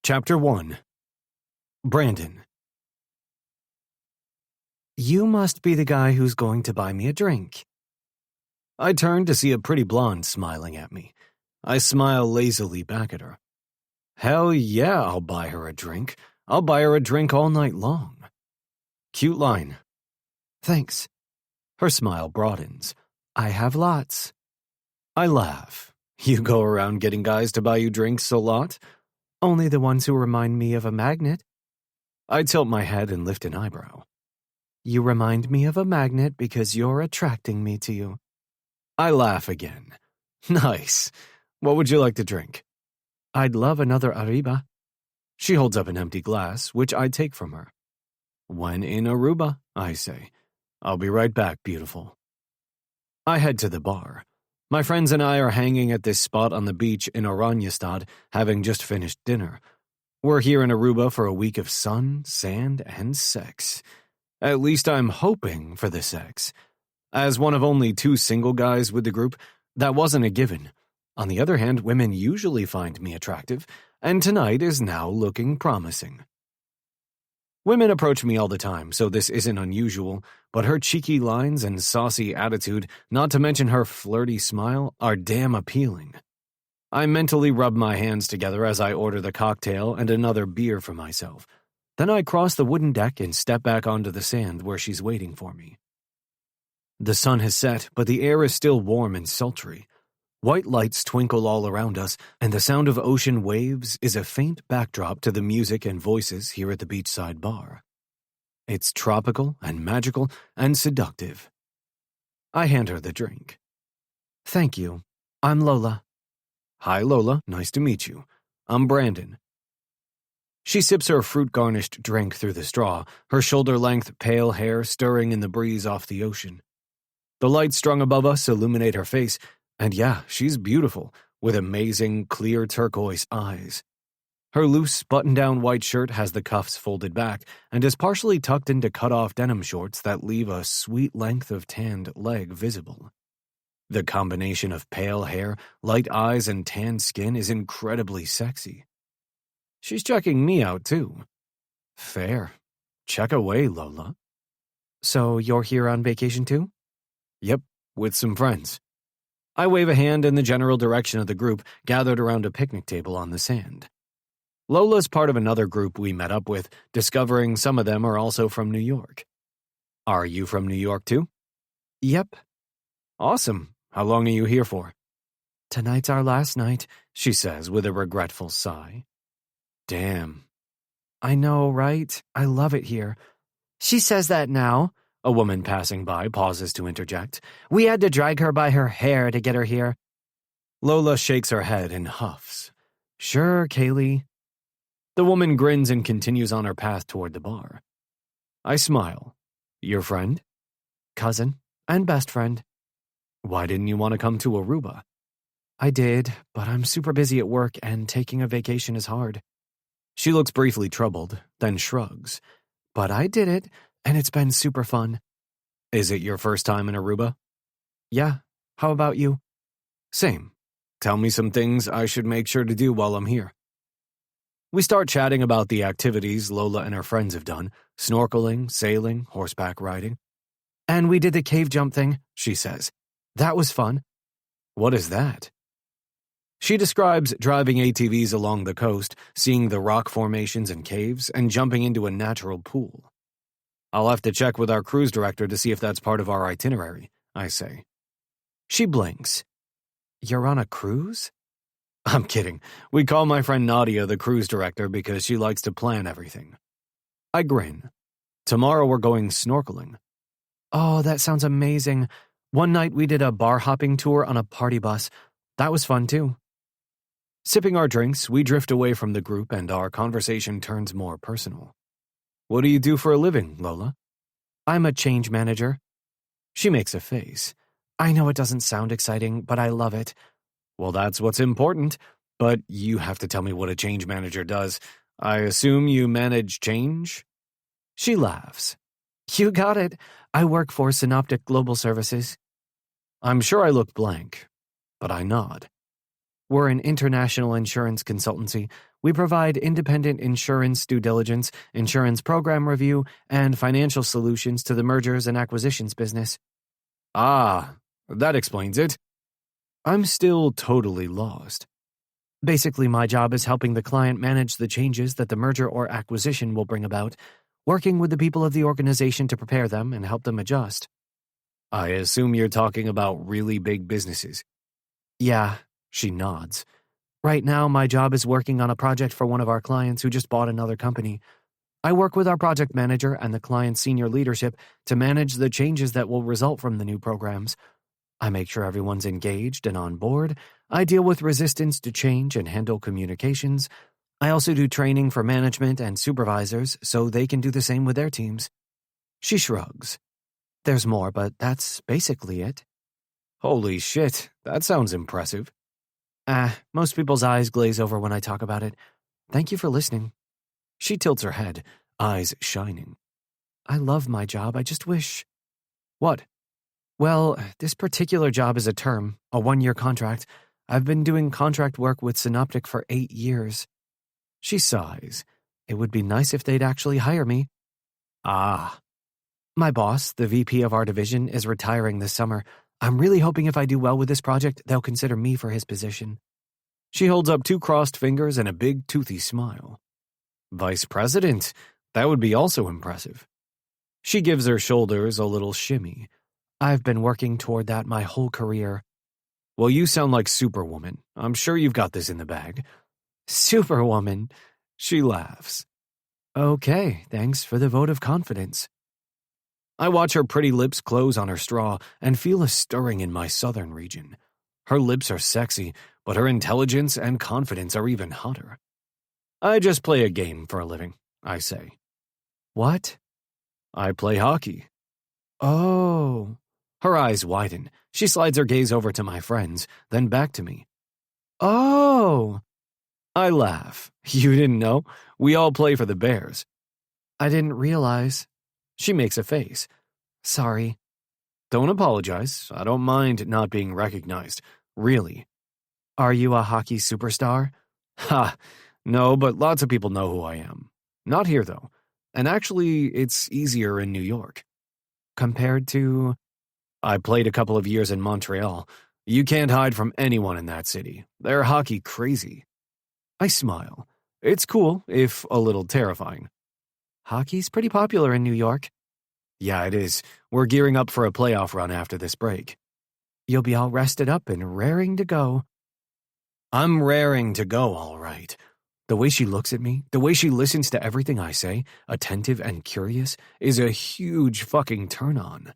Chapter 1. Brandon. You must be the guy who's going to buy me a drink. I turned to see a pretty blonde smiling at me. I smile lazily back at her. Hell yeah, I'll buy her a drink. I'll buy her a drink all night long. Cute line. Thanks. Her smile broadens. I have lots. I laugh. You go around getting guys to buy you drinks a lot? Only the ones who remind me of a magnet. I tilt my head and lift an eyebrow. You remind me of a magnet because you're attracting me to you. I laugh again. Nice. What would you like to drink? I'd love another Arriba. She holds up an empty glass, which I take from her. When in Aruba, I say. I'll be right back, beautiful. I head to the bar. My friends and I are hanging at this spot on the beach in Oranjestad, having just finished dinner. We're here in Aruba for a week of sun, sand, and sex. At least I'm hoping for the sex. As one of only 2 single guys with the group, that wasn't a given. On the other hand, women usually find me attractive, and tonight is now looking promising. Women approach me all the time, so this isn't unusual, but her cheeky lines and saucy attitude, not to mention her flirty smile, are damn appealing. I mentally rub my hands together as I order the cocktail and another beer for myself. Then I cross the wooden deck and step back onto the sand where she's waiting for me. The sun has set, but the air is still warm and sultry. White lights twinkle all around us, and the sound of ocean waves is a faint backdrop to the music and voices here at the beachside bar. It's tropical and magical and seductive. I hand her the drink. Thank you. I'm Lola. Hi, Lola. Nice to meet you. I'm Brandon. She sips her fruit-garnished drink through the straw, her shoulder-length pale hair stirring in the breeze off the ocean. The lights strung above us illuminate her face, and yeah, she's beautiful, with amazing, clear turquoise eyes. Her loose, button-down white shirt has the cuffs folded back and is partially tucked into cut-off denim shorts that leave a sweet length of tanned leg visible. The combination of pale hair, light eyes, and tanned skin is incredibly sexy. She's checking me out, too. Fair. Check away, Lola. So you're here on vacation, too? Yep, with some friends. I wave a hand in the general direction of the group gathered around a picnic table on the sand. Lola's part of another group we met up with, discovering some of them are also from New York. Are you from New York too? Yep. Awesome. How long are you here for? Tonight's our last night, she says with a regretful sigh. Damn. I know, right? I love it here. She says that now. A woman passing by pauses to interject. We had to drag her by her hair to get her here. Lola shakes her head and huffs. Sure, Kaylee. The woman grins and continues on her path toward the bar. I smile. Your friend? Cousin and best friend. Why didn't you want to come to Aruba? I did, but I'm super busy at work and taking a vacation is hard. She looks briefly troubled, then shrugs. But I did it, and it's been super fun. Is it your first time in Aruba? Yeah. How about you? Same. Tell me some things I should make sure to do while I'm here. We start chatting about the activities Lola and her friends have done, snorkeling, sailing, horseback riding. And we did the cave jump thing, she says. That was fun. What is that? She describes driving ATVs along the coast, seeing the rock formations and caves, and jumping into a natural pool. I'll have to check with our cruise director to see if that's part of our itinerary, I say. She blinks. You're on a cruise? I'm kidding. We call my friend Nadia the cruise director because she likes to plan everything. I grin. Tomorrow we're going snorkeling. Oh, that sounds amazing. One night we did a bar hopping tour on a party bus. That was fun too. Sipping our drinks, we drift away from the group and our conversation turns more personal. What do you do for a living, Lola? I'm a change manager. She makes a face. I know it doesn't sound exciting, but I love it. Well, that's what's important, but you have to tell me what a change manager does. I assume you manage change? She laughs. You got it. I work for Synoptic Global Services. I'm sure I look blank, but I nod. We're an international insurance consultancy. We provide independent insurance due diligence, insurance program review, and financial solutions to the mergers and acquisitions business. Ah, that explains it. I'm still totally lost. Basically, my job is helping the client manage the changes that the merger or acquisition will bring about, working with the people of the organization to prepare them and help them adjust. I assume you're talking about really big businesses. Yeah, she nods. Right now, my job is working on a project for one of our clients who just bought another company. I work with our project manager and the client's senior leadership to manage the changes that will result from the new programs. I make sure everyone's engaged and on board. I deal with resistance to change and handle communications. I also do training for management and supervisors so they can do the same with their teams. She shrugs. There's more, but that's basically it. Holy shit, that sounds impressive. Most people's eyes glaze over when I talk about it. Thank you for listening. She tilts her head, eyes shining. I love my job, I just wish... What? Well, this particular job is a term, a 1-year contract. I've been doing contract work with Synoptic for 8 years. She sighs. It would be nice if they'd actually hire me. Ah. My boss, the VP of our division, is retiring this summer. I'm really hoping if I do well with this project, they'll consider me for his position. She holds up 2 crossed fingers and a big, toothy smile. Vice President? That would be also impressive. She gives her shoulders a little shimmy. I've been working toward that my whole career. Well, you sound like Superwoman. I'm sure you've got this in the bag. Superwoman? She laughs. Okay, thanks for the vote of confidence. I watch her pretty lips close on her straw and feel a stirring in my southern region. Her lips are sexy, but her intelligence and confidence are even hotter. I just play a game for a living, I say. What? I play hockey. Oh. Her eyes widen. She slides her gaze over to my friends, then back to me. Oh. I laugh. You didn't know? We all play for the Bears. I didn't realize. She makes a face. Sorry. Don't apologize. I don't mind not being recognized. Really. Are you a hockey superstar? Ha. No, but lots of people know who I am. Not here, though. And actually, it's easier in New York. Compared to... I played a couple of years in Montreal. You can't hide from anyone in that city. They're hockey crazy. I smile. It's cool, if a little terrifying. Hockey's pretty popular in New York. Yeah, it is. We're gearing up for a playoff run after this break. You'll be all rested up and raring to go. I'm raring to go, all right. The way she looks at me, the way she listens to everything I say, attentive and curious, is a huge fucking turn-on.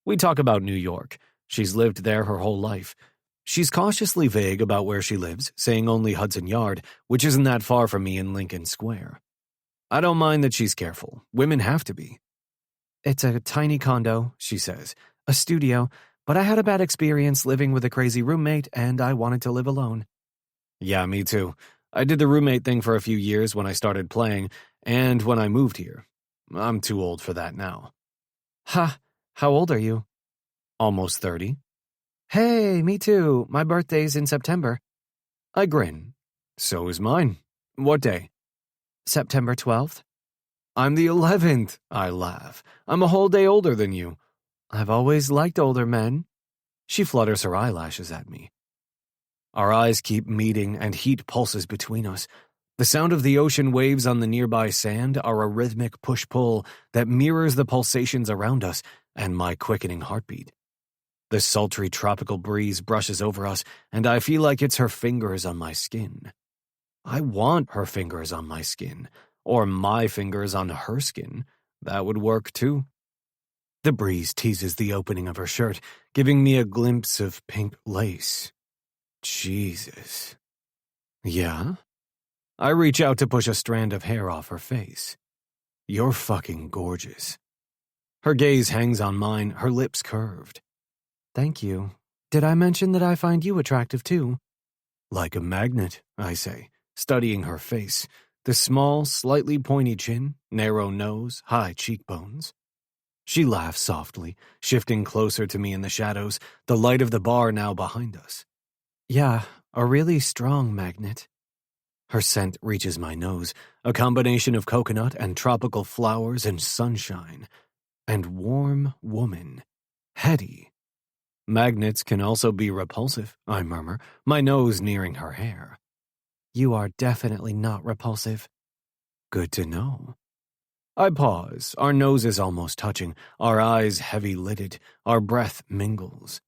We talk about New York. She's lived there her whole life. She's cautiously vague about where she lives, saying only Hudson Yard, which isn't that far from me in Lincoln Square. I don't mind that she's careful. Women have to be. It's a tiny condo, she says, a studio, but I had a bad experience living with a crazy roommate and I wanted to live alone. Yeah, me too. I did the roommate thing for a few years when I started playing and when I moved here. I'm too old for that now. Ha, how old are you? Almost 30. Hey, me too. My birthday's in September. I grin. So is mine. What day? September 12th. I'm the 11th, I laugh. I'm a whole day older than you. I've always liked older men. She flutters her eyelashes at me. Our eyes keep meeting and heat pulses between us. The sound of the ocean waves on the nearby sand are a rhythmic push-pull that mirrors the pulsations around us and my quickening heartbeat. The sultry tropical breeze brushes over us, and I feel like it's her fingers on my skin. I want her fingers on my skin, or my fingers on her skin. That would work too. The breeze teases the opening of her shirt, giving me a glimpse of pink lace. Jesus. Yeah? I reach out to push a strand of hair off her face. You're fucking gorgeous. Her gaze hangs on mine, her lips curved. Thank you. Did I mention that I find you attractive too? Like a magnet, I say, studying her face. The small, slightly pointy chin, narrow nose, high cheekbones. She laughs softly, shifting closer to me in the shadows, the light of the bar now behind us. Yeah, A really strong magnet. Her scent reaches my nose, a combination of coconut and tropical flowers and sunshine. And warm woman. Heady. Magnets can also be repulsive, I murmur, my nose nearing her hair. You are definitely not repulsive. Good to know. I pause, our noses almost touching, our eyes heavy-lidded, our breath mingles.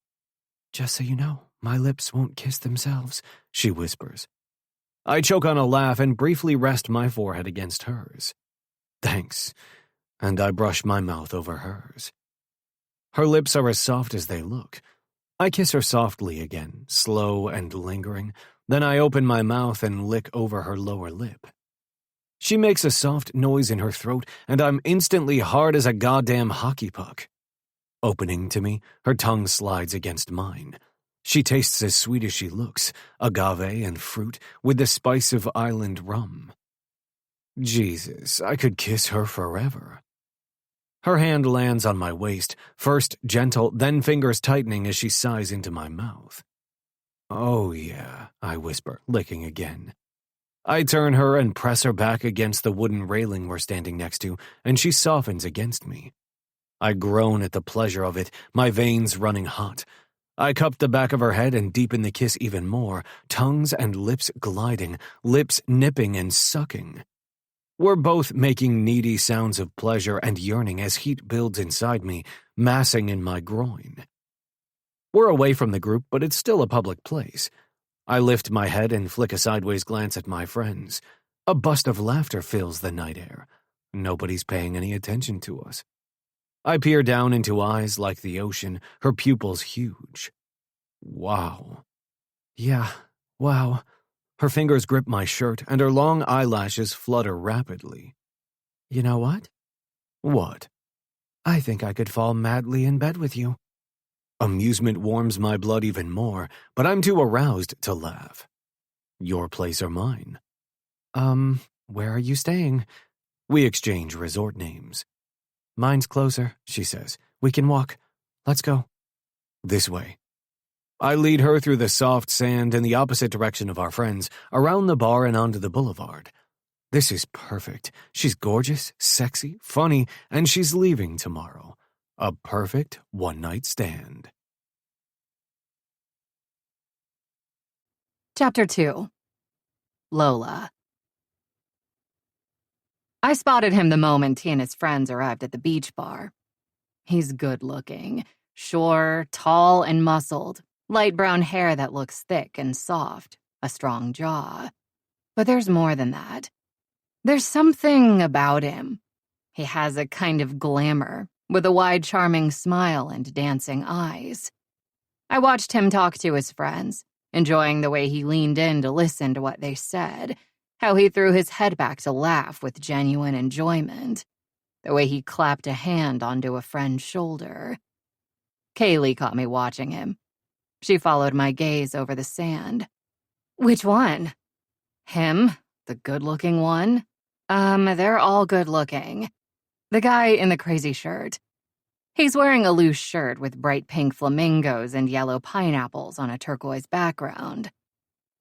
Just so you know, my lips won't kiss themselves, she whispers. I choke on a laugh and briefly rest my forehead against hers. Thanks, and I brush my mouth over hers. Her lips are as soft as they look. I kiss her softly again, slow and lingering, then I open my mouth and lick over her lower lip. She makes a soft noise in her throat, and I'm instantly hard as a goddamn hockey puck. Opening to me, her tongue slides against mine. She tastes as sweet as she looks, agave and fruit with the spice of island rum. Jesus, I could kiss her forever. Her hand lands on my waist, first gentle, then fingers tightening as she sighs into my mouth. Oh yeah, I whisper, licking again. I turn her and press her back against the wooden railing we're standing next to, and she softens against me. I groan at the pleasure of it, my veins running hot. I cup the back of her head and deepen the kiss even more, tongues and lips gliding, lips nipping and sucking. We're both making needy sounds of pleasure and yearning as heat builds inside me, massing in my groin. We're away from the group, but it's still a public place. I lift my head and flick a sideways glance at my friends. A bust of laughter fills the night air. Nobody's paying any attention to us. I peer down into eyes like the ocean, her pupils huge. Wow. Yeah, wow. Her fingers grip my shirt, and her long eyelashes flutter rapidly. You know what? What? I think I could fall madly in bed with you. Amusement warms my blood even more, but I'm too aroused to laugh. Your place or mine? Where are you staying? We exchange resort names. Mine's closer, she says. We can walk. Let's go. This way. I lead her through the soft sand in the opposite direction of our friends, around the bar and onto the boulevard. This is perfect. She's gorgeous, sexy, funny, and she's leaving tomorrow. A perfect one-night stand. Chapter 2. Lola. I spotted him the moment he and his friends arrived at the beach bar. He's good-looking, sure, tall and muscled, light brown hair that looks thick and soft, a strong jaw. But there's more than that. There's something about him. He has a kind of glamour, with a wide, charming smile and dancing eyes. I watched him talk to his friends, enjoying the way he leaned in to listen to what they said, how he threw his head back to laugh with genuine enjoyment, the way he clapped a hand onto a friend's shoulder. Kaylee caught me watching him. She followed my gaze over the sand. Which one? Him? The good-looking one? They're all good-looking. The guy in the crazy shirt. He's wearing a loose shirt with bright pink flamingos and yellow pineapples on a turquoise background.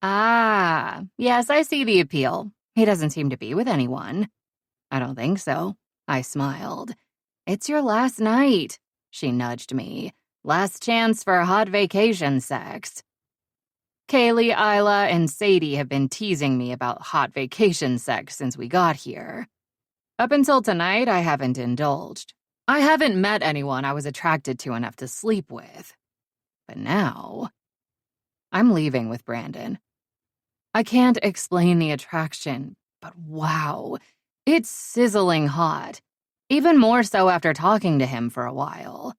Ah, yes, I see the appeal. He doesn't seem to be with anyone. I don't think so. I smiled. It's your last night, she nudged me. Last chance for hot vacation sex. Kaylee, Isla, and Sadie have been teasing me about hot vacation sex since we got here. Up until tonight, I haven't indulged. I haven't met anyone I was attracted to enough to sleep with. But now, I'm leaving with Brandon. I can't explain the attraction, but wow, it's sizzling hot. Even more so after talking to him for a while.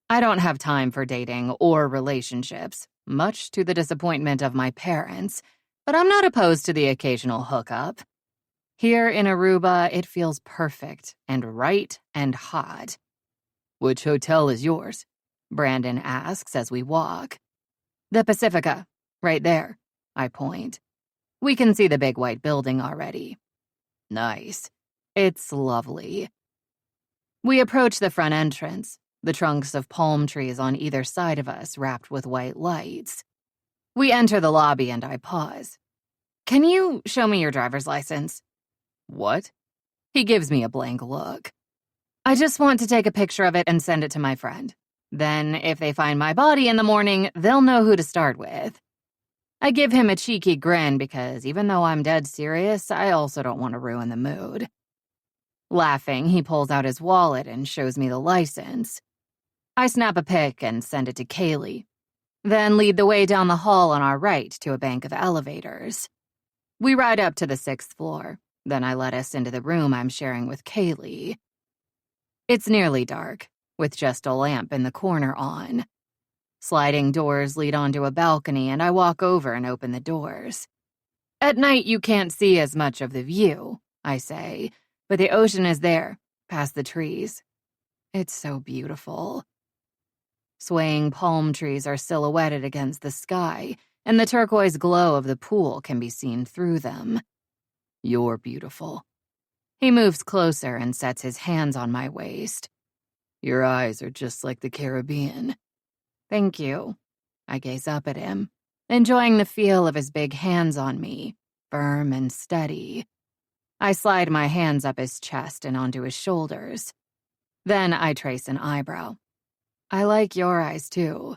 I don't have time for dating or relationships, much to the disappointment of my parents, but I'm not opposed to the occasional hookup. Here in Aruba, it feels perfect and right and hot. Which hotel is yours? Brandon asks as we walk. The Pacifica, right there, I point. We can see the big white building already. Nice. It's lovely. We approach the front entrance, the trunks of palm trees on either side of us wrapped with white lights. We enter the lobby and I pause. "Can you show me your driver's license?" "What?" He gives me a blank look. "I just want to take a picture of it and send it to my friend. Then, if they find my body in the morning, they'll know who to start with." I give him a cheeky grin because even though I'm dead serious, I also don't want to ruin the mood. Laughing, he pulls out his wallet and shows me the license. I snap a pic and send it to Kaylee, then lead the way down the hall on our right to a bank of elevators. We ride up to the 6th floor, then I let us into the room I'm sharing with Kaylee. It's nearly dark, with just a lamp in the corner on. Sliding doors lead onto a balcony, and I walk over and open the doors. "At night, you can't see as much of the view," I say, "but the ocean is there, past the trees. It's so beautiful." Swaying palm trees are silhouetted against the sky, and the turquoise glow of the pool can be seen through them. "You're beautiful." He moves closer and sets his hands on my waist. "Your eyes are just like the Caribbean." "Thank you." I gaze up at him, enjoying the feel of his big hands on me, firm and steady. I slide my hands up his chest and onto his shoulders. Then I trace an eyebrow. "I like your eyes, too.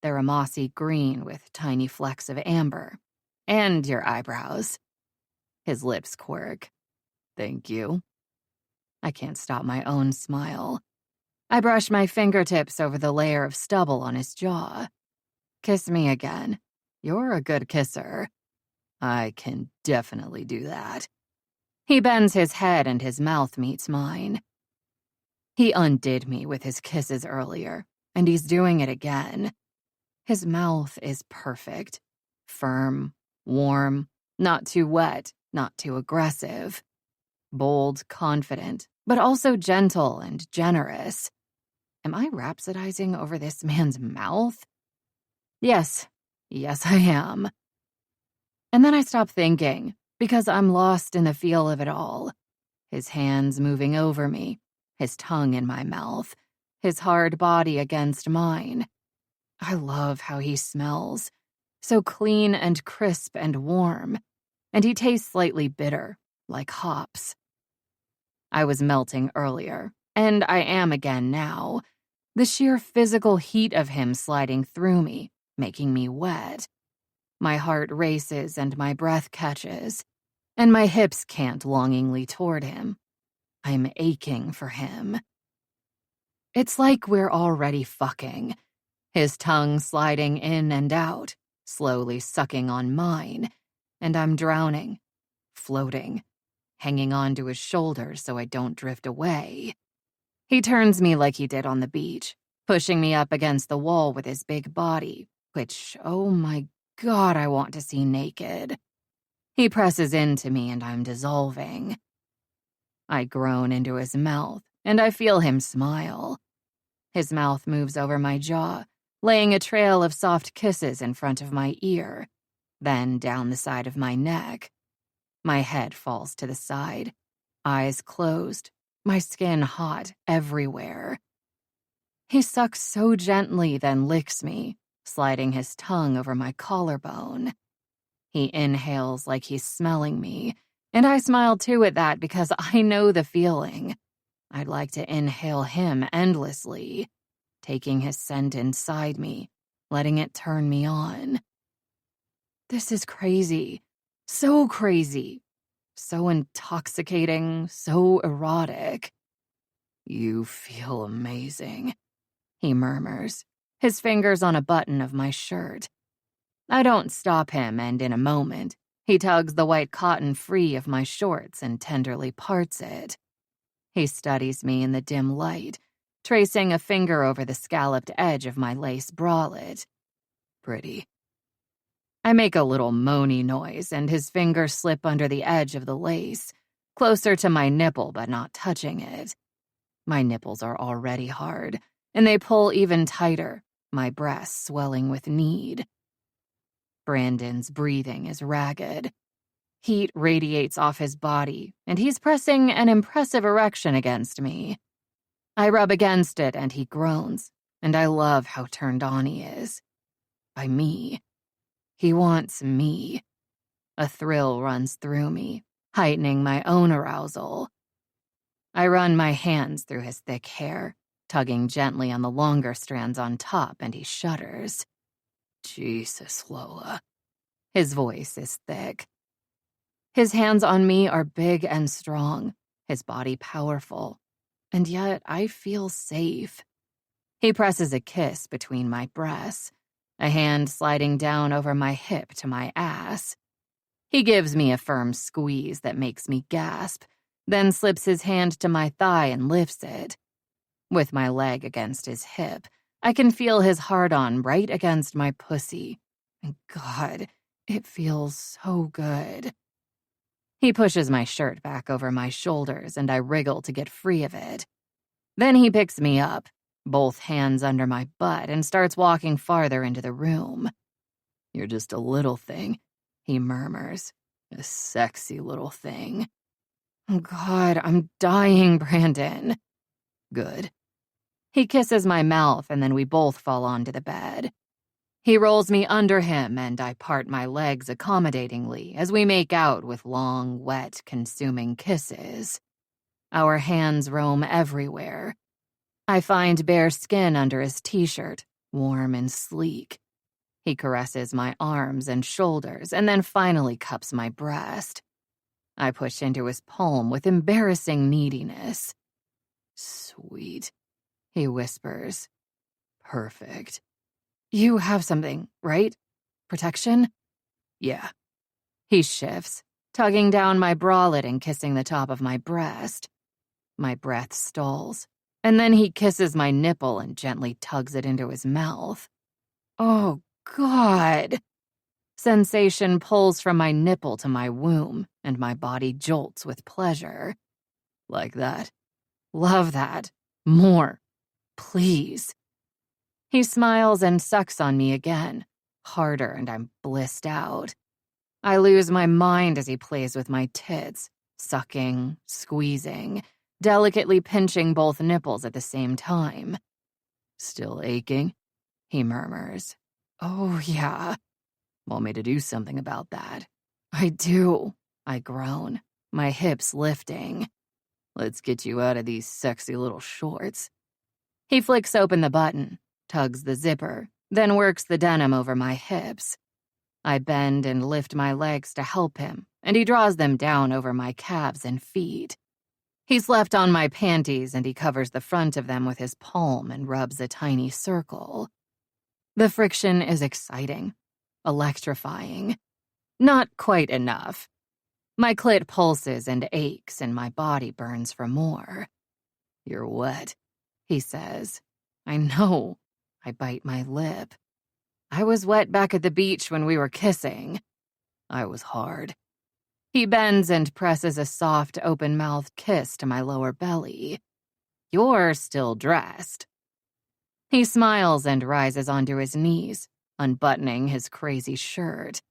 They're a mossy green with tiny flecks of amber. And your eyebrows." His lips quirk. "Thank you." I can't stop my own smile. I brush my fingertips over the layer of stubble on his jaw. "Kiss me again. You're a good kisser." "I can definitely do that." He bends his head and his mouth meets mine. He undid me with his kisses earlier, and he's doing it again. His mouth is perfect. Firm, warm, not too wet, not too aggressive. Bold, confident, but also gentle and generous. Am I rhapsodizing over this man's mouth? Yes, I am. And then I stop thinking, because I'm lost in the feel of it all. His hands moving over me, his tongue in my mouth, his hard body against mine. I love how he smells, so clean and crisp and warm, and he tastes slightly bitter, like hops. I was melting earlier, and I am again now. The sheer physical heat of him sliding through me, making me wet. My heart races and my breath catches, and my hips cant longingly toward him. I'm aching for him. It's like we're already fucking. His tongue sliding in and out, slowly sucking on mine, and I'm drowning, floating, hanging onto his shoulders so I don't drift away. He turns me like he did on the beach, pushing me up against the wall with his big body, which, oh my God, I want to see naked. He presses into me and I'm dissolving. I groan into his mouth, and I feel him smile. His mouth moves over my jaw, laying a trail of soft kisses in front of my ear, then down the side of my neck. My head falls to the side, eyes closed, my skin hot everywhere. He sucks so gently, then licks me, sliding his tongue over my collarbone. He inhales like he's smelling me, and I smile too at that because I know the feeling. I'd like to inhale him endlessly, taking his scent inside me, letting it turn me on. This is crazy. So crazy. So intoxicating, so erotic. You feel amazing, he murmurs, his fingers on a button of my shirt. I don't stop him, and in a moment, he tugs the white cotton free of my shorts and tenderly parts it. He studies me in the dim light, tracing a finger over the scalloped edge of my lace bralette. Pretty. I make a little moany noise, and his fingers slip under the edge of the lace, closer to my nipple but not touching it. My nipples are already hard, and they pull even tighter, my breasts swelling with need. Brandon's breathing is ragged. Heat radiates off his body, and he's pressing an impressive erection against me. I rub against it, and he groans, and I love how turned on he is. By me. He wants me. A thrill runs through me, heightening my own arousal. I run my hands through his thick hair, tugging gently on the longer strands on top, and he shudders. Jesus, Lola. His voice is thick. His hands on me are big and strong, his body powerful, and yet I feel safe. He presses a kiss between my breasts, a hand sliding down over my hip to my ass. He gives me a firm squeeze that makes me gasp, then slips his hand to my thigh and lifts it. With my leg against his hip, I can feel his hard-on right against my pussy. And God, it feels so good. He pushes my shirt back over my shoulders, and I wriggle to get free of it. Then he picks me up, both hands under my butt, and starts walking farther into the room. You're just a little thing, he murmurs. A sexy little thing. God, I'm dying, Brandon. Good. He kisses my mouth, and then we both fall onto the bed. He rolls me under him, and I part my legs accommodatingly as we make out with long, wet, consuming kisses. Our hands roam everywhere. I find bare skin under his t-shirt, warm and sleek. He caresses my arms and shoulders, and then finally cups my breast. I push into his palm with embarrassing neediness. Sweet, he whispers. Perfect. You have something, right? Protection? Yeah. He shifts, tugging down my bralette and kissing the top of my breast. My breath stalls, and then he kisses my nipple and gently tugs it into his mouth. Oh, God. Sensation pulls from my nipple to my womb, and my body jolts with pleasure. Like that. Love that. More. Please. He smiles and sucks on me again, harder, and I'm blissed out. I lose my mind as he plays with my tits, sucking, squeezing, delicately pinching both nipples at the same time. Still aching? He murmurs. Oh, yeah. Want me to do something about that? I do, I groan, my hips lifting. Let's get you out of these sexy little shorts. He flicks open the button, tugs the zipper, then works the denim over my hips. I bend and lift my legs to help him, and he draws them down over my calves and feet. He's left on my panties, and he covers the front of them with his palm and rubs a tiny circle. The friction is exciting, electrifying. Not quite enough. My clit pulses and aches, and my body burns for more. You're wet, he says. I know. I bite my lip. I was wet back at the beach when we were kissing. I was hard. He bends and presses a soft, open-mouthed kiss to my lower belly. You're still dressed. He smiles and rises onto his knees, unbuttoning his crazy shirt.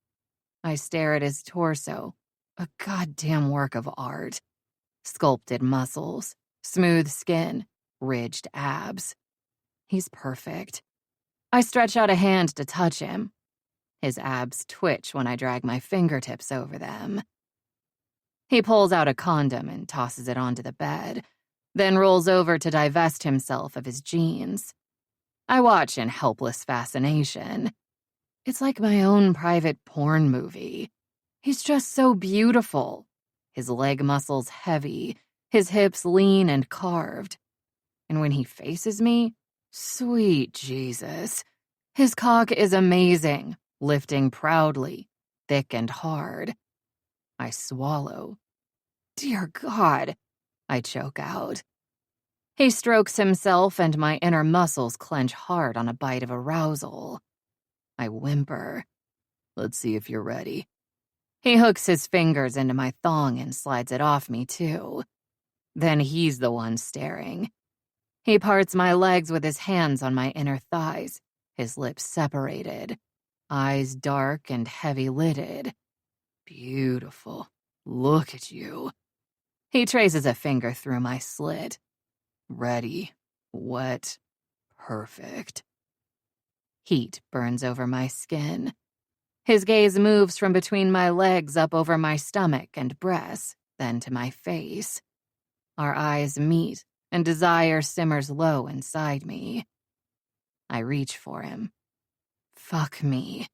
I stare at his torso, a goddamn work of art. Sculpted muscles, smooth skin, ridged abs. He's perfect. I stretch out a hand to touch him. His abs twitch when I drag my fingertips over them. He pulls out a condom and tosses it onto the bed, then rolls over to divest himself of his jeans. I watch in helpless fascination. It's like my own private porn movie. He's just so beautiful. His leg muscles heavy, his hips lean and carved. And when he faces me, sweet Jesus. His cock is amazing, lifting proudly, thick and hard. I swallow. Dear God, I choke out. He strokes himself and my inner muscles clench hard on a bite of arousal. I whimper. Let's see if you're ready. He hooks his fingers into my thong and slides it off me too. Then he's the one staring. He parts my legs with his hands on my inner thighs, his lips separated, eyes dark and heavy-lidded. Beautiful. Look at you. He traces a finger through my slit. Ready, wet, perfect. Heat burns over my skin. His gaze moves from between my legs up over my stomach and breasts, then to my face. Our eyes meet, and desire simmers low inside me. I reach for him. Fuck me.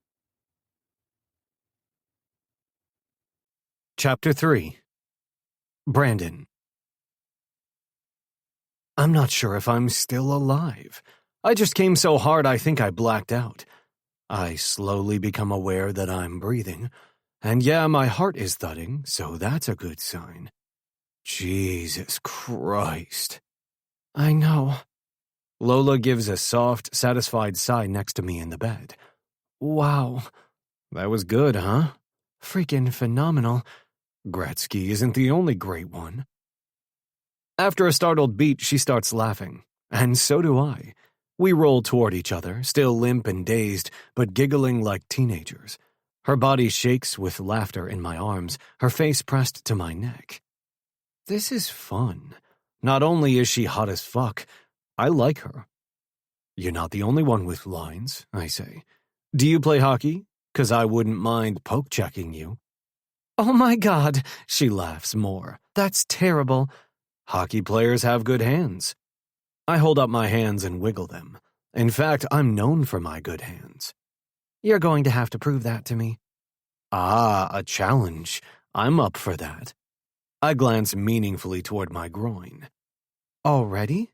Chapter 3. Brandon. I'm not sure if I'm still alive. I just came so hard I think I blacked out. I slowly become aware that I'm breathing. And yeah, my heart is thudding, so that's a good sign. Jesus Christ. I know. Lola gives a soft, satisfied sigh next to me in the bed. Wow. That was good, huh? Freaking phenomenal. Gretzky isn't the only great one. After a startled beat, she starts laughing. And so do I. We roll toward each other, still limp and dazed, but giggling like teenagers. Her body shakes with laughter in my arms, her face pressed to my neck. This is fun. Not only is she hot as fuck, I like her. You're not the only one with lines, I say. Do you play hockey? 'Cause I wouldn't mind poke-checking you. Oh my God, she laughs more. That's terrible. Hockey players have good hands. I hold up my hands and wiggle them. In fact, I'm known for my good hands. You're going to have to prove that to me. Ah, a challenge. I'm up for that. I glance meaningfully toward my groin. Already?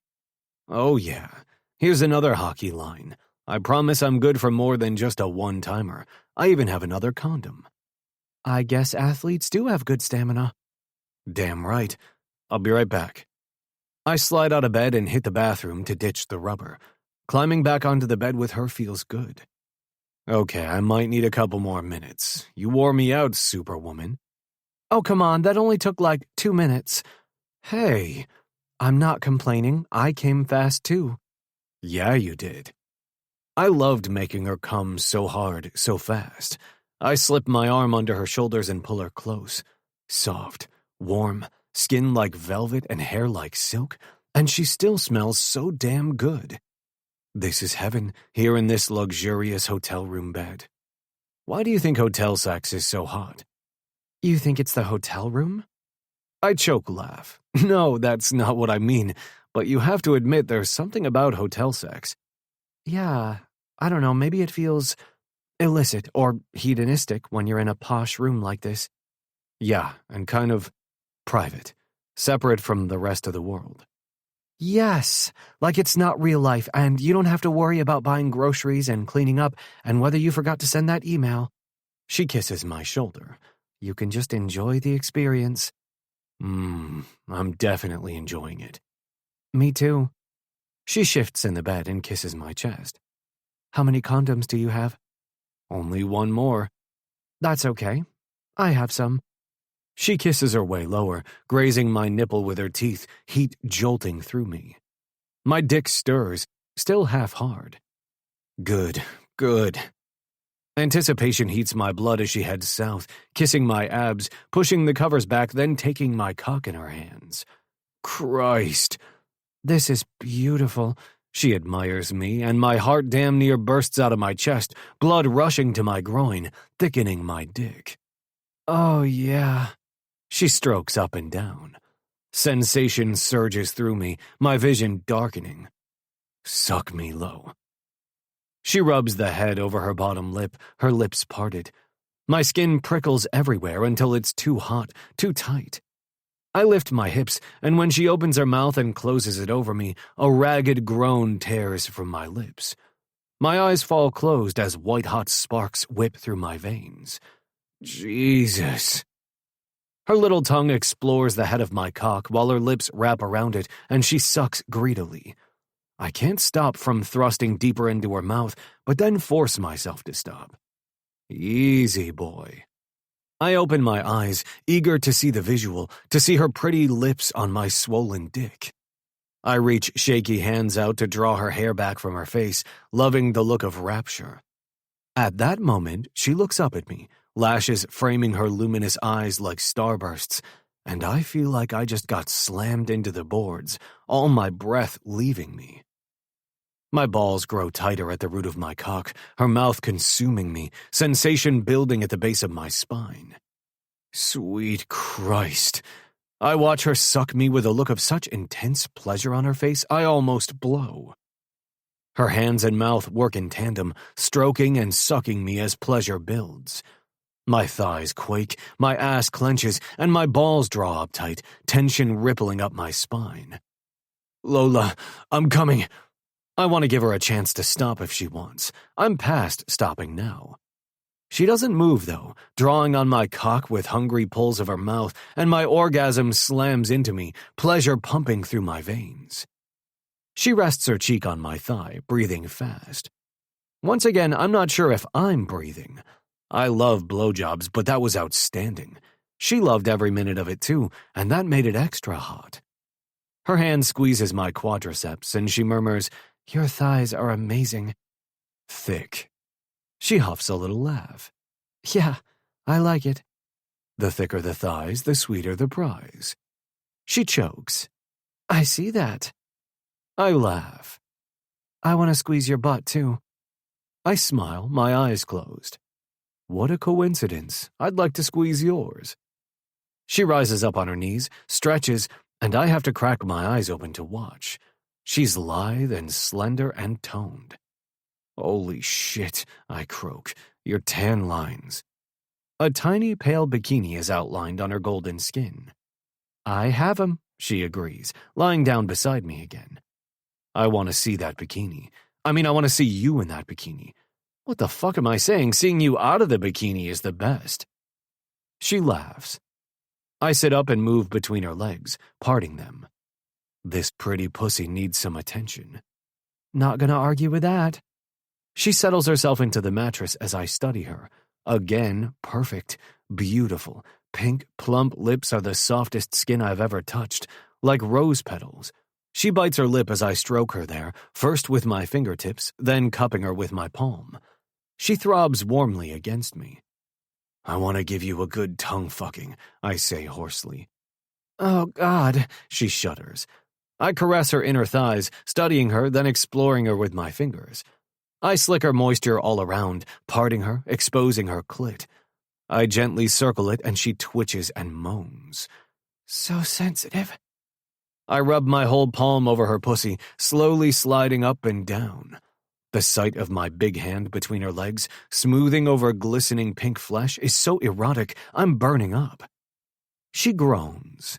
Oh yeah. Here's another hockey line. I promise I'm good for more than just a one-timer. I even have another condom. I guess athletes do have good stamina. Damn right. I'll be right back. I slide out of bed and hit the bathroom to ditch the rubber. Climbing back onto the bed with her feels good. Okay, I might need a couple more minutes. You wore me out, Superwoman. Oh, come on, that only took like 2 minutes. Hey, I'm not complaining. I came fast too. Yeah, you did. I loved making her come so hard, so fast. I slip my arm under her shoulders and pull her close. Soft, warm, skin like velvet and hair like silk, and she still smells so damn good. This is heaven, here in this luxurious hotel room bed. Why do you think hotel sex is so hot? You think it's the hotel room? I choke laugh. No, that's not what I mean, but you have to admit there's something about hotel sex. Yeah, I don't know, maybe it feels illicit or hedonistic when you're in a posh room like this. Yeah, and kind of private, separate from the rest of the world. Yes, like it's not real life, and you don't have to worry about buying groceries and cleaning up and whether you forgot to send that email. She kisses my shoulder. You can just enjoy the experience. I'm definitely enjoying it. Me too. She shifts in the bed and kisses my chest. How many condoms do you have? Only one more. That's okay. I have some. She kisses her way lower, grazing my nipple with her teeth, heat jolting through me. My dick stirs, still half hard. Good, good. Anticipation heats my blood as she heads south, kissing my abs, pushing the covers back, then taking my cock in her hands. Christ. This is beautiful. She admires me, and my heart damn near bursts out of my chest, blood rushing to my groin, thickening my dick. Oh, yeah. She strokes up and down. Sensation surges through me, my vision darkening. Suck me low. She rubs the head over her bottom lip, her lips parted. My skin prickles everywhere until it's too hot, too tight. I lift my hips, and when she opens her mouth and closes it over me, a ragged groan tears from my lips. My eyes fall closed as white-hot sparks whip through my veins. Jesus. Her little tongue explores the head of my cock while her lips wrap around it, and she sucks greedily. I can't stop from thrusting deeper into her mouth, but then force myself to stop. Easy, boy. I open my eyes, eager to see the visual, to see her pretty lips on my swollen dick. I reach shaky hands out to draw her hair back from her face, loving the look of rapture. At that moment, she looks up at me, lashes framing her luminous eyes like starbursts, and I feel like I just got slammed into the boards, all my breath leaving me. My balls grow tighter at the root of my cock, her mouth consuming me, sensation building at the base of my spine. Sweet Christ. I watch her suck me with a look of such intense pleasure on her face, I almost blow. Her hands and mouth work in tandem, stroking and sucking me as pleasure builds. My thighs quake, my ass clenches, and my balls draw up tight, tension rippling up my spine. Lola, I'm coming. I want to give her a chance to stop if she wants. I'm past stopping now. She doesn't move, though, drawing on my cock with hungry pulls of her mouth, and my orgasm slams into me, pleasure pumping through my veins. She rests her cheek on my thigh, breathing fast. Once again, I'm not sure if I'm breathing. I love blowjobs, but that was outstanding. She loved every minute of it, too, and that made it extra hot. Her hand squeezes my quadriceps, and she murmurs, "Your thighs are amazing." Thick. She huffs a little laugh. "Yeah, I like it." The thicker the thighs, the sweeter the prize. She chokes. "I see that." I laugh. "I want to squeeze your butt, too." I smile, my eyes closed. What a coincidence. I'd like to squeeze yours. She rises up on her knees, stretches, and I have to crack my eyes open to watch. She's lithe and slender and toned. Holy shit, I croak. Your tan lines. A tiny pale bikini is outlined on her golden skin. "I have 'em," she agrees, lying down beside me again. I want to see that bikini. I want to see you in that bikini. What the fuck am I saying? Seeing you out of the bikini is the best. She laughs. I sit up and move between her legs, parting them. This pretty pussy needs some attention. Not gonna argue with that. She settles herself into the mattress as I study her. Again, perfect, beautiful. Pink, plump lips are the softest skin I've ever touched, like rose petals. She bites her lip as I stroke her there, first with my fingertips, then cupping her with my palm. She throbs warmly against me. I want to give you a good tongue fucking, I say hoarsely. Oh, God, she shudders. I caress her inner thighs, studying her, then exploring her with my fingers. I slick her moisture all around, parting her, exposing her clit. I gently circle it, and she twitches and moans. So sensitive. I rub my whole palm over her pussy, slowly sliding up and down. The sight of my big hand between her legs, smoothing over glistening pink flesh, is so erotic I'm burning up. She groans.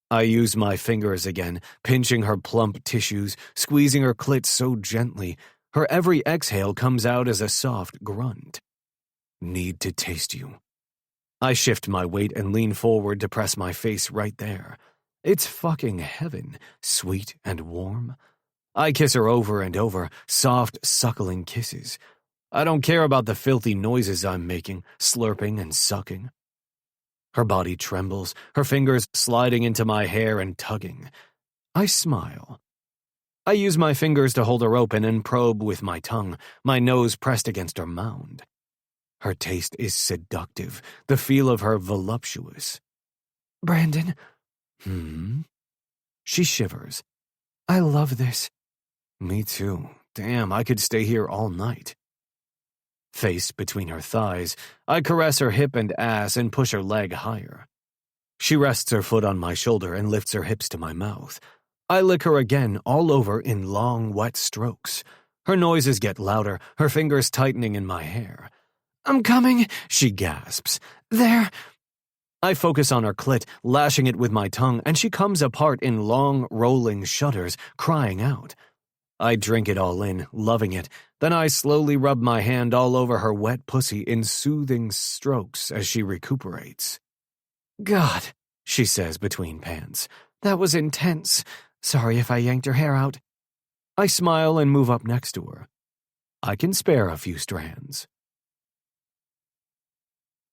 I use my fingers again, pinching her plump tissues, squeezing her clit so gently. Her every exhale comes out as a soft grunt. Need to taste you. I shift my weight and lean forward to press my face right there. It's fucking heaven, sweet and warm. I kiss her over and over, soft, suckling kisses. I don't care about the filthy noises I'm making, slurping and sucking. Her body trembles, her fingers sliding into my hair and tugging. I smile. I use my fingers to hold her open and probe with my tongue, my nose pressed against her mound. Her taste is seductive, the feel of her voluptuous. Brandon. She shivers. I love this. Me too. Damn, I could stay here all night. Face between her thighs, I caress her hip and ass and push her leg higher. She rests her foot on my shoulder and lifts her hips to my mouth. I lick her again all over in long, wet strokes. Her noises get louder, her fingers tightening in my hair. I'm coming, she gasps. There. I focus on her clit, lashing it with my tongue, and she comes apart in long, rolling shudders, crying out. I drink it all in, loving it. Then I slowly rub my hand all over her wet pussy in soothing strokes as she recuperates. God, she says between pants. That was intense. Sorry if I yanked her hair out. I smile and move up next to her. I can spare a few strands.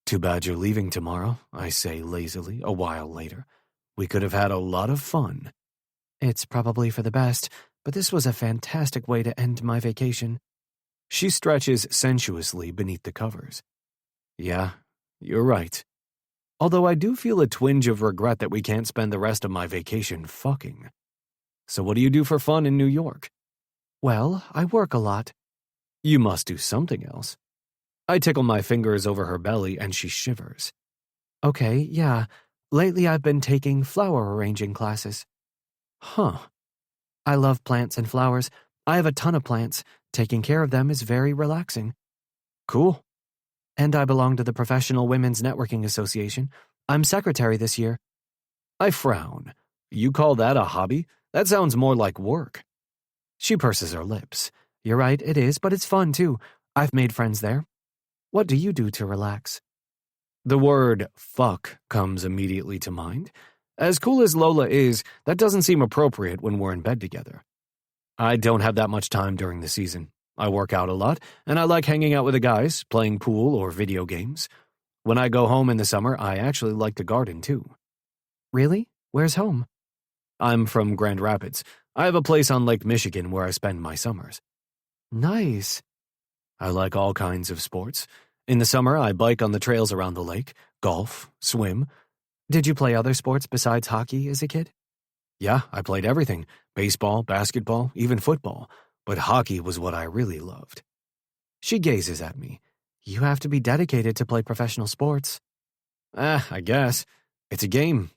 Too bad you're leaving tomorrow, I say lazily a while later. We could have had a lot of fun. It's probably for the best, but this was a fantastic way to end my vacation. She stretches sensuously beneath the covers. Yeah, you're right. Although I do feel a twinge of regret that we can't spend the rest of my vacation fucking. So what do you do for fun in New York? Well, I work a lot. You must do something else. I tickle my fingers over her belly and she shivers. Okay, yeah. Lately I've been taking flower arranging classes. Huh. I love plants and flowers. I have a ton of plants. Taking care of them is very relaxing. Cool. And I belong to the Professional Women's Networking Association. I'm secretary this year. I frown. You call that a hobby? That sounds more like work. She purses her lips. You're right, it is, but it's fun too. I've made friends there. What do you do to relax? The word fuck comes immediately to mind. As cool as Lola is, that doesn't seem appropriate when we're in bed together. I don't have that much time during the season. I work out a lot, and I like hanging out with the guys, playing pool or video games. When I go home in the summer, I actually like to garden too. Really? Where's home? I'm from Grand Rapids. I have a place on Lake Michigan where I spend my summers. Nice. I like all kinds of sports. In the summer, I bike on the trails around the lake, golf, swim. Did you play other sports besides hockey as a kid? Yeah, I played everything. Baseball, basketball, even football. But hockey was what I really loved. She gazes at me. You have to be dedicated to play professional sports. I guess. It's a game.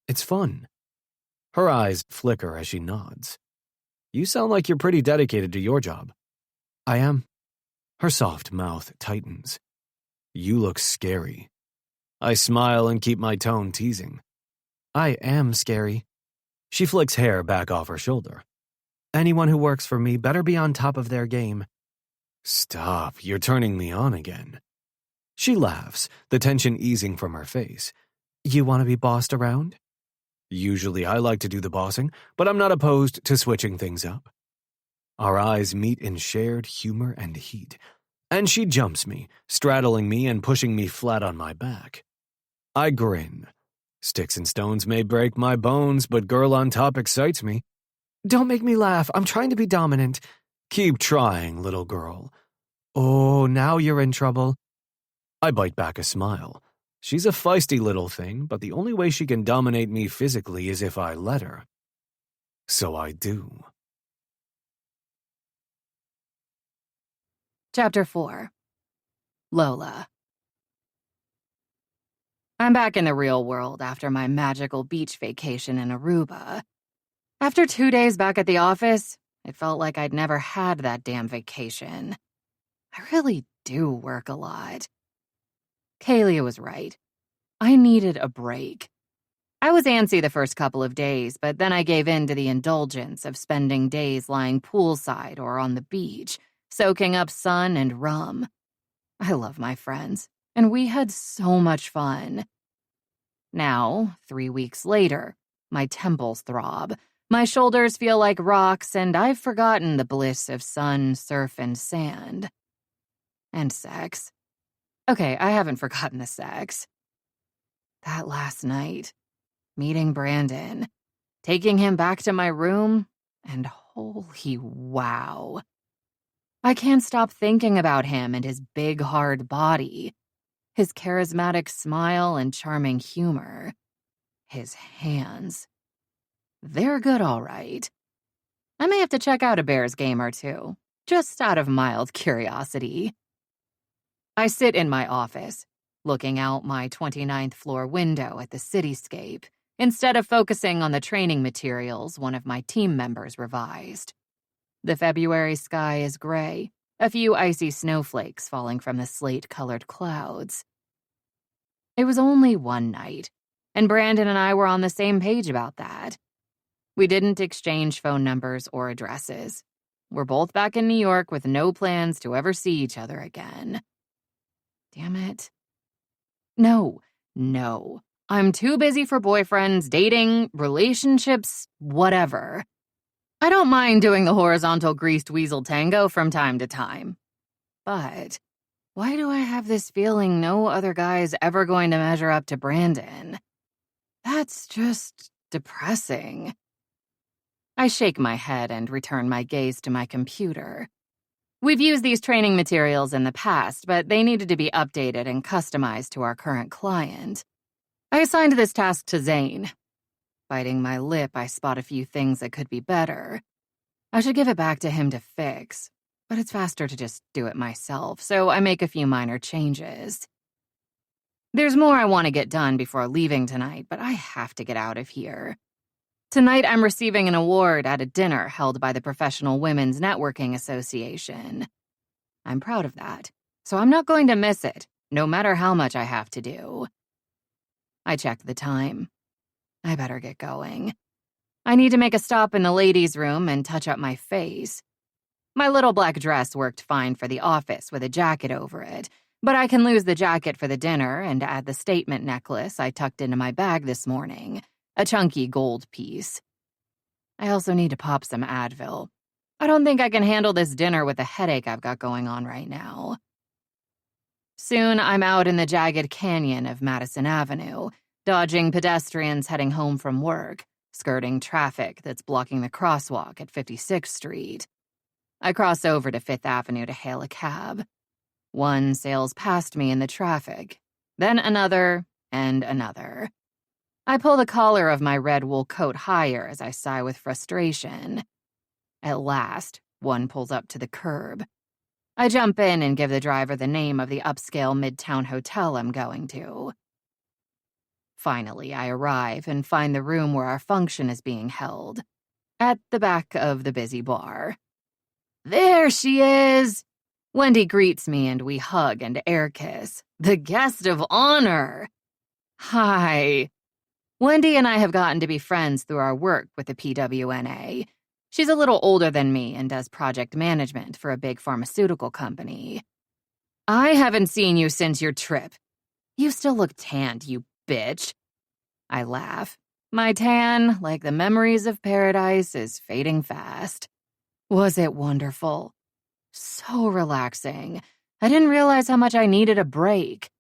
It's fun. Her eyes flicker as she nods. You sound like you're pretty dedicated to your job. I am. Her soft mouth tightens. You look scary. I smile and keep my tone teasing. I am scary. She flicks hair back off her shoulder. Anyone who works for me better be on top of their game. Stop, you're turning me on again. She laughs, the tension easing from her face. You want to be bossed around? Usually I like to do the bossing, but I'm not opposed to switching things up. Our eyes meet in shared humor and heat, and she jumps me, straddling me and pushing me flat on my back. I grin. Sticks and stones may break my bones, but girl on top excites me. Don't make me laugh. I'm trying to be dominant. Keep trying, little girl. Oh, now you're in trouble. I bite back a smile. She's a feisty little thing, but the only way she can dominate me physically is if I let her. So I do. Chapter 4. Lola. I'm back in the real world after my magical beach vacation in Aruba. After 2 days back at the office, it felt like I'd never had that damn vacation. I really do work a lot. Kaylee was right. I needed a break. I was antsy the first couple of days, but then I gave in to the indulgence of spending days lying poolside or on the beach, soaking up sun and rum. I love my friends, and we had so much fun. Now, 3 weeks later, my temples throb, my shoulders feel like rocks, and I've forgotten the bliss of sun, surf, and sand. And sex. Okay, I haven't forgotten the sex. That last night, meeting Brandon, taking him back to my room, and holy wow. I can't stop thinking about him and his big, hard body, his charismatic smile and charming humor, his hands. They're good, all right. I may have to check out a Bears game or two, just out of mild curiosity. I sit in my office, looking out my 29th floor window at the cityscape, instead of focusing on the training materials one of my team members revised. The February sky is gray, a few icy snowflakes falling from the slate-colored clouds. It was only one night, and Brandon and I were on the same page about that. We didn't exchange phone numbers or addresses. We're both back in New York with no plans to ever see each other again. Damn it. No. I'm too busy for boyfriends, dating, relationships, whatever. I don't mind doing the horizontal greased weasel tango from time to time. But why do I have this feeling no other guy's ever going to measure up to Brandon? That's just depressing. I shake my head and return my gaze to my computer. We've used these training materials in the past, but they needed to be updated and customized to our current client. I assigned this task to Zane. Biting my lip, I spot a few things that could be better. I should give it back to him to fix, but it's faster to just do it myself, so I make a few minor changes. There's more I want to get done before leaving tonight, but I have to get out of here. Tonight I'm receiving an award at a dinner held by the Professional Women's Networking Association. I'm proud of that, so I'm not going to miss it, no matter how much I have to do. I check the time. I better get going. I need to make a stop in the ladies' room and touch up my face. My little black dress worked fine for the office with a jacket over it, but I can lose the jacket for the dinner and add the statement necklace I tucked into my bag this morning, a chunky gold piece. I also need to pop some Advil. I don't think I can handle this dinner with the headache I've got going on right now. Soon I'm out in the jagged canyon of Madison Avenue, dodging pedestrians heading home from work, skirting traffic that's blocking the crosswalk at 56th Street. I cross over to 5th Avenue to hail a cab. One sails past me in the traffic, then another and another. I pull the collar of my red wool coat higher as I sigh with frustration. At last, one pulls up to the curb. I jump in and give the driver the name of the upscale midtown hotel I'm going to. Finally, I arrive and find the room where our function is being held, at the back of the busy bar. There she is! Wendy greets me and we hug and air kiss. The guest of honor! Hi. Wendy and I have gotten to be friends through our work with the PWNA. She's a little older than me and does project management for a big pharmaceutical company. I haven't seen you since your trip. You still look tanned, you bitch. I laugh. My tan, like the memories of paradise, is fading fast. Was it wonderful? So relaxing. I didn't realize how much I needed a break.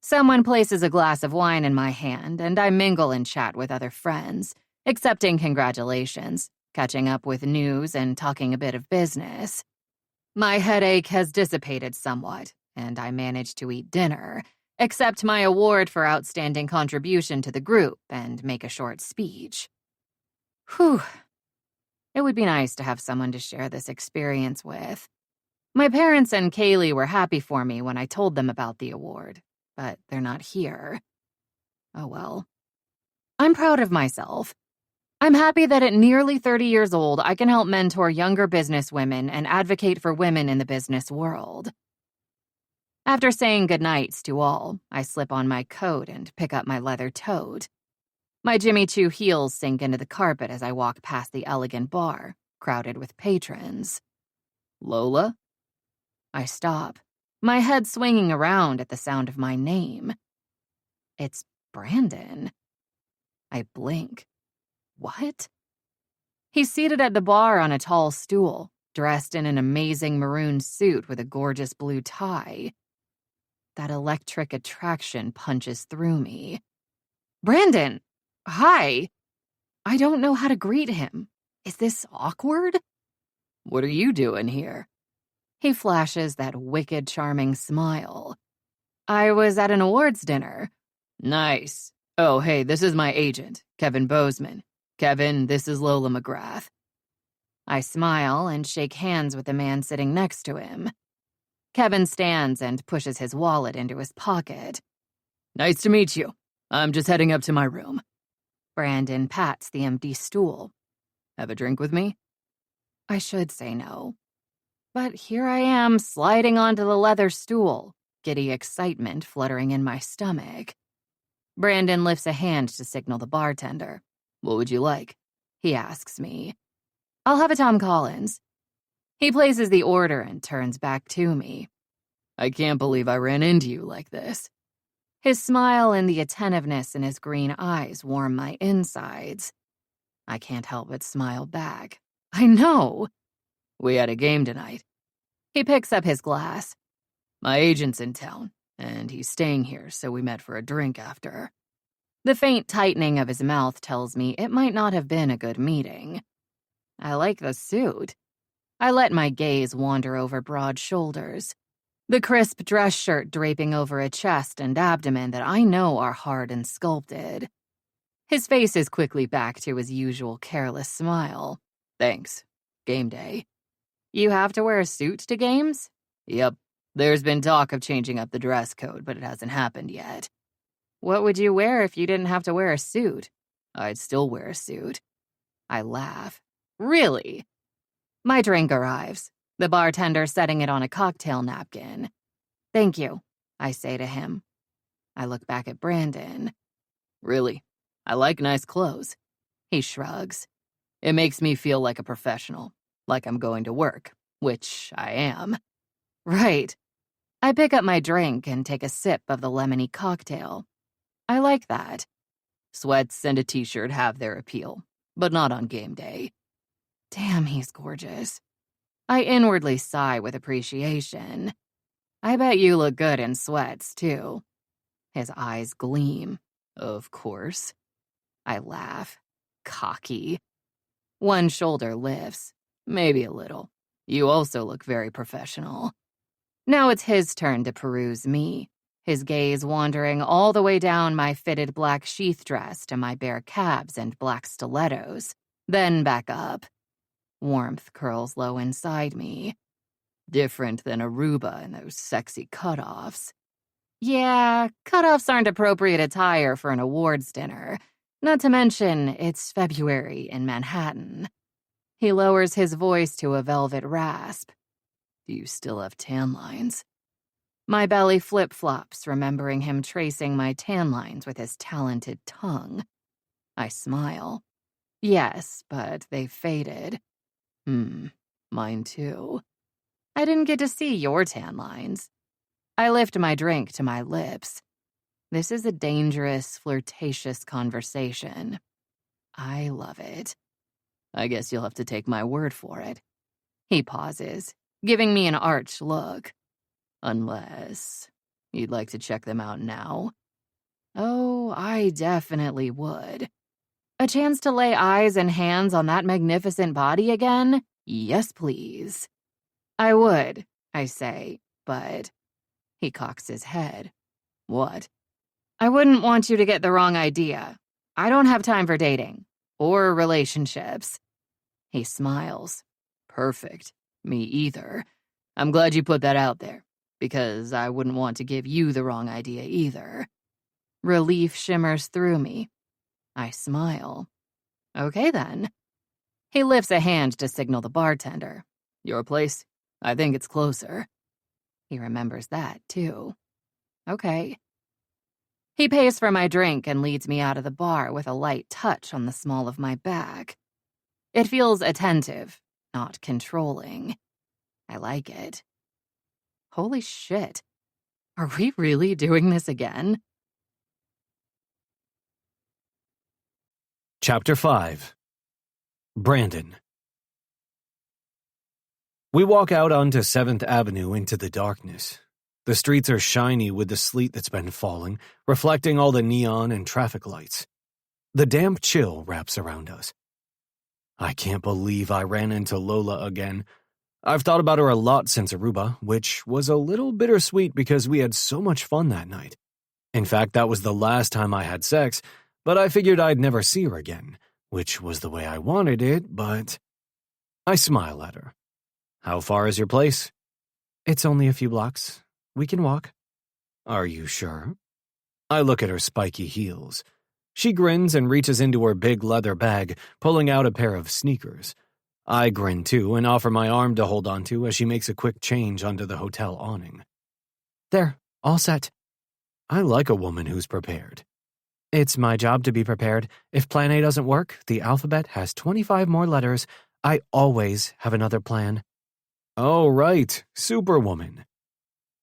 Someone places a glass of wine in my hand, and I mingle and chat with other friends, accepting congratulations, catching up with news, and talking a bit of business. My headache has dissipated somewhat, and I managed to eat dinner, accept my award for outstanding contribution to the group, and make a short speech. Whew. It would be nice to have someone to share this experience with. My parents and Kaylee were happy for me when I told them about the award, but they're not here. Oh well. I'm proud of myself. I'm happy that at nearly 30 years old, I can help mentor younger businesswomen and advocate for women in the business world. After saying goodnights to all, I slip on my coat and pick up my leather tote. My Jimmy Choo heels sink into the carpet as I walk past the elegant bar, crowded with patrons. Lola? I stop, my head swinging around at the sound of my name. It's Brandon. I blink. What? He's seated at the bar on a tall stool, dressed in an amazing maroon suit with a gorgeous blue tie. That electric attraction punches through me. Brandon! Hi! I don't know how to greet him. Is this awkward? What are you doing here? He flashes that wicked, charming smile. I was at an awards dinner. Nice. Oh, hey, this is my agent, Kevin Bozeman. Kevin, this is Lola McGrath. I smile and shake hands with the man sitting next to him. Kevin stands and pushes his wallet into his pocket. Nice to meet you. I'm just heading up to my room. Brandon pats the empty stool. Have a drink with me? I should say no. But here I am sliding onto the leather stool, giddy excitement fluttering in my stomach. Brandon lifts a hand to signal the bartender. What would you like? He asks me. I'll have a Tom Collins. He places the order and turns back to me. I can't believe I ran into you like this. His smile and the attentiveness in his green eyes warm my insides. I can't help but smile back. I know. We had a game tonight. He picks up his glass. My agent's in town, and he's staying here, so we met for a drink after. The faint tightening of his mouth tells me it might not have been a good meeting. I like the suit. I let my gaze wander over broad shoulders. The crisp dress shirt draping over a chest and abdomen that I know are hard and sculpted. His face is quickly back to his usual careless smile. Thanks. Game day. You have to wear a suit to games? Yep. There's been talk of changing up the dress code, but it hasn't happened yet. What would you wear if you didn't have to wear a suit? I'd still wear a suit. I laugh. Really? My drink arrives, the bartender setting it on a cocktail napkin. Thank you, I say to him. I look back at Brandon. Really? I like nice clothes. He shrugs. It makes me feel like a professional, like I'm going to work, which I am. Right. I pick up my drink and take a sip of the lemony cocktail. I like that. Sweats and a t-shirt have their appeal, but not on game day. Damn, he's gorgeous. I inwardly sigh with appreciation. I bet you look good in sweats, too. His eyes gleam. Of course. I laugh. Cocky. One shoulder lifts. Maybe a little. You also look very professional. Now it's his turn to peruse me, his gaze wandering all the way down my fitted black sheath dress to my bare calves and black stilettos, then back up. Warmth curls low inside me. Different than Aruba and those sexy cutoffs. Yeah, cutoffs aren't appropriate attire for an awards dinner. Not to mention, it's February in Manhattan. He lowers his voice to a velvet rasp. Do you still have tan lines? My belly flip-flops, remembering him tracing my tan lines with his talented tongue. I smile. Yes, but they faded. Mine too. I didn't get to see your tan lines. I lift my drink to my lips. This is a dangerous, flirtatious conversation. I love it. I guess you'll have to take my word for it. He pauses, giving me an arch look. Unless you'd like to check them out now. Oh, I definitely would. A chance to lay eyes and hands on that magnificent body again? Yes, please. I would, I say, but... He cocks his head. What? I wouldn't want you to get the wrong idea. I don't have time for dating. Or relationships. He smiles. Perfect. Me either. I'm glad you put that out there, because I wouldn't want to give you the wrong idea either. Relief shimmers through me. I smile. Okay, then. He lifts a hand to signal the bartender. Your place? I think it's closer. He remembers that, too. Okay. He pays for my drink and leads me out of the bar with a light touch on the small of my back. It feels attentive, not controlling. I like it. Holy shit. Are we really doing this again? Chapter 5. Brandon. We walk out onto 7th Avenue into the darkness. The streets are shiny with the sleet that's been falling, reflecting all the neon and traffic lights. The damp chill wraps around us. I can't believe I ran into Lola again. I've thought about her a lot since Aruba, which was a little bittersweet because we had so much fun that night. In fact, that was the last time I had sex, but I figured I'd never see her again, which was the way I wanted it, but... I smile at her. How far is your place? It's only a few blocks. We can walk. Are you sure? I look at her spiky heels. She grins and reaches into her big leather bag, pulling out a pair of sneakers. I grin too and offer my arm to hold onto as she makes a quick change under the hotel awning. There, all set. I like a woman who's prepared. It's my job to be prepared. If plan A doesn't work, the alphabet has 25 more letters. I always have another plan. Oh, right, Superwoman.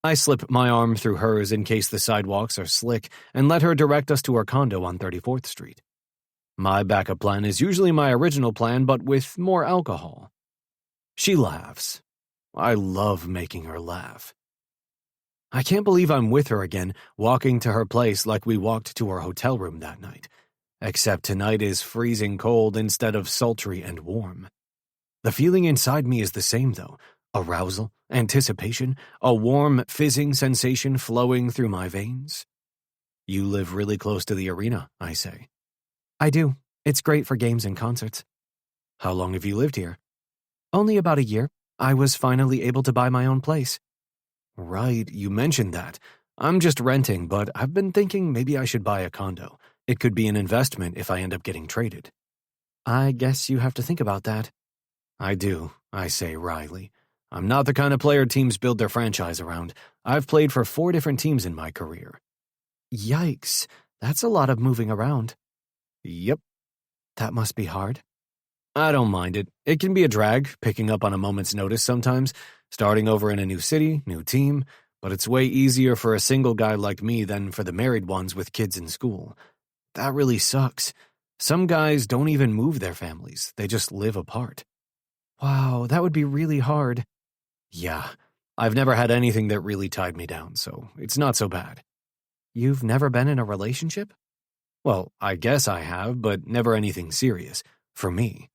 I slip my arm through hers in case the sidewalks are slick and let her direct us to her condo on 34th Street. My backup plan is usually my original plan, but with more alcohol. She laughs. I love making her laugh. I can't believe I'm with her again, walking to her place like we walked to her hotel room that night. Except tonight is freezing cold instead of sultry and warm. The feeling inside me is the same, though. Arousal, anticipation, a warm, fizzing sensation flowing through my veins. You live really close to the arena, I say. I do. It's great for games and concerts. How long have you lived here? Only about a year. I was finally able to buy my own place. Right, you mentioned that. I'm just renting, but I've been thinking maybe I should buy a condo. It could be an investment if I end up getting traded. I guess you have to think about that. I do, I say wryly. I'm not the kind of player teams build their franchise around. I've played for 4 different teams in my career. Yikes, that's a lot of moving around. Yep. That must be hard. I don't mind it. It can be a drag, picking up on a moment's notice sometimes, starting over in a new city, new team, but it's way easier for a single guy like me than for the married ones with kids in school. That really sucks. Some guys don't even move their families. They just live apart. Wow, that would be really hard. Yeah, I've never had anything that really tied me down, so it's not so bad. You've never been in a relationship? Well, I guess I have, but never anything serious. For me.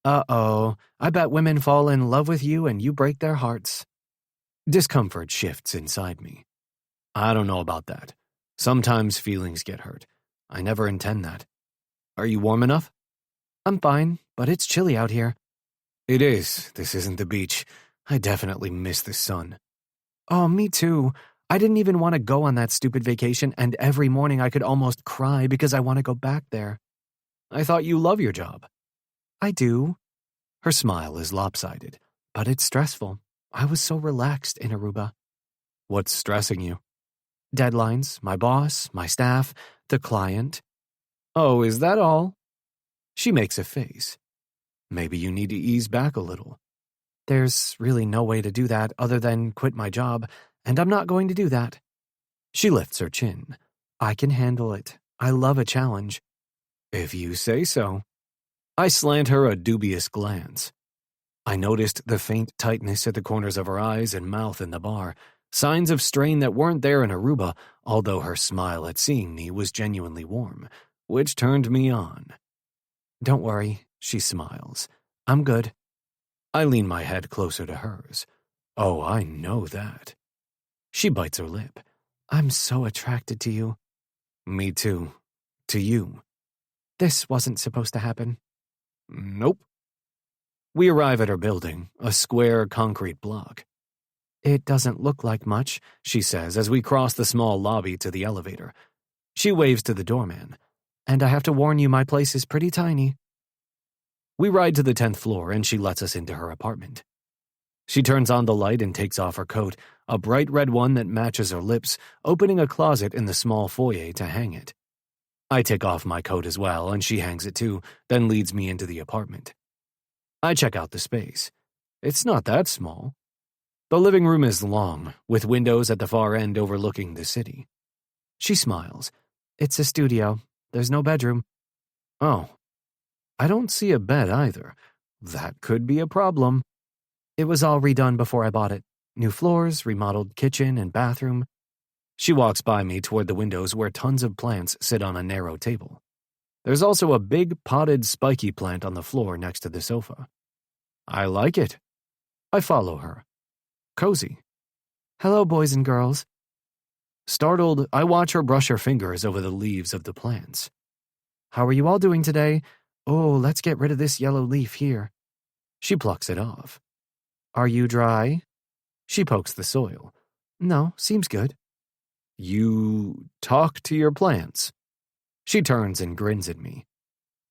Uh-oh, I bet women fall in love with you and you break their hearts. Discomfort shifts inside me. I don't know about that. Sometimes feelings get hurt. I never intend that. Are you warm enough? I'm fine, but it's chilly out here. It is. This isn't the beach. I definitely miss the sun. Oh, me too. I didn't even want to go on that stupid vacation, and every morning I could almost cry because I want to go back there. I thought you love your job. I do. Her smile is lopsided, but it's stressful. I was so relaxed in Aruba. What's stressing you? Deadlines, my boss, my staff, the client. Oh, is that all? She makes a face. Maybe you need to ease back a little. There's really no way to do that other than quit my job, and I'm not going to do that. She lifts her chin. I can handle it. I love a challenge. If you say so. I slant her a dubious glance. I noticed the faint tightness at the corners of her eyes and mouth in the bar, signs of strain that weren't there in Aruba, although her smile at seeing me was genuinely warm, which turned me on. Don't worry, she smiles. I'm good. I lean my head closer to hers. Oh, I know that. She bites her lip. I'm so attracted to you. Me too. To you. This wasn't supposed to happen. Nope. We arrive at her building, a square concrete block. It doesn't look like much, she says as we cross the small lobby to the elevator. She waves to the doorman. And I have to warn you, my place is pretty tiny. We ride to the 10th floor and she lets us into her apartment. She turns on the light and takes off her coat, a bright red one that matches her lips, opening a closet in the small foyer to hang it. I take off my coat as well and she hangs it too, then leads me into the apartment. I check out the space. It's not that small. The living room is long, with windows at the far end overlooking the city. She smiles. It's a studio. There's no bedroom. Oh. I don't see a bed either. That could be a problem. It was all redone before I bought it. New floors, remodeled kitchen and bathroom. She walks by me toward the windows where tons of plants sit on a narrow table. There's also a big potted spiky plant on the floor next to the sofa. I like it. I follow her. Cozy. Hello, boys and girls. Startled, I watch her brush her fingers over the leaves of the plants. How are you all doing today? Oh, let's get rid of this yellow leaf here. She plucks it off. Are you dry? She pokes the soil. No, seems good. You talk to your plants. She turns and grins at me.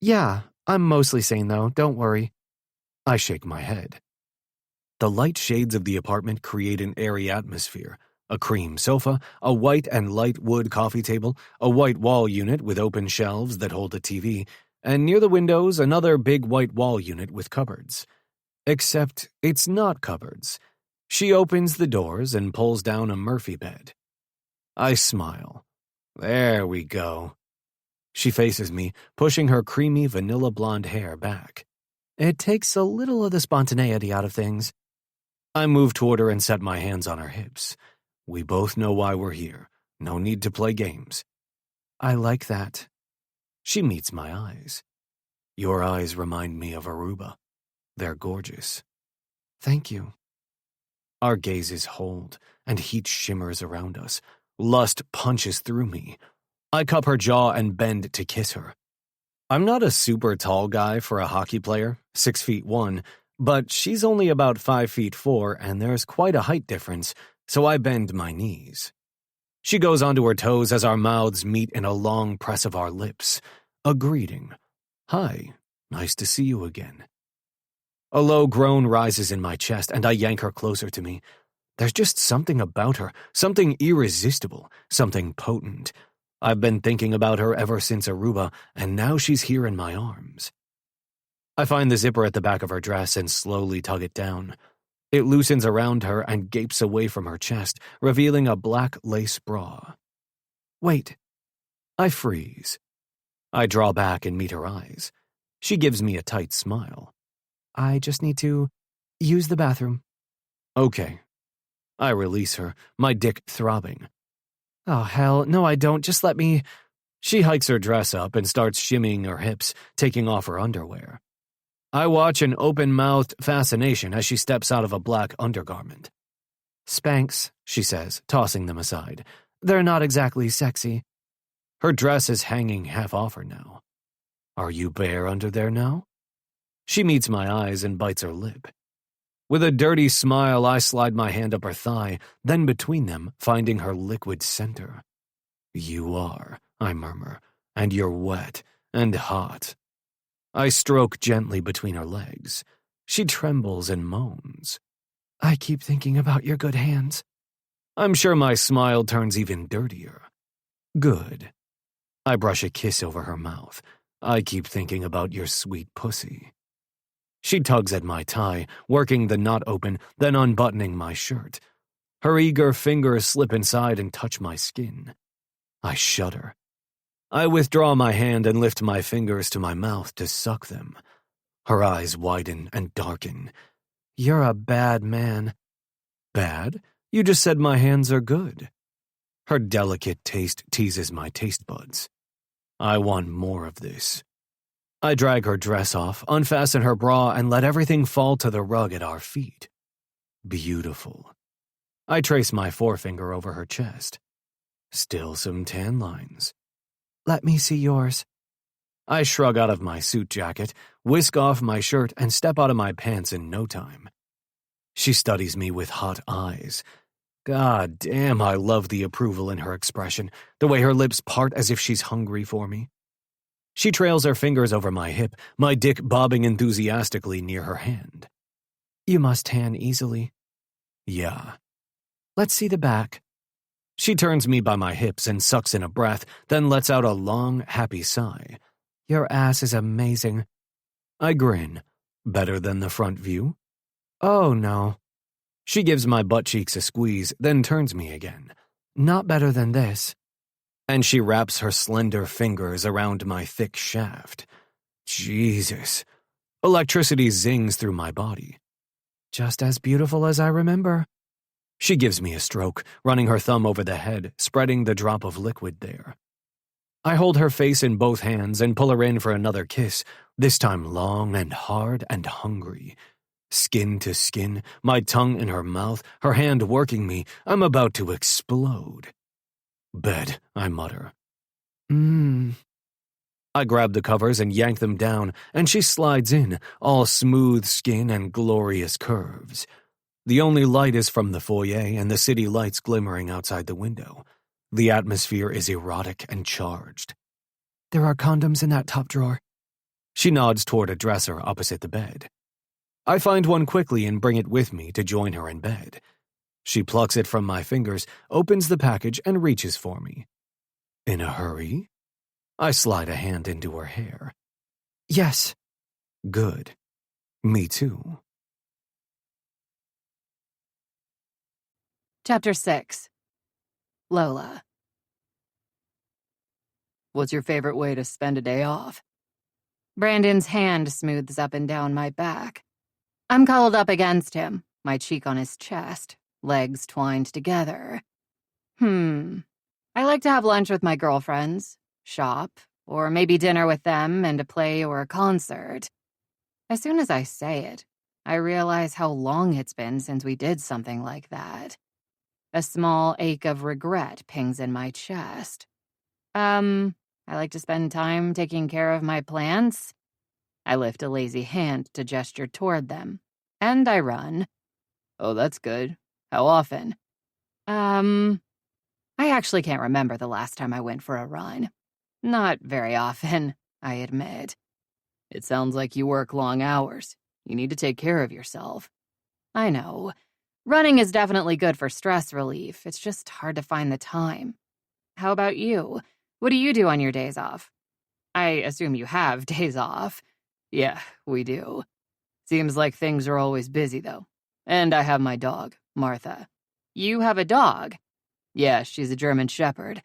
Yeah, I'm mostly sane though, don't worry. I shake my head. The light shades of the apartment create an airy atmosphere. A cream sofa, a white and light wood coffee table, a white wall unit with open shelves that hold a TV, and near the windows another big white wall unit with cupboards. Except it's not cupboards. She opens the doors and pulls down a Murphy bed. I smile. There we go. She faces me, pushing her creamy vanilla blonde hair back. It takes a little of the spontaneity out of things. I move toward her and set my hands on her hips. We both know why we're here. No need to play games. I like that. She meets my eyes. Your eyes remind me of Aruba. They're gorgeous. Thank you. Our gazes hold, and heat shimmers around us. Lust punches through me. I cup her jaw and bend to kiss her. I'm not a super tall guy for a hockey player, 6'1", But she's only about 5'4", and there's quite a height difference, so I bend my knees. She goes onto her toes as our mouths meet in a long press of our lips. A greeting. Hi, nice to see you again. A low groan rises in my chest, and I yank her closer to me. There's just something about her, something irresistible, something potent. I've been thinking about her ever since Aruba, and now she's here in my arms. I find the zipper at the back of her dress and slowly tug it down. It loosens around her and gapes away from her chest, revealing a black lace bra. Wait. I freeze. I draw back and meet her eyes. She gives me a tight smile. I just need to use the bathroom. Okay. I release her, my dick throbbing. Oh, hell, no I don't, just let me... She hikes her dress up and starts shimmying her hips, taking off her underwear. I watch in open-mouthed fascination as she steps out of a black undergarment. Spanx, she says, tossing them aside. They're not exactly sexy. Her dress is hanging half off her now. Are you bare under there now? She meets my eyes and bites her lip. With a dirty smile, I slide my hand up her thigh, then between them, finding her liquid center. You are, I murmur, and you're wet and hot. I stroke gently between her legs. She trembles and moans. I keep thinking about your good hands. I'm sure my smile turns even dirtier. Good. I brush a kiss over her mouth. I keep thinking about your sweet pussy. She tugs at my tie, working the knot open, then unbuttoning my shirt. Her eager fingers slip inside and touch my skin. I shudder. I withdraw my hand and lift my fingers to my mouth to suck them. Her eyes widen and darken. You're a bad man. Bad? You just said my hands are good. Her delicate taste teases my taste buds. I want more of this. I drag her dress off, unfasten her bra, and let everything fall to the rug at our feet. Beautiful. I trace my forefinger over her chest. Still some tan lines. Let me see yours. I shrug out of my suit jacket, whisk off my shirt, and step out of my pants in no time. She studies me with hot eyes. God damn, I love the approval in her expression, the way her lips part as if she's hungry for me. She trails her fingers over my hip, my dick bobbing enthusiastically near her hand. You must tan easily. Yeah. Let's see the back. She turns me by my hips and sucks in a breath, then lets out a long, happy sigh. Your ass is amazing. I grin. Better than the front view? Oh, no. She gives my butt cheeks a squeeze, then turns me again. Not better than this. And she wraps her slender fingers around my thick shaft. Jesus. Electricity zings through my body. Just as beautiful as I remember. She gives me a stroke, running her thumb over the head, spreading the drop of liquid there. I hold her face in both hands and pull her in for another kiss, this time long and hard and hungry. Skin to skin, my tongue in her mouth, her hand working me, I'm about to explode. Bed, I mutter. I grab the covers and yank them down, and she slides in, all smooth skin and glorious curves. The only light is from the foyer and the city lights glimmering outside the window. The atmosphere is erotic and charged. There are condoms in that top drawer. She nods toward a dresser opposite the bed. I find one quickly and bring it with me to join her in bed. She plucks it from my fingers, opens the package, and reaches for me. In a hurry? I slide a hand into her hair. Yes. Good. Me too. Chapter 6. Lola. What's your favorite way to spend a day off? Brandon's hand smooths up and down my back. I'm cuddled up against him, my cheek on his chest, legs twined together. I like to have lunch with my girlfriends, shop, or maybe dinner with them and a play or a concert. As soon as I say it, I realize how long it's been since we did something like that. A small ache of regret pings in my chest. I like to spend time taking care of my plants. I lift a lazy hand to gesture toward them, And I run. Oh, that's good. How often? I actually can't remember the last time I went for a run. Not very often, I admit. It sounds like you work long hours. You need to take care of yourself. I know. Running is definitely good for stress relief. It's just hard to find the time. How about you? What do you do on your days off? I assume you have days off. Yeah, we do. Seems like things are always busy, though. And I have my dog, Martha. You have a dog? Yeah, she's a German Shepherd.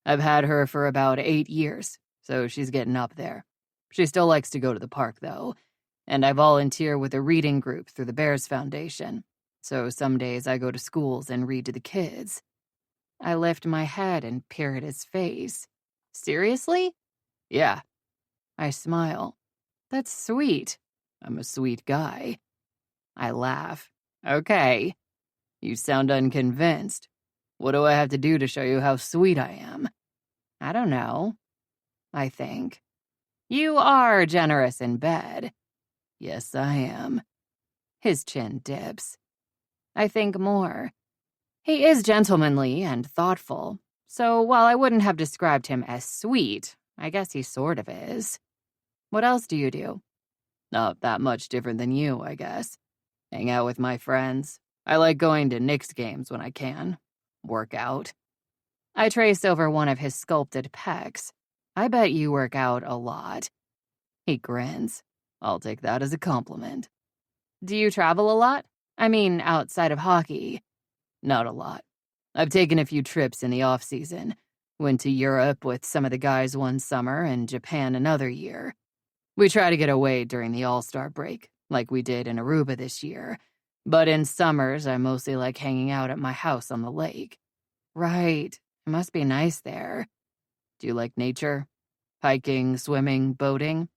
I've had her for about 8 years, so she's getting up there. She still likes to go to the park, though. And I volunteer with a reading group through the Bears Foundation. So some days I go to schools and read to the kids. I lift my head and peer at his face. Seriously? Yeah. I smile. That's sweet. I'm a sweet guy. I laugh. Okay. You sound unconvinced. What do I have to do to show you how sweet I am? I don't know. I think. You are generous in bed. Yes, I am. His chin dips. I think more. He is gentlemanly and thoughtful, so while I wouldn't have described him as sweet, I guess he sort of is. What else do you do? Not that much different than you, I guess. Hang out with my friends. I like going to Knicks games when I can. Work out. I trace over one of his sculpted pecs. I bet you work out a lot. He grins. I'll take that as a compliment. Do you travel a lot? I mean, outside of hockey. Not a lot. I've taken a few trips in the off-season. Went to Europe with some of the guys one summer and Japan another year. We try to get away during the All-Star break, like we did in Aruba this year. But in summers, I mostly like hanging out at my house on the lake. Right. It must be nice there. Do you like nature? Hiking, swimming, boating?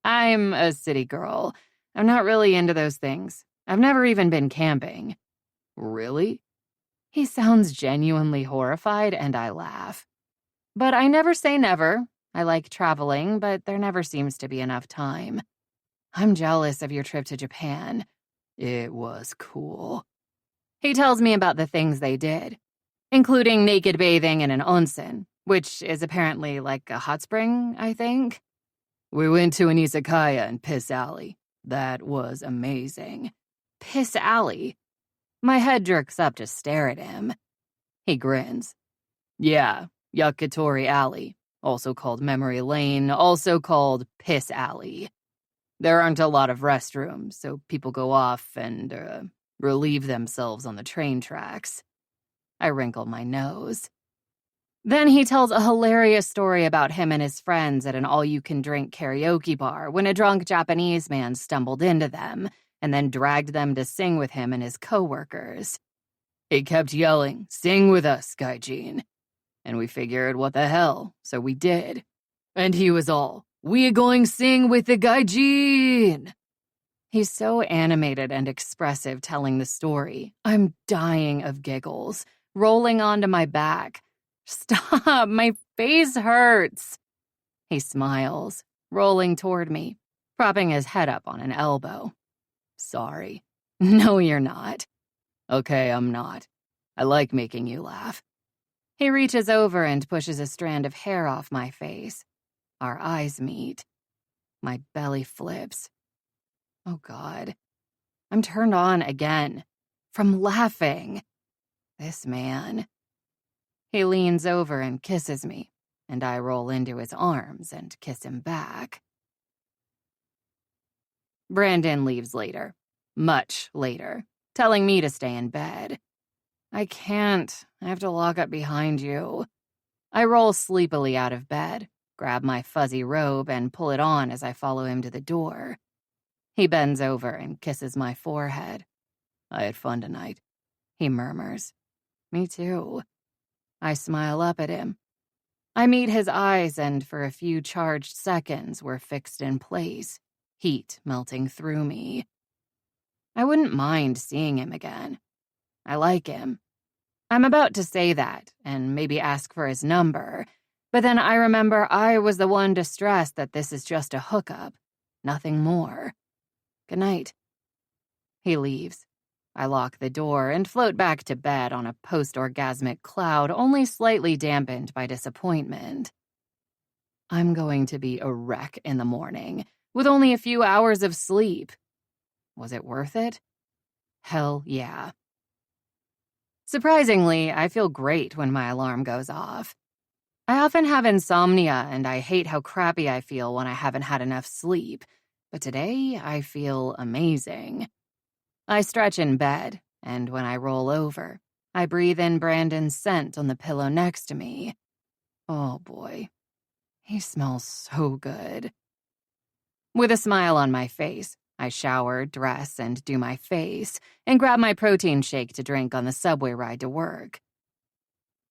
I'm a city girl. I'm not really into those things. I've never even been camping. Really? He sounds genuinely horrified, and I laugh. But I never say never. I like traveling, but there never seems to be enough time. I'm jealous of your trip to Japan. It was cool. He tells me about the things they did, including naked bathing in an onsen, which is apparently like a hot spring, I think. We went to an izakaya in Piss Alley. That was amazing. Piss Alley? My head jerks up to stare at him. He grins. Yeah, Yakitori Alley, also called Memory Lane, also called Piss Alley. There aren't a lot of restrooms, so people go off and, relieve themselves on the train tracks. I wrinkle my nose. Then he tells a hilarious story about him and his friends at an all-you-can-drink karaoke bar when a drunk Japanese man stumbled into them and then dragged them to sing with him and his coworkers. He kept yelling, "Sing with us, Gaijin." And we figured, what the hell, so we did. And he was all, "We're going sing with the Gaijin." He's so animated and expressive telling the story. I'm dying of giggles, rolling onto my back. Stop, my face hurts. He smiles, rolling toward me, propping his head up on an elbow. Sorry. No, you're not. Okay, I'm not. I like making you laugh. He reaches over and pushes a strand of hair off my face. Our eyes meet. My belly flips. Oh, God. I'm turned on again. From laughing. This man. He leans over and kisses me, and I roll into his arms and kiss him back. Brandon leaves later. Much later. Telling me to stay in bed. I can't. I have to lock up behind you. I roll sleepily out of bed, grab my fuzzy robe, and pull it on as I follow him to the door. He bends over and kisses my forehead. I had fun tonight, he murmurs. Me too. I smile up at him. I meet his eyes, and for a few charged seconds we're fixed in place, heat melting through me. I wouldn't mind seeing him again. I like him. I'm about to say that, and maybe ask for his number, but then I remember I was the one to stress that this is just a hookup, nothing more. Good night. He leaves. I lock the door and float back to bed on a post-orgasmic cloud only slightly dampened by disappointment. I'm going to be a wreck in the morning, with only a few hours of sleep. Was it worth it? Hell yeah. Surprisingly, I feel great when my alarm goes off. I often have insomnia, and I hate how crappy I feel when I haven't had enough sleep, but today I feel amazing. I stretch in bed, and when I roll over, I breathe in Brandon's scent on the pillow next to me. Oh boy, he smells so good. With a smile on my face, I shower, dress, and do my face, and grab my protein shake to drink on the subway ride to work.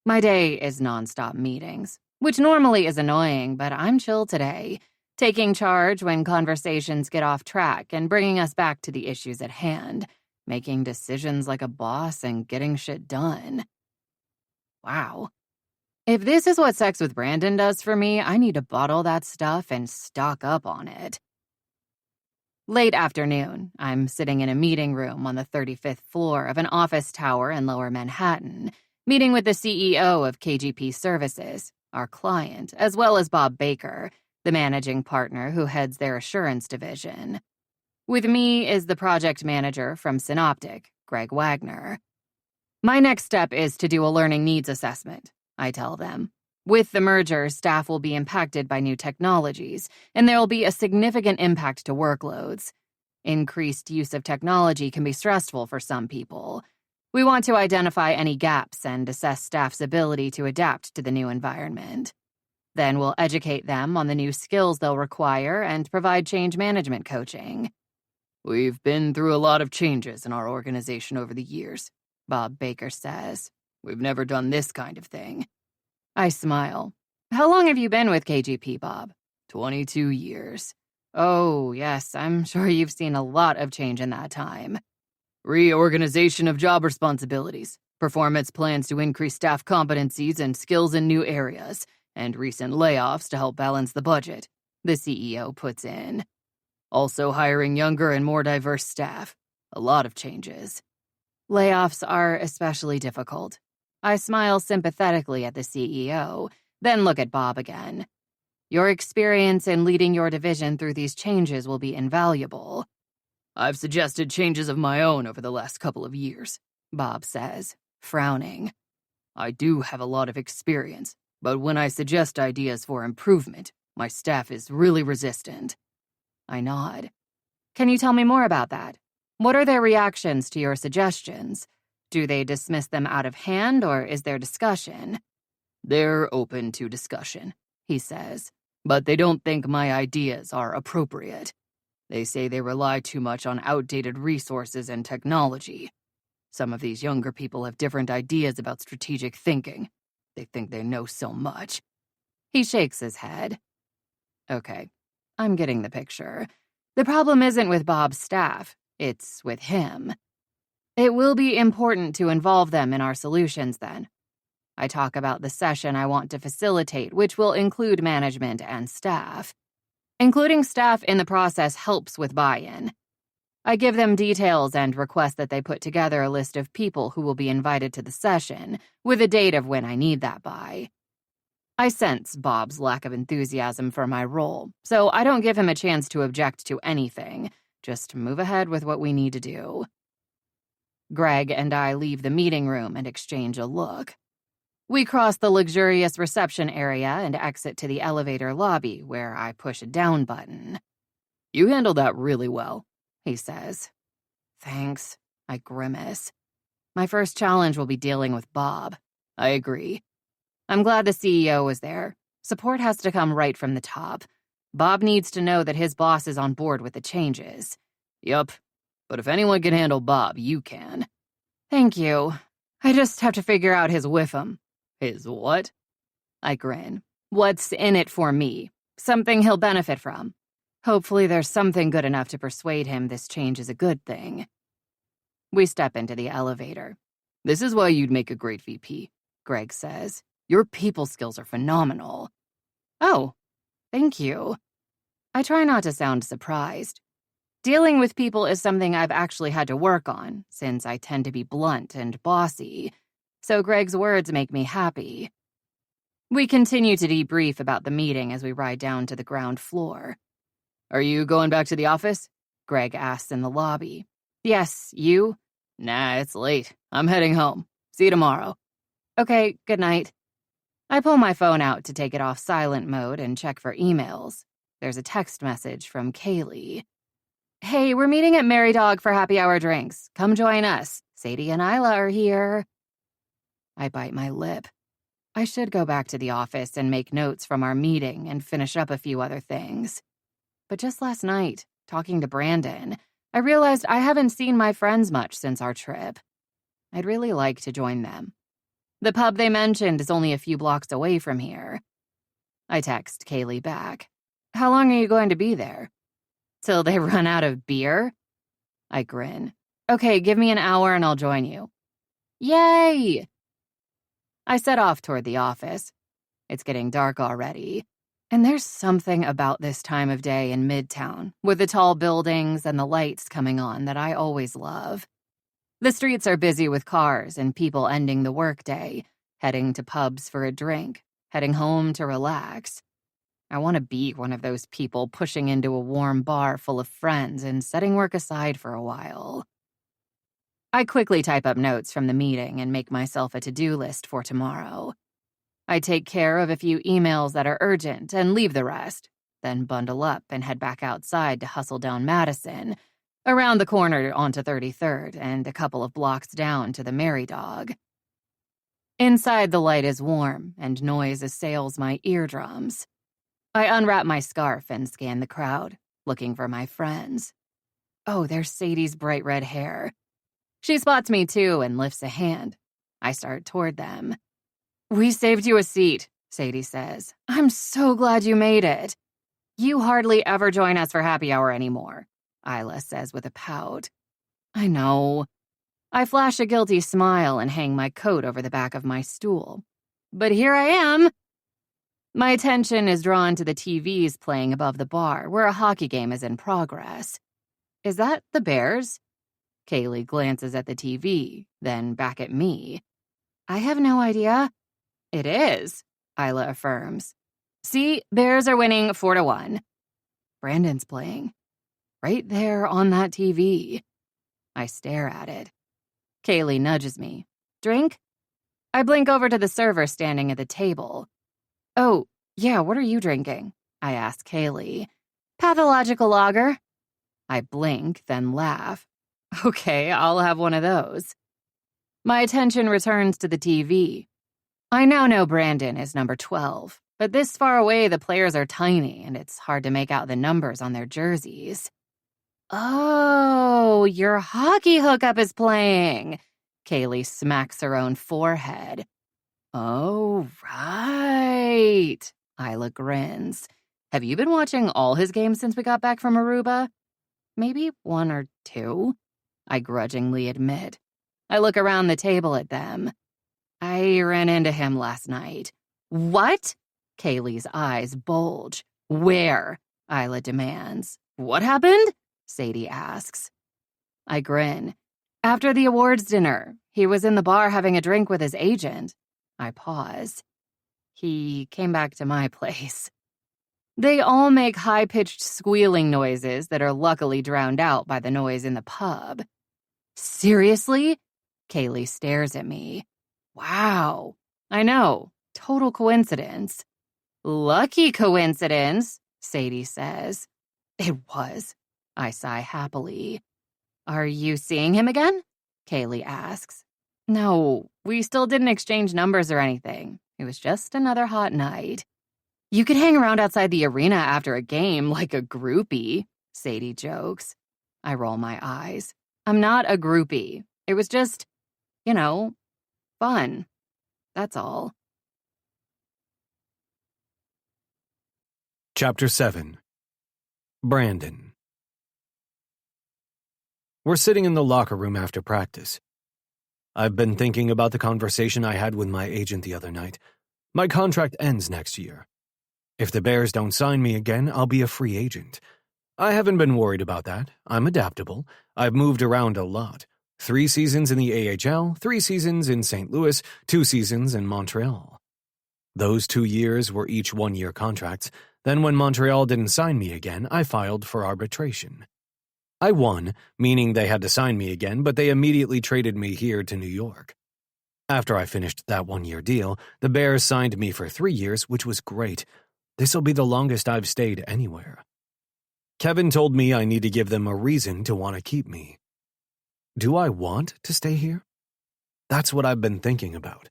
My day is nonstop meetings, which normally is annoying, but I'm chill today, taking charge when conversations get off track and bringing us back to the issues at hand, making decisions like a boss and getting shit done. Wow. If this is what sex with Brandon does for me, I need to bottle that stuff and stock up on it. Late afternoon, I'm sitting in a meeting room on the 35th floor of an office tower in Lower Manhattan, meeting with the CEO of KGP Services, our client, as well as Bob Baker, the managing partner who heads their assurance division. With me is the project manager from Synoptic, Greg Wagner. My next step is to do a learning needs assessment, I tell them. With the merger, staff will be impacted by new technologies, and there will be a significant impact to workloads. Increased use of technology can be stressful for some people. We want to identify any gaps and assess staff's ability to adapt to the new environment. Then we'll educate them on the new skills they'll require and provide change management coaching. We've been through a lot of changes in our organization over the years, Bob Baker says. We've never done this kind of thing. I smile. How long have you been with KGP, Bob? 22 years. Oh, yes, I'm sure you've seen a lot of change in that time. Reorganization of job responsibilities, performance plans to increase staff competencies and skills in new areas, and recent layoffs to help balance the budget, the CEO puts in. Also hiring younger and more diverse staff. A lot of changes. Layoffs are especially difficult. I smile sympathetically at the CEO, then look at Bob again. Your experience in leading your division through these changes will be invaluable. I've suggested changes of my own over the last couple of years, Bob says, frowning. I do have a lot of experience, but when I suggest ideas for improvement, my staff is really resistant. I nod. Can you tell me more about that? What are their reactions to your suggestions? Do they dismiss them out of hand, or is there discussion? They're open to discussion, he says, but they don't think my ideas are appropriate. They say they rely too much on outdated resources and technology. Some of these younger people have different ideas about strategic thinking. They think they know so much. He shakes his head. Okay, I'm getting the picture. The problem isn't with Bob's staff, it's with him. It will be important to involve them in our solutions then. I talk about the session I want to facilitate, which will include management and staff. Including staff in the process helps with buy-in. I give them details and request that they put together a list of people who will be invited to the session, with a date of when I need that by. I sense Bob's lack of enthusiasm for my role, so I don't give him a chance to object to anything. Just move ahead with what we need to do. Greg and I leave the meeting room and exchange a look. We cross the luxurious reception area and exit to the elevator lobby, where I push a down button. You handled that really well, he says. Thanks, I grimace. My first challenge will be dealing with Bob. I agree. I'm glad the CEO was there. Support has to come right from the top. Bob needs to know that his boss is on board with the changes. Yup. But if anyone can handle Bob, you can. Thank you. I just have to figure out his whiffum. His what? I grin. What's in it for me? Something he'll benefit from. Hopefully there's something good enough to persuade him this change is a good thing. We step into the elevator. This is why you'd make a great VP, Greg says. Your people skills are phenomenal. Oh, thank you. I try not to sound surprised. Dealing with people is something I've actually had to work on, since I tend to be blunt and bossy, so Greg's words make me happy. We continue to debrief about the meeting as we ride down to the ground floor. "Are you going back to the office?" Greg asks in the lobby. "Yes, you?" "Nah, it's late. I'm heading home. See you tomorrow." "Okay, good night." I pull my phone out to take it off silent mode and check for emails. There's a text message from Kaylee. "Hey, we're meeting at Merry Dog for happy hour drinks. Come join us. Sadie and Isla are here." I bite my lip. I should go back to the office and make notes from our meeting and finish up a few other things. But just last night, talking to Brandon, I realized I haven't seen my friends much since our trip. I'd really like to join them. The pub they mentioned is only a few blocks away from here. I text Kaylee back. "How long are you going to be there?" "Till they run out of beer?" I grin. "Okay, give me an hour and I'll join you." Yay! I set off toward the office. It's getting dark already. And there's something about this time of day in Midtown, with the tall buildings and the lights coming on, that I always love. The streets are busy with cars and people ending the workday, heading to pubs for a drink, heading home to relax. I want to be one of those people pushing into a warm bar full of friends and setting work aside for a while. I quickly type up notes from the meeting and make myself a to-do list for tomorrow. I take care of a few emails that are urgent and leave the rest, then bundle up and head back outside to hustle down Madison, around the corner onto 33rd and a couple of blocks down to the Merry Dog. Inside, the light is warm and noise assails my eardrums. I unwrap my scarf and scan the crowd, looking for my friends. Oh, there's Sadie's bright red hair. She spots me too and lifts a hand. I start toward them. "We saved you a seat," Sadie says. "I'm so glad you made it." "You hardly ever join us for happy hour anymore," Isla says with a pout. "I know." I flash a guilty smile and hang my coat over the back of my stool. But here I am. My attention is drawn to the TVs playing above the bar, where a hockey game is in progress. "Is that the Bears?" Kaylee glances at the TV, then back at me. "I have no idea." "It is," Isla affirms. "See, Bears are winning 4-1. Brandon's playing. Right there on that TV. I stare at it. Kaylee nudges me. "Drink?" I blink over to the server standing at the table. "Oh, yeah, what are you drinking?" I ask Kaylee. "Pathological lager." I blink, then laugh. "Okay, I'll have one of those." My attention returns to the TV. I now know Brandon is number 12, but this far away the players are tiny and it's hard to make out the numbers on their jerseys. "Oh, your hockey hookup is playing." Kaylee smacks her own forehead. "Oh, right." Isla grins. "Have you been watching all his games since we got back from Aruba?" "Maybe 1 or 2, I grudgingly admit. I look around the table at them. "I ran into him last night." "What?" Kaylee's eyes bulge. "Where?" Isla demands. "What happened?" Sadie asks. I grin. "After the awards dinner, he was in the bar having a drink with his agent." I pause. "He came back to my place." They all make high-pitched squealing noises that are luckily drowned out by the noise in the pub. "Seriously?" Kaylee stares at me. "Wow. I know. Total coincidence." "Lucky coincidence," Sadie says. "It was." I sigh happily. "Are you seeing him again?" Kaylee asks. "No, we still didn't exchange numbers or anything. It was just another hot night." "You could hang around outside the arena after a game like a groupie," Sadie jokes. I roll my eyes. "I'm not a groupie. It was just, fun. That's all." Chapter 7. Brandon. We're sitting in the locker room after practice. I've been thinking about the conversation I had with my agent the other night. My contract ends next year. If the Bears don't sign me again, I'll be a free agent. I haven't been worried about that. I'm adaptable. I've moved around a lot. 3 seasons in the AHL, 3 seasons in St. Louis, 2 seasons in Montreal. Those 2 years were each 1-year contracts. Then when Montreal didn't sign me again, I filed for arbitration. I won, meaning they had to sign me again, but they immediately traded me here to New York. After I finished that 1-year deal, the Bears signed me for 3 years, which was great. This'll be the longest I've stayed anywhere. Kevin told me I need to give them a reason to want to keep me. Do I want to stay here? That's what I've been thinking about.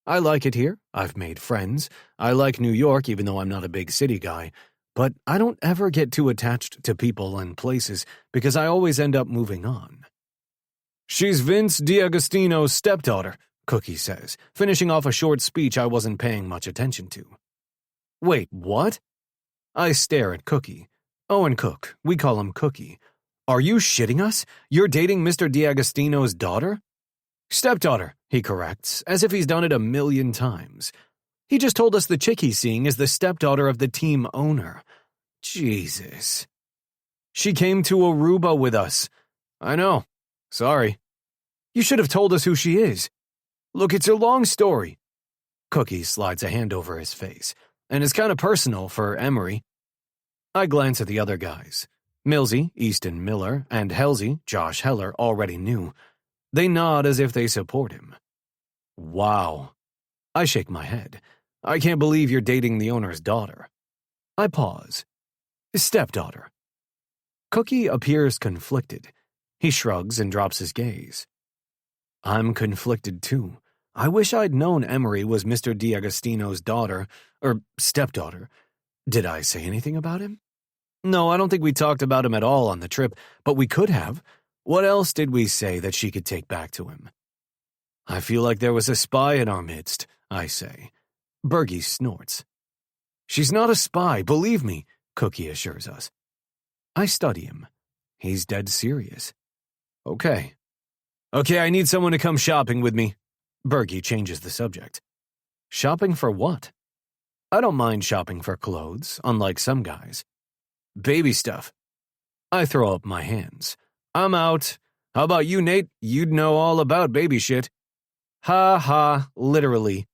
I like it here. I've made friends. I like New York, even though I'm not a big city guy. But I don't ever get too attached to people and places because I always end up moving on. She's Vince D'Agostino's stepdaughter, Cookie says, finishing off a short speech I wasn't paying much attention to. Wait, what? I stare at Cookie. Owen Cook, we call him Cookie. Are you shitting us? You're dating Mr. D'Agostino's daughter? Stepdaughter, he corrects, as if he's done it 1,000,000 times. He just told us the chick he's seeing is the stepdaughter of the team owner. Jesus. She came to Aruba with us. I know. Sorry. You should have told us who she is. Look, it's a long story. Cookie slides a hand over his face, and it's kind of personal for Emery. I glance at the other guys. Millsy, Easton Miller, and Halsey, Josh Heller, already knew. They nod as if they support him. Wow. I shake my head. I can't believe you're dating the owner's daughter. I pause. Stepdaughter. Cookie appears conflicted. He shrugs and drops his gaze. I'm conflicted too. I wish I'd known Emery was Mr. D'Agostino's daughter, or stepdaughter. Did I say anything about him? No, I don't think we talked about him at all on the trip, but we could have. What else did we say that she could take back to him? I feel like there was a spy in our midst, I say. Bergie snorts. She's not a spy, believe me, Cookie assures us. I study him. He's dead serious. Okay, I need someone to come shopping with me. Bergie changes the subject. Shopping for what? I don't mind shopping for clothes, unlike some guys. Baby stuff. I throw up my hands. I'm out. How about you, Nate? You'd know all about baby shit. Ha ha, literally.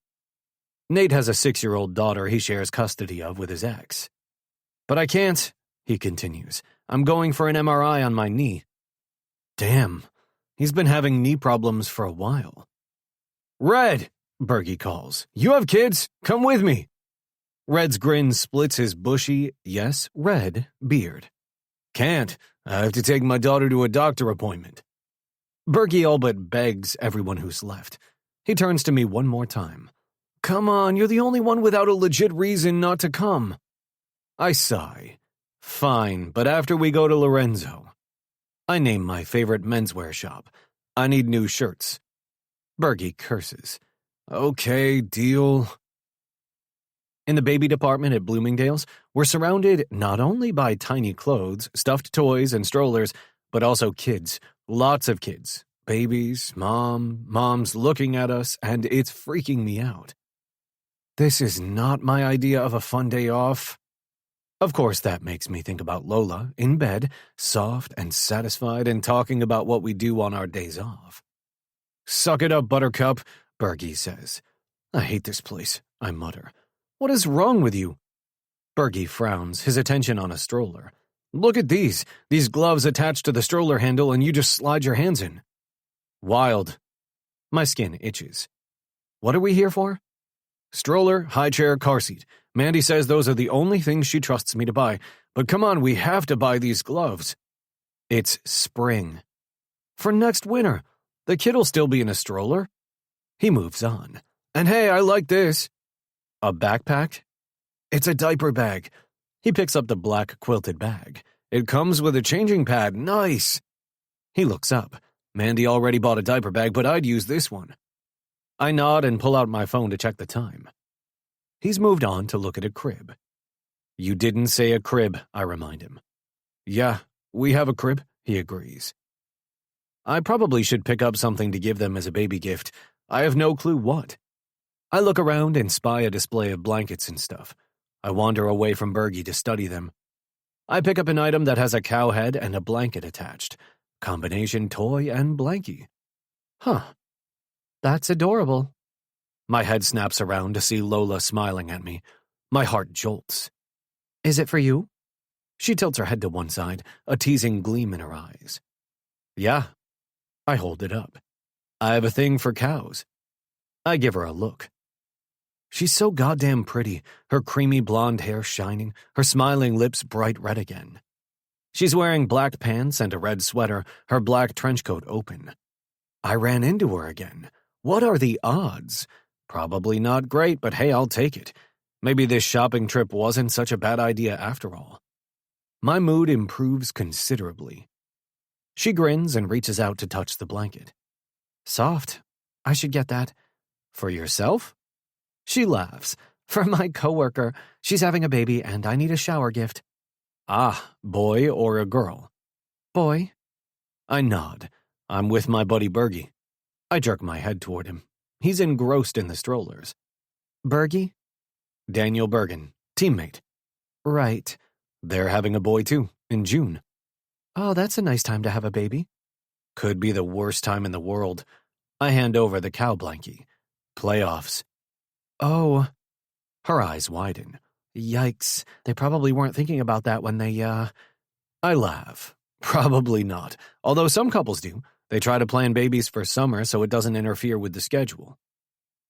Nate has a 6-year-old daughter he shares custody of with his ex. But I can't, he continues. I'm going for an MRI on my knee. Damn, he's been having knee problems for a while. Red, Bergie calls. You have kids? Come with me. Red's grin splits his bushy, yes, red, beard. Can't. I have to take my daughter to a doctor appointment. Bergie all but begs everyone who's left. He turns to me one more time. Come on, you're the only one without a legit reason not to come. I sigh. Fine, but after we go to Lorenzo. I name my favorite menswear shop. I need new shirts. Bergie curses. Okay, deal. In the baby department at Bloomingdale's, we're surrounded not only by tiny clothes, stuffed toys, and strollers, but also kids. Lots of kids. Babies, moms looking at us, and it's freaking me out. This is not my idea of a fun day off. Of course, that makes me think about Lola, in bed, soft and satisfied, and talking about what we do on our days off. Suck it up, Buttercup, Bergie says. I hate this place, I mutter. What is wrong with you? Bergie frowns, his attention on a stroller. Look at these gloves attached to the stroller handle and you just slide your hands in. Wild. My skin itches. What are we here for? Stroller, high chair, car seat. Mandy says those are the only things she trusts me to buy, but come on, we have to buy these gloves. It's spring. For next winter. The kid'll still be in a stroller. He moves on. And hey, I like this. A backpack? It's a diaper bag. He picks up the black quilted bag. It comes with a changing pad. Nice. He looks up. Mandy already bought a diaper bag, but I'd use this one. I nod and pull out my phone to check the time. He's moved on to look at a crib. You didn't say a crib, I remind him. Yeah, we have a crib, he agrees. I probably should pick up something to give them as a baby gift. I have no clue what. I look around and spy a display of blankets and stuff. I wander away from Bergie to study them. I pick up an item that has a cow head and a blanket attached. Combination toy and blankie. Huh. That's adorable. My head snaps around to see Lola smiling at me. My heart jolts. Is it for you? She tilts her head to one side, a teasing gleam in her eyes. Yeah. I hold it up. I have a thing for cows. I give her a look. She's so goddamn pretty, her creamy blonde hair shining, her smiling lips bright red again. She's wearing black pants and a red sweater, her black trench coat open. I ran into her again. What are the odds? Probably not great, but hey, I'll take it. Maybe this shopping trip wasn't such a bad idea after all. My mood improves considerably. She grins and reaches out to touch the blanket. Soft. I should get that. For yourself? She laughs. For my coworker. She's having a baby and I need a shower gift. Ah, boy or a girl? Boy. I nod. I'm with my buddy Bergie. I jerk my head toward him. He's engrossed in the strollers. Bergie? Daniel Bergen, teammate. Right. They're having a boy too, in June. Oh, that's a nice time to have a baby. Could be the worst time in the world. I hand over the cow blankie. Playoffs. Oh. Her eyes widen. Yikes. They probably weren't thinking about that when they, I laugh. Probably not. Although some couples do. They try to plan babies for summer so it doesn't interfere with the schedule.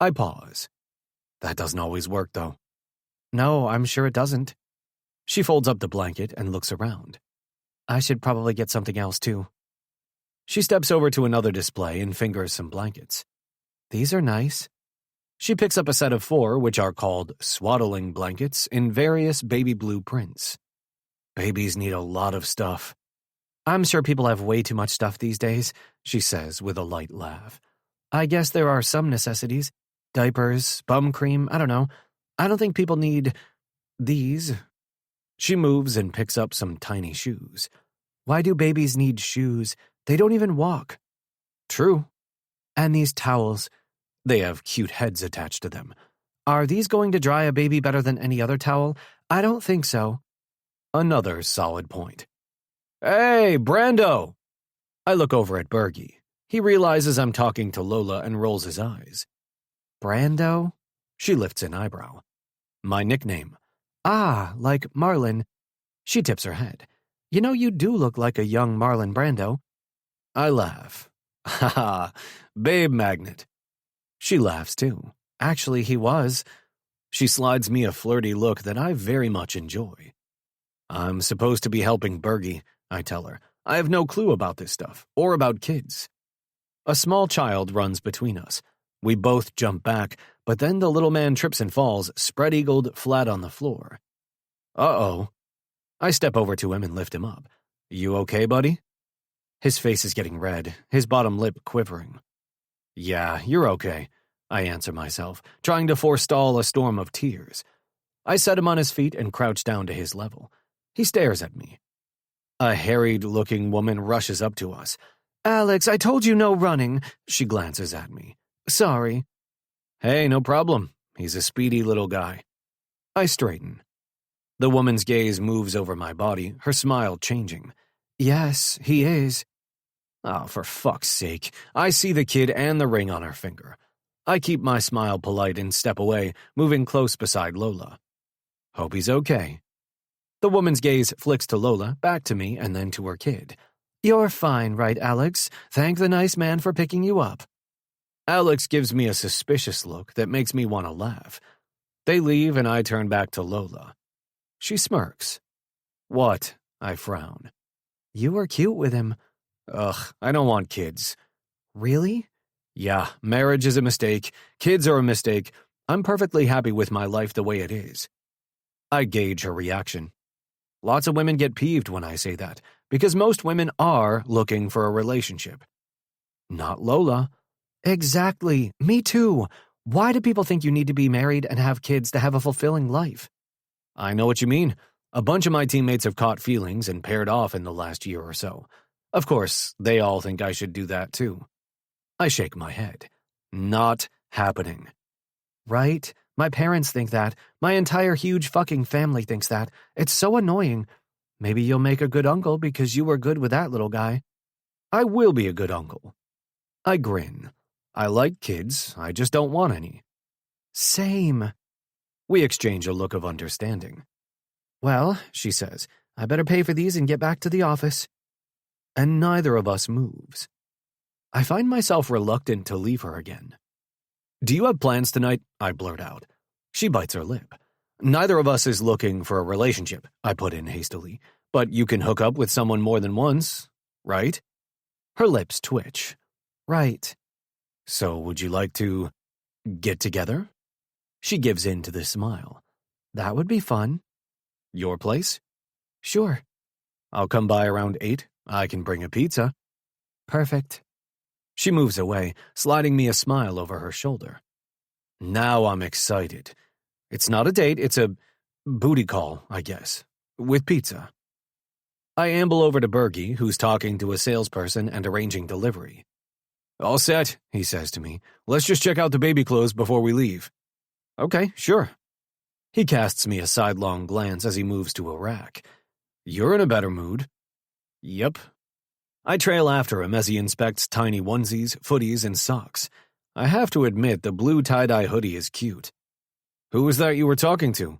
I pause. That doesn't always work, though. No, I'm sure it doesn't. She folds up the blanket and looks around. I should probably get something else, too. She steps over to another display and fingers some blankets. These are nice. She picks up a set of 4, which are called swaddling blankets, in various baby blue prints. Babies need a lot of stuff. I'm sure people have way too much stuff these days, she says with a light laugh. I guess there are some necessities. Diapers, bum cream, I don't know. I don't think people need these. She moves and picks up some tiny shoes. Why do babies need shoes? They don't even walk. True. And these towels, they have cute heads attached to them. Are these going to dry a baby better than any other towel? I don't think so. Another solid point. Hey, Brando! I look over at Bergie. He realizes I'm talking to Lola and rolls his eyes. Brando? She lifts an eyebrow. My nickname. Ah, like Marlon. She tips her head. You know, you do look like a young Marlon Brando. I laugh. Ha ha, babe magnet. She laughs too. Actually, he was. She slides me a flirty look that I very much enjoy. I'm supposed to be helping Bergie, I tell her. I have no clue about this stuff, or about kids. A small child runs between us. We both jump back, but then the little man trips and falls, spread-eagled flat on the floor. Uh-oh. I step over to him and lift him up. You okay, buddy? His face is getting red, his bottom lip quivering. Yeah, you're okay, I answer myself, trying to forestall a storm of tears. I set him on his feet and crouch down to his level. He stares at me. A harried-looking woman rushes up to us. Alex, I told you no running. She glances at me. Sorry. Hey, no problem. He's a speedy little guy. I straighten. The woman's gaze moves over my body, her smile changing. Yes, he is. Oh, for fuck's sake. I see the kid and the ring on her finger. I keep my smile polite and step away, moving close beside Lola. Hope he's okay. The woman's gaze flicks to Lola, back to me, and then to her kid. You're fine, right, Alex? Thank the nice man for picking you up. Alex gives me a suspicious look that makes me want to laugh. They leave and I turn back to Lola. She smirks. What? I frown. You were cute with him. Ugh, I don't want kids. Really? Yeah, marriage is a mistake. Kids are a mistake. I'm perfectly happy with my life the way it is. I gauge her reaction. Lots of women get peeved when I say that, because most women are looking for a relationship. Not Lola. Exactly. Me too. Why do people think you need to be married and have kids to have a fulfilling life? I know what you mean. A bunch of my teammates have caught feelings and paired off in the last year or so. Of course, they all think I should do that too. I shake my head. Not happening. Right? My parents think that. My entire huge fucking family thinks that. It's so annoying. Maybe you'll make a good uncle because you were good with that little guy. I will be a good uncle. I grin. I like kids, I just don't want any. Same. We exchange a look of understanding. Well, she says, I better pay for these and get back to the office. And neither of us moves. I find myself reluctant to leave her again. Do you have plans tonight? I blurt out. She bites her lip. Neither of us is looking for a relationship, I put in hastily. But you can hook up with someone more than once, right? Her lips twitch. Right. So would you like to get together? She gives in to the smile. That would be fun. Your place? Sure. I'll come by around 8. I can bring a pizza. Perfect. She moves away, sliding me a smile over her shoulder. Now I'm excited. It's not a date, it's a booty call, I guess, with pizza. I amble over to Bergie, who's talking to a salesperson and arranging delivery. All set, he says to me. Let's just check out the baby clothes before we leave. Okay, sure. He casts me a sidelong glance as he moves to a rack. You're in a better mood. Yep. I trail after him as he inspects tiny onesies, footies, and socks. I have to admit the blue tie-dye hoodie is cute. Who was that you were talking to?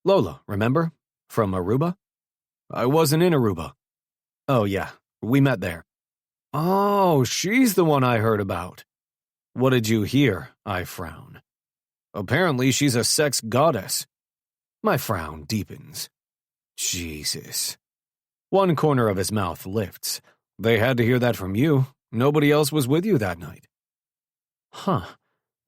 Lola, remember? From Aruba? I wasn't in Aruba. Oh, yeah, we met there. Oh, she's the one I heard about. What did you hear? I frown. Apparently she's a sex goddess. My frown deepens. Jesus. One corner of his mouth lifts. They had to hear that from you. Nobody else was with you that night. Huh.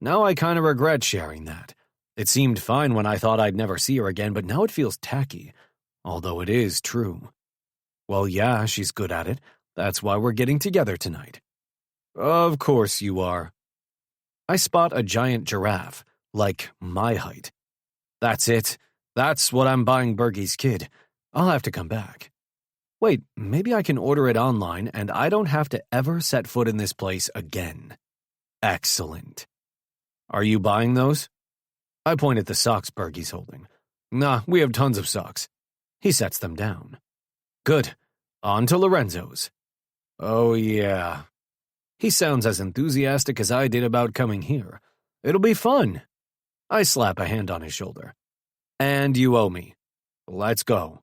Now I kind of regret sharing that. It seemed fine when I thought I'd never see her again, but now it feels tacky. Although it is true. Well, yeah, she's good at it. That's why we're getting together tonight. Of course you are. I spot a giant giraffe, like my height. That's it. That's what I'm buying Bergie's kid. I'll have to come back. Wait, maybe I can order it online and I don't have to ever set foot in this place again. Excellent. Are you buying those? I point at the socks Bergie's holding. Nah, we have tons of socks. He sets them down. Good. On to Lorenzo's. Oh, yeah. He sounds as enthusiastic as I did about coming here. It'll be fun. I slap a hand on his shoulder. And you owe me. Let's go.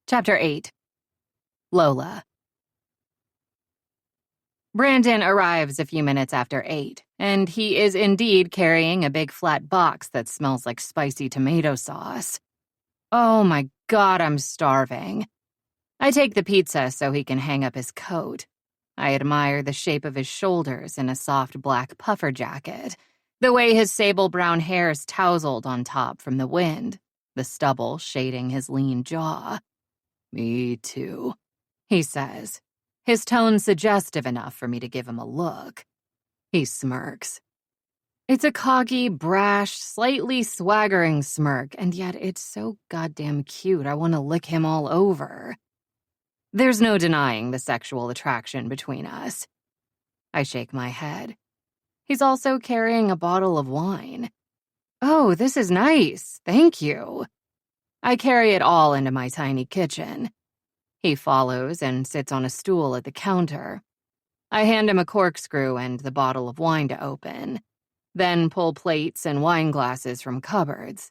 Chapter 8. Lola. Brandon arrives a few minutes after 8, and he is indeed carrying a big flat box that smells like spicy tomato sauce. Oh my God, I'm starving. I take the pizza so he can hang up his coat. I admire the shape of his shoulders in a soft black puffer jacket, the way his sable brown hair is tousled on top from the wind, the stubble shading his lean jaw. Me too, he says, his tone suggestive enough for me to give him a look. He smirks. It's a cocky, brash, slightly swaggering smirk, and yet it's so goddamn cute I want to lick him all over. There's no denying the sexual attraction between us. I shake my head. He's also carrying a bottle of wine. Oh, this is nice. Thank you. I carry it all into my tiny kitchen. He follows and sits on a stool at the counter. I hand him a corkscrew and the bottle of wine to open, then pull plates and wine glasses from cupboards.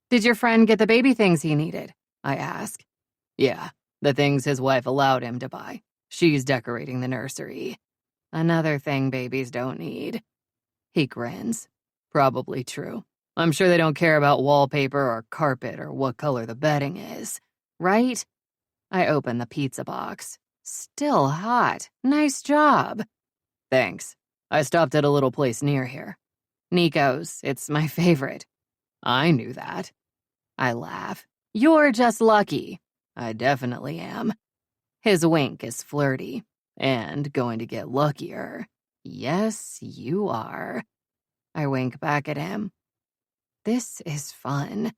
Did your friend get the baby things he needed? I ask. Yeah, the things his wife allowed him to buy. She's decorating the nursery. Another thing babies don't need. He grins. Probably true. I'm sure they don't care about wallpaper or carpet or what color the bedding is, right? I open the pizza box. Still hot. Nice job. Thanks. I stopped at a little place near here. Nico's. It's my favorite. I knew that. I laugh. You're just lucky. I definitely am. His wink is flirty. And going to get luckier. Yes, you are. I wink back at him. This is fun.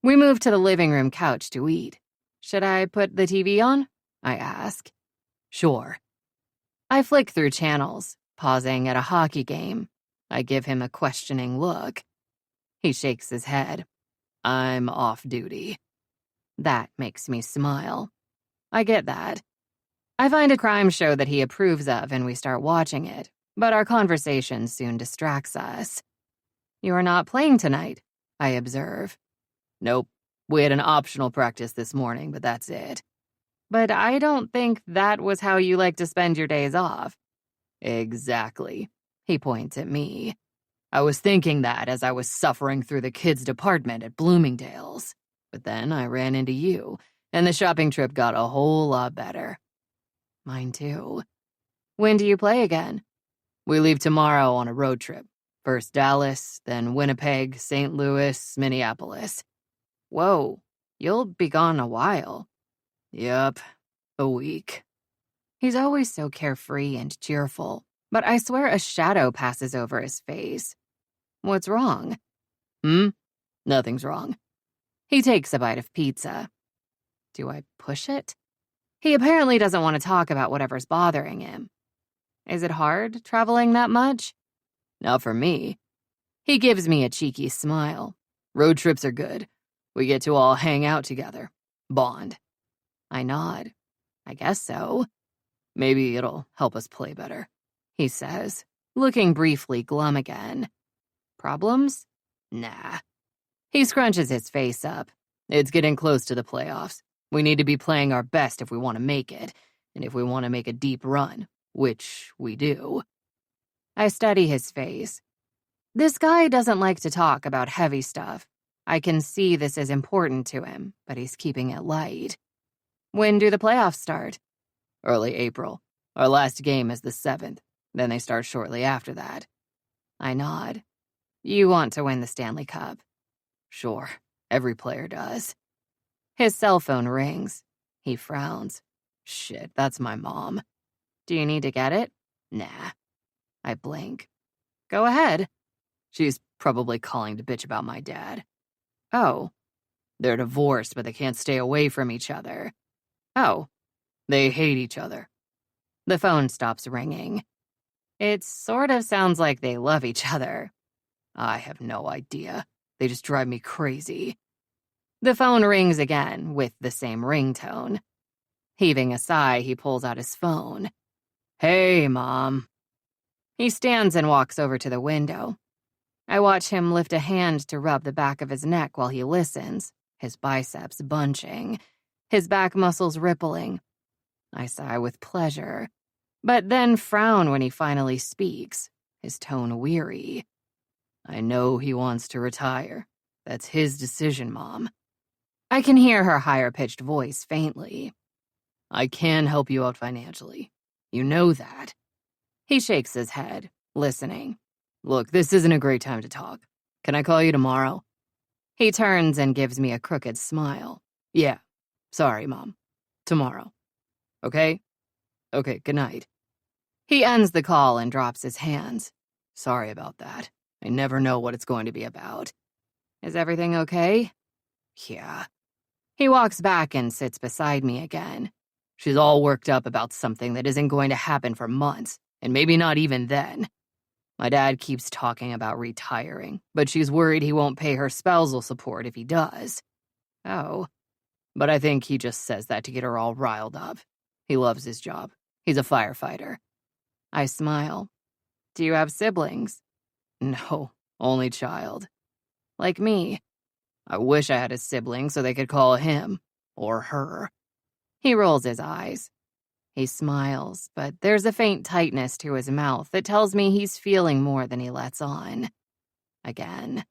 We move to the living room couch to eat. Should I put the TV on? I ask. Sure. I flick through channels, pausing at a hockey game. I give him a questioning look. He shakes his head. I'm off duty. That makes me smile. I get that. I find a crime show that he approves of and we start watching it, but our conversation soon distracts us. You are not playing tonight, I observe. Nope. We had an optional practice this morning, but that's it. But I don't think that was how you like to spend your days off. Exactly. He points at me. I was thinking that as I was suffering through the kids' department at Bloomingdale's. But then I ran into you, and the shopping trip got a whole lot better. Mine too. When do you play again? We leave tomorrow on a road trip. First Dallas, then Winnipeg, St. Louis, Minneapolis. Whoa, you'll be gone a while. Yup, a week. He's always so carefree and cheerful, but I swear a shadow passes over his face. What's wrong? Nothing's wrong. He takes a bite of pizza. Do I push it? He apparently doesn't want to talk about whatever's bothering him. Is it hard traveling that much? Not for me. He gives me a cheeky smile. Road trips are good. We get to all hang out together. Bond. I nod. I guess so. Maybe it'll help us play better, he says, looking briefly glum again. Problems? Nah. He scrunches his face up. It's getting close to the playoffs. We need to be playing our best if we want to make it, and if we want to make a deep run, which we do. I study his face. This guy doesn't like to talk about heavy stuff. I can see this is important to him, but he's keeping it light. When do the playoffs start? Early April. Our last game is the 7th. Then they start shortly after that. I nod. You want to win the Stanley Cup. Sure, every player does. His cell phone rings. He frowns. Shit, that's my mom. Do you need to get it? Nah. I blink. Go ahead. She's probably calling to bitch about my dad. Oh. They're divorced, but they can't stay away from each other. Oh. They hate each other. The phone stops ringing. It sort of sounds like they love each other. I have no idea. They just drive me crazy. The phone rings again with the same ringtone. Heaving a sigh, he pulls out his phone. Hey, Mom. He stands and walks over to the window. I watch him lift a hand to rub the back of his neck while he listens, his biceps bunching, his back muscles rippling. I sigh with pleasure, but then frown when he finally speaks, his tone weary. I know he wants to retire. That's his decision, Mom. I can hear her higher-pitched voice faintly. I can help you out financially. You know that. He shakes his head, listening. Look, this isn't a great time to talk. Can I call you tomorrow? He turns and gives me a crooked smile. Yeah. Sorry, Mom. Tomorrow. Okay? Okay, good night. He ends the call and drops his hands. Sorry about that. I never know what it's going to be about. Is everything okay? Yeah. He walks back and sits beside me again. She's all worked up about something that isn't going to happen for months, and maybe not even then. My dad keeps talking about retiring, but she's worried he won't pay her spousal support if he does. Oh. But I think he just says that to get her all riled up. He loves his job. He's a firefighter. I smile. Do you have siblings? No, only child. Like me. I wish I had a sibling so they could call him, or her. He rolls his eyes. He smiles, but there's a faint tightness to his mouth that tells me he's feeling more than he lets on. Again.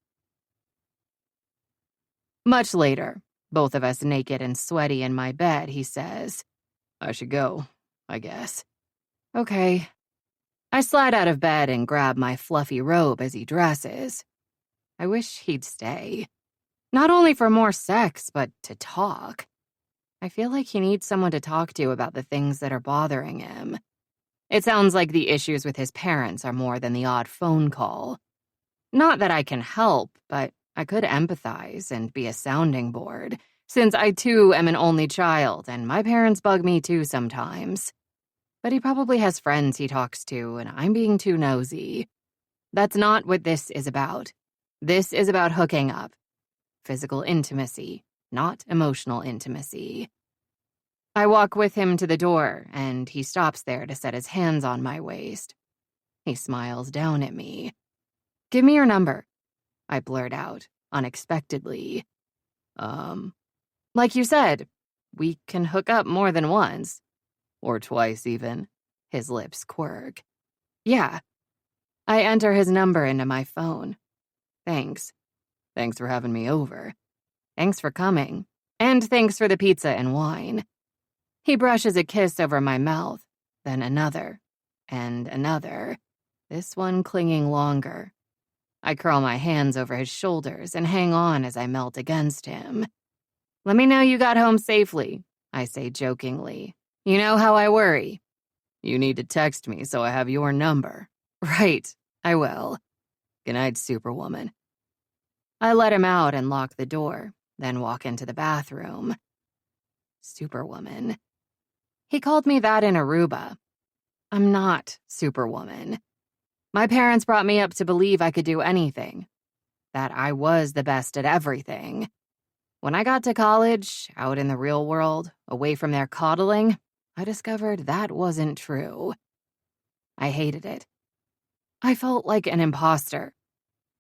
Much later, both of us naked and sweaty in my bed, he says, I should go, I guess. Okay. I slide out of bed and grab my fluffy robe as he dresses. I wish he'd stay. Not only for more sex, but to talk. I feel like he needs someone to talk to about the things that are bothering him. It sounds like the issues with his parents are more than the odd phone call. Not that I can help, but I could empathize and be a sounding board, since I too am an only child and my parents bug me too sometimes. But he probably has friends he talks to and I'm being too nosy. That's not what this is about. This is about hooking up. Physical intimacy, not emotional intimacy. I walk with him to the door, and he stops there to set his hands on my waist. He smiles down at me. "Give me your number," I blurt out, unexpectedly. Like you said, we can hook up more than once. Or twice, even." His lips quirk. "Yeah." I enter his number into my phone. "Thanks. Thanks for having me over. Thanks for coming. And thanks for the pizza and wine." He brushes a kiss over my mouth, then another, and another, this one clinging longer. I curl my hands over his shoulders and hang on as I melt against him. "Let me know you got home safely," I say jokingly. "You know how I worry." "You need to text me so I have your number." "Right, I will. Good night, Superwoman." I let him out and lock the door, then walk into the bathroom. Superwoman. He called me that in Aruba. I'm not Superwoman. My parents brought me up to believe I could do anything, that I was the best at everything. When I got to college, out in the real world, away from their coddling, I discovered that wasn't true. I hated it. I felt like an imposter.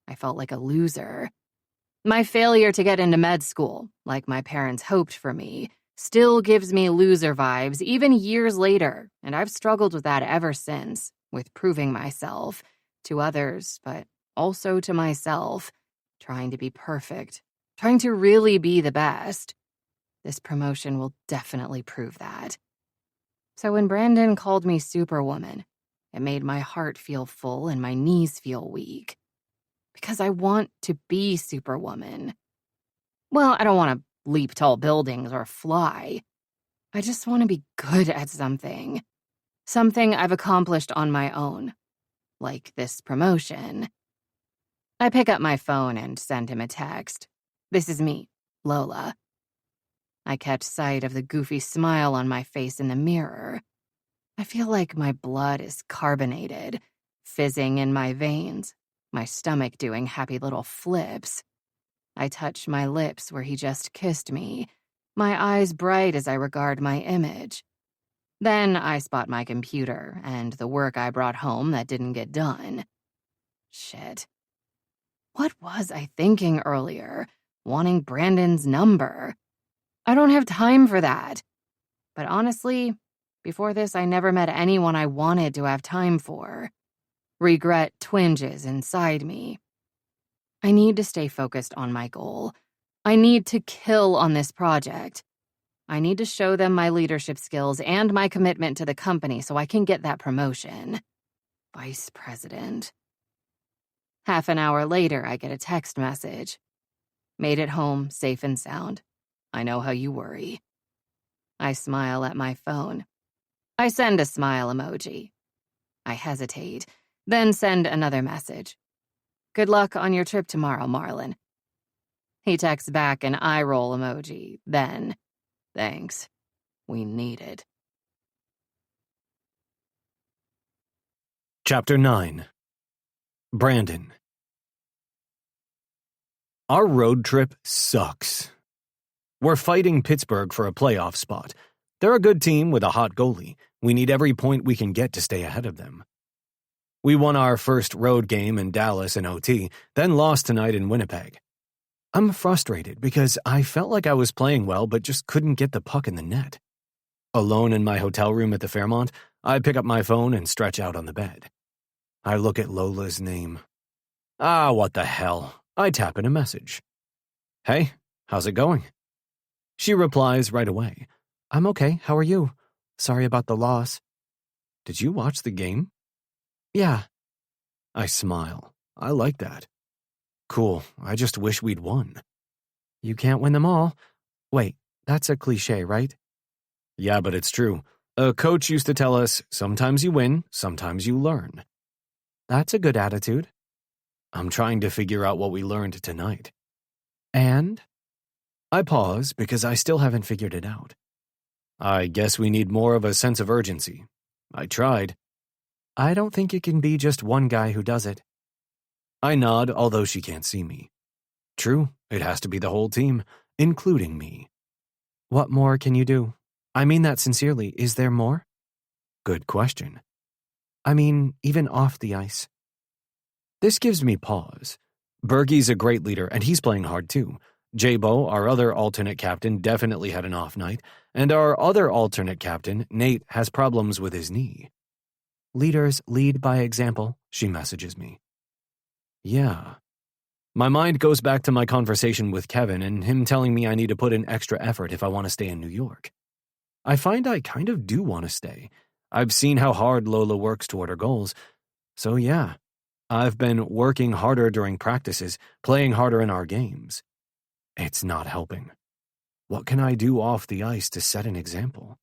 I felt like a loser. My failure to get into med school, like my parents hoped for me, still gives me loser vibes even years later, and I've struggled with that ever since, with proving myself to others, but also to myself, trying to be perfect, trying to really be the best. This promotion will definitely prove that. So when Brandon called me Superwoman, it made my heart feel full and my knees feel weak. Because I want to be Superwoman. Well, I don't want to leap tall buildings or fly. I just want to be good at something. Something I've accomplished on my own. Like this promotion. I pick up my phone and send him a text. "This is me, Lola." I catch sight of the goofy smile on my face in the mirror. I feel like my blood is carbonated, fizzing in my veins, my stomach doing happy little flips. I touch my lips where he just kissed me, my eyes bright as I regard my image. Then I spot my computer and the work I brought home that didn't get done. Shit. What was I thinking earlier, wanting Brandon's number? I don't have time for that. But honestly, before this I never met anyone I wanted to have time for. Regret twinges inside me. I need to stay focused on my goal. I need to kill on this project. I need to show them my leadership skills and my commitment to the company so I can get that promotion. Vice president. Half an hour later, I get a text message. "Made it home, safe and sound. I know how you worry." I smile at my phone. I send a smile emoji. I hesitate, then send another message. "Good luck on your trip tomorrow, Marlon." He texts back an eye roll emoji, then, "Thanks. We need it." Chapter 9. Brandon. Our road trip sucks. We're fighting Pittsburgh for a playoff spot. They're a good team with a hot goalie. We need every point we can get to stay ahead of them. We won our first road game in Dallas in OT, then lost tonight in Winnipeg. I'm frustrated because I felt like I was playing well but just couldn't get the puck in the net. Alone in my hotel room at the Fairmont, I pick up my phone and stretch out on the bed. I look at Lola's name. What the hell? I tap in a message. "Hey, how's it going?" She replies right away. "I'm okay, how are you? Sorry about the loss." "Did you watch the game?" "Yeah." I smile. I like that. "Cool, I just wish we'd won." "You can't win them all." "Wait, that's a cliche, right?" "Yeah, but it's true. A coach used to tell us, sometimes you win, sometimes you learn." "That's a good attitude." "I'm trying to figure out what we learned tonight." "And?" I pause because I still haven't figured it out. "I guess we need more of a sense of urgency. I tried." "I don't think it can be just one guy who does it." I nod, although she can't see me. True, it has to be the whole team, including me. What more can you do? I mean that sincerely. Is there more? Good question. I mean, even off the ice. This gives me pause. Bergie's a great leader, and he's playing hard too. J-Bo, our other alternate captain, definitely had an off night, and our other alternate captain, Nate, has problems with his knee. Leaders lead by example, she messages me. Yeah. My mind goes back to my conversation with Kevin and him telling me I need to put in extra effort if I want to stay in New York. I find I kind of do want to stay. I've seen how hard Lola works toward her goals. So yeah, I've been working harder during practices, playing harder in our games. It's not helping. What can I do off the ice to set an example?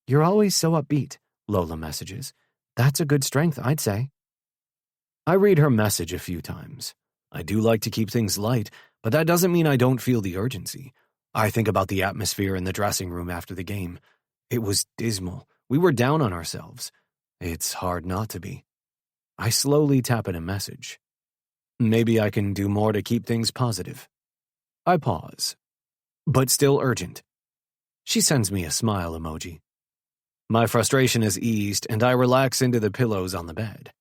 You're always so upbeat, Lola messages. That's a good strength, I'd say. I read her message a few times. I do like to keep things light, but that doesn't mean I don't feel the urgency. I think about the atmosphere in the dressing room after the game. It was dismal. We were down on ourselves. It's hard not to be. I slowly tap in a message. Maybe I can do more to keep things positive. I pause. But still urgent. She sends me a smile emoji. My frustration is eased, and I relax into the pillows on the bed.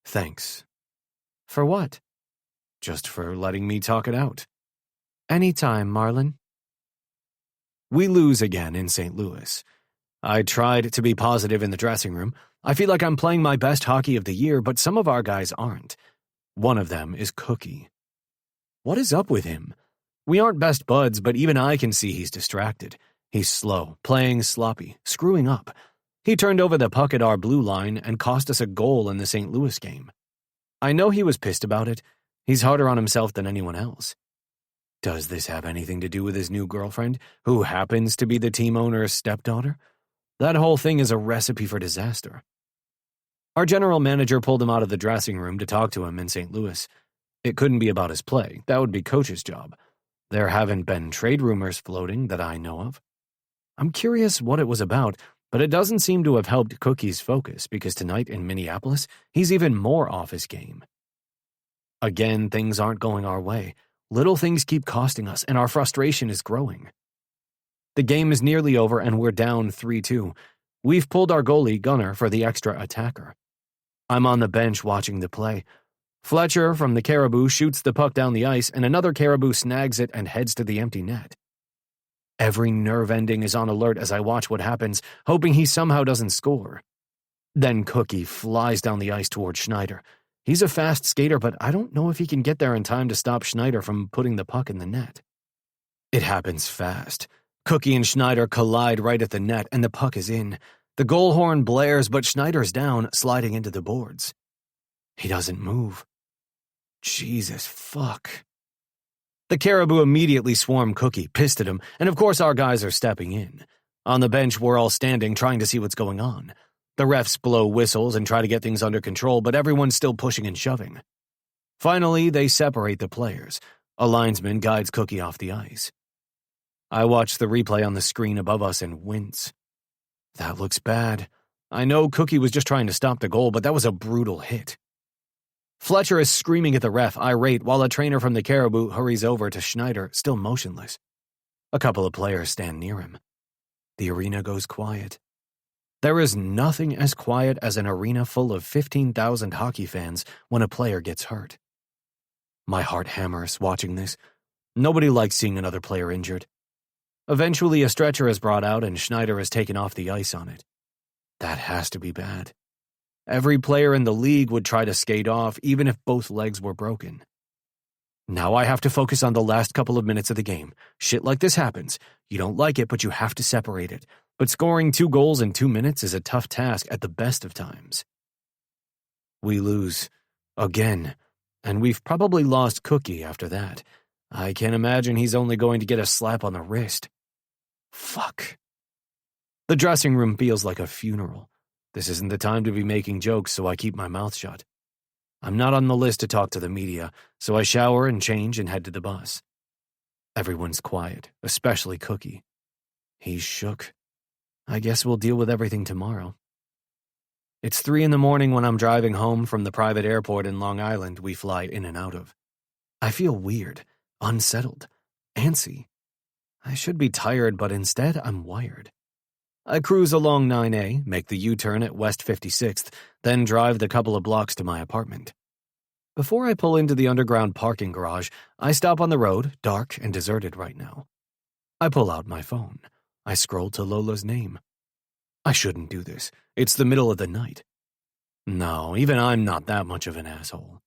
Thanks. For what? Just for letting me talk it out. Anytime, Marlon. We lose again in St. Louis. I tried to be positive in the dressing room. I feel like I'm playing my best hockey of the year, but some of our guys aren't. One of them is Cookie. What is up with him? We aren't best buds, but even I can see he's distracted. He's slow, playing sloppy, screwing up. He turned over the puck at our blue line and cost us a goal in the St. Louis game. I know he was pissed about it. He's harder on himself than anyone else. Does this have anything to do with his new girlfriend, who happens to be the team owner's stepdaughter? That whole thing is a recipe for disaster. Our general manager pulled him out of the dressing room to talk to him in St. Louis. It couldn't be about his play. That would be coach's job. There haven't been trade rumors floating that I know of. I'm curious what it was about, but it doesn't seem to have helped Cookie's focus because tonight in Minneapolis, he's even more off his game. Again, things aren't going our way. Little things keep costing us, and our frustration is growing. The game is nearly over, and we're down 3-2. We've pulled our goalie, Gunner, for the extra attacker. I'm on the bench watching the play. Fletcher from the Caribou shoots the puck down the ice, and another Caribou snags it and heads to the empty net. Every nerve ending is on alert as I watch what happens, hoping he somehow doesn't score. Then Cookie flies down the ice toward Schneider. He's a fast skater, but I don't know if he can get there in time to stop Schneider from putting the puck in the net. It happens fast. Cookie and Schneider collide right at the net, and the puck is in. The goal horn blares, but Schneider's down, sliding into the boards. He doesn't move. Jesus fuck. The Caribou immediately swarm Cookie, pissed at him, and of course our guys are stepping in. On the bench, we're all standing, trying to see what's going on. The refs blow whistles and try to get things under control, but everyone's still pushing and shoving. Finally, they separate the players. A linesman guides Cookie off the ice. I watch the replay on the screen above us and wince. That looks bad. I know Cookie was just trying to stop the goal, but that was a brutal hit. Fletcher is screaming at the ref, irate, while a trainer from the Caribou hurries over to Schneider, still motionless. A couple of players stand near him. The arena goes quiet. There is nothing as quiet as an arena full of 15,000 hockey fans when a player gets hurt. My heart hammers watching this. Nobody likes seeing another player injured. Eventually, a stretcher is brought out and Schneider is taken off the ice on it. That has to be bad. Every player in the league would try to skate off, even if both legs were broken. Now I have to focus on the last couple of minutes of the game. Shit like this happens. You don't like it, but you have to separate it. But scoring 2 goals in 2 minutes is a tough task at the best of times. We lose. Again. And we've probably lost Cookie after that. I can't imagine he's only going to get a slap on the wrist. Fuck. The dressing room feels like a funeral. This isn't the time to be making jokes, so I keep my mouth shut. I'm not on the list to talk to the media, so I shower and change and head to the bus. Everyone's quiet, especially Cookie. He's shook. I guess we'll deal with everything tomorrow. It's 3 a.m. when I'm driving home from the private airport in Long Island we fly in and out of. I feel weird. unsettled, antsy. I should be tired, but instead I'm wired. I cruise along 9A, make the U-turn at West 56th, then drive the couple of blocks to my apartment. Before I pull into the underground parking garage, I stop on the road, dark and deserted right now. I pull out my phone. I scroll to Lola's name. I shouldn't do this. It's the middle of the night. No, even I'm not that much of an asshole.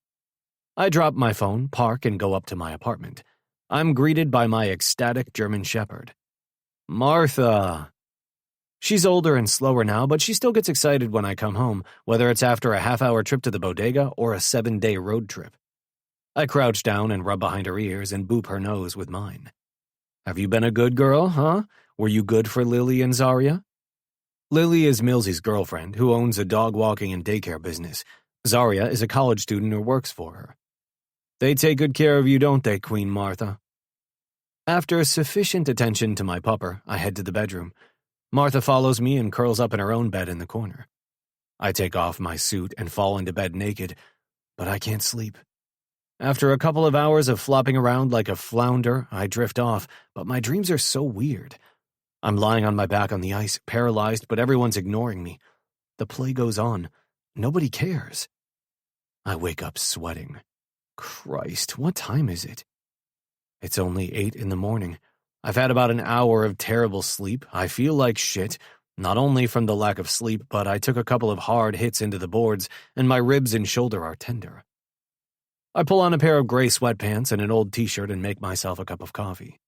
I drop my phone, park, and go up to my apartment. I'm greeted by my ecstatic German Shepherd. Martha! She's older and slower now, but she still gets excited when I come home, whether it's after a half-hour trip to the bodega or a 7-day road trip. I crouch down and rub behind her ears and boop her nose with mine. Have you been a good girl, huh? Were you good for Lily and Zarya? Lily is Millsy's girlfriend, who owns a dog-walking and daycare business. Zarya is a college student who works for her. They take good care of you, don't they, Queen Martha? After sufficient attention to my pupper, I head to the bedroom. Martha follows me and curls up in her own bed in the corner. I take off my suit and fall into bed naked, but I can't sleep. After a couple of hours of flopping around like a flounder, I drift off, but my dreams are so weird. I'm lying on my back on the ice, paralyzed, but everyone's ignoring me. The play goes on. Nobody cares. I wake up sweating. Christ, what time is it? It's only 8 in the morning. I've had about an hour of terrible sleep. I feel like shit, not only from the lack of sleep, but I took a couple of hard hits into the boards, and my ribs and shoulder are tender. I pull on a pair of gray sweatpants and an old t-shirt and make myself a cup of coffee.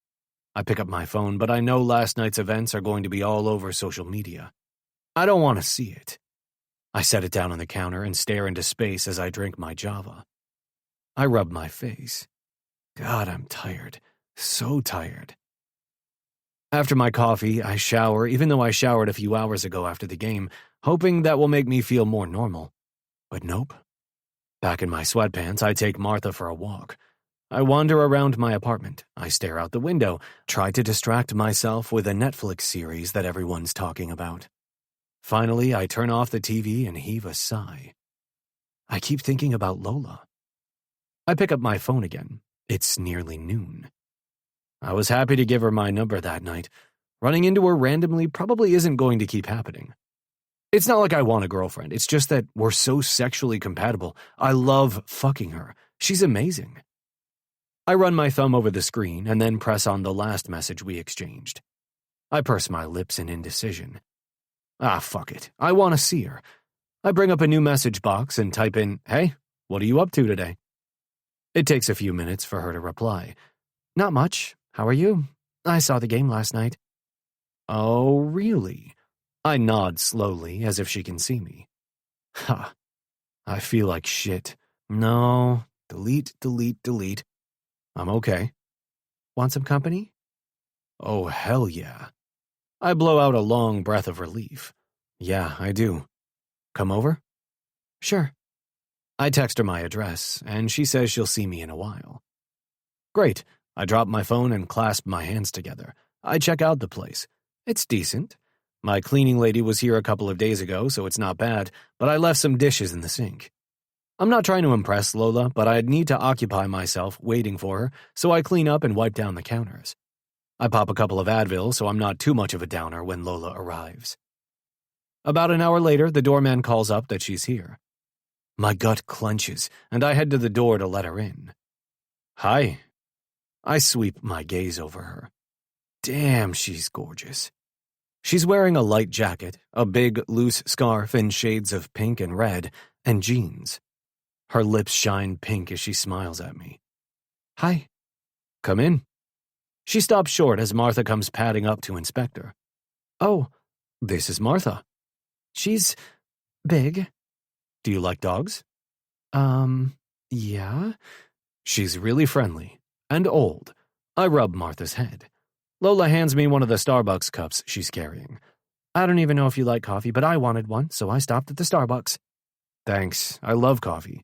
I pick up my phone, but I know last night's events are going to be all over social media. I don't want to see it. I set it down on the counter and stare into space as I drink my Java. I rub my face. God, I'm tired. So tired. After my coffee, I shower, even though I showered a few hours ago after the game, hoping that will make me feel more normal. But nope. Back in my sweatpants, I take Martha for a walk. I wander around my apartment. I stare out the window, try to distract myself with a Netflix series that everyone's talking about. Finally, I turn off the TV and heave a sigh. I keep thinking about Lola. I pick up my phone again. It's nearly noon. I was happy to give her my number that night. Running into her randomly probably isn't going to keep happening. It's not like I want a girlfriend. It's just that we're so sexually compatible. I love fucking her. She's amazing. I run my thumb over the screen and then press on the last message we exchanged. I purse my lips in indecision. Fuck it. I want to see her. I bring up a new message box and type in, "Hey, what are you up to today?" It takes a few minutes for her to reply. "Not much. How are you? I saw the game last night." "Oh, really?" I nod slowly, as if she can see me. Ha. I feel like shit. No. Delete, delete, delete. I'm okay. "Want some company?" Oh, hell yeah. I blow out a long breath of relief. Yeah, I do. Come over? Sure. I text her my address, and she says she'll see me in a while. Great. I drop my phone and clasp my hands together. I check out the place. It's decent. My cleaning lady was here a couple of days ago, so it's not bad, but I left some dishes in the sink. I'm not trying to impress Lola, but I'd need to occupy myself waiting for her, so I clean up and wipe down the counters. I pop a couple of Advil so I'm not too much of a downer when Lola arrives. About an hour later, the doorman calls up that she's here. My gut clenches, and I head to the door to let her in. Hi. I sweep my gaze over her. Damn, she's gorgeous. She's wearing a light jacket, a big, loose scarf in shades of pink and red, and jeans. Her lips shine pink as she smiles at me. Hi. Come in. She stops short as Martha comes padding up to inspect her. Oh, this is Martha. She's big. Do you like dogs? Yeah. She's really friendly. And old. I rub Martha's head. Lola hands me one of the Starbucks cups she's carrying. I don't even know if you like coffee, but I wanted one, so I stopped at the Starbucks. Thanks. I love coffee.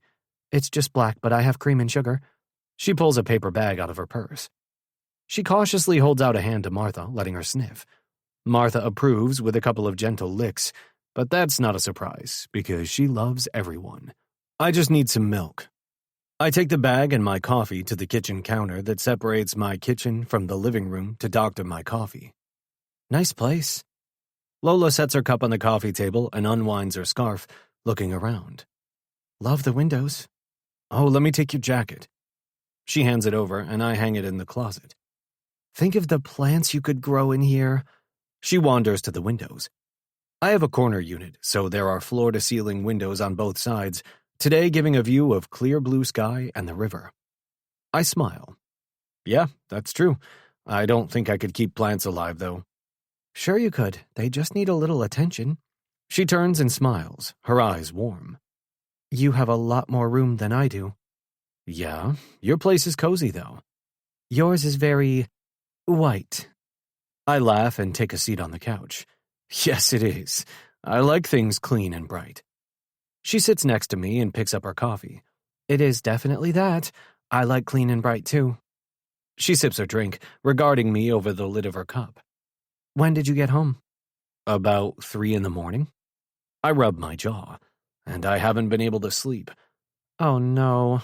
It's just black, but I have cream and sugar. She pulls a paper bag out of her purse. She cautiously holds out a hand to Martha, letting her sniff. Martha approves with a couple of gentle licks, but that's not a surprise, because she loves everyone. I just need some milk. I take the bag and my coffee to the kitchen counter that separates my kitchen from the living room to doctor my coffee. Nice place. Lola sets her cup on the coffee table and unwinds her scarf, looking around. Love the windows. Oh, let me take your jacket. She hands it over, and I hang it in the closet. Think of the plants you could grow in here. She wanders to the windows. I have a corner unit, so there are floor-to-ceiling windows on both sides, today giving a view of clear blue sky and the river. I smile. Yeah, that's true. I don't think I could keep plants alive, though. Sure you could. They just need a little attention. She turns and smiles, her eyes warm. You have a lot more room than I do. Yeah, your place is cozy, though. Yours is very white. I laugh and take a seat on the couch. Yes, it is. I like things clean and bright. She sits next to me and picks up her coffee. It is definitely that. I like clean and bright, too. She sips her drink, regarding me over the lid of her cup. When did you get home? About 3 a.m. I rub my jaw, and I haven't been able to sleep. Oh, no.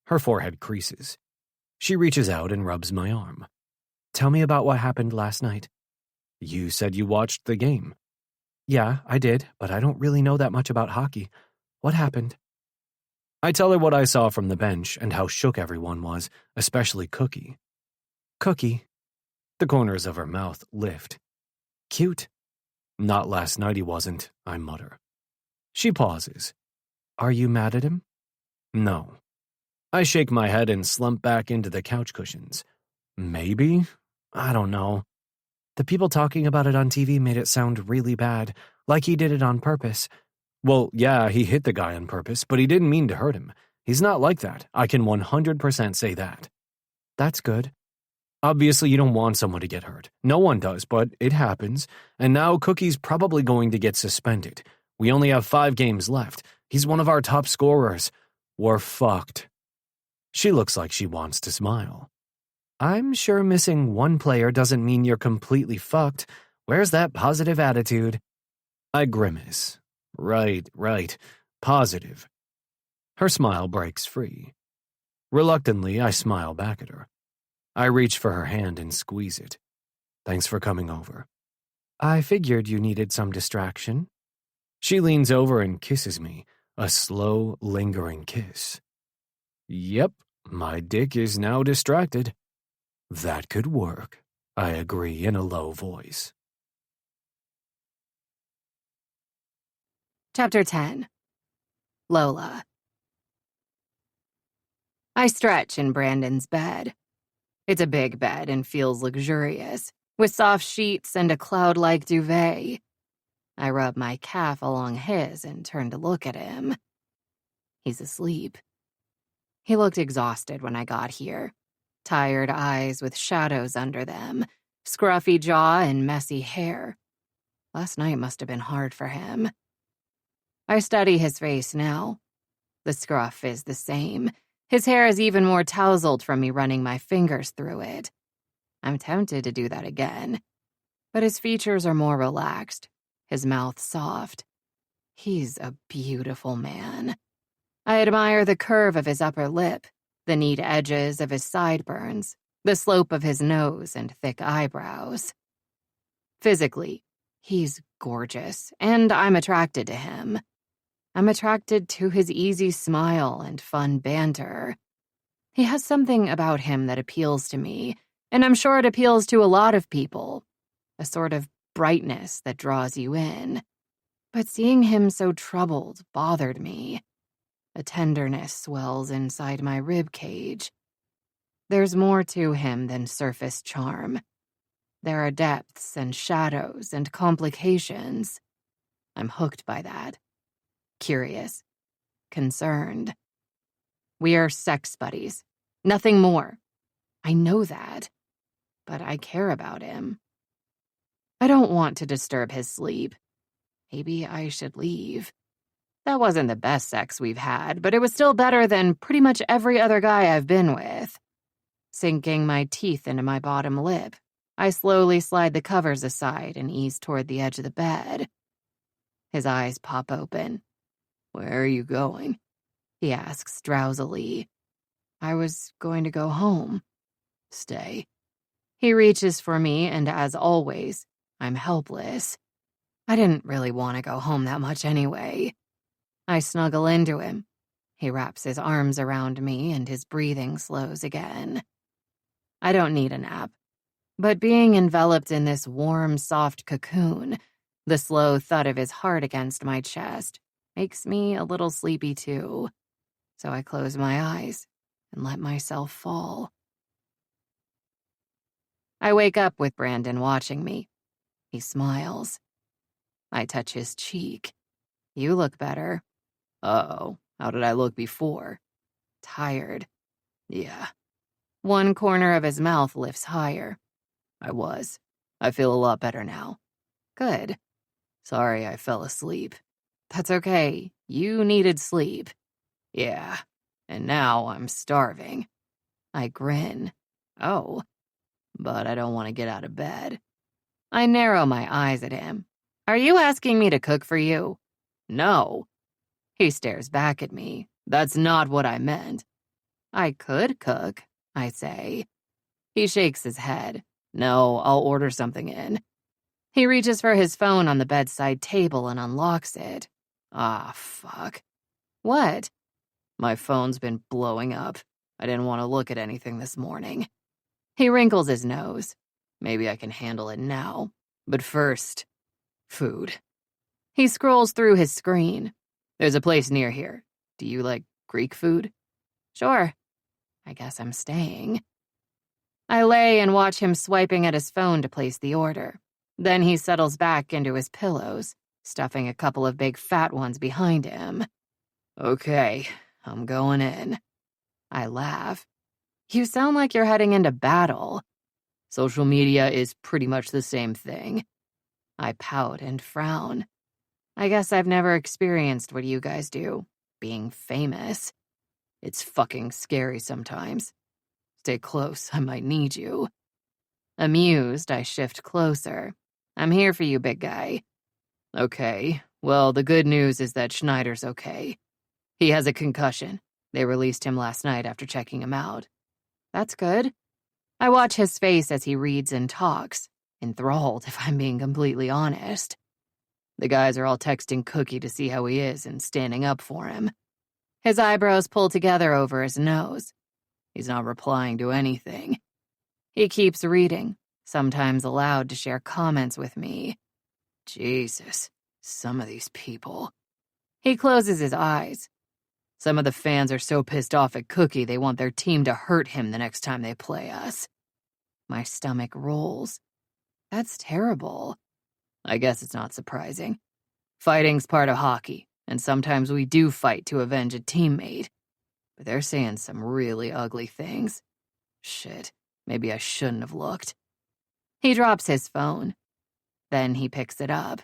Her forehead creases. She reaches out and rubs my arm. Tell me about what happened last night. You said you watched the game. Yeah, I did, but I don't really know that much about hockey. What happened? I tell her what I saw from the bench and how shook everyone was, especially Cookie. Cookie. The corners of her mouth lift. Cute. Not last night he wasn't, I mutter. She pauses. Are you mad at him? No. I shake my head and slump back into the couch cushions. Maybe? I don't know. The people talking about it on TV made it sound really bad, like he did it on purpose. Well, yeah, he hit the guy on purpose, but he didn't mean to hurt him. He's not like that. I can 100% say that. That's good. Obviously, you don't want someone to get hurt. No one does, but it happens. And now Cookie's probably going to get suspended. We only have 5 games left. He's one of our top scorers. We're fucked. She looks like she wants to smile. I'm sure missing one player doesn't mean you're completely fucked. Where's that positive attitude? I grimace. Right. Positive. Her smile breaks free. Reluctantly, I smile back at her. I reach for her hand and squeeze it. Thanks for coming over. I figured you needed some distraction. She leans over and kisses me, a slow, lingering kiss. Yep, my dick is now distracted. That could work, I agree in a low voice. Chapter 10. Lola. I stretch in Brandon's bed. It's a big bed and feels luxurious, with soft sheets and a cloud-like duvet. I rub my calf along his and turn to look at him. He's asleep. He looked exhausted when I got here. Tired eyes with shadows under them, scruffy jaw and messy hair. Last night must have been hard for him. I study his face now. The scruff is the same. His hair is even more tousled from me running my fingers through it. I'm tempted to do that again. But his features are more relaxed, his mouth soft. He's a beautiful man. I admire the curve of his upper lip, the neat edges of his sideburns, the slope of his nose and thick eyebrows. Physically, he's gorgeous, and I'm attracted to him. I'm attracted to his easy smile and fun banter. He has something about him that appeals to me, and I'm sure it appeals to a lot of people. A sort of brightness that draws you in. But seeing him so troubled bothered me. A tenderness swells inside my rib cage. There's more to him than surface charm. There are depths and shadows and complications. I'm hooked by that. Curious. Concerned. We are sex buddies. Nothing more. I know that. But I care about him. I don't want to disturb his sleep. Maybe I should leave. That wasn't the best sex we've had, but it was still better than pretty much every other guy I've been with. Sinking my teeth into my bottom lip, I slowly slide the covers aside and ease toward the edge of the bed. His eyes pop open. Where are you going? He asks drowsily. I was going to go home. Stay. He reaches for me, and as always, I'm helpless. I didn't really want to go home that much anyway. I snuggle into him. He wraps his arms around me, and his breathing slows again. I don't need a nap, but being enveloped in this warm, soft cocoon, the slow thud of his heart against my chest, makes me a little sleepy too. So I close my eyes and let myself fall. I wake up with Brandon watching me. He smiles. I touch his cheek. You look better. Uh-oh, how did I look before? Tired. Yeah. One corner of his mouth lifts higher. I was. I feel a lot better now. Good. Sorry I fell asleep. That's okay. You needed sleep. Yeah. And now I'm starving. I grin. Oh. But I don't want to get out of bed. I narrow my eyes at him. Are you asking me to cook for you? No. He stares back at me. That's not what I meant. I could cook, I say. He shakes his head. No, I'll order something in. He reaches for his phone on the bedside table and unlocks it. Ah, fuck. What? My phone's been blowing up. I didn't want to look at anything this morning. He wrinkles his nose. Maybe I can handle it now. But first, food. He scrolls through his screen. There's a place near here. Do you like Greek food? Sure. I guess I'm staying. I lay and watch him swiping at his phone to place the order. Then he settles back into his pillows, stuffing a couple of big fat ones behind him. Okay, I'm going in. I laugh. You sound like you're heading into battle. Social media is pretty much the same thing. I pout and frown. I guess I've never experienced what you guys do, being famous. It's fucking scary sometimes. Stay close, I might need you. Amused, I shift closer. I'm here for you, big guy. Okay, well, the good news is that Schneider's okay. He has a concussion. They released him last night after checking him out. That's good. I watch his face as he reads and talks, enthralled if I'm being completely honest. The guys are all texting Cookie to see how he is and standing up for him. His eyebrows pull together over his nose. He's not replying to anything. He keeps reading, sometimes aloud to share comments with me. Jesus, some of these people. He closes his eyes. Some of the fans are so pissed off at Cookie they want their team to hurt him the next time they play us. My stomach rolls. That's terrible. I guess it's not surprising. Fighting's part of hockey, and sometimes we do fight to avenge a teammate. But they're saying some really ugly things. Shit, maybe I shouldn't have looked. He drops his phone. Then he picks it up.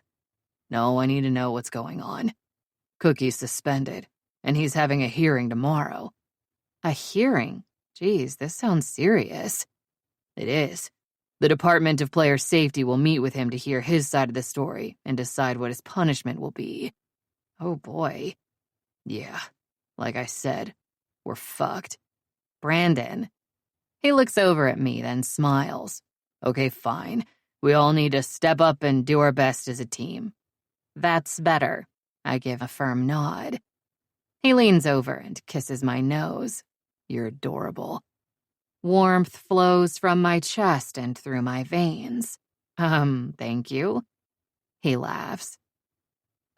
No, I need to know what's going on. Cookie's suspended, and he's having a hearing tomorrow. A hearing? Geez, this sounds serious. It is. The Department of Player Safety will meet with him to hear his side of the story and decide what his punishment will be. Oh boy. Yeah, like I said, we're fucked. Brandon. He looks over at me, then smiles. Okay, fine. We all need to step up and do our best as a team. That's better. I give a firm nod. He leans over and kisses my nose. You're adorable. Warmth flows from my chest and through my veins. Thank you. He laughs.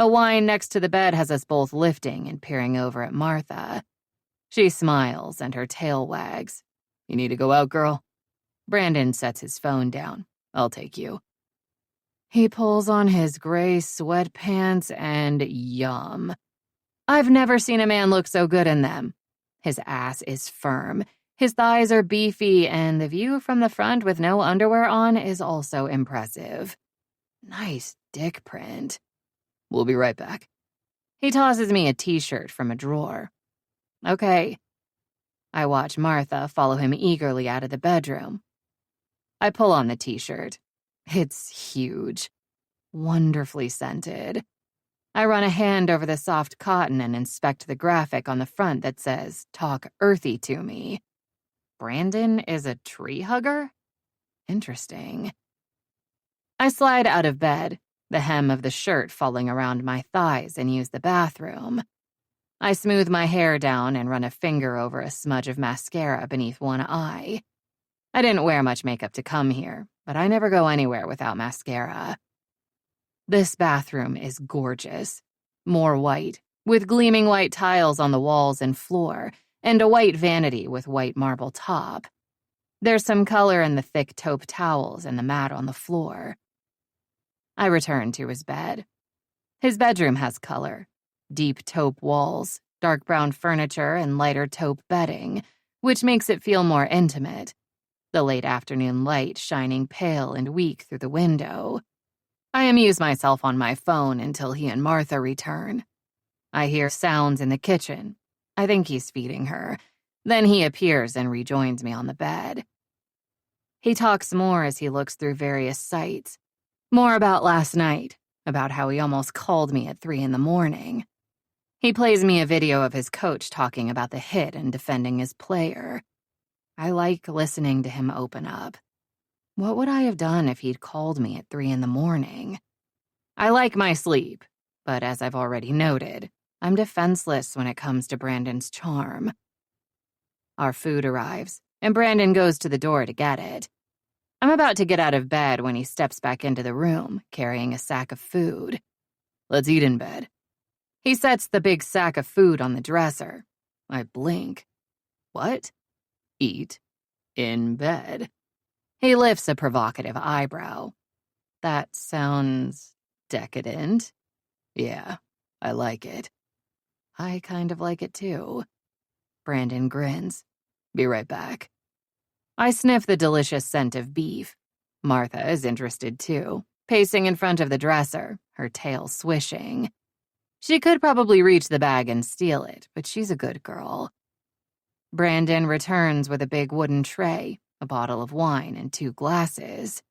A wine next to the bed has us both lifting and peering over at Martha. She smiles and her tail wags. You need to go out, girl? Brandon sets his phone down. I'll take you. He pulls on his gray sweatpants and yum. I've never seen a man look so good in them. His ass is firm. His thighs are beefy, and the view from the front with no underwear on is also impressive. Nice dick print. We'll be right back. He tosses me a t-shirt from a drawer. Okay. I watch Martha follow him eagerly out of the bedroom. I pull on the t-shirt. It's huge. Wonderfully scented. I run a hand over the soft cotton and inspect the graphic on the front that says, "Talk earthy to me." Brandon is a tree hugger? Interesting. I slide out of bed, the hem of the shirt falling around my thighs, and use the bathroom. I smooth my hair down and run a finger over a smudge of mascara beneath one eye. I didn't wear much makeup to come here, but I never go anywhere without mascara. This bathroom is gorgeous. More white, with gleaming white tiles on the walls and floor, and a white vanity with white marble top. There's some color in the thick taupe towels and the mat on the floor. I return to his bed. His bedroom has color. Deep taupe walls, dark brown furniture, and lighter taupe bedding, which makes it feel more intimate. The late afternoon light shining pale and weak through the window. I amuse myself on my phone until he and Martha return. I hear sounds in the kitchen. I think he's feeding her. Then he appears and rejoins me on the bed. He talks more as he looks through various sites. More about last night, about how he almost called me at 3 a.m. He plays me a video of his coach talking about the hit and defending his player. I like listening to him open up. What would I have done if he'd called me at 3 a.m? I like my sleep, but as I've already noted, I'm defenseless when it comes to Brandon's charm. Our food arrives, and Brandon goes to the door to get it. I'm about to get out of bed when he steps back into the room, carrying a sack of food. "Let's eat in bed." He sets the big sack of food on the dresser. I blink. "What?" "Eat in bed." He lifts a provocative eyebrow. "That sounds decadent." "Yeah, I like it." "I kind of like it too." Brandon grins. "Be right back." I sniff the delicious scent of beef. Martha is interested too, pacing in front of the dresser, her tail swishing. She could probably reach the bag and steal it, but she's a good girl. Brandon returns with a big wooden tray, a bottle of wine, and 2 glasses.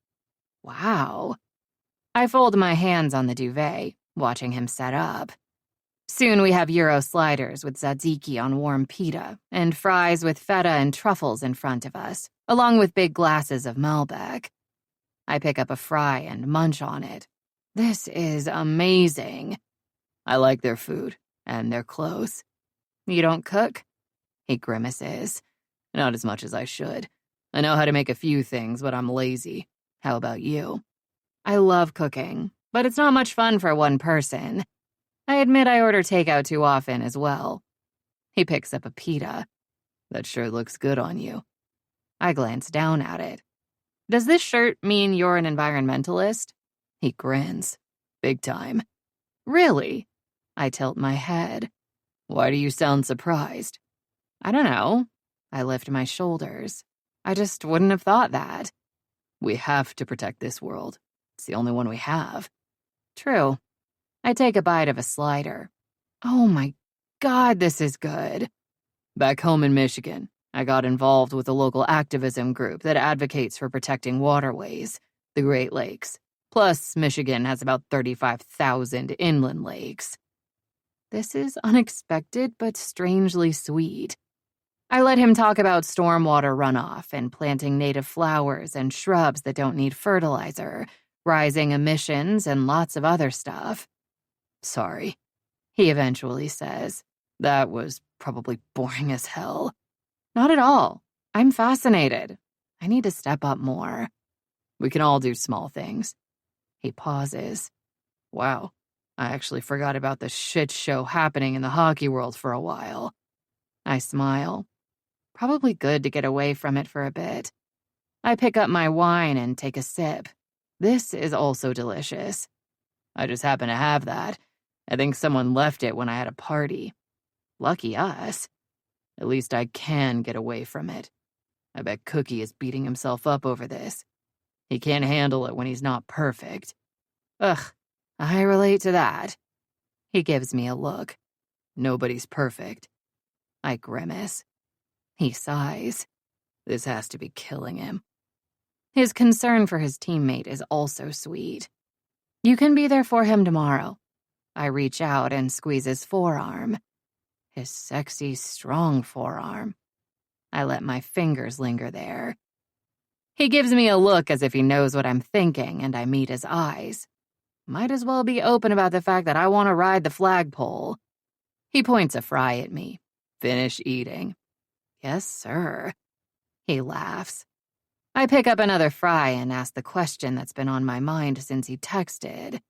Wow. I fold my hands on the duvet, watching him set up. Soon we have Euro sliders with tzatziki on warm pita and fries with feta and truffles in front of us, along with big glasses of Malbec. I pick up a fry and munch on it. This is amazing. I like their food and their clothes. You don't cook? He grimaces. Not as much as I should. I know how to make a few things, but I'm lazy. How about you? I love cooking, but it's not much fun for one person. I admit I order takeout too often as well. He picks up a pita. That sure looks good on you. I glance down at it. Does this shirt mean you're an environmentalist? He grins. Big time. Really? I tilt my head. Why do you sound surprised? I don't know. I lift my shoulders. I just wouldn't have thought that. We have to protect this world. It's the only one we have. True. I take a bite of a slider. Oh my God, this is good. Back home in Michigan, I got involved with a local activism group that advocates for protecting waterways, the Great Lakes. Plus, Michigan has about 35,000 inland lakes. This is unexpected but strangely sweet. I let him talk about stormwater runoff and planting native flowers and shrubs that don't need fertilizer, rising emissions, and lots of other stuff. Sorry, he eventually says. That was probably boring as hell. Not at all. I'm fascinated. I need to step up more. We can all do small things. He pauses. Wow, I actually forgot about the shit show happening in the hockey world for a while. I smile. Probably good to get away from it for a bit. I pick up my wine and take a sip. This is also delicious. I just happen to have that. I think someone left it when I had a party. Lucky us. At least I can get away from it. I bet Cookie is beating himself up over this. He can't handle it when he's not perfect. Ugh, I relate to that. He gives me a look. Nobody's perfect. I grimace. He sighs. This has to be killing him. His concern for his teammate is also sweet. You can be there for him tomorrow. I reach out and squeeze his forearm. His sexy, strong forearm. I let my fingers linger there. He gives me a look as if he knows what I'm thinking, and I meet his eyes. Might as well be open about the fact that I want to ride the flagpole. He points a fry at me. Finish eating. Yes, sir. He laughs. I pick up another fry and ask the question that's been on my mind since he texted.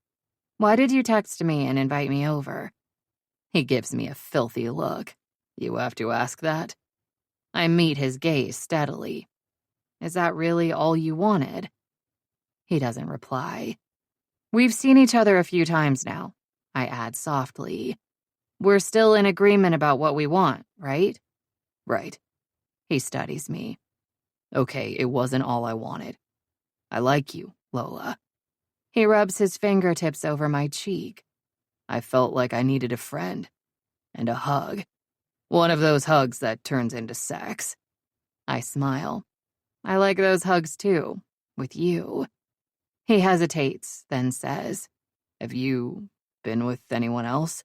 Why did you text me and invite me over? He gives me a filthy look. You have to ask that. I meet his gaze steadily. Is that really all you wanted? He doesn't reply. We've seen each other a few times now, I add softly. We're still in agreement about what we want, right? Right. He studies me. Okay, it wasn't all I wanted. I like you, Lola. He rubs his fingertips over my cheek. I felt like I needed a friend. And a hug. One of those hugs that turns into sex. I smile. I like those hugs too, with you. He hesitates, then says, Have you been with anyone else?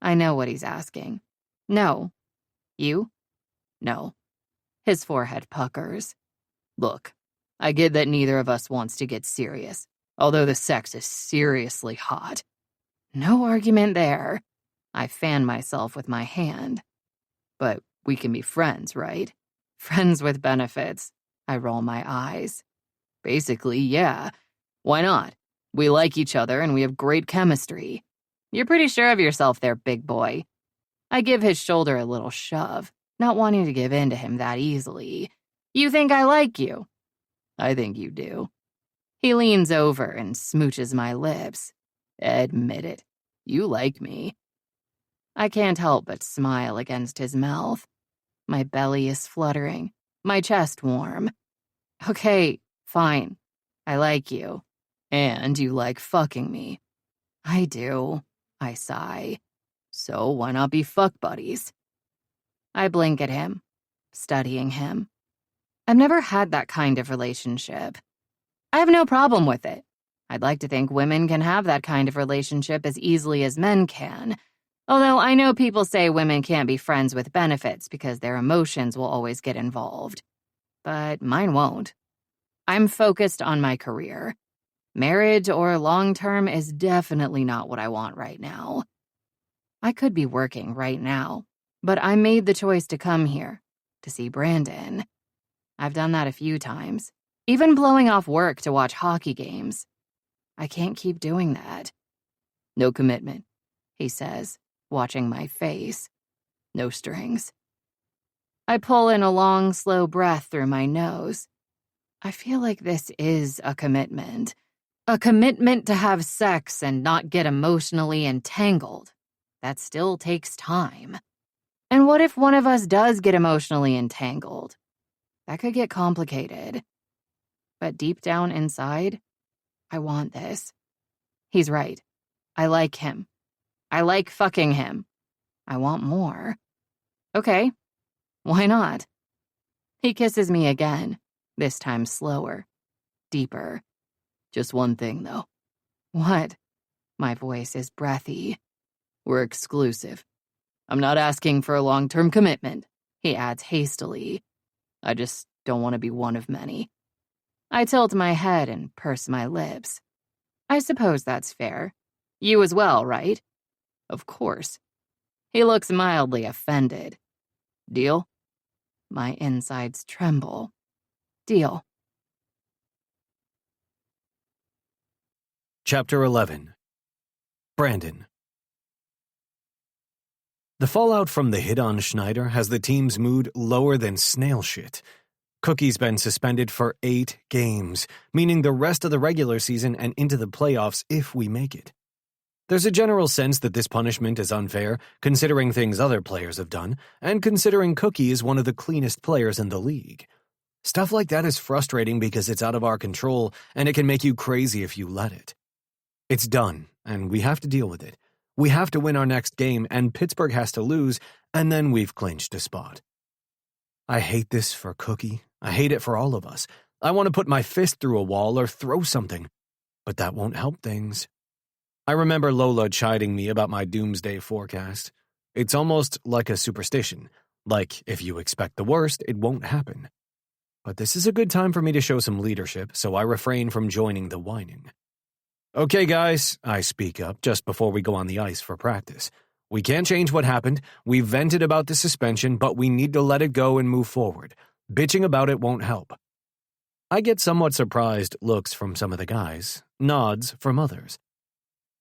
I know what he's asking. No. You? No. His forehead puckers. Look, I get that neither of us wants to get serious, although the sex is seriously hot. No argument there. I fan myself with my hand. But we can be friends, right? Friends with benefits. I roll my eyes. Basically, yeah. Why not? We like each other and we have great chemistry. You're pretty sure of yourself there, big boy. I give his shoulder a little shove, not wanting to give in to him that easily. You think I like you? I think you do. He leans over and smooches my lips. Admit it. You like me. I can't help but smile against his mouth. My belly is fluttering, my chest warm. Okay, fine. I like you. And you like fucking me. I do, I sigh. So why not be fuck buddies? I blink at him, studying him. I've never had that kind of relationship. I have no problem with it. I'd like to think women can have that kind of relationship as easily as men can. Although I know people say women can't be friends with benefits because their emotions will always get involved. But mine won't. I'm focused on my career. Marriage or long-term is definitely not what I want right now. I could be working right now, but I made the choice to come here, to see Brandon. I've done that a few times, even blowing off work to watch hockey games. I can't keep doing that. No commitment, he says, watching my face. No strings. I pull in a long, slow breath through my nose. I feel like this is a commitment. A commitment to have sex and not get emotionally entangled. That still takes time. And what if one of us does get emotionally entangled? That could get complicated. But deep down inside, I want this. He's right. I like him. I like fucking him. I want more. Okay, why not? He kisses me again, this time slower, deeper. Just one thing, though. What? My voice is breathy. We're exclusive. I'm not asking for a long-term commitment, he adds hastily. I just don't want to be one of many. I tilt my head and purse my lips. I suppose that's fair. You as well, right? Of course. He looks mildly offended. Deal? My insides tremble. Deal. Chapter 11. Brandon. The fallout from the hit on Schneider has the team's mood lower than snail shit. Cookie's been suspended for 8 games, meaning the rest of the regular season and into the playoffs if we make it. There's a general sense that this punishment is unfair, considering things other players have done, and considering Cookie is one of the cleanest players in the league. Stuff like that is frustrating because it's out of our control, and it can make you crazy if you let it. It's done, and we have to deal with it. We have to win our next game, and Pittsburgh has to lose, and then we've clinched a spot. I hate this for Cookie. I hate it for all of us. I want to put my fist through a wall or throw something, but that won't help things. I remember Lola chiding me about my doomsday forecast. It's almost like a superstition. Like, if you expect the worst, it won't happen. But this is a good time for me to show some leadership, so I refrain from joining the whining. Okay, guys, I speak up just before we go on the ice for practice. We can't change what happened. We vented about the suspension, but we need to let it go and move forward. Bitching about it won't help. I get somewhat surprised looks from some of the guys, nods from others.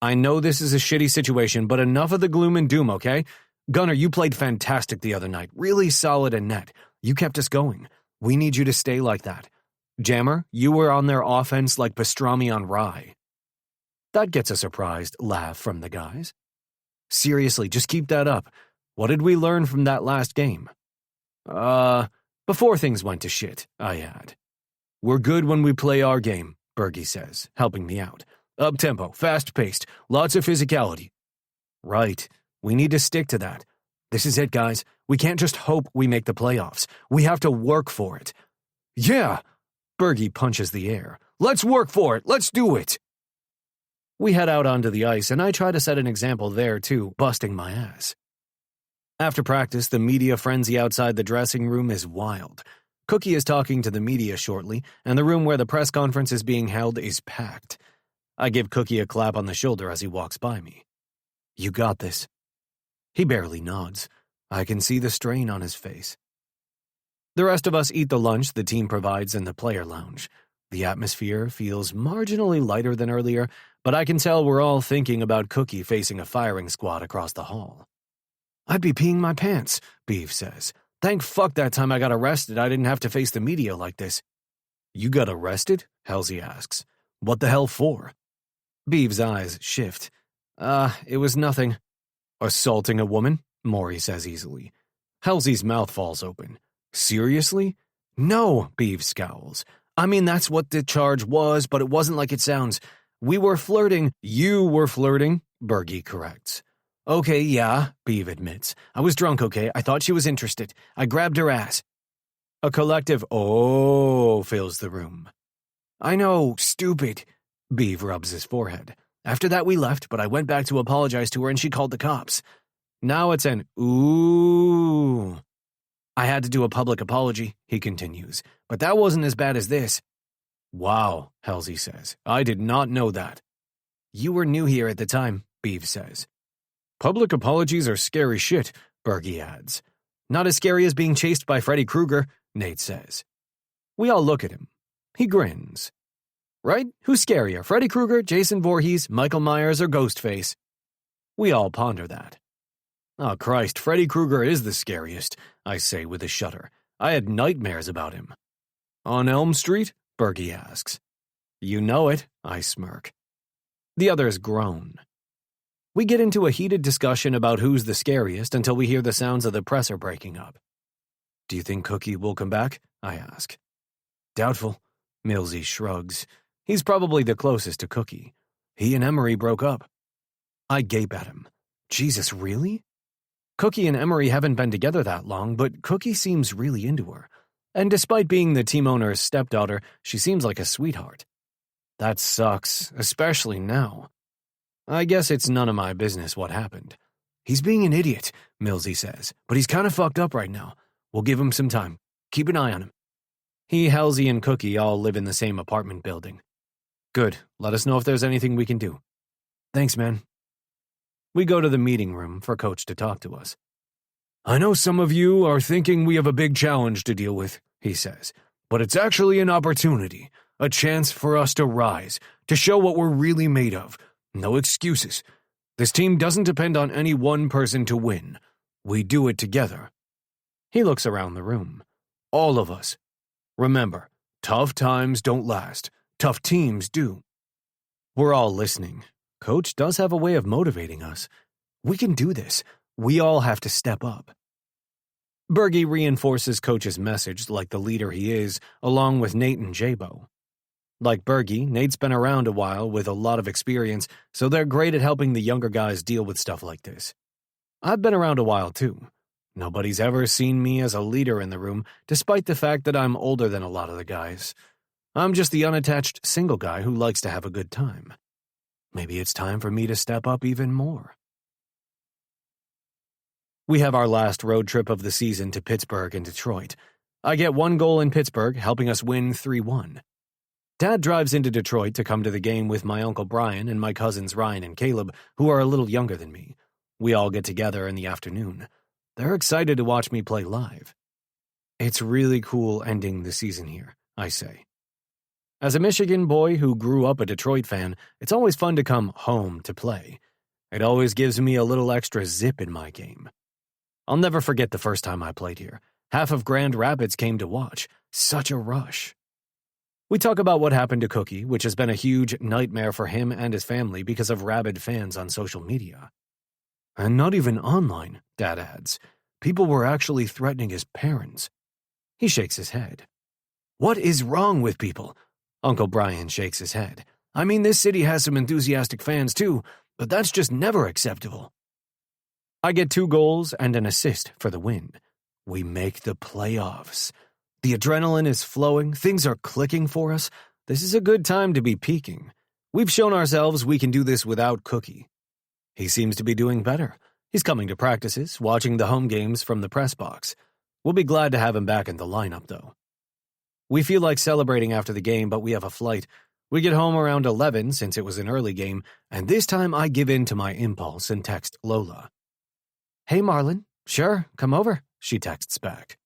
I know this is a shitty situation, but enough of the gloom and doom, okay? Gunnar, you played fantastic the other night, really solid and net. You kept us going. We need you to stay like that. Jammer, you were on their offense like pastrami on rye. That gets a surprised laugh from the guys. Seriously, just keep that up. What did we learn from that last game? Before things went to shit, I add. We're good when we play our game, Bergie says, helping me out. Up-tempo, fast-paced, lots of physicality. Right. We need to stick to that. This is it, guys. We can't just hope we make the playoffs. We have to work for it. Yeah! Bergie punches the air. Let's work for it. Let's do it. We head out onto the ice, and I try to set an example there, too, busting my ass. After practice, the media frenzy outside the dressing room is wild. Cookie is talking to the media shortly, and the room where the press conference is being held is packed. I give Cookie a clap on the shoulder as he walks by me. You got this. He barely nods. I can see the strain on his face. The rest of us eat the lunch the team provides in the player lounge. The atmosphere feels marginally lighter than earlier, but I can tell we're all thinking about Cookie facing a firing squad across the hall. I'd be peeing my pants, Beef says. Thank fuck that time I got arrested I didn't have to face the media like this. You got arrested? Halsey asks. What the hell for? Beef's eyes shift. It was nothing. Assaulting a woman? Maury says easily. Halsey's mouth falls open. Seriously? No, Beef scowls. I mean, that's what the charge was, but it wasn't like it sounds. We were flirting. You were flirting, Bergie corrects. Okay, yeah, Beef admits. I was drunk, okay? I thought she was interested. I grabbed her ass. A collective "oh" fills the room. I know, stupid. Beef rubs his forehead. After that we left, but I went back to apologize to her and she called the cops. Now it's an ooh. I had to do a public apology, he continues, but that wasn't as bad as this. Wow, Halsey says. I did not know that. You were new here at the time, Beef says. Public apologies are scary shit, Bergie adds. Not as scary as being chased by Freddy Krueger, Nate says. We all look at him. He grins. Right? Who's scarier, Freddy Krueger, Jason Voorhees, Michael Myers, or Ghostface? We all ponder that. Oh, Christ, Freddy Krueger is the scariest, I say with a shudder. I had nightmares about him. On Elm Street? Bergie asks. You know it, I smirk. The others groan. We get into a heated discussion about who's the scariest until we hear the sounds of the presser breaking up. Do you think Cookie will come back? I ask. Doubtful. Millsy shrugs. He's probably the closest to Cookie. He and Emery broke up. I gape at him. Jesus, really? Cookie and Emery haven't been together that long, but Cookie seems really into her. And despite being the team owner's stepdaughter, she seems like a sweetheart. That sucks, especially now. I guess it's none of my business what happened. He's being an idiot, Millsy says, but he's kind of fucked up right now. We'll give him some time. Keep an eye on him. He, Halsey, and Cookie all live in the same apartment building. Good. Let us know if there's anything we can do. Thanks, man. We go to the meeting room for Coach to talk to us. I know some of you are thinking we have a big challenge to deal with, he says, but it's actually an opportunity, a chance for us to rise, to show what we're really made of. No excuses. This team doesn't depend on any one person to win. We do it together. He looks around the room. All of us. Remember, tough times don't last. Tough teams do. We're all listening. Coach does have a way of motivating us. We can do this. We all have to step up. Bergie reinforces Coach's message like the leader he is, along with Nate and Jabo. Like Bergie, Nate's been around a while with a lot of experience, so they're great at helping the younger guys deal with stuff like this. I've been around a while too. Nobody's ever seen me as a leader in the room, despite the fact that I'm older than a lot of the guys. I'm just the unattached single guy who likes to have a good time. Maybe it's time for me to step up even more. We have our last road trip of the season to Pittsburgh and Detroit. I get 1 goal in Pittsburgh, helping us win 3-1. Dad drives into Detroit to come to the game with my Uncle Brian and my cousins Ryan and Caleb, who are a little younger than me. We all get together in the afternoon. They're excited to watch me play live. It's really cool ending the season here, I say. As a Michigan boy who grew up a Detroit fan, it's always fun to come home to play. It always gives me a little extra zip in my game. I'll never forget the first time I played here. Half of Grand Rapids came to watch. Such a rush. We talk about what happened to Cookie, which has been a huge nightmare for him and his family because of rabid fans on social media. And not even online, Dad adds. People were actually threatening his parents. He shakes his head. What is wrong with people? Uncle Brian shakes his head. I mean, this city has some enthusiastic fans too, but that's just never acceptable. I get 2 goals and an assist for the win. We make the playoffs. The adrenaline is flowing, things are clicking for us. This is a good time to be peaking. We've shown ourselves we can do this without Cookie. He seems to be doing better. He's coming to practices, watching the home games from the press box. We'll be glad to have him back in the lineup, though. We feel like celebrating after the game, but we have a flight. We get home around 11 since it was an early game, and this time I give in to my impulse and text Lola. Hey, Marlon. Sure, come over, she texts back.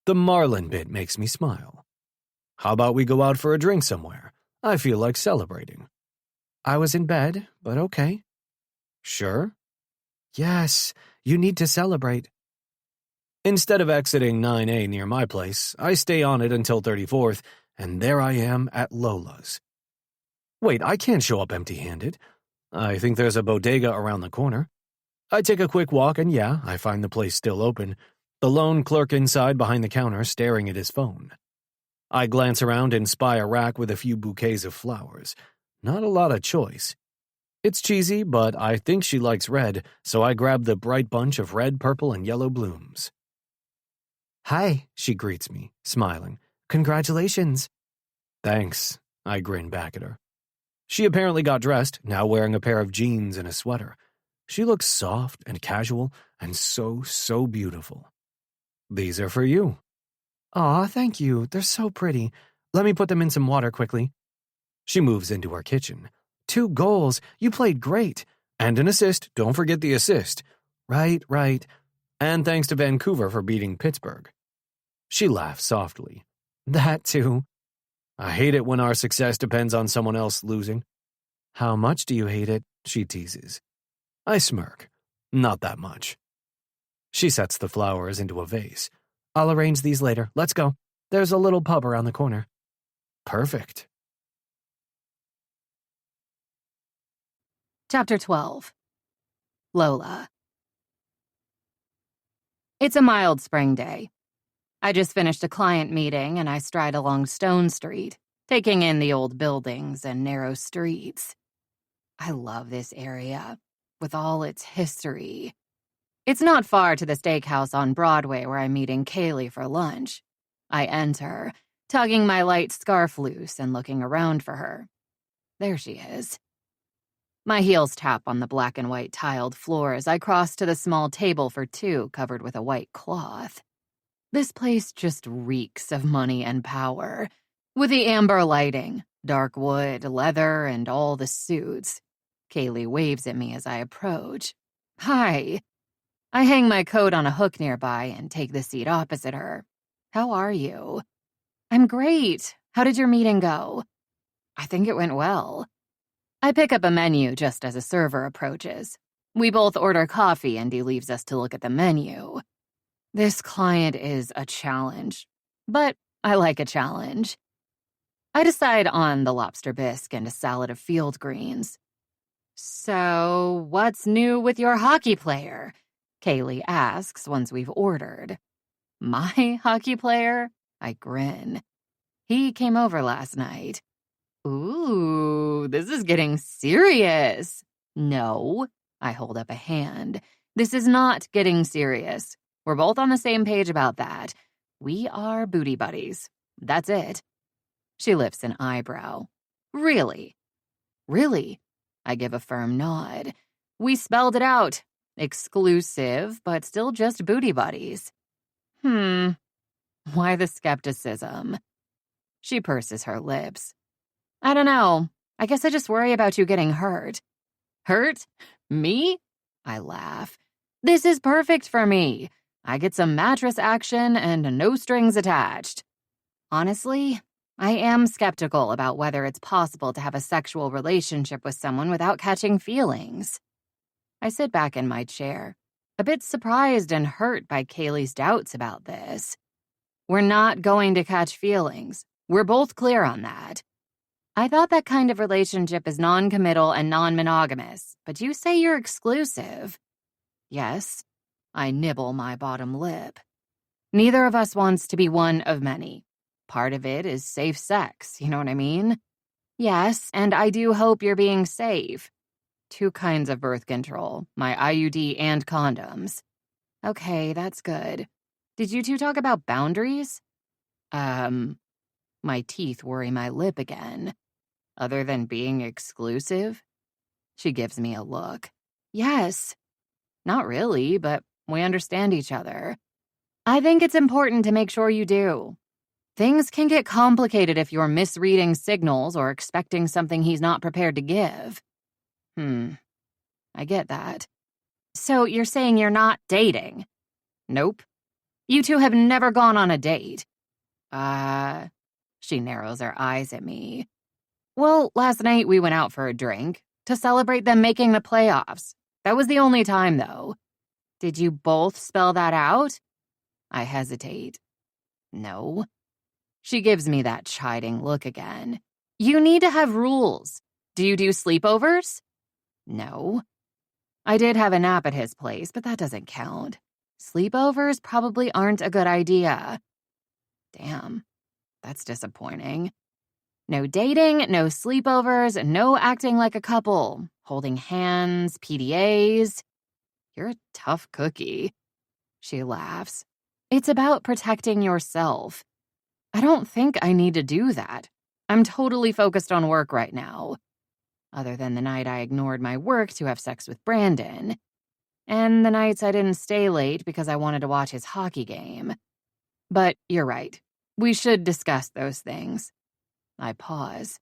The Marlon bit makes me smile. How about we go out for a drink somewhere? I feel like celebrating. I was in bed, but okay. Sure? Yes, you need to celebrate. Instead of exiting 9A near my place, I stay on it until 34th, and there I am at Lola's. Wait, I can't show up empty-handed. I think there's a bodega around the corner. I take a quick walk, and yeah, I find the place still open, the lone clerk inside behind the counter staring at his phone. I glance around and spy a rack with a few bouquets of flowers. Not a lot of choice. It's cheesy, but I think she likes red, so I grab the bright bunch of red, purple, and yellow blooms. Hi, she greets me, smiling. Congratulations. Thanks, I grin back at her. She apparently got dressed, now wearing a pair of jeans and a sweater. She looks soft and casual and so beautiful. These are for you. Aw, thank you. They're so pretty. Let me put them in some water quickly. She moves into her kitchen. 2 goals. You played great. And an assist. Don't forget the assist. Right. And thanks to Vancouver for beating Pittsburgh. She laughs softly. That too. I hate it when our success depends on someone else losing. How much do you hate it? She teases. I smirk. Not that much. She sets the flowers into a vase. I'll arrange these later. Let's go. There's a little pub around the corner. Perfect. Chapter 12. Lola. It's a mild spring day. I just finished a client meeting and I stride along Stone Street, taking in the old buildings and narrow streets. I love this area, with all its history. It's not far to the steakhouse on Broadway where I'm meeting Kaylee for lunch. I enter, tugging my light scarf loose and looking around for her. There she is. My heels tap on the black and white tiled floor as I cross to the small table for 2 covered with a white cloth. This place just reeks of money and power. With the amber lighting, dark wood, leather, and all the suits. Kaylee waves at me as I approach. Hi. I hang my coat on a hook nearby and take the seat opposite her. How are you? I'm great. How did your meeting go? I think it went well. I pick up a menu just as a server approaches. We both order coffee and he leaves us to look at the menu. This client is a challenge, but I like a challenge. I decide on the lobster bisque and a salad of field greens. So, what's new with your hockey player? Kaylee asks once we've ordered. My hockey player? I grin. He came over last night. Ooh, this is getting serious. No, I hold up a hand. This is not getting serious. We're both on the same page about that. We are booty buddies. That's it. She lifts an eyebrow. Really? Really? I give a firm nod. We spelled it out. Exclusive, but still just booty buddies. Why the skepticism? She purses her lips. I don't know. I guess I just worry about you getting hurt. Hurt? Me? I laugh. This is perfect for me. I get some mattress action and no strings attached. Honestly, I am skeptical about whether it's possible to have a sexual relationship with someone without catching feelings. I sit back in my chair, a bit surprised and hurt by Kaylee's doubts about this. We're not going to catch feelings. We're both clear on that. I thought that kind of relationship is non-committal and non-monogamous, but you say you're exclusive. Yes, I nibble my bottom lip. Neither of us wants to be one of many. Part of it is safe sex, you know what I mean? Yes, and I do hope you're being safe. 2 kinds of birth control, my IUD and condoms. Okay, that's good. Did you 2 talk about boundaries? My teeth worry my lip again. Other than being exclusive? She gives me a look. Yes. Not really, but we understand each other. I think it's important to make sure you do. Things can get complicated if you're misreading signals or expecting something he's not prepared to give. I get that. So you're saying you're not dating? Nope. You 2 have never gone on a date. She narrows her eyes at me. Well, last night we went out for a drink to celebrate them making the playoffs. That was the only time, though. Did you both spell that out? I hesitate. No. She gives me that chiding look again. You need to have rules. Do you do sleepovers? No. I did have a nap at his place, but that doesn't count. Sleepovers probably aren't a good idea. Damn, that's disappointing. No dating, no sleepovers, no acting like a couple, holding hands, PDAs. You're a tough cookie. She laughs. It's about protecting yourself. I don't think I need to do that. I'm totally focused on work right now. Other than the night I ignored my work to have sex with Brandon. And the nights I didn't stay late because I wanted to watch his hockey game. But you're right. We should discuss those things. I pause.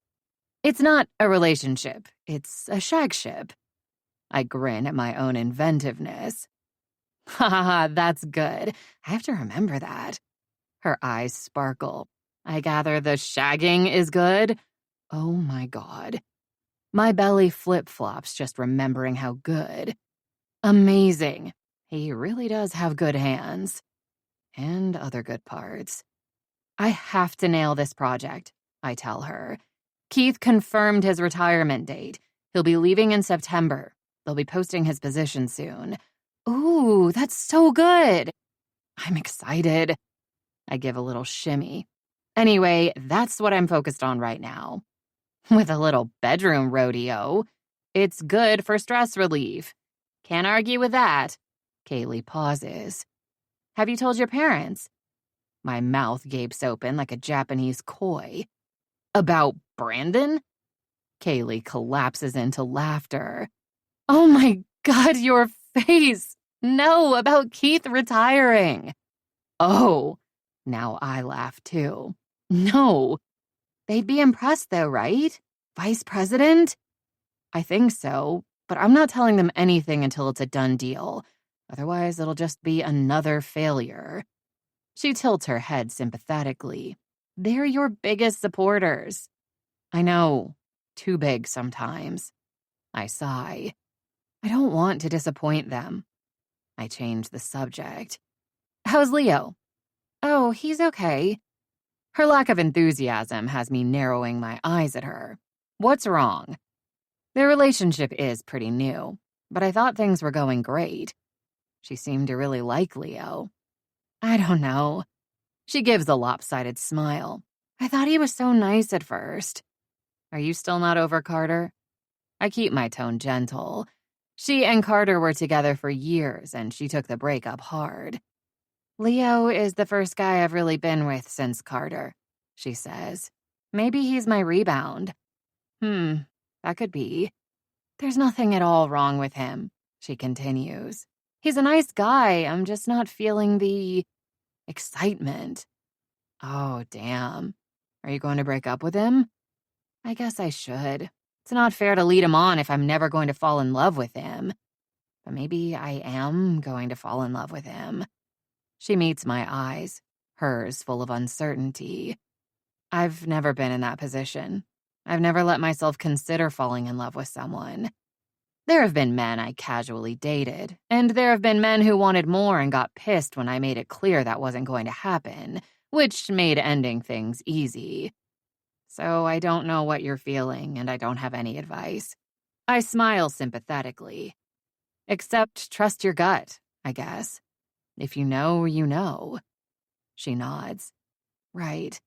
It's not a relationship. It's a shagship. I grin at my own inventiveness. Ha ha ha, that's good. I have to remember that. Her eyes sparkle. I gather the shagging is good. Oh my God. My belly flip-flops just remembering how good. Amazing. He really does have good hands. And other good parts. I have to nail this project, I tell her. Keith confirmed his retirement date. He'll be leaving in September. They'll be posting his position soon. Ooh, that's so good. I'm excited. I give a little shimmy. Anyway, that's what I'm focused on right now. With a little bedroom rodeo. It's good for stress relief. Can't argue with that. Kaylee pauses. Have you told your parents? My mouth gapes open like a Japanese koi. About Brandon? Kaylee collapses into laughter. Oh my God, your face! No, about Keith retiring. Oh, now I laugh too. No. They'd be impressed though, right? Vice president? I think so, but I'm not telling them anything until it's a done deal. Otherwise, it'll just be another failure. She tilts her head sympathetically. They're your biggest supporters. I know. Too big sometimes. I sigh. I don't want to disappoint them. I change the subject. How's Leo? Oh, he's okay. Her lack of enthusiasm has me narrowing my eyes at her. What's wrong? Their relationship is pretty new, but I thought things were going great. She seemed to really like Leo. I don't know. She gives a lopsided smile. I thought he was so nice at first. Are you still not over Carter? I keep my tone gentle. She and Carter were together for years, and she took the breakup hard. Leo is the first guy I've really been with since Carter, she says. Maybe he's my rebound. That could be. There's nothing at all wrong with him, she continues. He's a nice guy. I'm just not feeling the excitement. Oh, damn. Are you going to break up with him? I guess I should. It's not fair to lead him on if I'm never going to fall in love with him. But maybe I am going to fall in love with him. She meets my eyes, hers full of uncertainty. I've never been in that position. I've never let myself consider falling in love with someone. There have been men I casually dated, and there have been men who wanted more and got pissed when I made it clear that wasn't going to happen, which made ending things easy. So I don't know what you're feeling, and I don't have any advice. I smile sympathetically. Except trust your gut, I guess. If you know, you know. She nods. Right.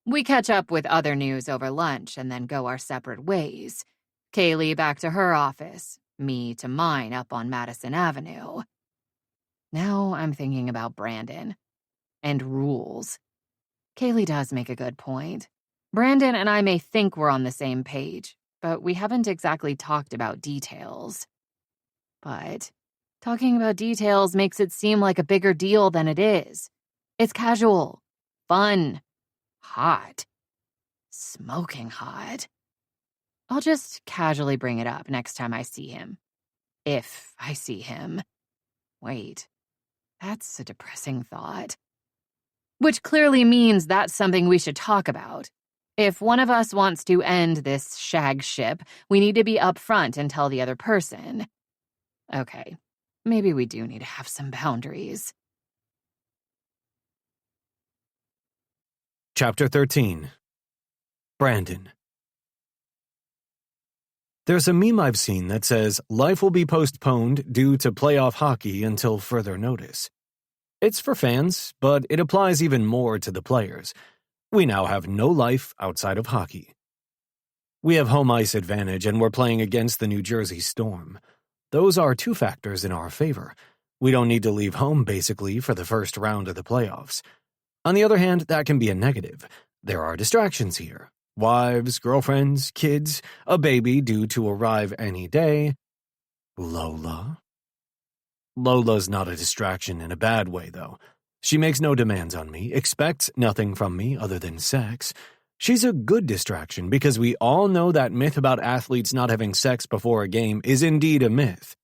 We catch up with other news over lunch and then go our separate ways. Kaylee back to her office, me to mine up on Madison Avenue. Now I'm thinking about Brandon. And rules. Kaylee does make a good point. Brandon and I may think we're on the same page, but we haven't exactly talked about details. But talking about details makes it seem like a bigger deal than it is. It's casual, fun, hot, smoking hot. I'll just casually bring it up next time I see him. If I see him. Wait, that's a depressing thought. Which clearly means that's something we should talk about. If one of us wants to end this shag ship, we need to be upfront and tell the other person. Okay, maybe we do need to have some boundaries. Chapter 13. Brandon. There's a meme I've seen that says, life will be postponed due to playoff hockey until further notice. It's for fans, but it applies even more to the players. We now have no life outside of hockey. We have home ice advantage and we're playing against the New Jersey Storm. Those are two factors in our favor. We don't need to leave home, basically, for the first round of the playoffs. On the other hand, that can be a negative. There are distractions here. Wives, girlfriends, kids, a baby due to arrive any day. Lola? Lola's not a distraction in a bad way, though. She makes no demands on me, expects nothing from me other than sex. She's a good distraction because we all know that myth about athletes not having sex before a game is indeed a myth.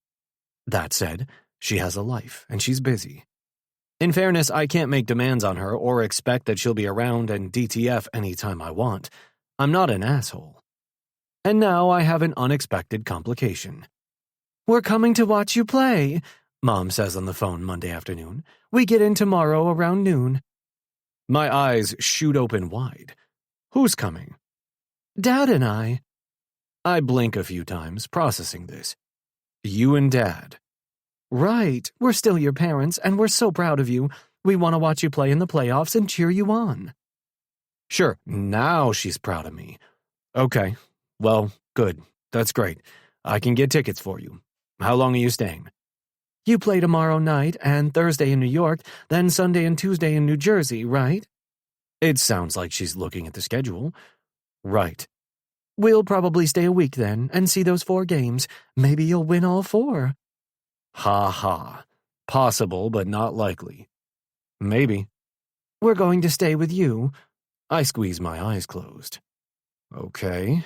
That said, she has a life, and she's busy. In fairness, I can't make demands on her or expect that she'll be around and DTF anytime I want. I'm not an asshole. And now I have an unexpected complication. "We're coming to watch you play," Mom says on the phone Monday afternoon. "We get in tomorrow around noon." My eyes shoot open wide. Who's coming? Dad and I. I blink a few times, processing this. You and Dad. Right, we're still your parents, and we're so proud of you. We want to watch you play in the playoffs and cheer you on. Sure, now she's proud of me. Okay, well, good. That's great. I can get tickets for you. How long are you staying? You play tomorrow night and Thursday in New York, then Sunday and Tuesday in New Jersey, right? It sounds like she's looking at the schedule. Right. We'll probably stay a week then and see those 4 games. Maybe you'll win all 4. Ha ha. Possible, but not likely. Maybe. We're going to stay with you. I squeeze my eyes closed. Okay.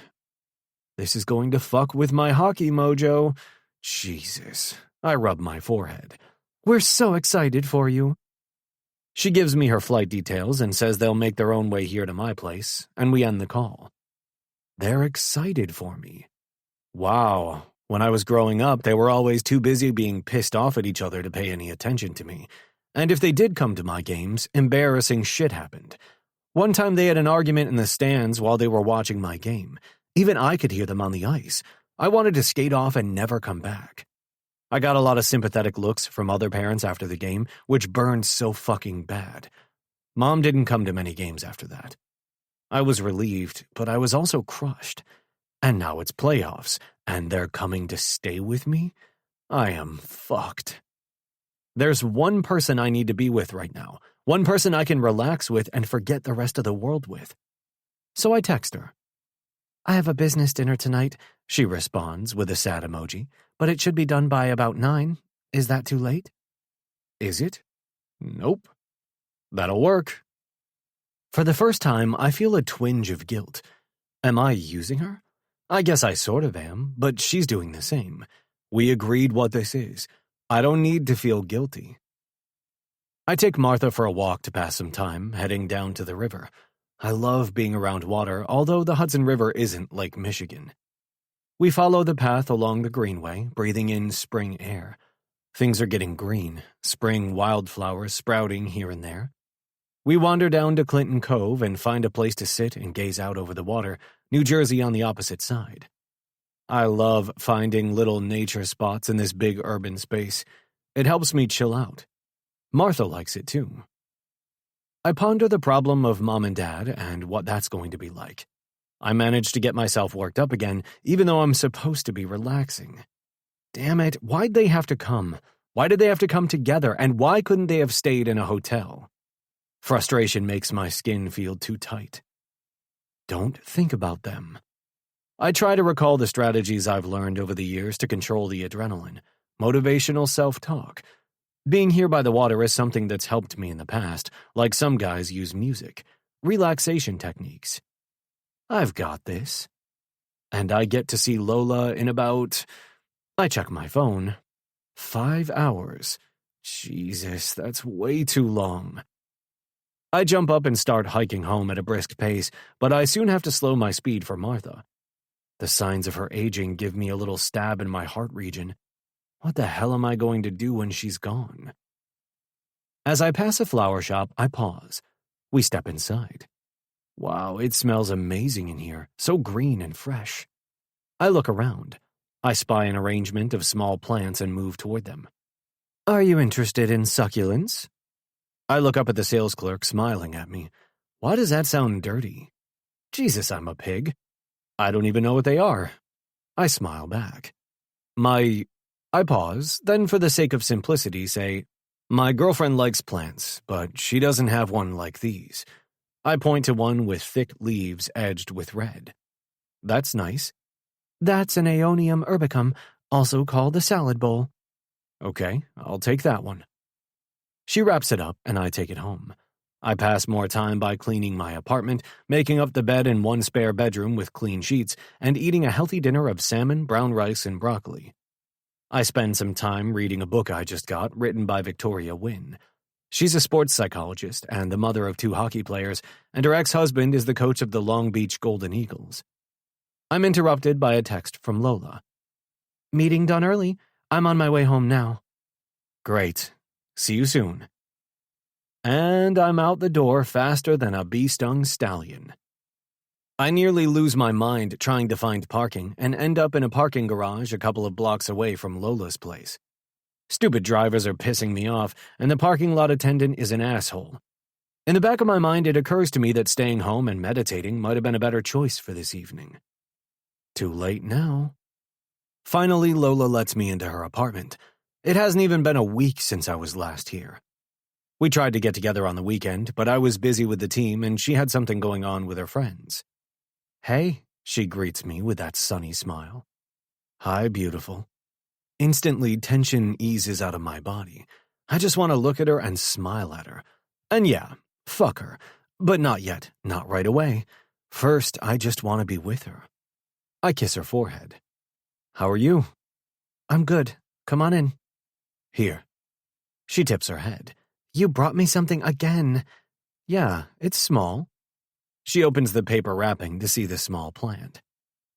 This is going to fuck with my hockey mojo. Jesus. I rub my forehead. We're so excited for you. She gives me her flight details and says they'll make their own way here to my place, and we end the call. They're excited for me. Wow. When I was growing up, they were always too busy being pissed off at each other to pay any attention to me. And if they did come to my games, embarrassing shit happened. One time they had an argument in the stands while they were watching my game. Even I could hear them on the ice. I wanted to skate off and never come back. I got a lot of sympathetic looks from other parents after the game, which burned so fucking bad. Mom didn't come to many games after that. I was relieved, but I was also crushed. And now it's playoffs, and they're coming to stay with me? I am fucked. There's one person I need to be with right now. One person I can relax with and forget the rest of the world with. So I text her. I have a business dinner tonight, she responds with a sad emoji, but it should be done by about 9. Is that too late? Is it? Nope. That'll work. For the first time, I feel a twinge of guilt. Am I using her? I guess I sort of am, but she's doing the same. We agreed what this is. I don't need to feel guilty. I take Martha for a walk to pass some time, heading down to the river. I love being around water, although the Hudson River isn't Lake Michigan. We follow the path along the greenway, breathing in spring air. Things are getting green, spring wildflowers sprouting here and there. We wander down to Clinton Cove and find a place to sit and gaze out over the water, New Jersey on the opposite side. I love finding little nature spots in this big urban space. It helps me chill out. Martha likes it too. I ponder the problem of mom and dad and what that's going to be like. I manage to get myself worked up again, even though I'm supposed to be relaxing. Damn it, why'd they have to come? Why did they have to come together, and why couldn't they have stayed in a hotel? Frustration makes my skin feel too tight. Don't think about them. I try to recall the strategies I've learned over the years to control the adrenaline. Motivational self-talk. Being here by the water is something that's helped me in the past, like some guys use music. Relaxation techniques. I've got this. And I get to see Lola in about... I check my phone. 5 hours. Jesus, that's way too long. I jump up and start hiking home at a brisk pace, but I soon have to slow my speed for Martha. The signs of her aging give me a little stab in my heart region. What the hell am I going to do when she's gone? As I pass a flower shop, I pause. We step inside. Wow, it smells amazing in here, so green and fresh. I look around. I spy an arrangement of small plants and move toward them. Are you interested in succulents? I look up at the sales clerk smiling at me. Why does that sound dirty? Jesus, I'm a pig. I don't even know what they are. I smile back. I pause, then for the sake of simplicity say, my girlfriend likes plants, but she doesn't have one like these. I point to one with thick leaves edged with red. That's nice. That's an Aeonium urbicum, also called a salad bowl. Okay, I'll take that one. She wraps it up, and I take it home. I pass more time by cleaning my apartment, making up the bed in one spare bedroom with clean sheets, and eating a healthy dinner of salmon, brown rice, and broccoli. I spend some time reading a book I just got, written by Victoria Wynne. She's a sports psychologist and the mother of 2 hockey players, and her ex-husband is the coach of the Long Beach Golden Eagles. I'm interrupted by a text from Lola. Meeting done early. I'm on my way home now. Great. See you soon. And I'm out the door faster than a bee-stung stallion. I nearly lose my mind trying to find parking and end up in a parking garage a couple of blocks away from Lola's place. Stupid drivers are pissing me off, and the parking lot attendant is an asshole. In the back of my mind, it occurs to me that staying home and meditating might have been a better choice for this evening. Too late now. Finally, Lola lets me into her apartment. It hasn't even been a week since I was last here. We tried to get together on the weekend, but I was busy with the team and she had something going on with her friends. Hey, she greets me with that sunny smile. Hi, beautiful. Instantly, tension eases out of my body. I just want to look at her and smile at her. And yeah, fuck her. But not yet, not right away. First, I just want to be with her. I kiss her forehead. How are you? I'm good. Come on in. Here. She tips her head. You brought me something again. Yeah, it's small. She opens the paper wrapping to see the small plant.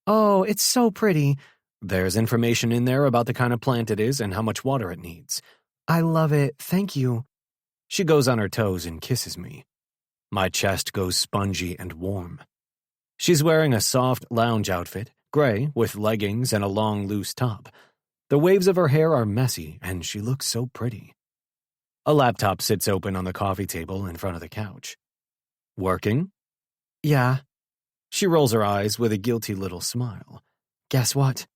Oh, it's so pretty. There's information in there about the kind of plant it is and how much water it needs. I love it, thank you. She goes on her toes and kisses me. My chest goes spongy and warm. She's wearing a soft lounge outfit, gray, with leggings and a long, loose top. The waves of her hair are messy, and she looks so pretty. A laptop sits open on the coffee table in front of the couch. Working? Yeah. She rolls her eyes with a guilty little smile. Guess what?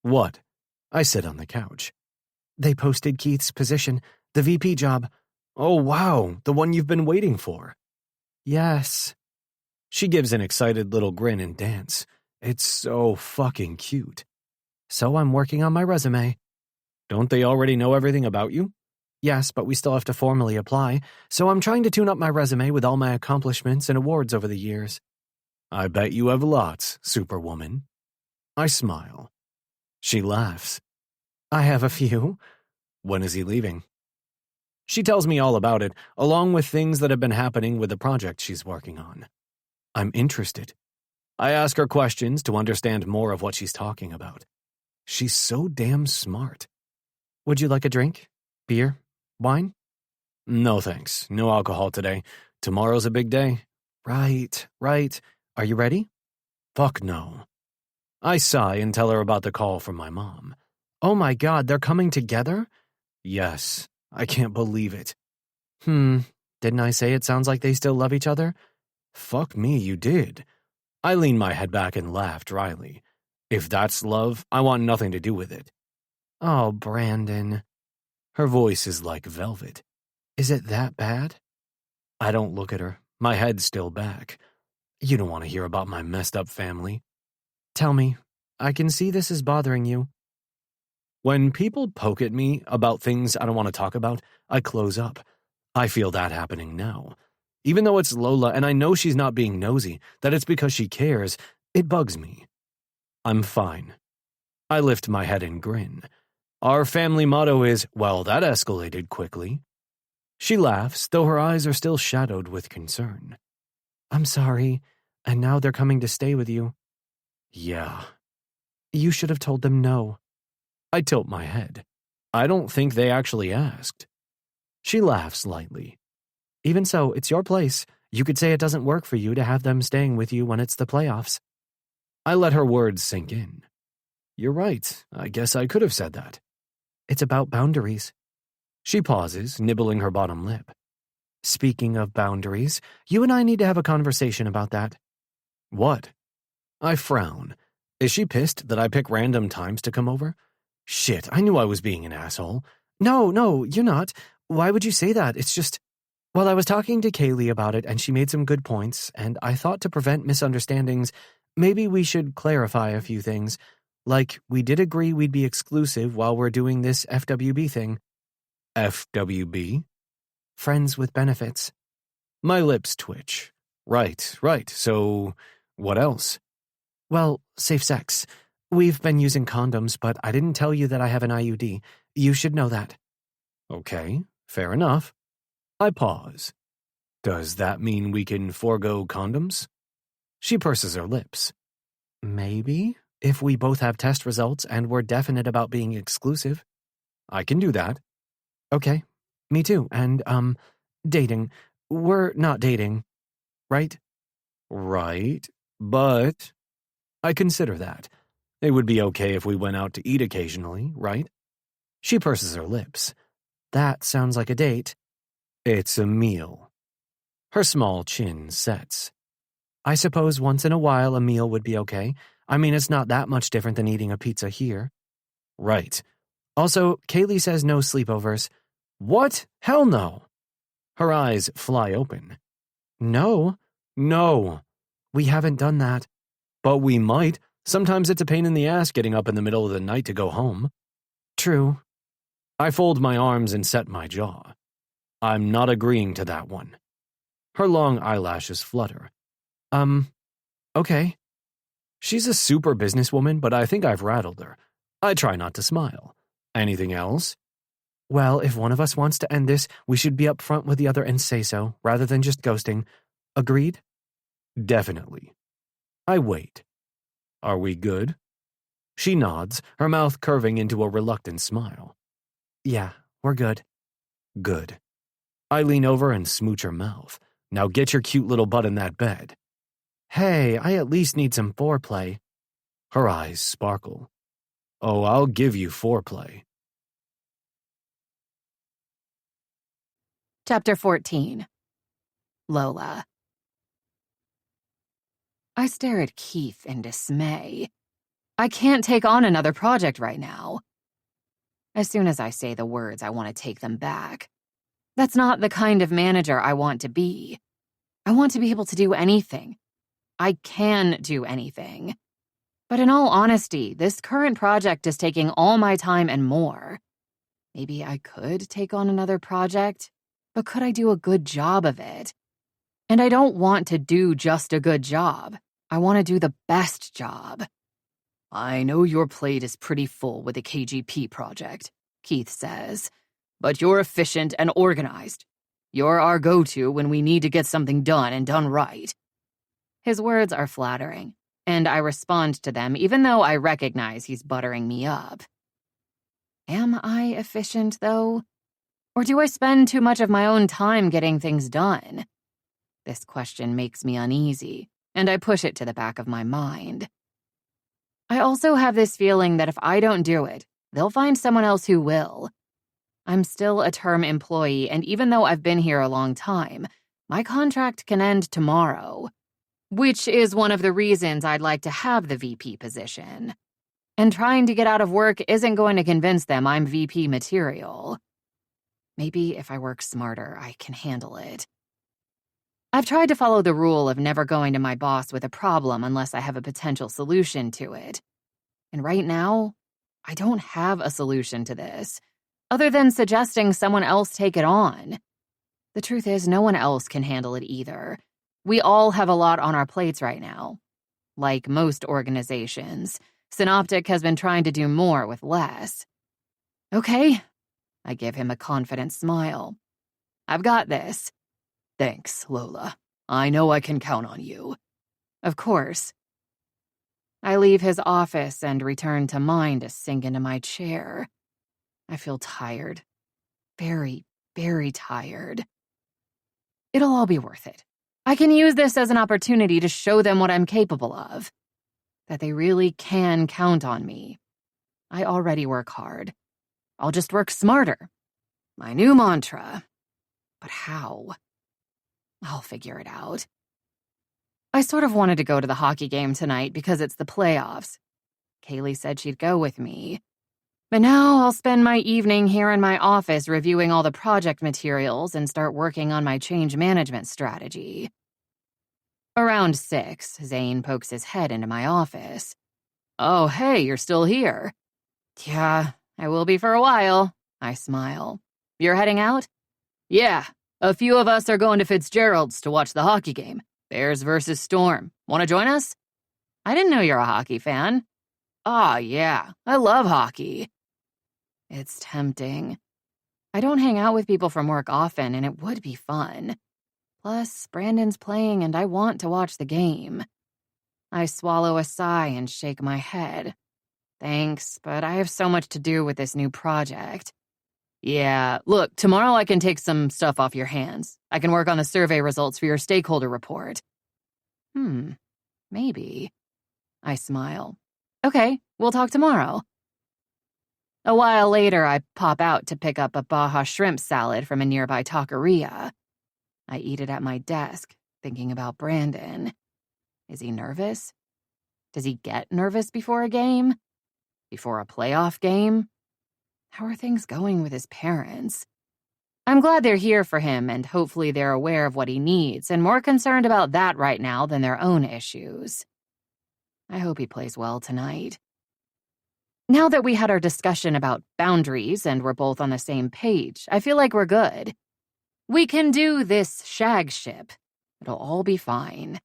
What? I sit on the couch. They posted Keith's position, the VP job. Oh, wow, the one you've been waiting for. Yes. She gives an excited little grin and dance. It's so fucking cute. So I'm working on my resume. Don't they already know everything about you? Yes, but we still have to formally apply, so I'm trying to tune up my resume with all my accomplishments and awards over the years. I bet you have lots, Superwoman. I smile. She laughs. I have a few. When is he leaving? She tells me all about it, along with things that have been happening with the project she's working on. I'm interested. I ask her questions to understand more of what she's talking about. She's so damn smart. Would you like a drink? Beer? Wine? No thanks. No alcohol today. Tomorrow's a big day. Right. Are you ready? Fuck no. I sigh and tell her about the call from my mom. Oh my God, they're coming together? Yes. I can't believe it. Didn't I say it sounds like they still love each other? Fuck me, you did. I leaned my head back and laughed dryly. If that's love, I want nothing to do with it. Oh, Brandon. Her voice is like velvet. Is it that bad? I don't look at her, my head's still back. You don't want to hear about my messed up family. Tell me, I can see this is bothering you. When people poke at me about things I don't want to talk about, I close up. I feel that happening now. Even though it's Lola and I know she's not being nosy, that it's because she cares, it bugs me. I'm fine. I lift my head and grin. Our family motto is, well, that escalated quickly. She laughs, though her eyes are still shadowed with concern. I'm sorry, and now they're coming to stay with you. Yeah. You should have told them no. I tilt my head. I don't think they actually asked. She laughs lightly. Even so, it's your place. You could say it doesn't work for you to have them staying with you when it's the playoffs. I let her words sink in. You're right. I guess I could have said that. It's about boundaries. She pauses, nibbling her bottom lip. Speaking of boundaries, you and I need to have a conversation about that. What? I frown. Is she pissed that I pick random times to come over? Shit, I knew I was being an asshole. No, you're not. Why would you say that? It's just... Well, I was talking to Kaylee about it, and she made some good points, and I thought to prevent misunderstandings, maybe we should clarify a few things. Like, we did agree we'd be exclusive while we're doing this FWB thing. FWB? Friends with benefits. My lips twitch. Right. So, what else? Well, safe sex. We've been using condoms, but I didn't tell you that I have an IUD. You should know that. Okay, fair enough. I pause. Does that mean we can forego condoms? She purses her lips. Maybe, if we both have test results and we're definite about being exclusive. I can do that. Okay, me too. And, dating. We're not dating, right? Right, but I consider that. It would be okay if we went out to eat occasionally, right? She purses her lips. That sounds like a date. It's a meal. Her small chin sets. I suppose once in a while a meal would be okay. I mean, it's not that much different than eating a pizza here. Right. Also, Kaylee says no sleepovers. What? Hell no. Her eyes fly open. No. We haven't done that. But we might. Sometimes it's a pain in the ass getting up in the middle of the night to go home. True. I fold my arms and set my jaw. I'm not agreeing to that one. Her long eyelashes flutter. Okay. She's a super businesswoman, but I think I've rattled her. I try not to smile. Anything else? Well, if one of us wants to end this, we should be upfront with the other and say so, rather than just ghosting. Agreed? Definitely. I wait. Are we good? She nods, her mouth curving into a reluctant smile. Yeah, we're good. Good. I lean over and smooch her mouth. Now get your cute little butt in that bed. Hey, I at least need some foreplay. Her eyes sparkle. Oh, I'll give you foreplay. Chapter 14. Lola. I stare at Keith in dismay. I can't take on another project right now. As soon as I say the words, I want to take them back. That's not the kind of manager I want to be. I want to be able to do anything. I can do anything. But in all honesty, this current project is taking all my time and more. Maybe I could take on another project, but could I do a good job of it? And I don't want to do just a good job. I want to do the best job. I know your plate is pretty full with the KGP project, Keith says, but you're efficient and organized. You're our go-to when we need to get something done and done right. His words are flattering, and I respond to them even though I recognize he's buttering me up. Am I efficient, though? Or do I spend too much of my own time getting things done? This question makes me uneasy, and I push it to the back of my mind. I also have this feeling that if I don't do it, they'll find someone else who will. I'm still a term employee, and even though I've been here a long time, my contract can end tomorrow, which is one of the reasons I'd like to have the VP position. And trying to get out of work isn't going to convince them I'm VP material. Maybe if I work smarter, I can handle it. I've tried to follow the rule of never going to my boss with a problem unless I have a potential solution to it. And right now, I don't have a solution to this, other than suggesting someone else take it on. The truth is, no one else can handle it either. We all have a lot on our plates right now. Like most organizations, Synoptic has been trying to do more with less. Okay, I give him a confident smile. I've got this. Thanks, Lola. I know I can count on you. Of course. I leave his office and return to mine to sink into my chair. I feel tired. Very, very tired. It'll all be worth it. I can use this as an opportunity to show them what I'm capable of. That they really can count on me. I already work hard. I'll just work smarter. My new mantra. But how? I'll figure it out. I sort of wanted to go to the hockey game tonight because it's the playoffs. Kaylee said she'd go with me. But now I'll spend my evening here in my office reviewing all the project materials and start working on my change management strategy. Around 6, Zane pokes his head into my office. Oh, hey, you're still here. Yeah, I will be for a while. I smile. You're heading out? Yeah, a few of us are going to Fitzgerald's to watch the hockey game. Bears versus Storm. Want to join us? I didn't know you're a hockey fan. Ah, yeah, I love hockey. It's tempting. I don't hang out with people from work often, and it would be fun. Plus, Brandon's playing, and I want to watch the game. I swallow a sigh and shake my head. Thanks, but I have so much to do with this new project. Yeah, look, tomorrow I can take some stuff off your hands. I can work on the survey results for your stakeholder report. Maybe. I smile. Okay, we'll talk tomorrow. A while later, I pop out to pick up a Baja shrimp salad from a nearby taqueria. I eat it at my desk, thinking about Brandon. Is he nervous? Does he get nervous before a game? Before a playoff game? How are things going with his parents? I'm glad they're here for him, and hopefully they're aware of what he needs and more concerned about that right now than their own issues. I hope he plays well tonight. Now that we had our discussion about boundaries and we're both on the same page, I feel like we're good. We can do this shag ship. It'll all be fine.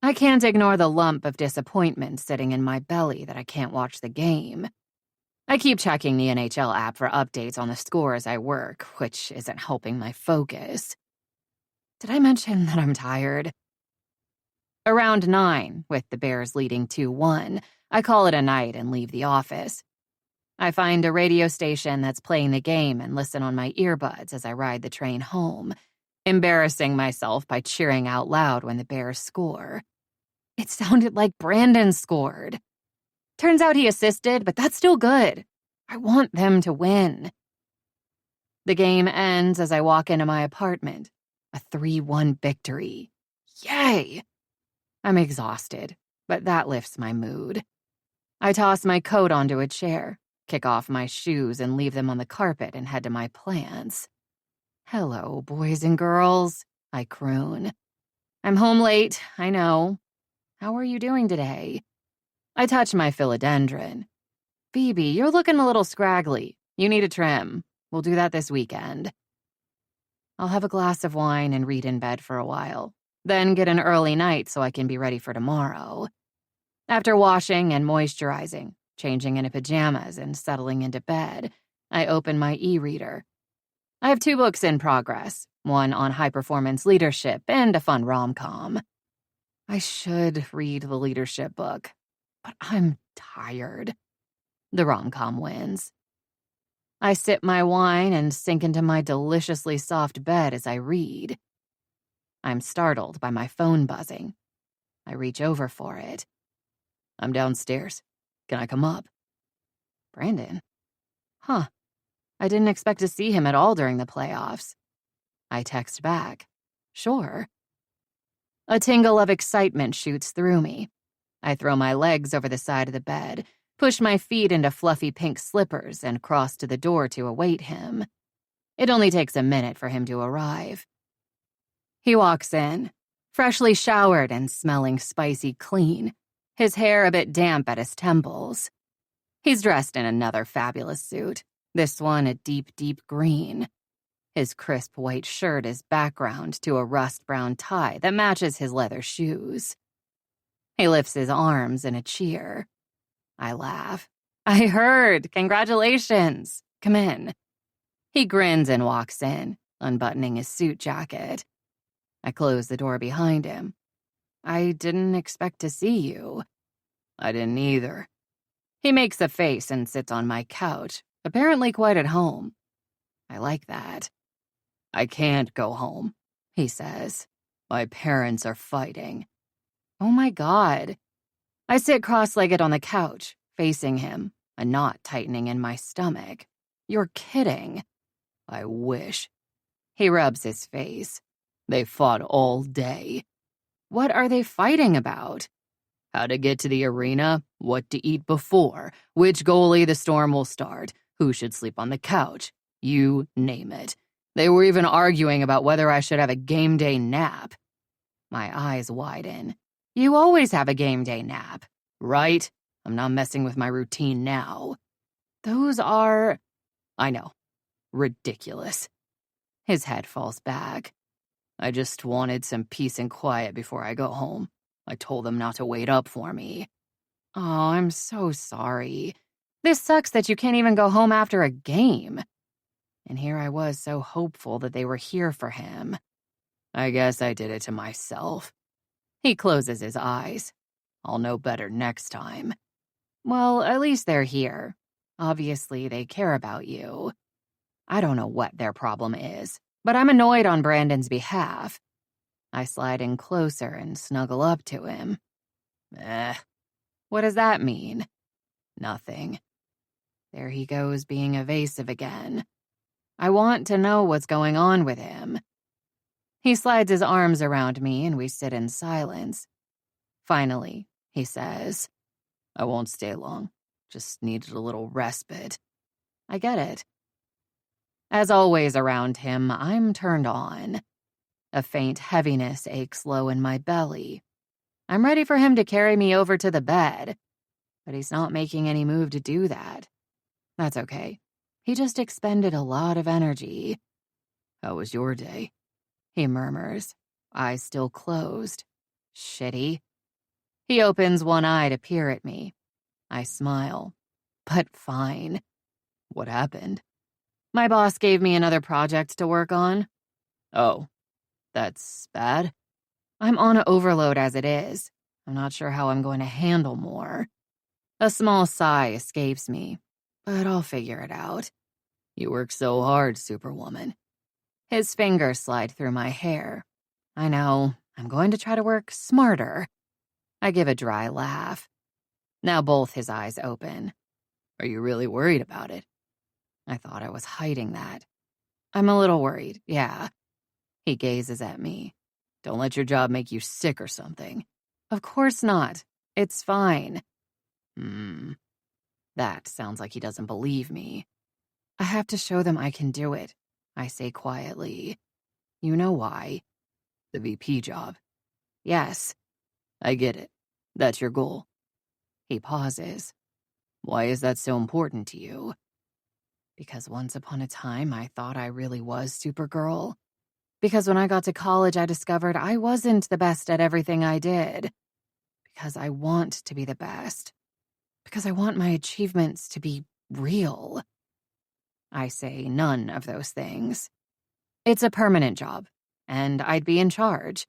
I can't ignore the lump of disappointment sitting in my belly that I can't watch the game. I keep checking the NHL app for updates on the score as I work, which isn't helping my focus. Did I mention that I'm tired? Around 9, with the Bears leading 2-1, I call it a night and leave the office. I find a radio station that's playing the game and listen on my earbuds as I ride the train home, embarrassing myself by cheering out loud when the Bears score. It sounded like Brandon scored. Turns out he assisted, but that's still good. I want them to win. The game ends as I walk into my apartment. A 3-1 victory. Yay! I'm exhausted, but that lifts my mood. I toss my coat onto a chair, kick off my shoes and leave them on the carpet and head to my plants. Hello, boys and girls, I croon. I'm home late, I know. How are you doing today? I touch my philodendron. Phoebe, you're looking a little scraggly. You need a trim. We'll do that this weekend. I'll have a glass of wine and read in bed for a while, then get an early night so I can be ready for tomorrow. After washing and moisturizing, changing into pajamas and settling into bed, I open my e-reader. I have 2 books in progress, one on high-performance leadership and a fun rom-com. I should read the leadership book, but I'm tired. The rom-com wins. I sip my wine and sink into my deliciously soft bed as I read. I'm startled by my phone buzzing. I reach over for it. I'm downstairs. Can I come up? Brandon. Huh. I didn't expect to see him at all during the playoffs. I text back. Sure. A tingle of excitement shoots through me. I throw my legs over the side of the bed, push my feet into fluffy pink slippers, and cross to the door to await him. It only takes a minute for him to arrive. He walks in, freshly showered and smelling spicy clean, his hair a bit damp at his temples. He's dressed in another fabulous suit, this one a deep, deep green. His crisp white shirt is background to a rust-brown tie that matches his leather shoes. He lifts his arms in a cheer. I laugh. I heard! Congratulations! Come in. He grins and walks in, unbuttoning his suit jacket. I close the door behind him. I didn't expect to see you. I didn't either. He makes a face and sits on my couch, apparently quite at home. I like that. I can't go home, he says. My parents are fighting. Oh my God. I sit cross-legged on the couch, facing him, a knot tightening in my stomach. You're kidding. I wish. He rubs his face. They fought all day. What are they fighting about? How to get to the arena, what to eat before, which goalie the Storm will start, who should sleep on the couch. You name it. They were even arguing about whether I should have a game day nap. My eyes widen. You always have a game day nap, right? I'm not messing with my routine now. Those are, I know, ridiculous. His head falls back. I just wanted some peace and quiet before I go home. I told them not to wait up for me. Oh, I'm so sorry. This sucks that you can't even go home after a game. And here I was so hopeful that they were here for him. I guess I did it to myself. He closes his eyes. I'll know better next time. Well, at least they're here. Obviously, they care about you. I don't know what their problem is, but I'm annoyed on Brandon's behalf. I slide in closer and snuggle up to him. What does that mean? Nothing. There he goes being evasive again. I want to know what's going on with him. He slides his arms around me and we sit in silence. Finally, he says, I won't stay long. Just needed a little respite. I get it. As always around him, I'm turned on. A faint heaviness aches low in my belly. I'm ready for him to carry me over to the bed, but he's not making any move to do that. That's okay. He just expended a lot of energy. How was your day? He murmurs, eyes still closed. Shitty. He opens one eye to peer at me. I smile, but fine. What happened? My boss gave me another project to work on. Oh, that's bad? I'm on an overload as it is. I'm not sure how I'm going to handle more. A small sigh escapes me, but I'll figure it out. You work so hard, Superwoman. His fingers slide through my hair. I know, I'm going to try to work smarter. I give a dry laugh. Now both his eyes open. Are you really worried about it? I thought I was hiding that. I'm a little worried, yeah. He gazes at me. Don't let your job make you sick or something. Of course not. It's fine. That sounds like he doesn't believe me. I have to show them I can do it, I say quietly. You know why? The VP job. Yes. I get it. That's your goal. He pauses. Why is that so important to you? Because once upon a time, I thought I really was Supergirl. Because when I got to college, I discovered I wasn't the best at everything I did. Because I want to be the best. Because I want my achievements to be real. I say none of those things. It's a permanent job, and I'd be in charge.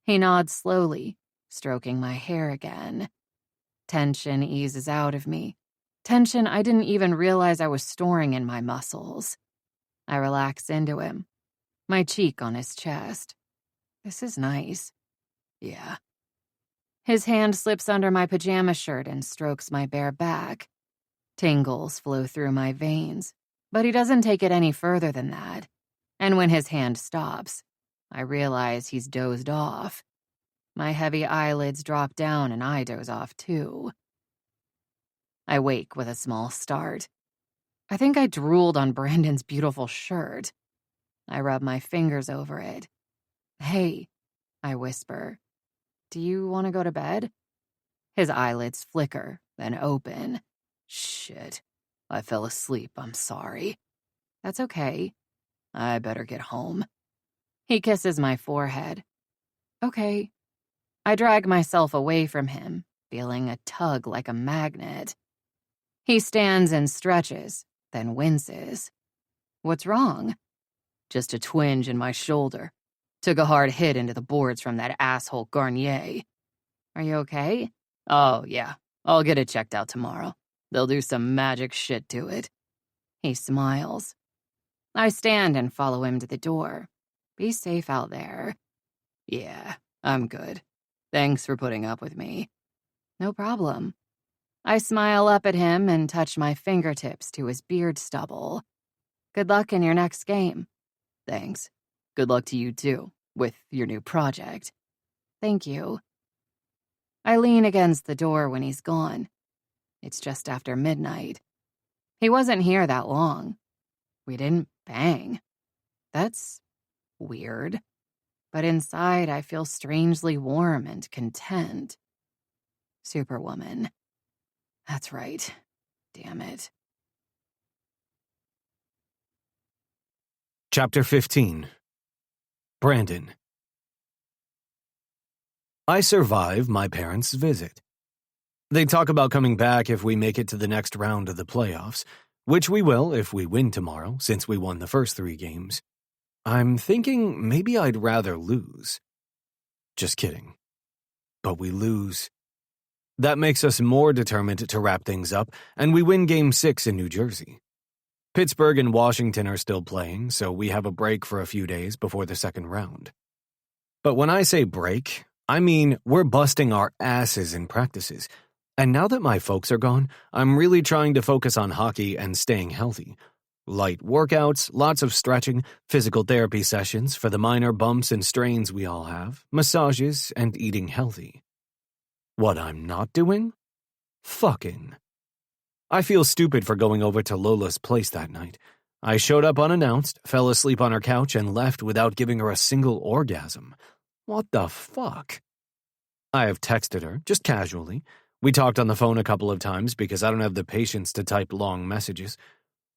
He nods slowly, stroking my hair again. Tension eases out of me. Tension I didn't even realize I was storing in my muscles. I relax into him, my cheek on his chest. This is nice. Yeah. His hand slips under my pajama shirt and strokes my bare back. Tingles flow through my veins, but he doesn't take it any further than that. And when his hand stops, I realize he's dozed off. My heavy eyelids drop down and I doze off too. I wake with a small start. I think I drooled on Brandon's beautiful shirt. I rub my fingers over it. Hey, I whisper. Do you want to go to bed? His eyelids flicker, then open. Shit. I fell asleep, I'm sorry. That's okay. I better get home. He kisses my forehead. Okay. I drag myself away from him, feeling a tug like a magnet. He stands and stretches, then winces. What's wrong? Just a twinge in my shoulder. Took a hard hit into the boards from that asshole Garnier. Are you okay? Oh, yeah. I'll get it checked out tomorrow. They'll do some magic shit to it. He smiles. I stand and follow him to the door. Be safe out there. Yeah, I'm good. Thanks for putting up with me. No problem. I smile up at him and touch my fingertips to his beard stubble. Good luck in your next game. Thanks. Good luck to you too, with your new project. Thank you. I lean against the door when he's gone. It's just after midnight. He wasn't here that long. We didn't bang. That's weird. But inside, I feel strangely warm and content. Superwoman. That's right. Damn it. Chapter 15. Brandon. I survive my parents' visit. They talk about coming back if we make it to the next round of the playoffs, which we will if we win tomorrow, since we won the first 3 games. I'm thinking maybe I'd rather lose. Just kidding. But we lose. That makes us more determined to wrap things up, and we win Game 6 in New Jersey. Pittsburgh and Washington are still playing, so we have a break for a few days before the second round. But when I say break, I mean we're busting our asses in practices. And now that my folks are gone, I'm really trying to focus on hockey and staying healthy. Light workouts, lots of stretching, physical therapy sessions for the minor bumps and strains we all have, massages, and eating healthy. What I'm not doing? Fucking. I feel stupid for going over to Lola's place that night. I showed up unannounced, fell asleep on her couch, and left without giving her a single orgasm. What the fuck? I have texted her, just casually. We talked on the phone a couple of times because I don't have the patience to type long messages.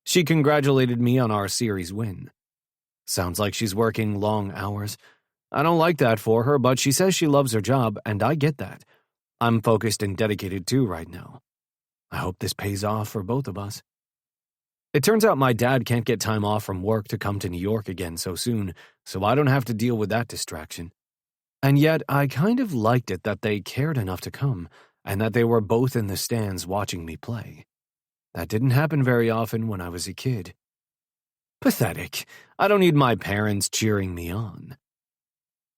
She congratulated me on our series win. Sounds like she's working long hours. I don't like that for her, but she says she loves her job, and I get that. I'm focused and dedicated too right now. I hope this pays off for both of us. It turns out my dad can't get time off from work to come to New York again so soon, so I don't have to deal with that distraction. And yet, I kind of liked it that they cared enough to come, and that they were both in the stands watching me play. That didn't happen very often when I was a kid. Pathetic. I don't need my parents cheering me on.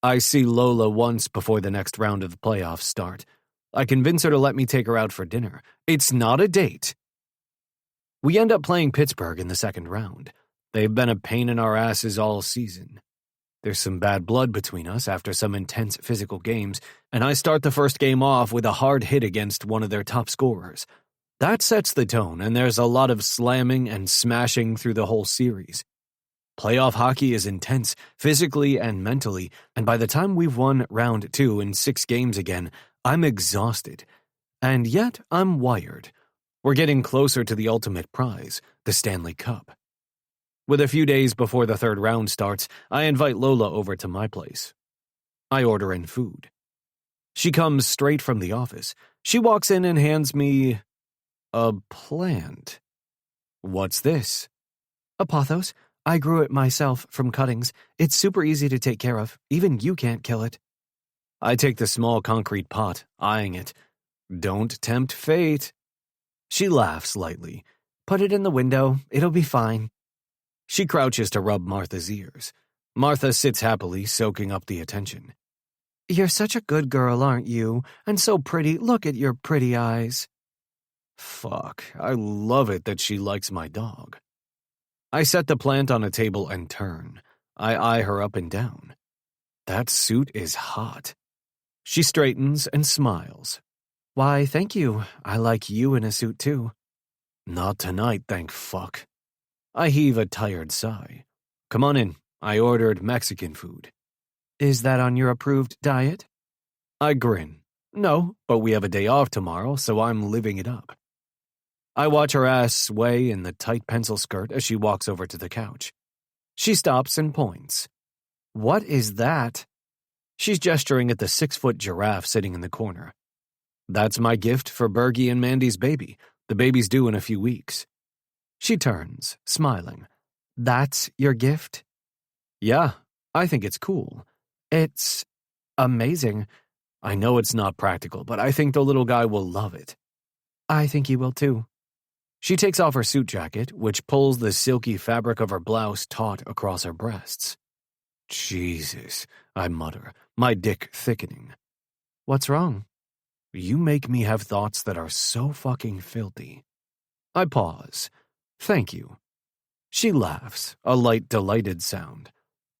I see Lola once before the next round of the playoffs start. I convince her to let me take her out for dinner. It's not a date. We end up playing Pittsburgh in the second round. They've been a pain in our asses all season. There's some bad blood between us after some intense physical games, and I start the first game off with a hard hit against one of their top scorers. That sets the tone, and there's a lot of slamming and smashing through the whole series. Playoff hockey is intense, physically and mentally, and by the time we've won round 2 in 6 games again, I'm exhausted. And yet I'm wired. We're getting closer to the ultimate prize, the Stanley Cup. With a few days before the third round starts, I invite Lola over to my place. I order in food. She comes straight from the office. She walks in and hands me a plant. What's this? A pothos. I grew it myself from cuttings. It's super easy to take care of. Even you can't kill it. I take the small concrete pot, eyeing it. Don't tempt fate. She laughs lightly. Put it in the window. It'll be fine. She crouches to rub Martha's ears. Martha sits happily, soaking up the attention. You're such a good girl, aren't you? And so pretty. Look at your pretty eyes. Fuck, I love it that she likes my dog. I set the plant on a table and turn. I eye her up and down. That suit is hot. She straightens and smiles. Why, thank you. I like you in a suit, too. Not tonight, thank fuck. I heave a tired sigh. Come on in. I ordered Mexican food. Is that on your approved diet? I grin. No, but we have a day off tomorrow, so I'm living it up. I watch her ass sway in the tight pencil skirt as she walks over to the couch. She stops and points. What is that? She's gesturing at the 6-foot giraffe sitting in the corner. That's my gift for Bergie and Mandy's baby. The baby's due in a few weeks. She turns, smiling. That's your gift? Yeah, I think it's cool. It's amazing. I know it's not practical, but I think the little guy will love it. I think he will too. She takes off her suit jacket, which pulls the silky fabric of her blouse taut across her breasts. Jesus, I mutter, my dick thickening. What's wrong? You make me have thoughts that are so fucking filthy. I pause. Thank you. She laughs, a light, delighted sound.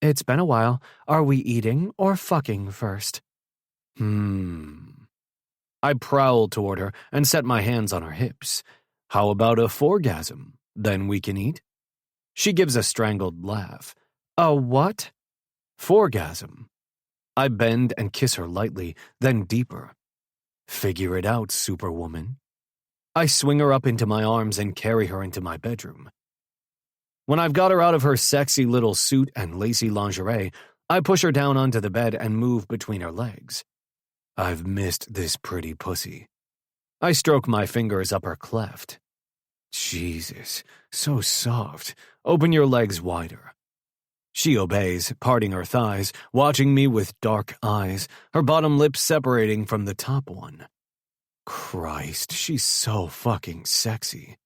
It's been a while. Are we eating or fucking first? I prowl toward her and set my hands on her hips. How about a foregasm? Then we can eat? She gives a strangled laugh. A what? Foregasm. I bend and kiss her lightly, then deeper. Figure it out, superwoman. I swing her up into my arms and carry her into my bedroom. When I've got her out of her sexy little suit and lacy lingerie, I push her down onto the bed and move between her legs. I've missed this pretty pussy. I stroke my fingers up her cleft. Jesus, so soft. Open your legs wider. She obeys, parting her thighs, watching me with dark eyes, her bottom lip separating from the top one. Christ, she's so fucking sexy.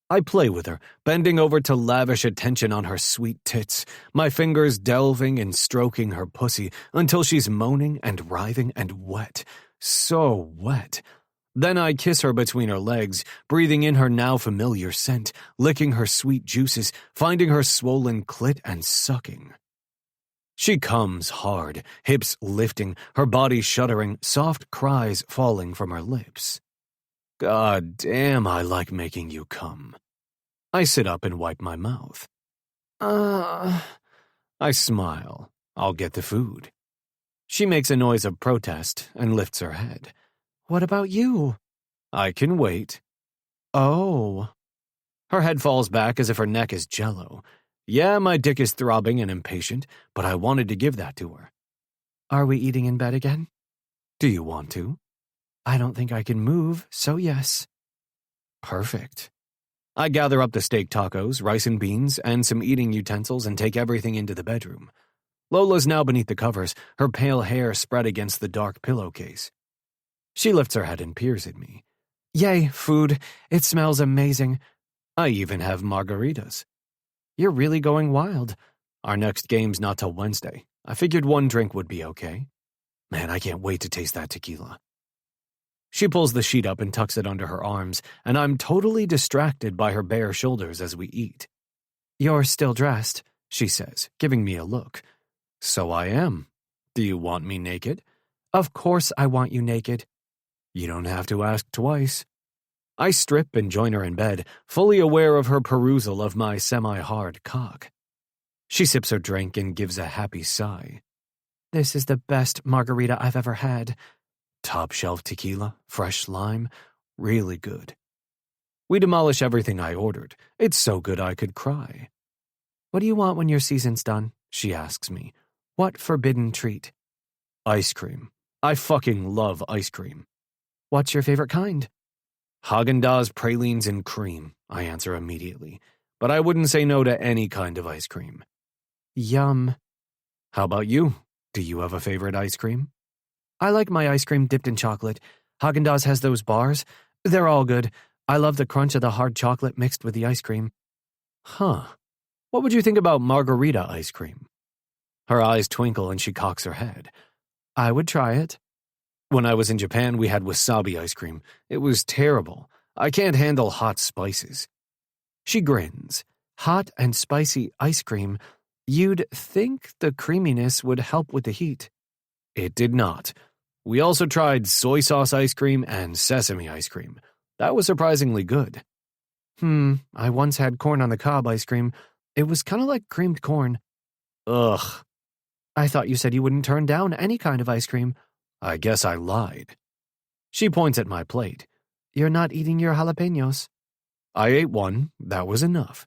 I play with her, bending over to lavish attention on her sweet tits, my fingers delving and stroking her pussy until she's moaning and writhing and wet, so wet. Then I kiss her between her legs, breathing in her now familiar scent, licking her sweet juices, finding her swollen clit and sucking. She comes hard, hips lifting, her body shuddering, soft cries falling from her lips. God damn, I like making you come. I sit up and wipe my mouth. I smile. I'll get the food. She makes a noise of protest and lifts her head. What about you? I can wait. Oh. Her head falls back as if her neck is jello. Yeah, my dick is throbbing and impatient, but I wanted to give that to her. Are we eating in bed again? Do you want to? I don't think I can move, so yes. Perfect. I gather up the steak tacos, rice and beans, and some eating utensils and take everything into the bedroom. Lola's now beneath the covers, her pale hair spread against the dark pillowcase. She lifts her head and peers at me. Yay, food. It smells amazing. I even have margaritas. You're really going wild. Our next game's not till Wednesday. I figured one drink would be okay. Man, I can't wait to taste that tequila. She pulls the sheet up and tucks it under her arms, and I'm totally distracted by her bare shoulders as we eat. You're still dressed, she says, giving me a look. So I am. Do you want me naked? Of course I want you naked. You don't have to ask twice. I strip and join her in bed, fully aware of her perusal of my semi-hard cock. She sips her drink and gives a happy sigh. This is the best margarita I've ever had. Top shelf tequila, fresh lime, really good. We demolish everything I ordered. It's so good I could cry. What do you want when your season's done? She asks me. What forbidden treat? Ice cream. I fucking love ice cream. What's your favorite kind? Haagen-Dazs pralines and cream, I answer immediately. But I wouldn't say no to any kind of ice cream. Yum. How about you? Do you have a favorite ice cream? I like my ice cream dipped in chocolate. Haagen-Dazs has those bars. They're all good. I love the crunch of the hard chocolate mixed with the ice cream. Huh. What would you think about margarita ice cream? Her eyes twinkle and she cocks her head. I would try it. When I was in Japan, we had wasabi ice cream. It was terrible. I can't handle hot spices. She grins. Hot and spicy ice cream. You'd think the creaminess would help with the heat. It did not. We also tried soy sauce ice cream and sesame ice cream. That was surprisingly good. I once had corn on the cob ice cream. It was kind of like creamed corn. Ugh. I thought you said you wouldn't turn down any kind of ice cream. I guess I lied. She points at my plate. You're not eating your jalapenos. I ate one. That was enough.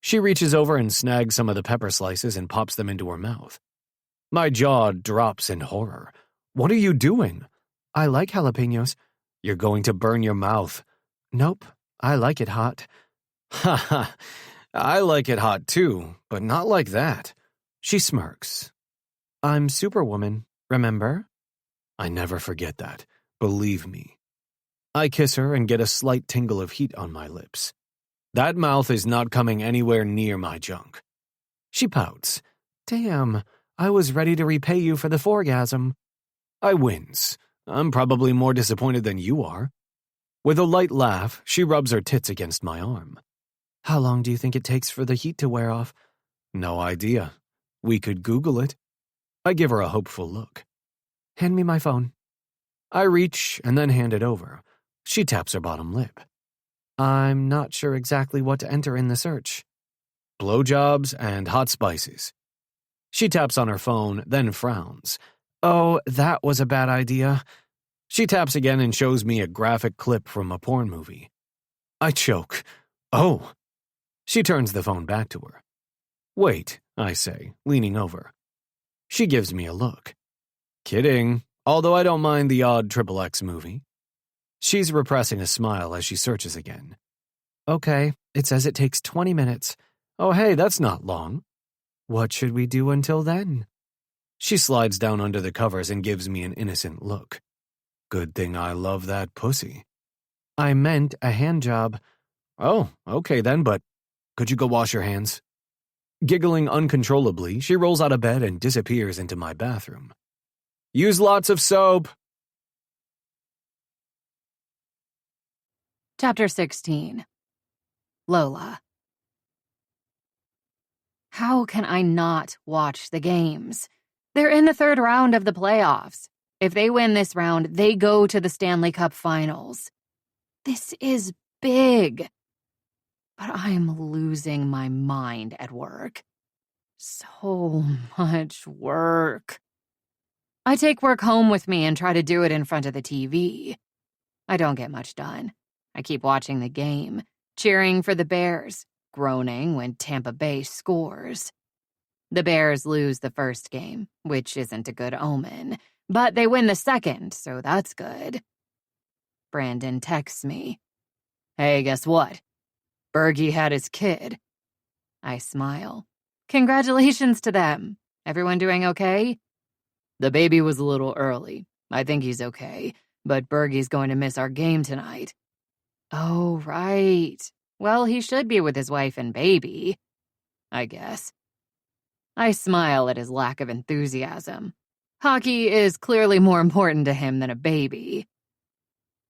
She reaches over and snags some of the pepper slices and pops them into her mouth. My jaw drops in horror. What are you doing? I like jalapenos. You're going to burn your mouth. Nope, I like it hot. Ha ha, I like it hot too, but not like that. She smirks. I'm Superwoman, remember? I never forget that, believe me. I kiss her and get a slight tingle of heat on my lips. That mouth is not coming anywhere near my junk. She pouts. Damn, I was ready to repay you for the forgasm. I wince. I'm probably more disappointed than you are. With a light laugh, she rubs her tits against my arm. How long do you think it takes for the heat to wear off? No idea. We could Google it. I give her a hopeful look. Hand me my phone. I reach and then hand it over. She taps her bottom lip. I'm not sure exactly what to enter in the search. Blowjobs and hot spices. She taps on her phone, then frowns. Oh, that was a bad idea. She taps again and shows me a graphic clip from a porn movie. I choke. Oh. She turns the phone back to her. Wait, I say, leaning over. She gives me a look. Kidding, although I don't mind the odd XXX movie. She's repressing a smile as she searches again. Okay, it says it takes 20 minutes. Oh hey, that's not long. What should we do until then? She slides down under the covers and gives me an innocent look. Good thing I love that pussy. I meant a hand job. Oh, okay then, but could you go wash your hands? Giggling uncontrollably, she rolls out of bed and disappears into my bathroom. Use lots of soap. Chapter 16. Lola. How can I not watch the games? They're in the third round of the playoffs. If they win this round, they go to the Stanley Cup Finals. This is big. But I'm losing my mind at work. So much work. I take work home with me and try to do it in front of the TV. I don't get much done. I keep watching the game, cheering for the Bears, groaning when Tampa Bay scores. The Bears lose the first game, which isn't a good omen, but they win the second, so that's good. Brandon texts me. Hey, guess what? Bergie had his kid. I smile. Congratulations to them. Everyone doing okay? The baby was a little early. I think he's okay, but Bergie's going to miss our game tonight. Oh, right. Well, he should be with his wife and baby, I guess. I smile at his lack of enthusiasm. Hockey is clearly more important to him than a baby.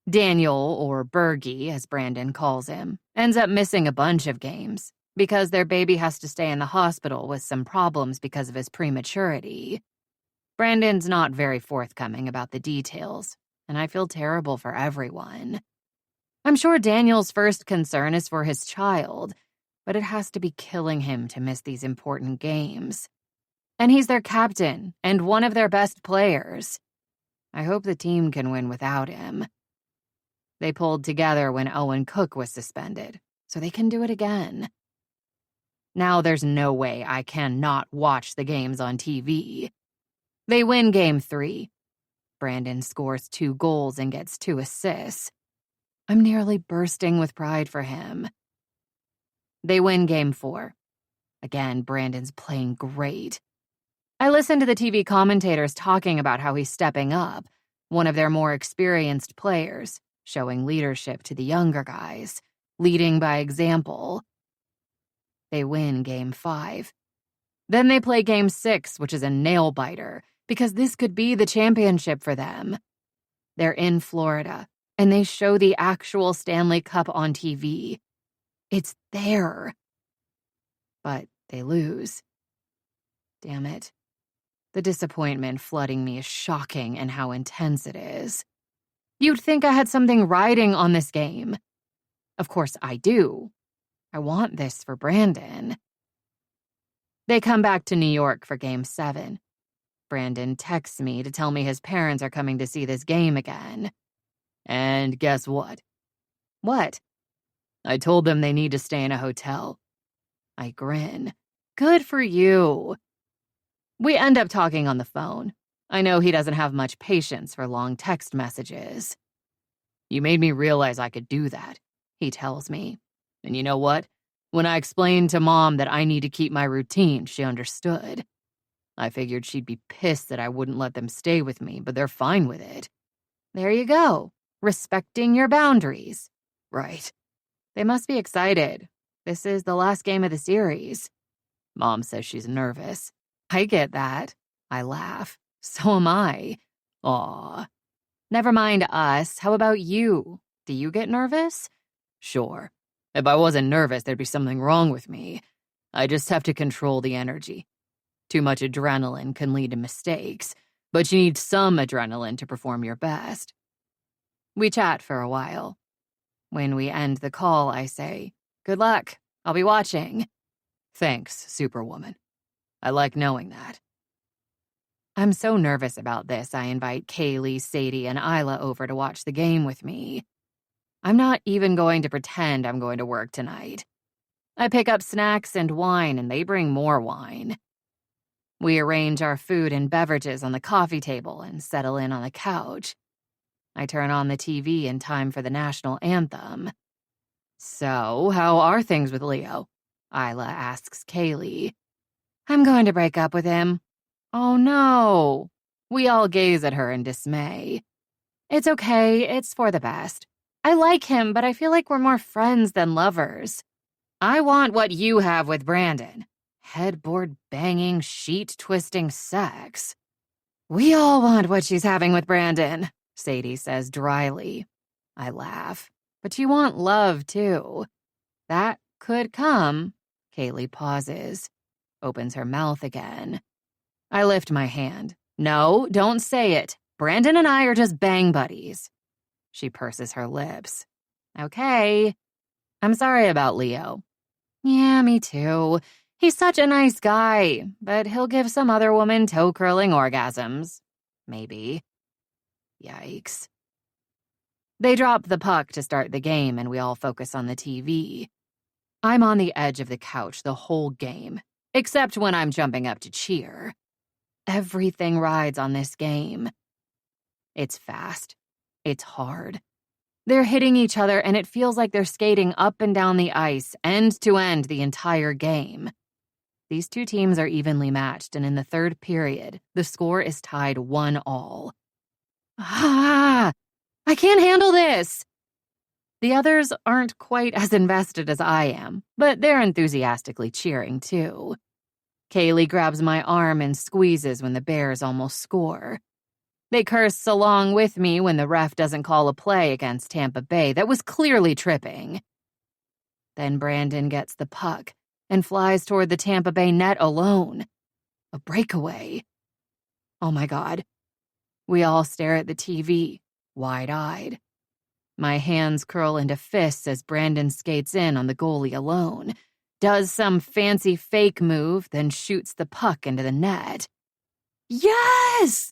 Daniel, or Bergie, as Brandon calls him, ends up missing a bunch of games because their baby has to stay in the hospital with some problems because of his prematurity. Brandon's not very forthcoming about the details, and I feel terrible for everyone. I'm sure Daniel's first concern is for his child, but it has to be killing him to miss these important games. And he's their captain and one of their best players. I hope the team can win without him. They pulled together when Owen Cook was suspended, so they can do it again. Now there's no way I cannot watch the games on TV. They win Game 3. Brandon scores 2 goals and gets 2 assists. I'm nearly bursting with pride for him. They win Game 4. Again, Brandon's playing great. I listen to the TV commentators talking about how he's stepping up, one of their more experienced players, showing leadership to the younger guys, leading by example. They win Game 5. Then they play Game 6, which is a nail-biter, because this could be the championship for them. They're in Florida, and they show the actual Stanley Cup on TV. It's there. But they lose. Damn it. The disappointment flooding me is shocking in how intense it is. You'd think I had something riding on this game. Of course I do. I want this for Brandon. They come back to New York for Game 7. Brandon texts me to tell me his parents are coming to see this game again. And guess what? What? I told them they need to stay in a hotel. I grin. Good for you. We end up talking on the phone. I know he doesn't have much patience for long text messages. You made me realize I could do that, he tells me. And you know what? When I explained to Mom that I need to keep my routine, she understood. I figured she'd be pissed that I wouldn't let them stay with me, but they're fine with it. There you go. Respecting your boundaries. Right. They must be excited. This is the last game of the series. Mom says she's nervous. I get that. I laugh. So am I. Aw. Never mind us. How about you? Do you get nervous? Sure. If I wasn't nervous, there'd be something wrong with me. I just have to control the energy. Too much adrenaline can lead to mistakes, but you need some adrenaline to perform your best. We chat for a while. When we end the call, I say, "Good luck. I'll be watching." Thanks, Superwoman. I like knowing that. I'm so nervous about this, I invite Kaylee, Sadie, and Isla over to watch the game with me. I'm not even going to pretend I'm going to work tonight. I pick up snacks and wine, and they bring more wine. We arrange our food and beverages on the coffee table and settle in on the couch. I turn on the TV in time for the national anthem. So, how are things with Leo? Isla asks Kaylee. I'm going to break up with him. Oh no. We all gaze at her in dismay. It's okay, it's for the best. I like him, but I feel like we're more friends than lovers. I want what you have with Brandon. Headboard banging, sheet twisting sex. We all want what she's having with Brandon, Sadie says dryly. I laugh. But you want love, too. That could come. Kaylee pauses, opens her mouth again. I lift my hand. No, don't say it. Brandon and I are just bang buddies. She purses her lips. Okay. I'm sorry about Leo. Yeah, me too. He's such a nice guy, but he'll give some other woman toe-curling orgasms. Maybe. Yikes. They drop the puck to start the game, and we all focus on the TV. I'm on the edge of the couch the whole game, except when I'm jumping up to cheer. Everything rides on this game. It's fast. It's hard. They're hitting each other, and it feels like they're skating up and down the ice, end to end, the entire game. These two teams are evenly matched, and in the third period, the score is tied 1-1. Ah! I can't handle this! The others aren't quite as invested as I am, but they're enthusiastically cheering, too. Kaylee grabs my arm and squeezes when the Bears almost score. They curse along with me when the ref doesn't call a play against Tampa Bay that was clearly tripping. Then Brandon gets the puck and flies toward the Tampa Bay net alone. A breakaway. Oh my God. We all stare at the TV, wide-eyed. My hands curl into fists as Brandon skates in on the goalie alone, does some fancy fake move, then shoots the puck into the net. Yes!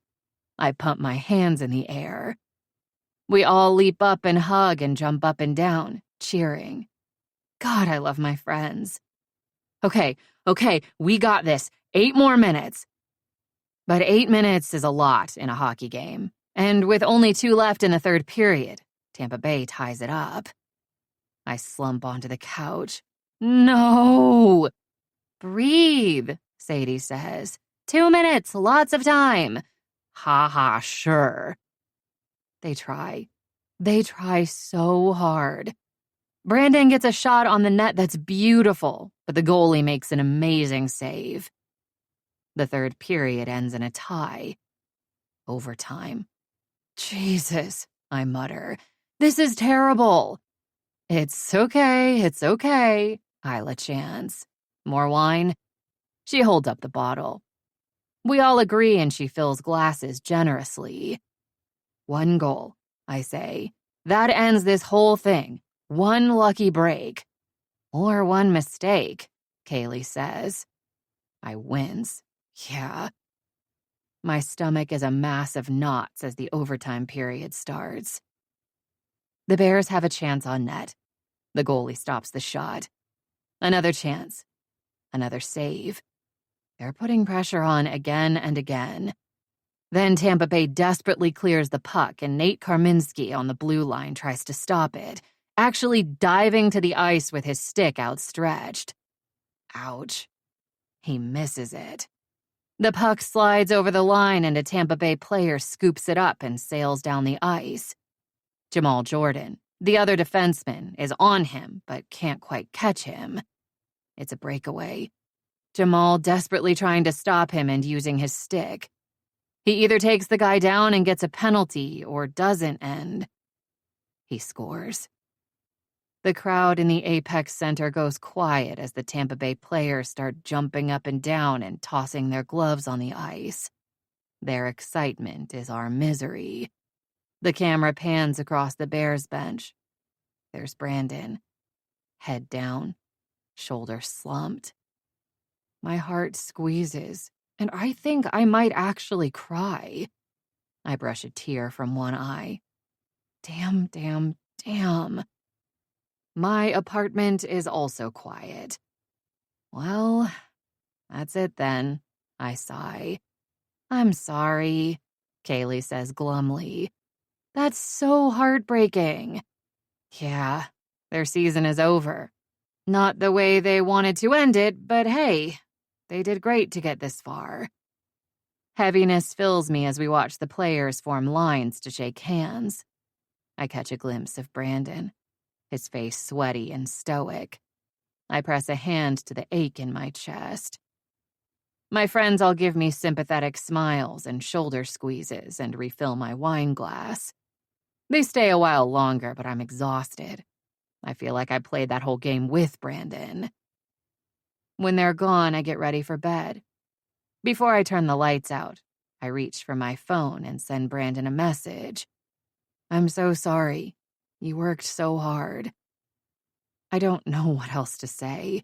I pump my hands in the air. We all leap up and hug and jump up and down, cheering. God, I love my friends. Okay, we got this. 8 more minutes. But 8 minutes is a lot in a hockey game. And with only 2 left in the third period, Tampa Bay ties it up. I slump onto the couch. No! Breathe, Sadie says. 2 minutes, lots of time. Ha ha, sure. They try. They try so hard. Brandon gets a shot on the net that's beautiful, but the goalie makes an amazing save. The third period ends in a tie. Overtime. Jesus, I mutter. This is terrible. It's okay, Isla chants. More wine? She holds up the bottle. We all agree and she fills glasses generously. 1 goal, I say. That ends this whole thing. 1 lucky break. Or 1 mistake, Kaylee says. I wince. Yeah. My stomach is a mass of knots as the overtime period starts. The Bears have a chance on net. The goalie stops the shot. Another chance. Another save. They're putting pressure on again and again. Then Tampa Bay desperately clears the puck and Nate Karminski on the blue line tries to stop it, actually diving to the ice with his stick outstretched. Ouch. He misses it. The puck slides over the line and a Tampa Bay player scoops it up and sails down the ice. Jamal Jordan, the other defenseman, is on him but can't quite catch him. It's a breakaway. Jamal desperately trying to stop him and using his stick. He either takes the guy down and gets a penalty or doesn't, and he scores. The crowd in the Apex Center goes quiet as the Tampa Bay players start jumping up and down and tossing their gloves on the ice. Their excitement is our misery. The camera pans across the Bears bench. There's Brandon. Head down, shoulders slumped. My heart squeezes, and I think I might actually cry. I brush a tear from one eye. Damn. My apartment is also quiet. Well, that's it then, I sigh. I'm sorry, Kaylee says glumly. That's so heartbreaking. Yeah, their season is over. Not the way they wanted to end it, but hey, they did great to get this far. Heaviness fills me as we watch the players form lines to shake hands. I catch a glimpse of Brandon, his face sweaty and stoic. I press a hand to the ache in my chest. My friends all give me sympathetic smiles and shoulder squeezes and refill my wine glass. They stay a while longer, but I'm exhausted. I feel like I played that whole game with Brandon. When they're gone, I get ready for bed. Before I turn the lights out, I reach for my phone and send Brandon a message. I'm so sorry. You worked so hard. I don't know what else to say.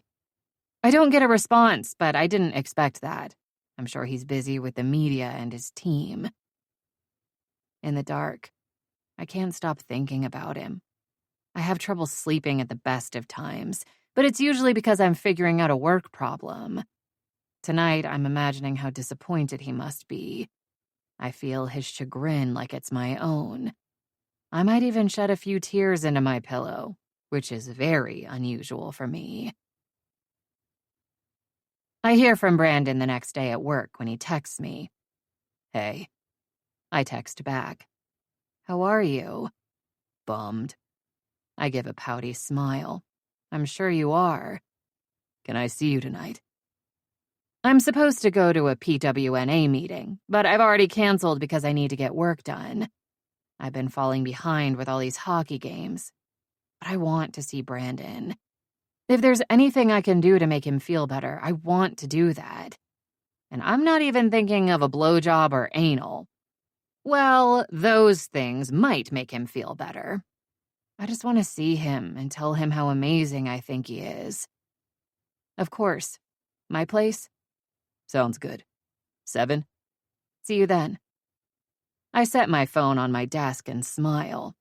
I don't get a response, but I didn't expect that. I'm sure he's busy with the media and his team. In the dark, I can't stop thinking about him. I have trouble sleeping at the best of times, but it's usually because I'm figuring out a work problem. Tonight, I'm imagining how disappointed he must be. I feel his chagrin like it's my own. I might even shed a few tears into my pillow, which is very unusual for me. I hear from Brandon the next day at work when he texts me. Hey. I text back. How are you? Bummed. I give a pouty smile. I'm sure you are. Can I see you tonight? I'm supposed to go to a PWNA meeting, but I've already canceled because I need to get work done. I've been falling behind with all these hockey games, but I want to see Brandon. If there's anything I can do to make him feel better, I want to do that. And I'm not even thinking of a blowjob or anal. Well, those things might make him feel better. I just want to see him and tell him how amazing I think he is. Of course. My place? Sounds good. 7? See you then. I set my phone on my desk and smile.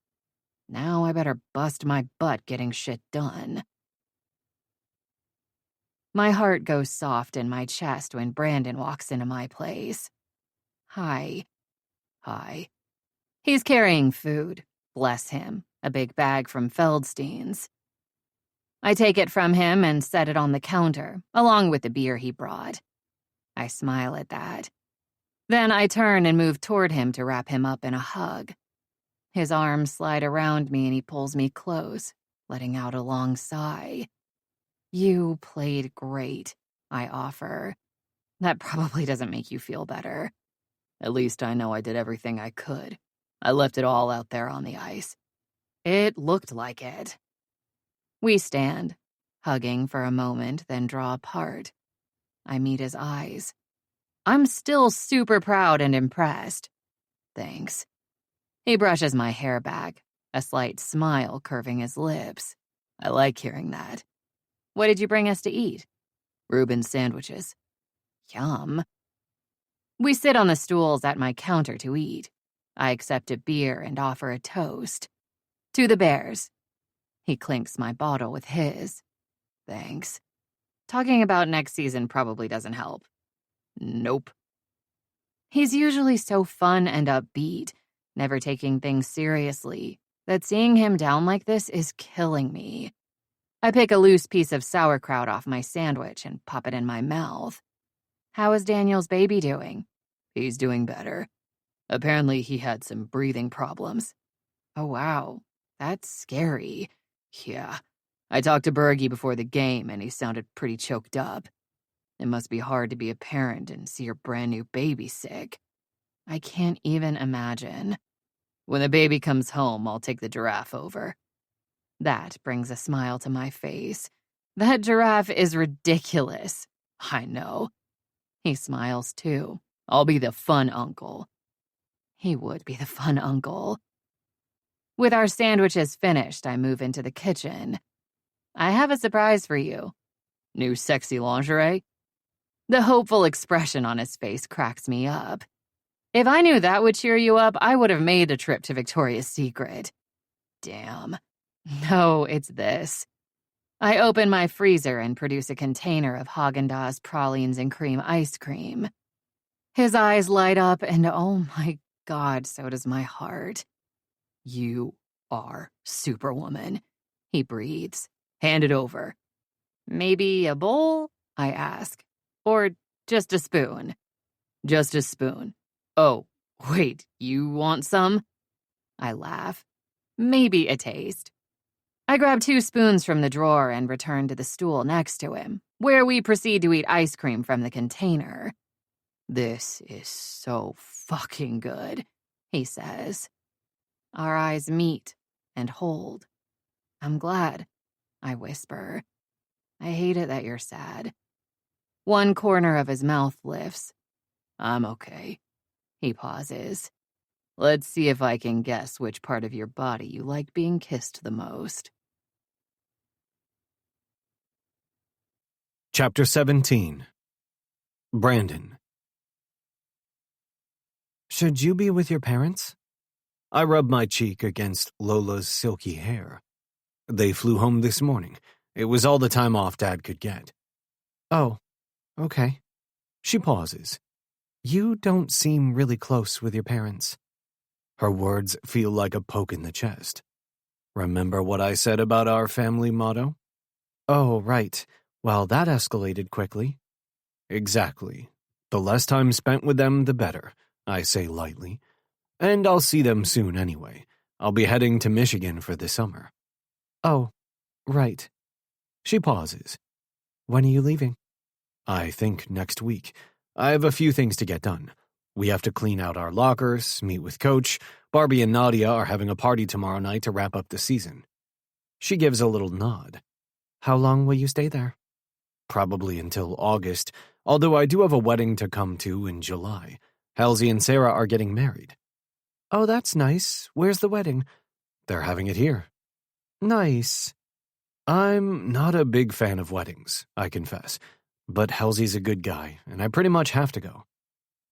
Now I better bust my butt getting shit done. My heart goes soft in my chest when Brandon walks into my place. Hi. Hi. He's carrying food. Bless him. A big bag from Feldstein's. I take it from him and set it on the counter, along with the beer he brought. I smile at that. Then I turn and move toward him to wrap him up in a hug. His arms slide around me and he pulls me close, letting out a long sigh. You played great, I offer. That probably doesn't make you feel better. At least I know I did everything I could. I left it all out there on the ice. It looked like it. We stand, hugging for a moment, then draw apart. I meet his eyes. I'm still super proud and impressed. Thanks. He brushes my hair back, a slight smile curving his lips. I like hearing that. What did you bring us to eat? Reuben's sandwiches. Yum. We sit on the stools at my counter to eat. I accept a beer and offer a toast. To the Bears. He clinks my bottle with his. Thanks. Talking about next season probably doesn't help. Nope. He's usually so fun and upbeat, never taking things seriously, that seeing him down like this is killing me. I pick a loose piece of sauerkraut off my sandwich and pop it in my mouth. How is Daniel's baby doing? He's doing better. Apparently he had some breathing problems. Oh, wow. That's scary. Yeah. I talked to Bergie before the game, and he sounded pretty choked up. It must be hard to be a parent and see your brand new baby sick. I can't even imagine. When the baby comes home, I'll take the giraffe over. That brings a smile to my face. That giraffe is ridiculous. I know. He smiles too. I'll be the fun uncle. He would be the fun uncle. With our sandwiches finished, I move into the kitchen. I have a surprise for you. New sexy lingerie? The hopeful expression on his face cracks me up. If I knew that would cheer you up, I would have made a trip to Victoria's Secret. Damn. No, it's this. I open my freezer and produce a container of Haagen-Dazs pralines and cream ice cream. His eyes light up and oh my God, so does my heart. You are Superwoman, he breathes. Hand it over. Maybe a bowl? I ask. Or just a spoon? Just a spoon. Oh, wait, you want some? I laugh. Maybe a taste. I grab 2 spoons from the drawer and return to the stool next to him, where we proceed to eat ice cream from the container. This is so fucking good, he says. Our eyes meet and hold. I'm glad, I whisper. I hate it that you're sad. One corner of his mouth lifts. I'm okay. He pauses. Let's see if I can guess which part of your body you like being kissed the most. Chapter 17. Brandon. Should you be with your parents? I rub my cheek against Lola's silky hair. They flew home this morning. It was all the time off Dad could get. Oh, okay. She pauses. You don't seem really close with your parents. Her words feel like a poke in the chest. Remember what I said about our family motto? Oh, right. Well, that escalated quickly. Exactly. The less time spent with them, the better, I say lightly. And I'll see them soon anyway. I'll be heading to Michigan for the summer. Oh, right. She pauses. When are you leaving? I think next week. I have a few things to get done. We have to clean out our lockers, meet with Coach. Barbie and Nadia are having a party tomorrow night to wrap up the season. She gives a little nod. How long will you stay there? Probably until August, although I do have a wedding to come to in July. Halsey and Sarah are getting married. Oh, that's nice. Where's the wedding? They're having it here. Nice. I'm not a big fan of weddings, I confess. But Halsey's a good guy, and I pretty much have to go.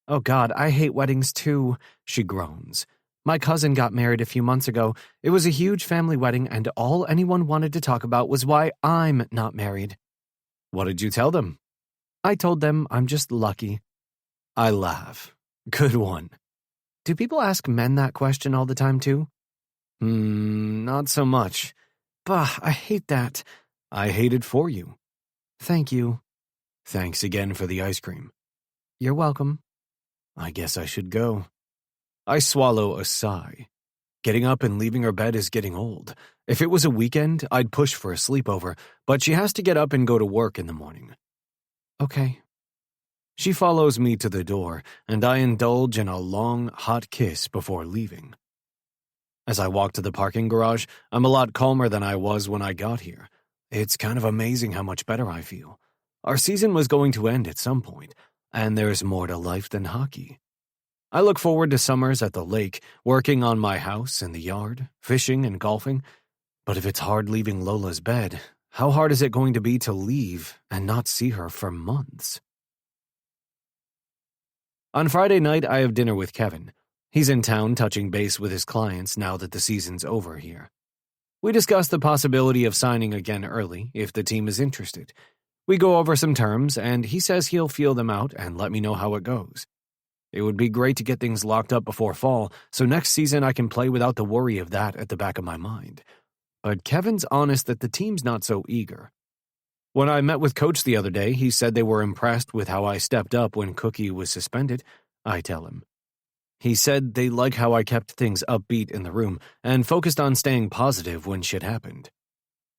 Oh God, I hate weddings too, she groans. My cousin got married a few months ago. It was a huge family wedding, and all anyone wanted to talk about was why I'm not married. What did you tell them? I told them I'm just lucky. I laugh. Good one. Do people ask men that question all the time too? Not so much. Bah, I hate that. I hate it for you. Thank you. Thanks again for the ice cream. You're welcome. I guess I should go. I swallow a sigh. Getting up and leaving her bed is getting old. If it was a weekend, I'd push for a sleepover, but she has to get up and go to work in the morning. Okay. She follows me to the door, and I indulge in a long, hot kiss before leaving. As I walk to the parking garage, I'm a lot calmer than I was when I got here. It's kind of amazing how much better I feel. Our season was going to end at some point, and there's more to life than hockey. I look forward to summers at the lake, working on my house and the yard, fishing and golfing. But if it's hard leaving Lola's bed, how hard is it going to be to leave and not see her for months? On Friday night, I have dinner with Kevin. He's in town touching base with his clients now that the season's over here. We discuss the possibility of signing again early if the team is interested. We go over some terms, and he says he'll feel them out and let me know how it goes. It would be great to get things locked up before fall, so next season I can play without the worry of that at the back of my mind. But Kevin's honest that the team's not so eager. When I met with Coach the other day, he said they were impressed with how I stepped up when Cookie was suspended. I tell him. He said they like how I kept things upbeat in the room and focused on staying positive when shit happened.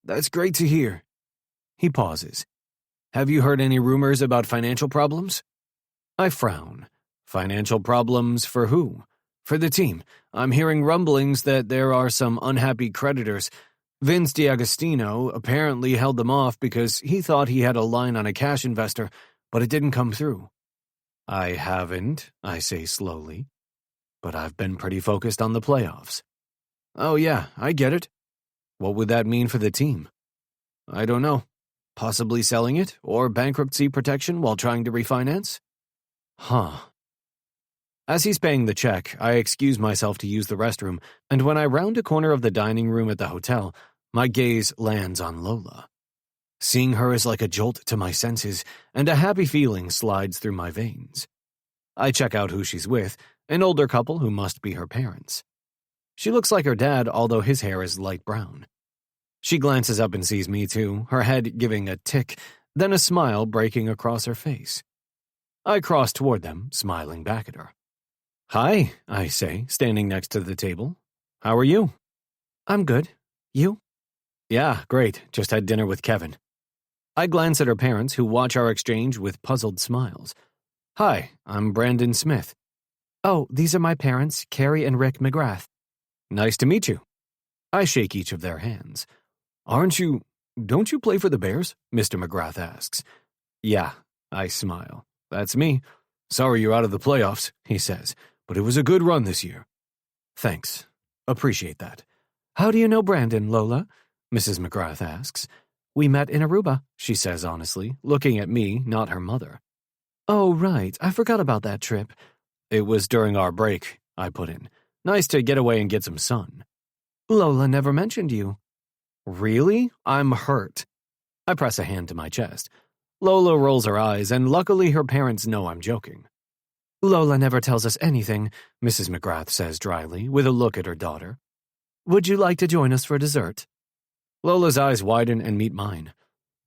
That's great to hear. He pauses. Have you heard any rumors about financial problems? I frown. Financial problems for who? For the team. I'm hearing rumblings that there are some unhappy creditors. Vince D'Agostino apparently held them off because he thought he had a line on a cash investor, but it didn't come through. I haven't, I say slowly. But I've been pretty focused on the playoffs. Oh yeah, I get it. What would that mean for the team? I don't know. Possibly selling it, or bankruptcy protection while trying to refinance? Huh. As he's paying the check, I excuse myself to use the restroom, and when I round a corner of the dining room at the hotel, my gaze lands on Lola. Seeing her is like a jolt to my senses, and a happy feeling slides through my veins. I check out who she's with, an older couple who must be her parents. She looks like her dad, although his hair is light brown. She glances up and sees me too, her head giving a tick, then a smile breaking across her face. I cross toward them, smiling back at her. Hi, I say, standing next to the table. How are you? I'm good. You? Yeah, great. Just had dinner with Kevin. I glance at her parents, who watch our exchange with puzzled smiles. Hi, I'm Brandon Smith. Oh, these are my parents, Carrie and Rick McGrath. Nice to meet you. I shake each of their hands. Don't you play for the Bears? Mr. McGrath asks. Yeah, I smile. That's me. Sorry you're out of the playoffs, he says, but it was a good run this year. Thanks. Appreciate that. How do you know Brandon, Lola? Mrs. McGrath asks. We met in Aruba, she says honestly, looking at me, not her mother. Oh, right. I forgot about that trip. It was during our break, I put in. Nice to get away and get some sun. Lola never mentioned you. Really? I'm hurt. I press a hand to my chest. Lola rolls her eyes, and luckily her parents know I'm joking. Lola never tells us anything, Mrs. McGrath says dryly, with a look at her daughter. Would you like to join us for dessert? Lola's eyes widen and meet mine.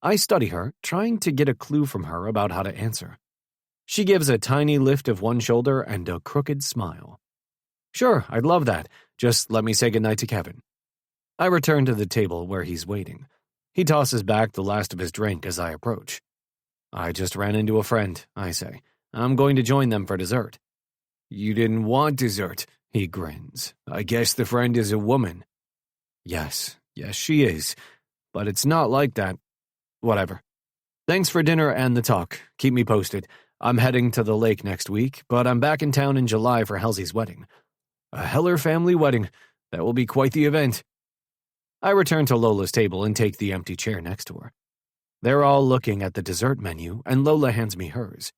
I study her, trying to get a clue from her about how to answer. She gives a tiny lift of one shoulder and a crooked smile. Sure, I'd love that. Just let me say goodnight to Kevin. I return to the table where he's waiting. He tosses back the last of his drink as I approach. I just ran into a friend, I say. I'm going to join them for dessert. You didn't want dessert, he grins. I guess the friend is a woman. Yes, she is. But it's not like that. Whatever. Thanks for dinner and the talk. Keep me posted. I'm heading to the lake next week, but I'm back in town in July for Halsey's wedding. A Heller family wedding. That will be quite the event. I return to Lola's table and take the empty chair next to her. They're all looking at the dessert menu, and Lola hands me hers.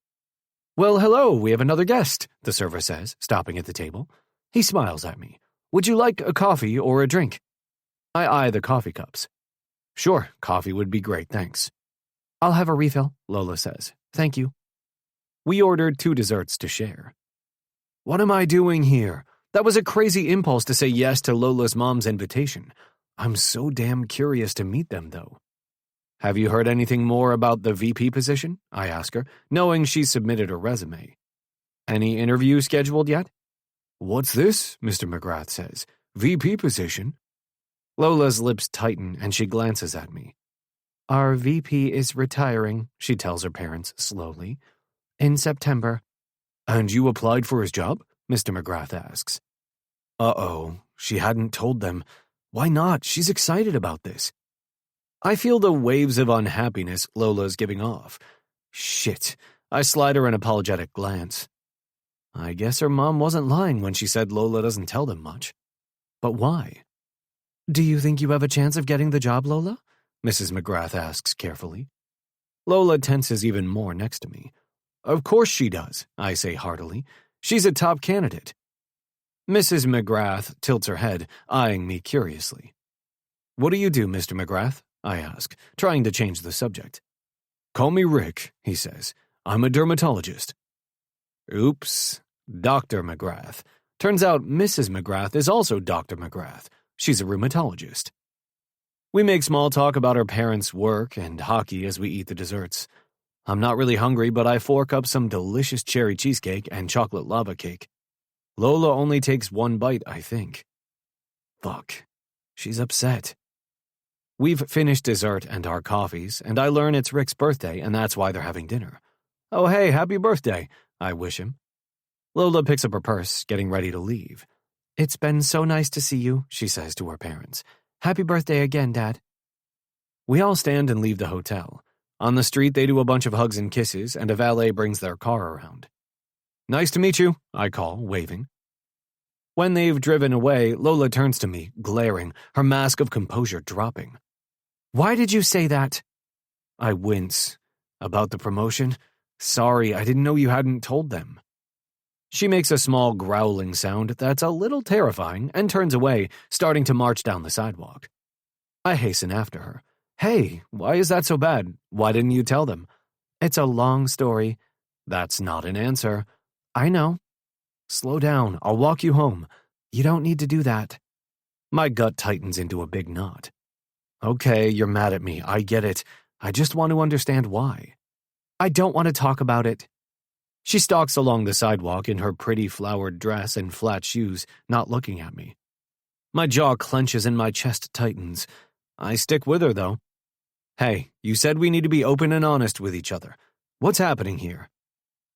Well, hello, we have another guest, the server says, stopping at the table. He smiles at me. Would you like a coffee or a drink? I eye the coffee cups. Sure, coffee would be great, thanks. I'll have a refill, Lola says. Thank you. We ordered 2 desserts to share. What am I doing here? That was a crazy impulse to say yes to Lola's mom's invitation. I'm so damn curious to meet them, though. Have you heard anything more about the VP position? I ask her, knowing she's submitted her resume. Any interview scheduled yet? What's this? Mr. McGrath says. VP position? Lola's lips tighten and she glances at me. Our VP is retiring, she tells her parents slowly. In September. And you applied for his job? Mr. McGrath asks. Uh-oh, she hadn't told them. Why not? She's excited about this. I feel the waves of unhappiness Lola's giving off. Shit, I slide her an apologetic glance. I guess her mom wasn't lying when she said Lola doesn't tell them much. But why? Do you think you have a chance of getting the job, Lola? Mrs. McGrath asks carefully. Lola tenses even more next to me. Of course she does, I say heartily. She's a top candidate. Mrs. McGrath tilts her head, eyeing me curiously. What do you do, Mr. McGrath? I ask, trying to change the subject. Call me Rick, he says. I'm a dermatologist. Oops, Dr. McGrath. Turns out Mrs. McGrath is also Dr. McGrath. She's a rheumatologist. We make small talk about our parents' work and hockey as we eat the desserts. I'm not really hungry, but I fork up some delicious cherry cheesecake and chocolate lava cake. Lola only takes 1 bite, I think. Fuck. She's upset. We've finished dessert and our coffees, and I learn it's Rick's birthday, and that's why they're having dinner. Oh, hey, happy birthday, I wish him. Lola picks up her purse, getting ready to leave. It's been so nice to see you, she says to her parents. Happy birthday again, Dad. We all stand and leave the hotel. On the street, they do a bunch of hugs and kisses, and a valet brings their car around. Nice to meet you, I call, waving. When they've driven away, Lola turns to me, glaring, her mask of composure dropping. Why did you say that? I wince. About the promotion? Sorry, I didn't know you hadn't told them. She makes a small growling sound that's a little terrifying and turns away, starting to march down the sidewalk. I hasten after her. Hey, why is that so bad? Why didn't you tell them? It's a long story. That's not an answer. I know. Slow down, I'll walk you home. You don't need to do that. My gut tightens into a big knot. Okay, you're mad at me, I get it. I just want to understand why. I don't want to talk about it. She stalks along the sidewalk in her pretty flowered dress and flat shoes, not looking at me. My jaw clenches and my chest tightens. I stick with her, though. Hey, you said we need to be open and honest with each other. What's happening here?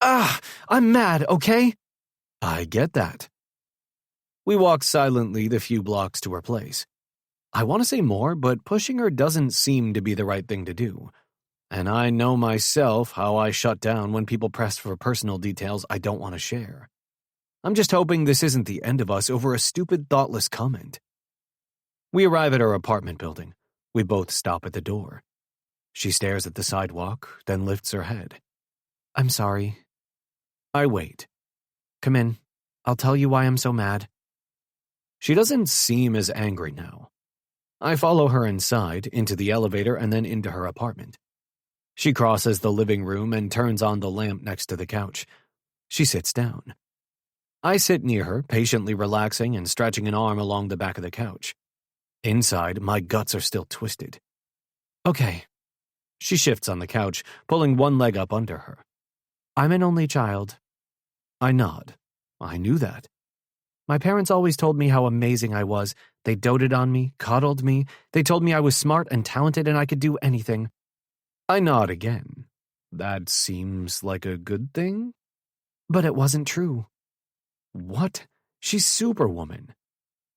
I'm mad, okay? I get that. We walk silently the few blocks to her place. I want to say more, but pushing her doesn't seem to be the right thing to do. And I know myself how I shut down when people press for personal details I don't want to share. I'm just hoping this isn't the end of us over a stupid, thoughtless comment. We arrive at our apartment building. We both stop at the door. She stares at the sidewalk, then lifts her head. I'm sorry. I wait. Come in. I'll tell you why I'm so mad. She doesn't seem as angry now. I follow her inside, into the elevator, and then into her apartment. She crosses the living room and turns on the lamp next to the couch. She sits down. I sit near her, patiently relaxing and stretching an arm along the back of the couch. Inside, my guts are still twisted. Okay. She shifts on the couch, pulling one leg up under her. I'm an only child. I nod. I knew that. My parents always told me how amazing I was. They doted on me, coddled me. They told me I was smart and talented and I could do anything. I nod again. That seems like a good thing? But it wasn't true. What? She's Superwoman.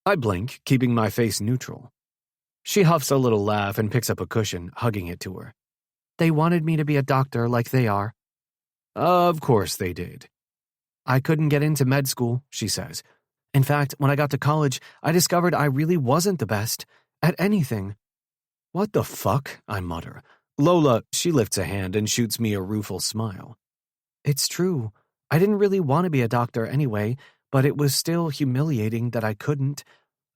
I blink, keeping my face neutral. She huffs a little laugh and picks up a cushion, hugging it to her. They wanted me to be a doctor like they are. Of course they did. I couldn't get into med school, she says. In fact, when I got to college, I discovered I really wasn't the best at anything. What the fuck? I mutter. Lola, she lifts a hand and shoots me a rueful smile. It's true. I didn't really want to be a doctor anyway, but it was still humiliating that I couldn't.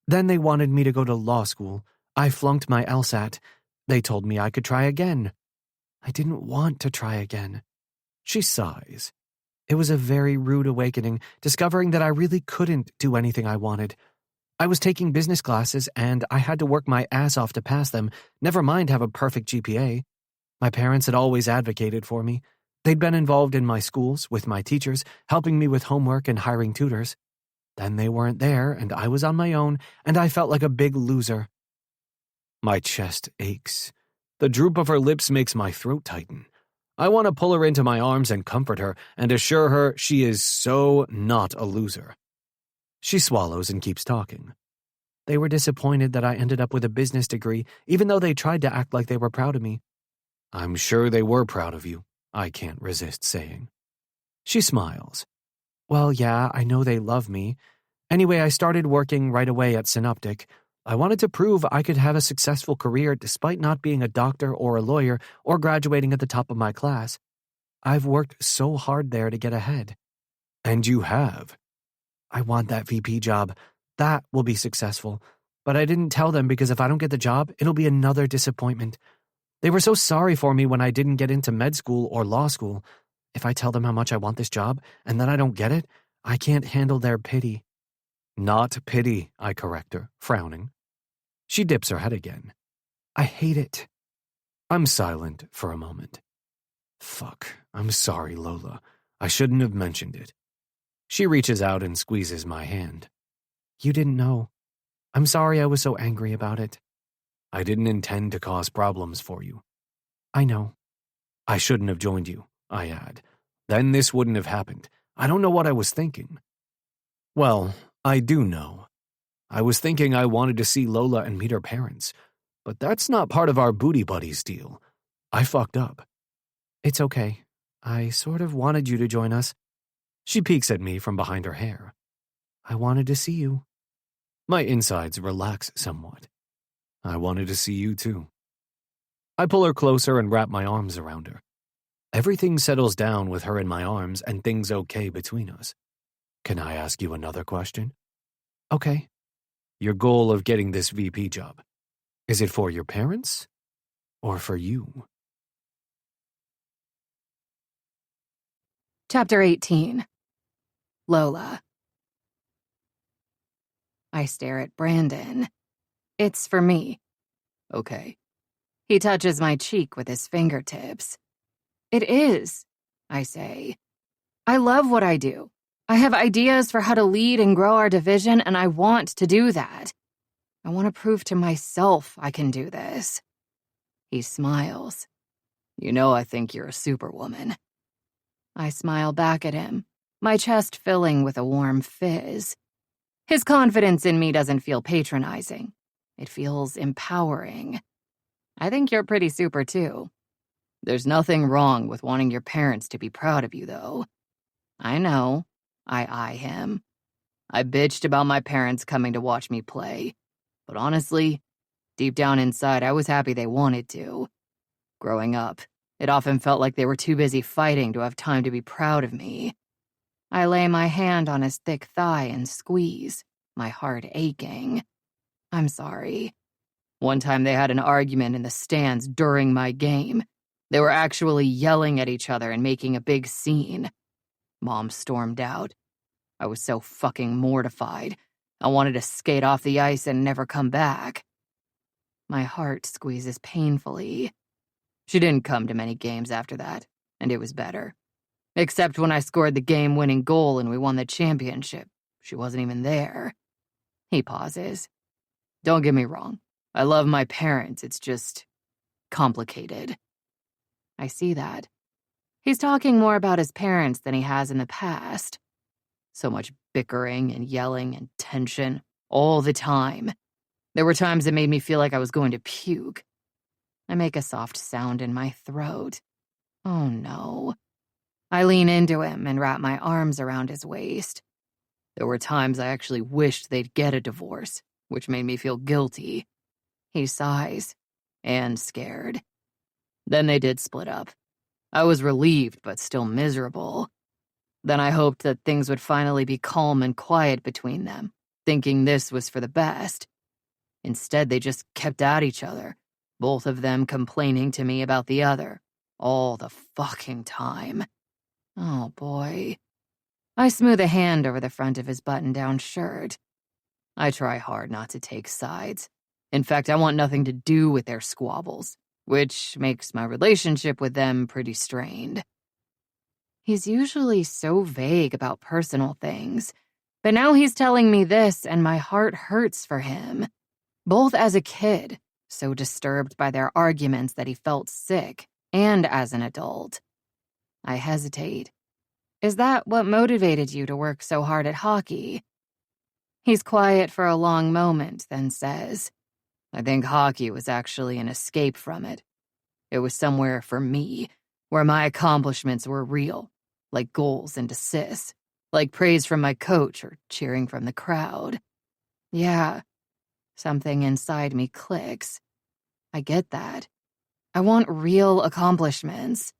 Then they wanted me to go to law school. I flunked my LSAT. They told me I could try again. I didn't want to try again. She sighs. It was a very rude awakening, discovering that I really couldn't do anything I wanted. I was taking business classes, and I had to work my ass off to pass them, never mind have a perfect GPA. My parents had always advocated for me. They'd been involved in my schools, with my teachers, helping me with homework and hiring tutors. Then they weren't there, and I was on my own, and I felt like a big loser. My chest aches. The droop of her lips makes my throat tighten. I want to pull her into my arms and comfort her and assure her she is so not a loser. She swallows and keeps talking. They were disappointed that I ended up with a business degree, even though they tried to act like they were proud of me. I'm sure they were proud of you, I can't resist saying. She smiles. Well, yeah, I know they love me. Anyway, I started working right away at Synoptic. I wanted to prove I could have a successful career despite not being a doctor or a lawyer or graduating at the top of my class. I've worked so hard there to get ahead. And you have. I want that VP job. That will be successful. But I didn't tell them because if I don't get the job, it'll be another disappointment. They were so sorry for me when I didn't get into med school or law school. If I tell them how much I want this job and then I don't get it, I can't handle their pity. Not pity, I correct her, frowning. She dips her head again. I hate it. I'm silent for a moment. Fuck, I'm sorry, Lola. I shouldn't have mentioned it. She reaches out and squeezes my hand. You didn't know. I'm sorry I was so angry about it. I didn't intend to cause problems for you. I know. I shouldn't have joined you, I add. Then this wouldn't have happened. I don't know what I was thinking. Well, I do know. I was thinking I wanted to see Lola and meet her parents, but that's not part of our booty buddies deal. I fucked up. It's okay. I sort of wanted you to join us. She peeks at me from behind her hair. I wanted to see you. My insides relax somewhat. I wanted to see you too. I pull her closer and wrap my arms around her. Everything settles down with her in my arms and things okay between us. Can I ask you another question? Okay. Your goal of getting this VP job, is it for your parents or for you? Chapter 18. Lola. I stare at Brandon. It's for me. Okay. He touches my cheek with his fingertips. It is, I say. I love what I do. I have ideas for how to lead and grow our division, and I want to do that. I want to prove to myself I can do this. He smiles. You know I think you're a superwoman. I smile back at him, my chest filling with a warm fizz. His confidence in me doesn't feel patronizing. It feels empowering. I think you're pretty super, too. There's nothing wrong with wanting your parents to be proud of you, though. I know. I eye him. I bitched about my parents coming to watch me play. But honestly, deep down inside, I was happy they wanted to. Growing up, it often felt like they were too busy fighting to have time to be proud of me. I lay my hand on his thick thigh and squeeze, my heart aching. I'm sorry. One time they had an argument in the stands during my game. They were actually yelling at each other and making a big scene. Mom stormed out. I was so fucking mortified. I wanted to skate off the ice and never come back. My heart squeezes painfully. She didn't come to many games after that, and it was better. Except when I scored the game-winning goal and we won the championship. She wasn't even there. He pauses. Don't get me wrong. I love my parents. It's just complicated. I see that. He's talking more about his parents than he has in the past. So much bickering and yelling and tension all the time. There were times it made me feel like I was going to puke. I make a soft sound in my throat. Oh no. I lean into him and wrap my arms around his waist. There were times I actually wished they'd get a divorce, which made me feel guilty. He sighs, and scared. Then they did split up. I was relieved, but still miserable. Then I hoped that things would finally be calm and quiet between them, thinking this was for the best. Instead, they just kept at each other, both of them complaining to me about the other, all the fucking time. Oh, boy. I smooth a hand over the front of his button-down shirt. I try hard not to take sides. In fact, I want nothing to do with their squabbles, which makes my relationship with them pretty strained. He's usually so vague about personal things, but now he's telling me this and my heart hurts for him. Both as a kid, so disturbed by their arguments that he felt sick, and as an adult. I hesitate. Is that what motivated you to work so hard at hockey? He's quiet for a long moment, then says, I think hockey was actually an escape from it. It was somewhere for me, where my accomplishments were real, like goals and assists, like praise from my coach or cheering from the crowd. Yeah, something inside me clicks. I get that. I want real accomplishments.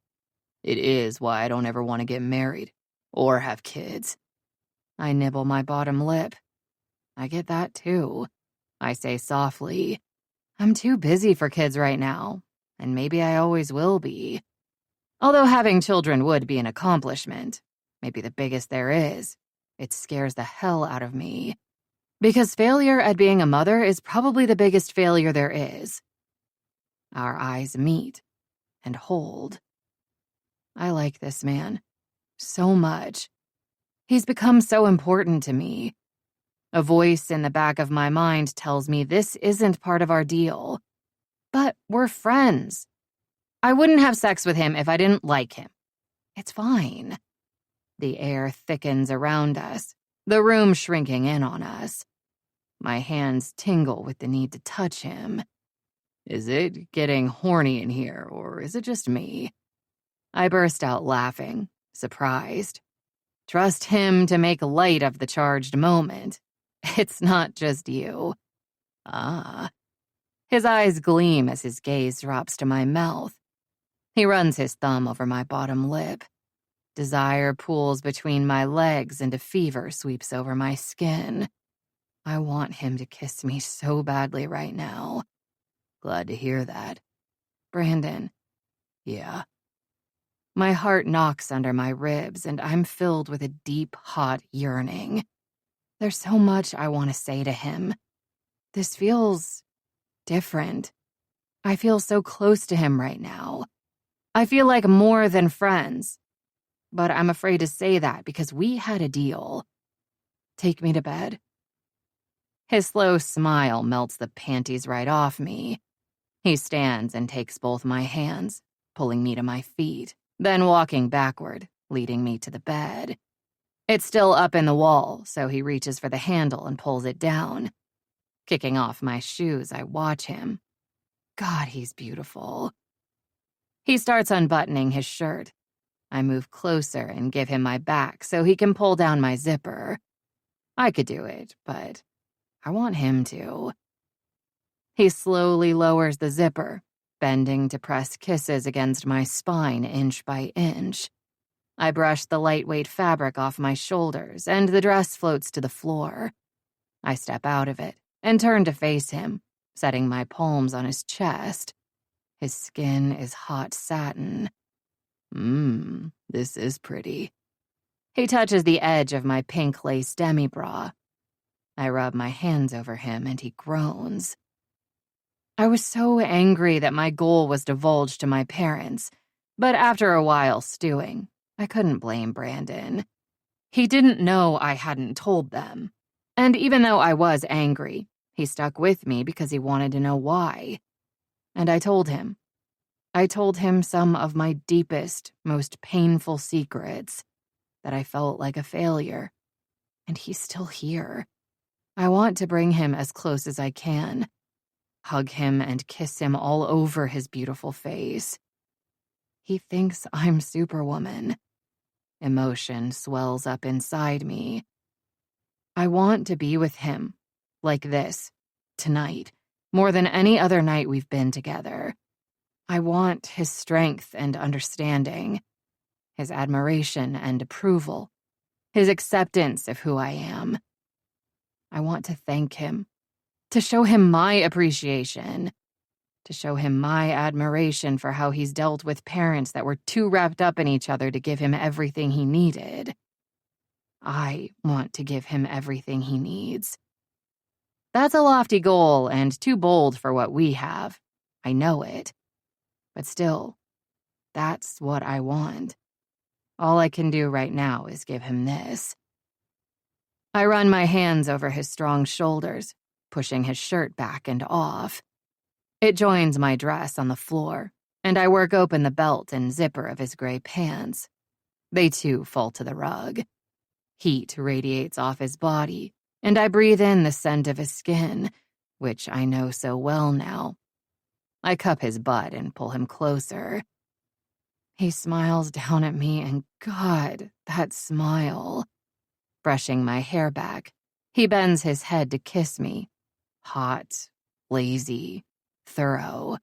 It is why I don't ever want to get married or have kids. I nibble my bottom lip. I get that too. I say softly, I'm too busy for kids right now, and maybe I always will be. Although having children would be an accomplishment, maybe the biggest there is, it scares the hell out of me. Because failure at being a mother is probably the biggest failure there is. Our eyes meet and hold. I like this man so much. He's become so important to me. A voice in the back of my mind tells me this isn't part of our deal. But we're friends. I wouldn't have sex with him if I didn't like him. It's fine. The air thickens around us, the room shrinking in on us. My hands tingle with the need to touch him. Is it getting horny in here, or is it just me? I burst out laughing, surprised. Trust him to make light of the charged moment. It's not just you. Ah. His eyes gleam as his gaze drops to my mouth. He runs his thumb over my bottom lip. Desire pools between my legs and a fever sweeps over my skin. I want him to kiss me so badly right now. Glad to hear that. Brandon. Yeah. My heart knocks under my ribs, and I'm filled with a deep, hot yearning. There's so much I want to say to him. This feels different. I feel so close to him right now. I feel like more than friends. But I'm afraid to say that because we had a deal. Take me to bed. His slow smile melts the panties right off me. He stands and takes both my hands, pulling me to my feet, then walking backward, leading me to the bed. It's still up in the wall, so he reaches for the handle and pulls it down. Kicking off my shoes, I watch him. God, he's beautiful. He starts unbuttoning his shirt. I move closer and give him my back so he can pull down my zipper. I could do it, but I want him to. He slowly lowers the zipper, bending to press kisses against my spine inch by inch. I brush the lightweight fabric off my shoulders, and the dress floats to the floor. I step out of it and turn to face him, setting my palms on his chest. His skin is hot satin. This is pretty. He touches the edge of my pink lace demi-bra. I rub my hands over him, and he groans. I was so angry that my goal was divulged to my parents, but after a while stewing, I couldn't blame Brandon. He didn't know I hadn't told them. And even though I was angry, he stuck with me because he wanted to know why. And I told him. I told him some of my deepest, most painful secrets, that I felt like a failure. And he's still here. I want to bring him as close as I can, hug him and kiss him all over his beautiful face. He thinks I'm Superwoman. Emotion swells up inside me. I want to be with him, like this, tonight, more than any other night we've been together. I want his strength and understanding, his admiration and approval, his acceptance of who I am. I want to thank him, to show him my appreciation, to show him my admiration for how he's dealt with parents that were too wrapped up in each other to give him everything he needed. I want to give him everything he needs. That's a lofty goal and too bold for what we have. I know it. But still, that's what I want. All I can do right now is give him this. I run my hands over his strong shoulders, pushing his shirt back and off. It joins my dress on the floor, and I work open the belt and zipper of his gray pants. They too fall to the rug. Heat radiates off his body, and I breathe in the scent of his skin, which I know so well now. I cup his butt and pull him closer. He smiles down at me, and God, that smile. Brushing my hair back, he bends his head to kiss me. Hot, lazy, thorough.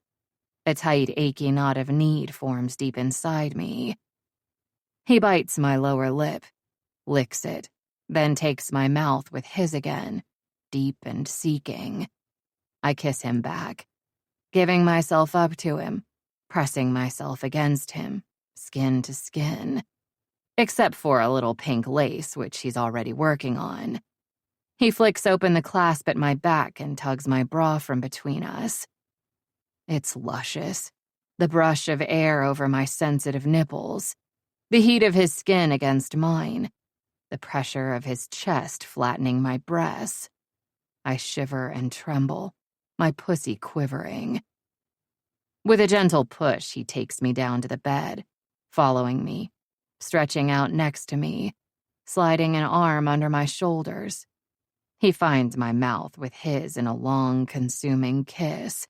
A tight, achy knot of need forms deep inside me. He bites my lower lip, licks it, then takes my mouth with his again, deep and seeking. I kiss him back, giving myself up to him, pressing myself against him, skin to skin. Except for a little pink lace, which he's already working on. He flicks open the clasp at my back and tugs my bra from between us. It's luscious. The brush of air over my sensitive nipples. The heat of his skin against mine. The pressure of his chest flattening my breasts. I shiver and tremble, my pussy quivering. With a gentle push, he takes me down to the bed, following me, stretching out next to me, sliding an arm under my shoulders. He finds my mouth with his in a long, consuming kiss,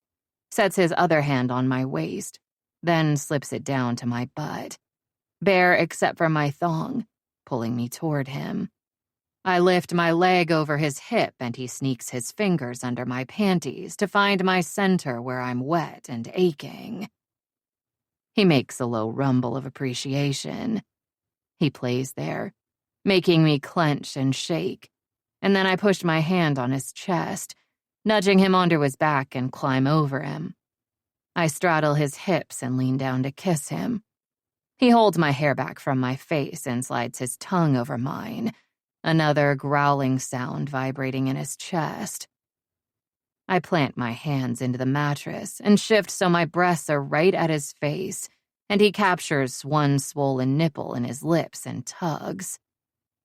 sets his other hand on my waist, then slips it down to my butt, bare except for my thong, pulling me toward him. I lift my leg over his hip and he sneaks his fingers under my panties to find my center where I'm wet and aching. He makes a low rumble of appreciation. He plays there, making me clench and shake, and then I push my hand on his chest, nudging him onto his back and climb over him. I straddle his hips and lean down to kiss him. He holds my hair back from my face and slides his tongue over mine, another growling sound vibrating in his chest. I plant my hands into the mattress and shift so my breasts are right at his face, and he captures one swollen nipple in his lips and tugs.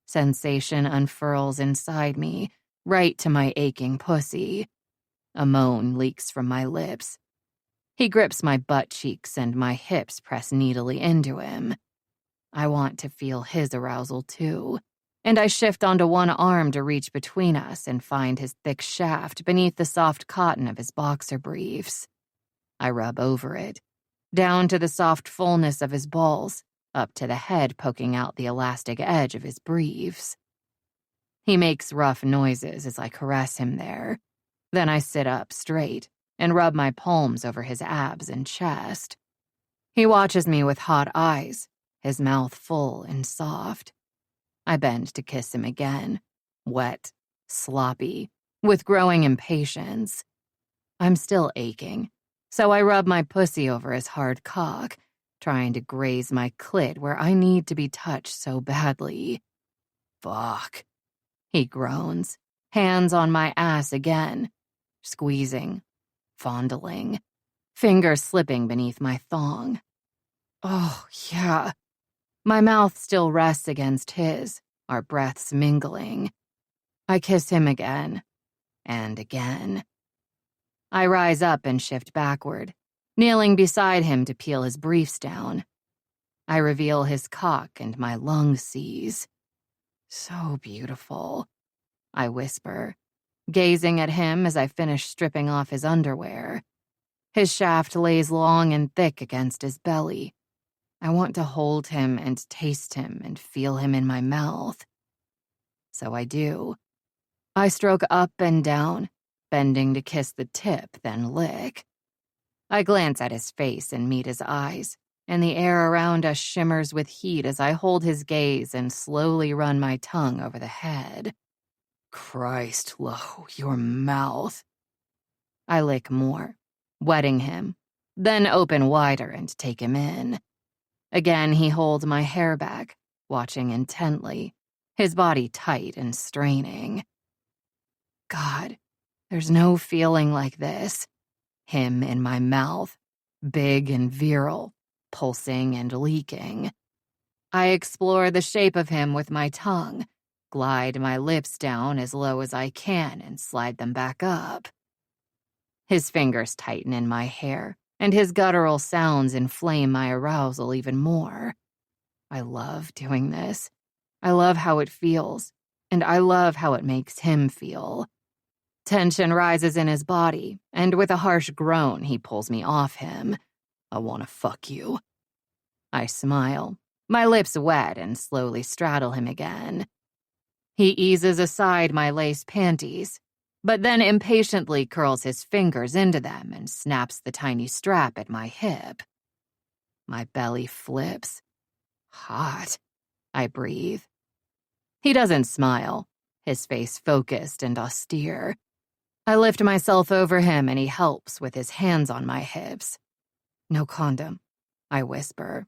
Sensation unfurls inside me, right to my aching pussy. A moan leaks from my lips. He grips my butt cheeks and my hips press needily into him. I want to feel his arousal too, and I shift onto one arm to reach between us and find his thick shaft beneath the soft cotton of his boxer briefs. I rub over it, down to the soft fullness of his balls, up to the head poking out the elastic edge of his briefs. He makes rough noises as I caress him there. Then I sit up straight and rub my palms over his abs and chest. He watches me with hot eyes, his mouth full and soft. I bend to kiss him again, wet, sloppy, with growing impatience. I'm still aching, so I rub my pussy over his hard cock, trying to graze my clit where I need to be touched so badly. Fuck. He groans, hands on my ass again, squeezing, fondling, fingers slipping beneath my thong. Oh, yeah. My mouth still rests against his, our breaths mingling. I kiss him again, and again. I rise up and shift backward, kneeling beside him to peel his briefs down. I reveal his cock and my lungs seize. So beautiful, I whisper, gazing at him as I finish stripping off his underwear. His shaft lays long and thick against his belly. I want to hold him and taste him and feel him in my mouth. So I do. I stroke up and down, bending to kiss the tip, then lick. I glance at his face and meet his eyes, and the air around us shimmers with heat as I hold his gaze and slowly run my tongue over the head. Christ, Lo, your mouth. I lick more, wetting him, then open wider and take him in. Again, he holds my hair back, watching intently, his body tight and straining. God, there's no feeling like this. Him in my mouth, big and virile, pulsing and leaking. I explore the shape of him with my tongue, glide my lips down as low as I can and slide them back up. His fingers tighten in my hair, and his guttural sounds inflame my arousal even more. I love doing this. I love how it feels, and I love how it makes him feel. Tension rises in his body, and with a harsh groan, he pulls me off him. I want to fuck you. I smile, my lips wet, and slowly straddle him again. He eases aside my lace panties, but then impatiently curls his fingers into them and snaps the tiny strap at my hip. My belly flips. Hot. I breathe. He doesn't smile, his face focused and austere. I lift myself over him and he helps with his hands on my hips. No condom, I whisper.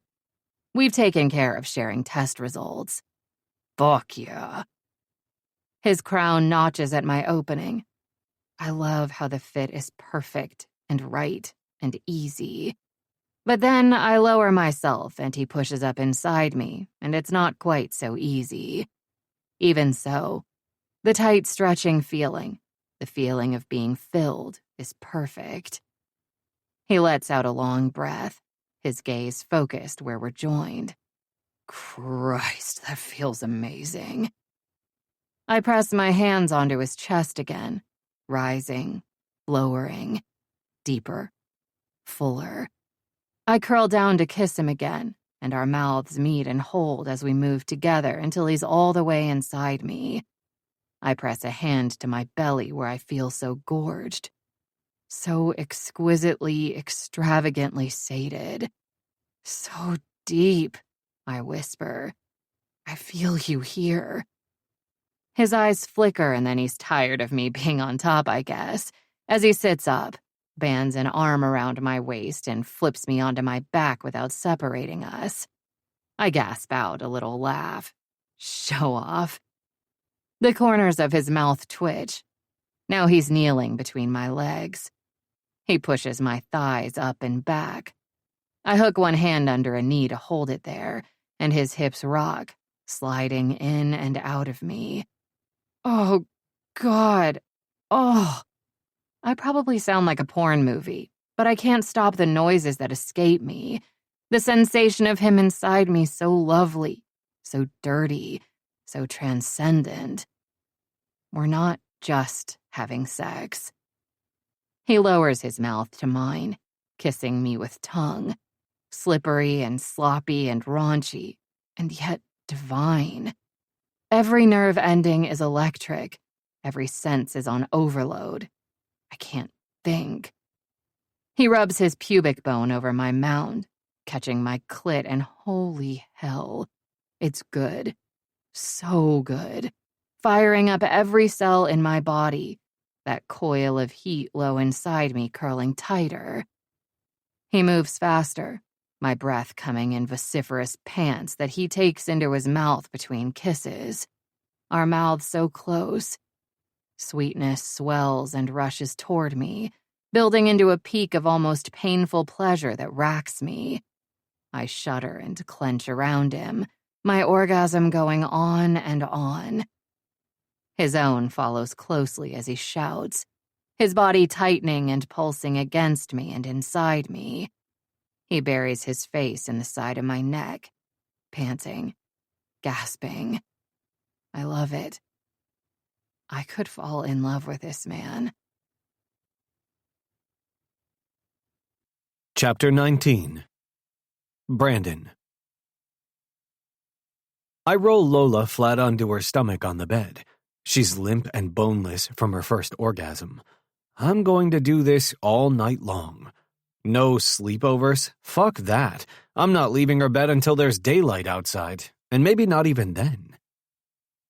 We've taken care of sharing test results. Fuck yeah. His crown notches at my opening. I love how the fit is perfect and right and easy. But then I lower myself and he pushes up inside me, and it's not quite so easy. Even so, the tight stretching feeling, the feeling of being filled, is perfect. He lets out a long breath, his gaze focused where we're joined. Christ, that feels amazing. I press my hands onto his chest again, rising, lowering, deeper, fuller. I curl down to kiss him again, and our mouths meet and hold as we move together until he's all the way inside me. I press a hand to my belly where I feel so gorged, so exquisitely, extravagantly sated. So deep, I whisper. I feel you here. His eyes flicker and then he's tired of me being on top, I guess, as he sits up, bands an arm around my waist and flips me onto my back without separating us. I gasp out a little laugh. Show off. The corners of his mouth twitch. Now he's kneeling between my legs. He pushes my thighs up and back. I hook one hand under a knee to hold it there, and his hips rock, sliding in and out of me. Oh, God. Oh. I probably sound like a porn movie, but I can't stop the noises that escape me. The sensation of him inside me so lovely, so dirty, so transcendent. We're not just having sex. He lowers his mouth to mine, kissing me with tongue, slippery and sloppy and raunchy, and yet divine. Every nerve ending is electric. Every sense is on overload. I can't think. He rubs his pubic bone over my mound, catching my clit, and holy hell, it's good. So good. Firing up every cell in my body, that coil of heat low inside me curling tighter. He moves faster, my breath coming in vociferous pants that he takes into his mouth between kisses. Our mouths so close. Sweetness swells and rushes toward me, building into a peak of almost painful pleasure that racks me. I shudder and clench around him, my orgasm going on and on. His own follows closely as he shouts, his body tightening and pulsing against me and inside me. He buries his face in the side of my neck, panting, gasping. I love it. I could fall in love with this man. Chapter 19. Brandon. I roll Lola flat onto her stomach on the bed. She's limp and boneless from her first orgasm. I'm going to do this all night long. No sleepovers? Fuck that. I'm not leaving her bed until there's daylight outside, and maybe not even then.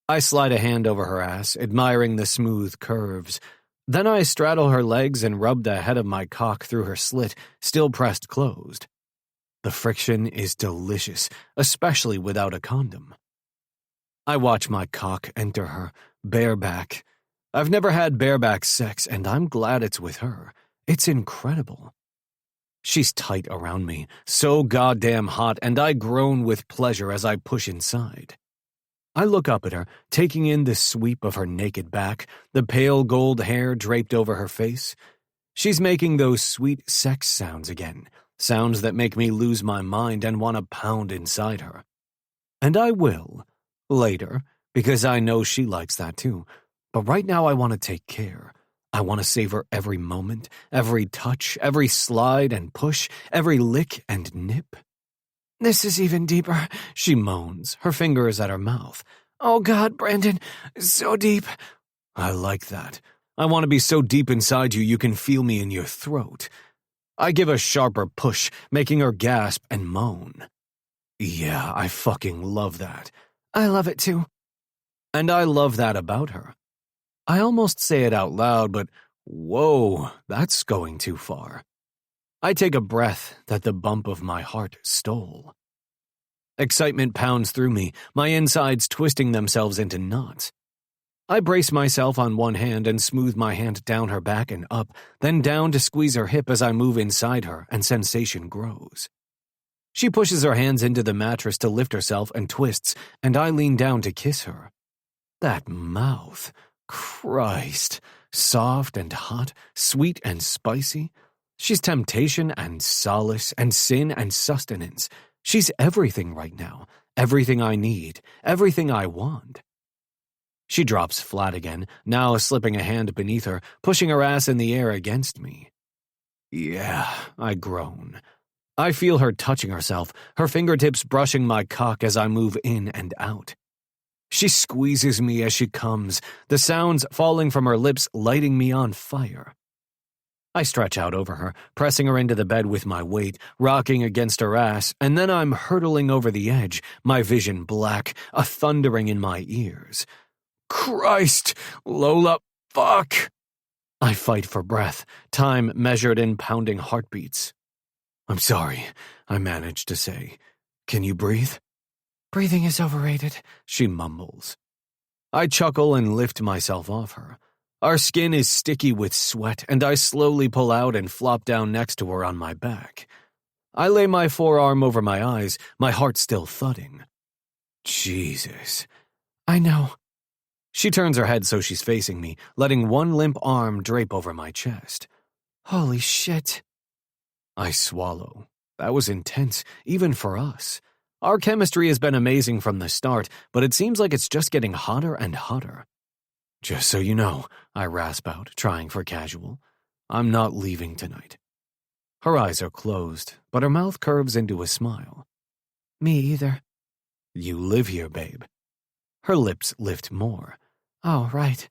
I slide a hand over her ass, admiring the smooth curves. Then I straddle her legs and rub the head of my cock through her slit, still pressed closed. The friction is delicious, especially without a condom. I watch my cock enter her, bareback. I've never had bareback sex, and I'm glad it's with her. It's incredible. She's tight around me, so goddamn hot, and I groan with pleasure as I push inside. I look up at her, taking in the sweep of her naked back, the pale gold hair draped over her face. She's making those sweet sex sounds again, sounds that make me lose my mind and want to pound inside her. And I will, later, because I know she likes that too. But right now I want to take care. I want to savor every moment, every touch, every slide and push, every lick and nip. "This is even deeper," she moans, her fingers at her mouth. "Oh God, Brandon, so deep." I like that. I want to be so deep inside you can feel me in your throat. I give a sharper push, making her gasp and moan. Yeah, I fucking love that. I love it too. And I love that about her. I almost say it out loud, but whoa, that's going too far. I take a breath that the bump of my heart stole. Excitement pounds through me, my insides twisting themselves into knots. I brace myself on one hand and smooth my hand down her back and up, then down to squeeze her hip as I move inside her, and sensation grows. She pushes her hands into the mattress to lift herself and twists, and I lean down to kiss her. That mouth, Christ, soft and hot, sweet and spicy. She's temptation and solace and sin and sustenance. She's everything right now, everything I need, everything I want. She drops flat again, now slipping a hand beneath her, pushing her ass in the air against me. Yeah, I groan. I feel her touching herself, her fingertips brushing my cock as I move in and out. She squeezes me as she comes, the sounds falling from her lips lighting me on fire. I stretch out over her, pressing her into the bed with my weight, rocking against her ass, and then I'm hurtling over the edge, my vision black, a thundering in my ears. Christ! Lola, fuck! I fight for breath, time measured in pounding heartbeats. "I'm sorry," I manage to say. "Can you breathe?" "Breathing is overrated," she mumbles. I chuckle and lift myself off her. Our skin is sticky with sweat, and I slowly pull out and flop down next to her on my back. I lay my forearm over my eyes, my heart still thudding. Jesus. I know. She turns her head so she's facing me, letting one limp arm drape over my chest. Holy shit. I swallow. That was intense, even for us. Our chemistry has been amazing from the start, but it seems like it's just getting hotter and hotter. "Just so you know," I rasp out, trying for casual, "I'm not leaving tonight." Her eyes are closed, but her mouth curves into a smile. "Me either." "You live here, babe." Her lips lift more. "Oh, right.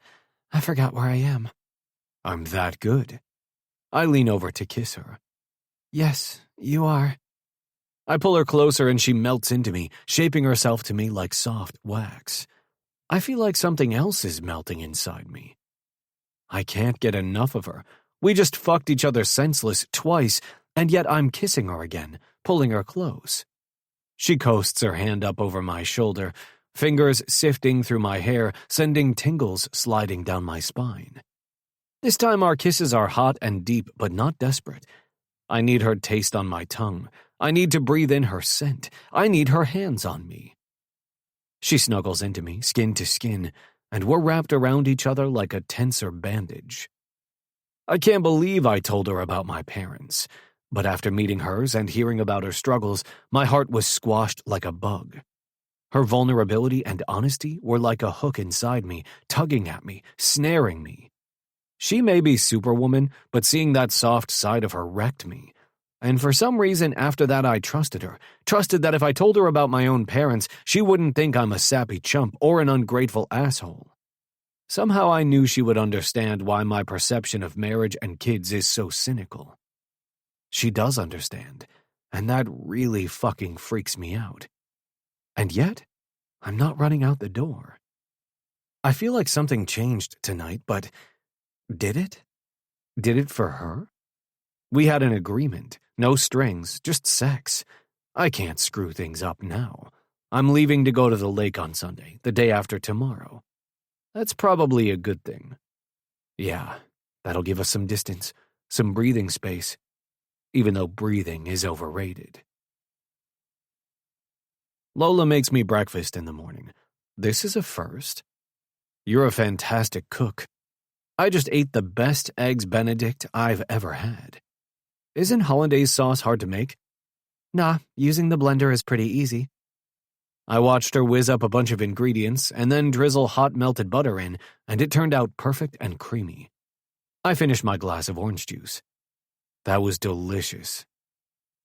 I forgot where I am." "I'm that good." I lean over to kiss her. "Yes, you are." I pull her closer and she melts into me, shaping herself to me like soft wax. I feel like something else is melting inside me. I can't get enough of her. We just fucked each other senseless twice, and yet I'm kissing her again, pulling her close. She coasts her hand up over my shoulder, fingers sifting through my hair, sending tingles sliding down my spine. This time our kisses are hot and deep, but not desperate. I need her taste on my tongue. I need to breathe in her scent. I need her hands on me. She snuggles into me, skin to skin, and we're wrapped around each other like a tenser bandage. I can't believe I told her about my parents, but after meeting hers and hearing about her struggles, my heart was squashed like a bug. Her vulnerability and honesty were like a hook inside me, tugging at me, snaring me. She may be Superwoman, but seeing that soft side of her wrecked me. And for some reason, after that I trusted her, trusted that if I told her about my own parents, she wouldn't think I'm a sappy chump or an ungrateful asshole. Somehow I knew she would understand why my perception of marriage and kids is so cynical. She does understand, and that really fucking freaks me out. And yet, I'm not running out the door. I feel like something changed tonight, but did it? Did it for her? We had an agreement, no strings, just sex. I can't screw things up now. I'm leaving to go to the lake on Sunday, the day after tomorrow. That's probably a good thing. Yeah, that'll give us some distance, some breathing space, even though breathing is overrated. Lola makes me breakfast in the morning. This is a first. You're a fantastic cook. I just ate the best eggs Benedict I've ever had. Isn't hollandaise sauce hard to make? Nah, using the blender is pretty easy. I watched her whiz up a bunch of ingredients and then drizzle hot melted butter in, and it turned out perfect and creamy. I finished my glass of orange juice. That was delicious.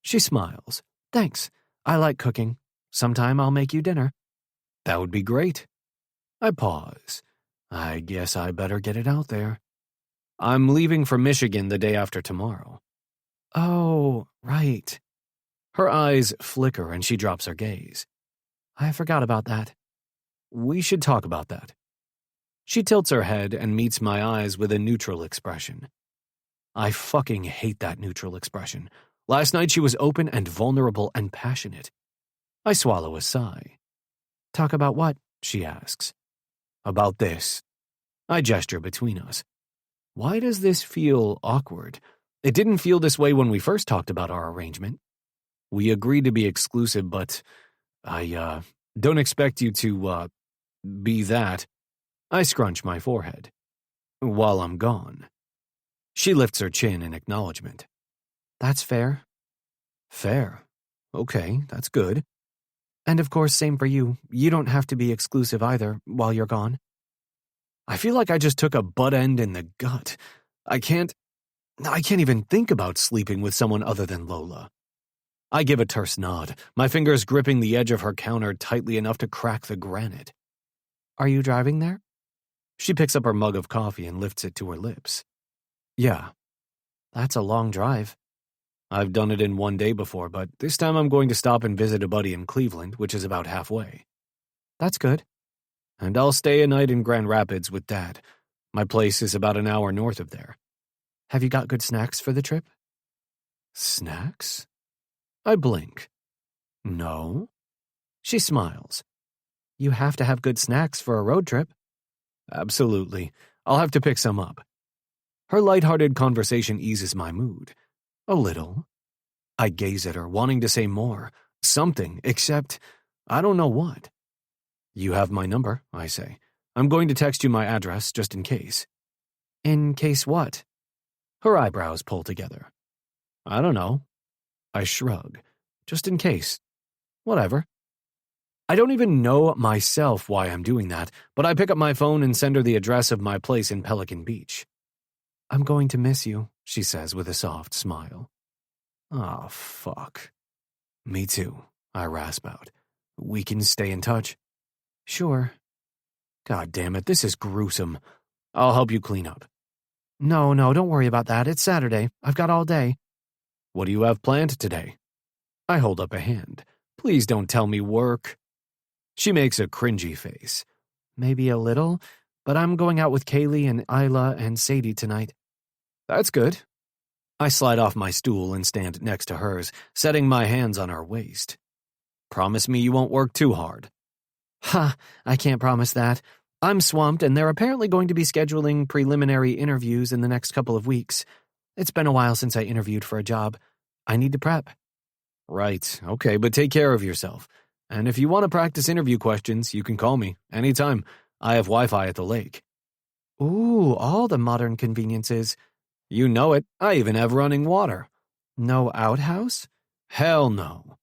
She smiles. Thanks. I like cooking. Sometime I'll make you dinner. That would be great. I pause. I guess I better get it out there. I'm leaving for Michigan the day after tomorrow. Oh, right. Her eyes flicker and she drops her gaze. I forgot about that. We should talk about that. She tilts her head and meets my eyes with a neutral expression. I fucking hate that neutral expression. Last night she was open and vulnerable and passionate. I swallow a sigh. Talk about what? She asks. About this. I gesture between us. Why does this feel awkward? It didn't feel this way when we first talked about our arrangement. We agreed to be exclusive, but I don't expect you to, be that. I scrunch my forehead. While I'm gone. She lifts her chin in acknowledgement. That's fair. Fair. Okay, that's good. And of course, same for you. You don't have to be exclusive either while you're gone. I feel like I just took a butt end in the gut. I can't even think about sleeping with someone other than Lola. I give a terse nod, my fingers gripping the edge of her counter tightly enough to crack the granite. Are you driving there? She picks up her mug of coffee and lifts it to her lips. Yeah. That's a long drive. I've done it in one day before, but this time I'm going to stop and visit a buddy in Cleveland, which is about halfway. That's good. And I'll stay a night in Grand Rapids with Dad. My place is about an hour north of there. Have you got good snacks for the trip? Snacks? I blink. No. She smiles. You have to have good snacks for a road trip. Absolutely. I'll have to pick some up. Her lighthearted conversation eases my mood. A little. I gaze at her, wanting to say more. Something, except I don't know what. You have my number, I say. I'm going to text you my address just in case. In case what? Her eyebrows pull together. I don't know. I shrug. Just in case. Whatever. I don't even know myself why I'm doing that, but I pick up my phone and send her the address of my place in Pelican Beach. I'm going to miss you, she says with a soft smile. Oh, fuck. Me too, I rasp out. We can stay in touch. Sure. God damn it, this is gruesome. I'll help you clean up. No, don't worry about that. It's Saturday. I've got all day. What do you have planned today? I hold up a hand. Please don't tell me work. She makes a cringy face. Maybe a little, but I'm going out with Kaylee and Isla and Sadie tonight. That's good. I slide off my stool and stand next to hers, setting my hands on her waist. Promise me you won't work too hard. Ha, I can't promise that. I'm swamped and they're apparently going to be scheduling preliminary interviews in the next couple of weeks. It's been a while since I interviewed for a job. I need to prep. Right, okay, but take care of yourself. And if you want to practice interview questions, you can call me anytime. I have Wi-Fi at the lake. Ooh, all the modern conveniences. You know it. I even have running water. No outhouse? Hell no.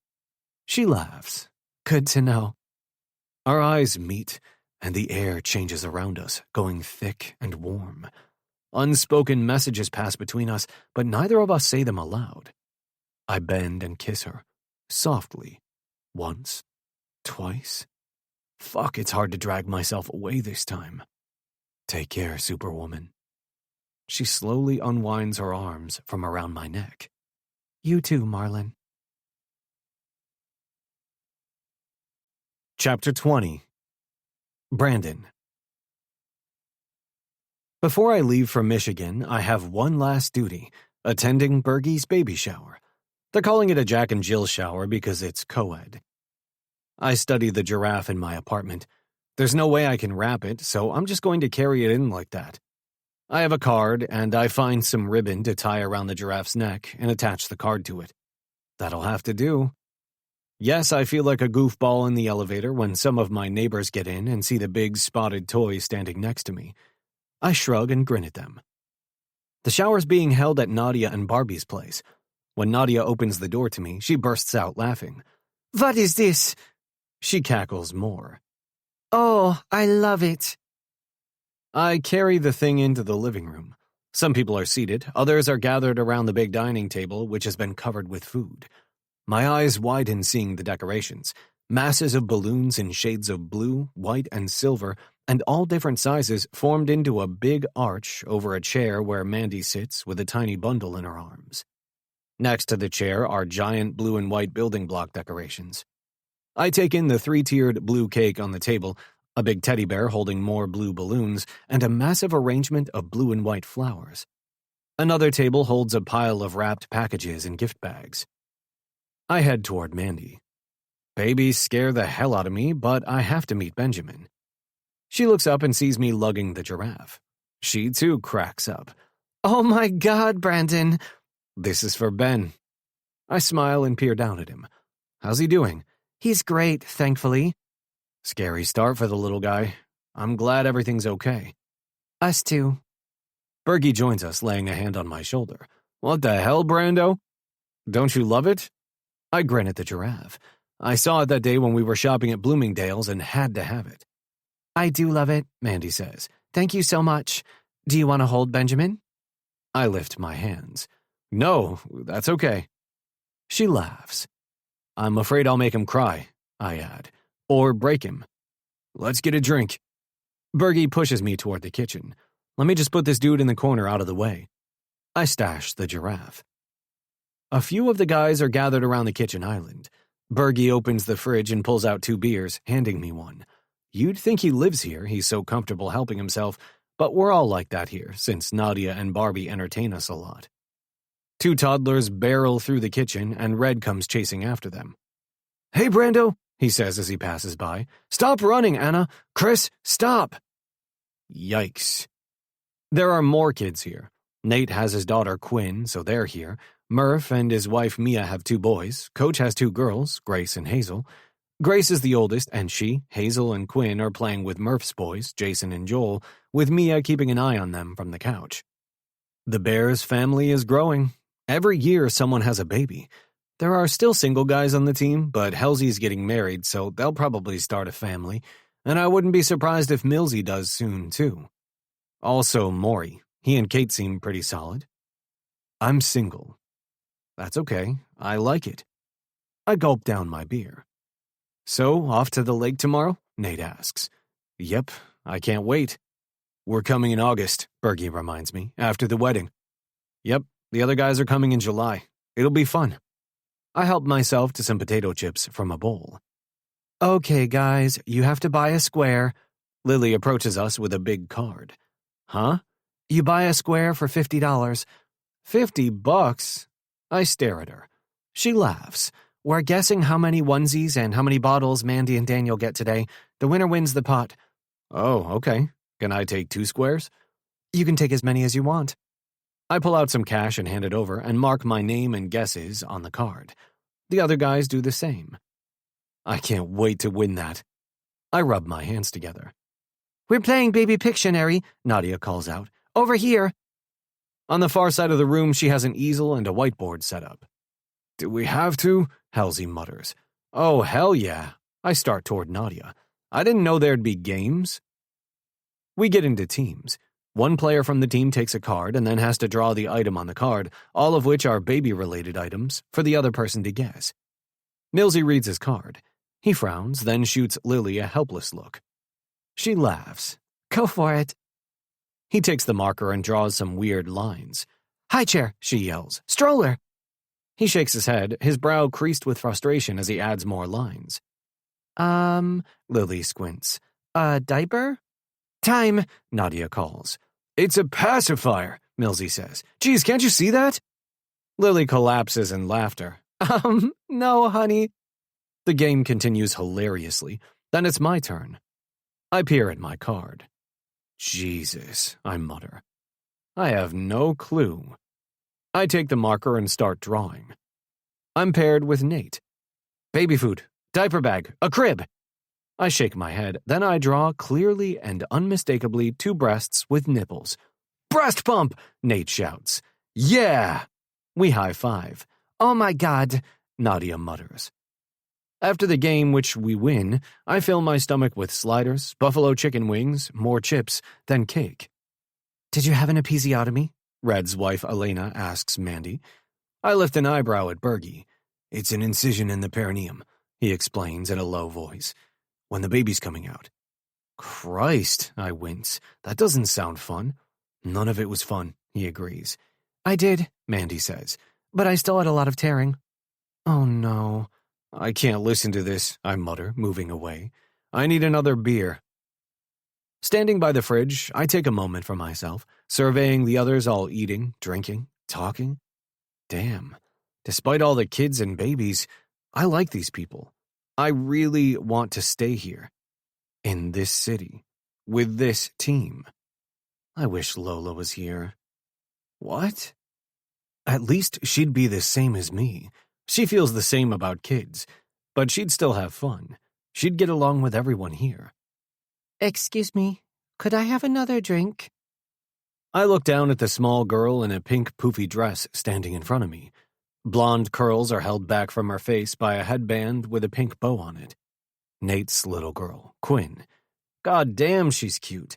She laughs. Good to know. Our eyes meet, and the air changes around us, going thick and warm. Unspoken messages pass between us, but neither of us say them aloud. I bend and kiss her, softly, once, twice. Fuck, it's hard to drag myself away this time. Take care, Superwoman. She slowly unwinds her arms from around my neck. You too, Marlin. Chapter 20. Brandon. Before I leave for Michigan, I have one last duty, attending Bergie's baby shower. They're calling it a Jack and Jill shower because it's co-ed. I study the giraffe in my apartment. There's no way I can wrap it, so I'm just going to carry it in like that. I have a card, and I find some ribbon to tie around the giraffe's neck and attach the card to it. That'll have to do. Yes, I feel like a goofball in the elevator when some of my neighbors get in and see the big spotted toy standing next to me. I shrug and grin at them. The shower's being held at Nadia and Barbie's place. When Nadia opens the door to me, she bursts out laughing. "What is this?" She cackles more. "Oh, I love it." I carry the thing into the living room. Some people are seated, others are gathered around the big dining table, which has been covered with food. My eyes widen seeing the decorations. Masses of balloons in shades of blue, white, and silver, and all different sizes formed into a big arch over a chair where Mandy sits with a tiny bundle in her arms. Next to the chair are giant blue and white building block decorations. I take in the 3-tiered blue cake on the table, a big teddy bear holding more blue balloons, and a massive arrangement of blue and white flowers. Another table holds a pile of wrapped packages and gift bags. I head toward Mandy. Babies scare the hell out of me, but I have to meet Benjamin. She looks up and sees me lugging the giraffe. She, too, cracks up. "Oh my God, Brandon!" "This is for Ben." I smile and peer down at him. "How's he doing?" "He's great, thankfully." Scary start for the little guy. I'm glad everything's okay. "Us too." Bergie joins us, laying a hand on my shoulder. "What the hell, Brando? Don't you love it?" I grin at the giraffe. I saw it that day when we were shopping at Bloomingdale's and had to have it. "I do love it," Mandy says. "Thank you so much. Do you want to hold Benjamin?" I lift my hands. "No, that's okay." She laughs. "I'm afraid I'll make him cry," I add. "Or break him. Let's get a drink." Bergie pushes me toward the kitchen. "Let me just put this dude in the corner out of the way." I stash the giraffe. A few of the guys are gathered around the kitchen island. Bergie opens the fridge and pulls out 2 beers, handing me one. You'd think he lives here, he's so comfortable helping himself, but we're all like that here, since Nadia and Barbie entertain us a lot. 2 toddlers barrel through the kitchen, and Red comes chasing after them. "Hey, Brando," he says as he passes by. "Stop running, Anna. Chris, stop." Yikes. There are more kids here. Nate has his daughter Quinn, so they're here. Murph and his wife Mia have 2 boys. Coach has 2 girls, Grace and Hazel. Grace is the oldest, and she, Hazel, and Quinn are playing with Murph's boys, Jason and Joel, with Mia keeping an eye on them from the couch. The Bears family is growing. Every year someone has a baby. There are still single guys on the team, but Halsey's getting married, so they'll probably start a family, and I wouldn't be surprised if Millsy does soon, too. Also Maury. He and Kate seem pretty solid. I'm single. That's okay. I like it. I gulp down my beer. "So, off to the lake tomorrow?" Nate asks. "Yep, I can't wait." "We're coming in August," Bergie reminds me, "after the wedding." "Yep, the other guys are coming in July. It'll be fun." I help myself to some potato chips from a bowl. "Okay, guys, you have to buy a square." Lily approaches us with a big card. "Huh?" "You buy a square for $50. $50? I stare at her. She laughs. "We're guessing how many onesies and how many bottles Mandy and Daniel get today. The winner wins the pot." "Oh, okay. Can I take 2 squares?" "You can take as many as you want." I pull out some cash and hand it over and mark my name and guesses on the card. The other guys do the same. I can't wait to win that. I rub my hands together. "We're playing Baby Pictionary," Nadia calls out. "Over here." On the far side of the room, she has an easel and a whiteboard set up. "Do we have to?" Halsey mutters. "Oh, hell yeah." I start toward Nadia. "I didn't know there'd be games." We get into teams. One player from the team takes a card and then has to draw the item on the card, all of which are baby-related items, for the other person to guess. Millsy reads his card. He frowns, then shoots Lily a helpless look. She laughs. "Go for it." He takes the marker and draws some weird lines. "High chair," she yells. "Stroller." He shakes his head, his brow creased with frustration as he adds more lines. Lily squints. A diaper? Time, Nadia calls. It's a pacifier, Millsy says. Geez, can't you see that? Lily collapses in laughter. No, honey. The game continues hilariously. Then it's my turn. I peer at my card. Jesus, I mutter. I have no clue. I take the marker and start drawing. I'm paired with Nate. Baby food, diaper bag, a crib. I shake my head, then I draw clearly and unmistakably 2 breasts with nipples. Breast pump, Nate shouts. Yeah! We high-five. Oh my God, Nadia mutters. After the game, which we win, I fill my stomach with sliders, buffalo chicken wings, more chips, then cake. Did you have an episiotomy? Red's wife Elena asks Mandy. I lift an eyebrow at Bergie. It's an incision in the perineum, he explains in a low voice. When the baby's coming out. Christ, I wince. That doesn't sound fun. None of it was fun, he agrees. I did, Mandy says, but I still had a lot of tearing. Oh no. I can't listen to this, I mutter, moving away. I need another beer. Standing by the fridge, I take a moment for myself, surveying the others all eating, drinking, talking. Damn. Despite all the kids and babies, I like these people. I really want to stay here. In this city. With this team. I wish Lola was here. What? At least she'd be the same as me. She feels the same about kids, but she'd still have fun. She'd get along with everyone here. Excuse me, could I have another drink? I look down at the small girl in a pink poofy dress standing in front of me. Blonde curls are held back from her face by a headband with a pink bow on it. Nate's little girl, Quinn. God damn, she's cute.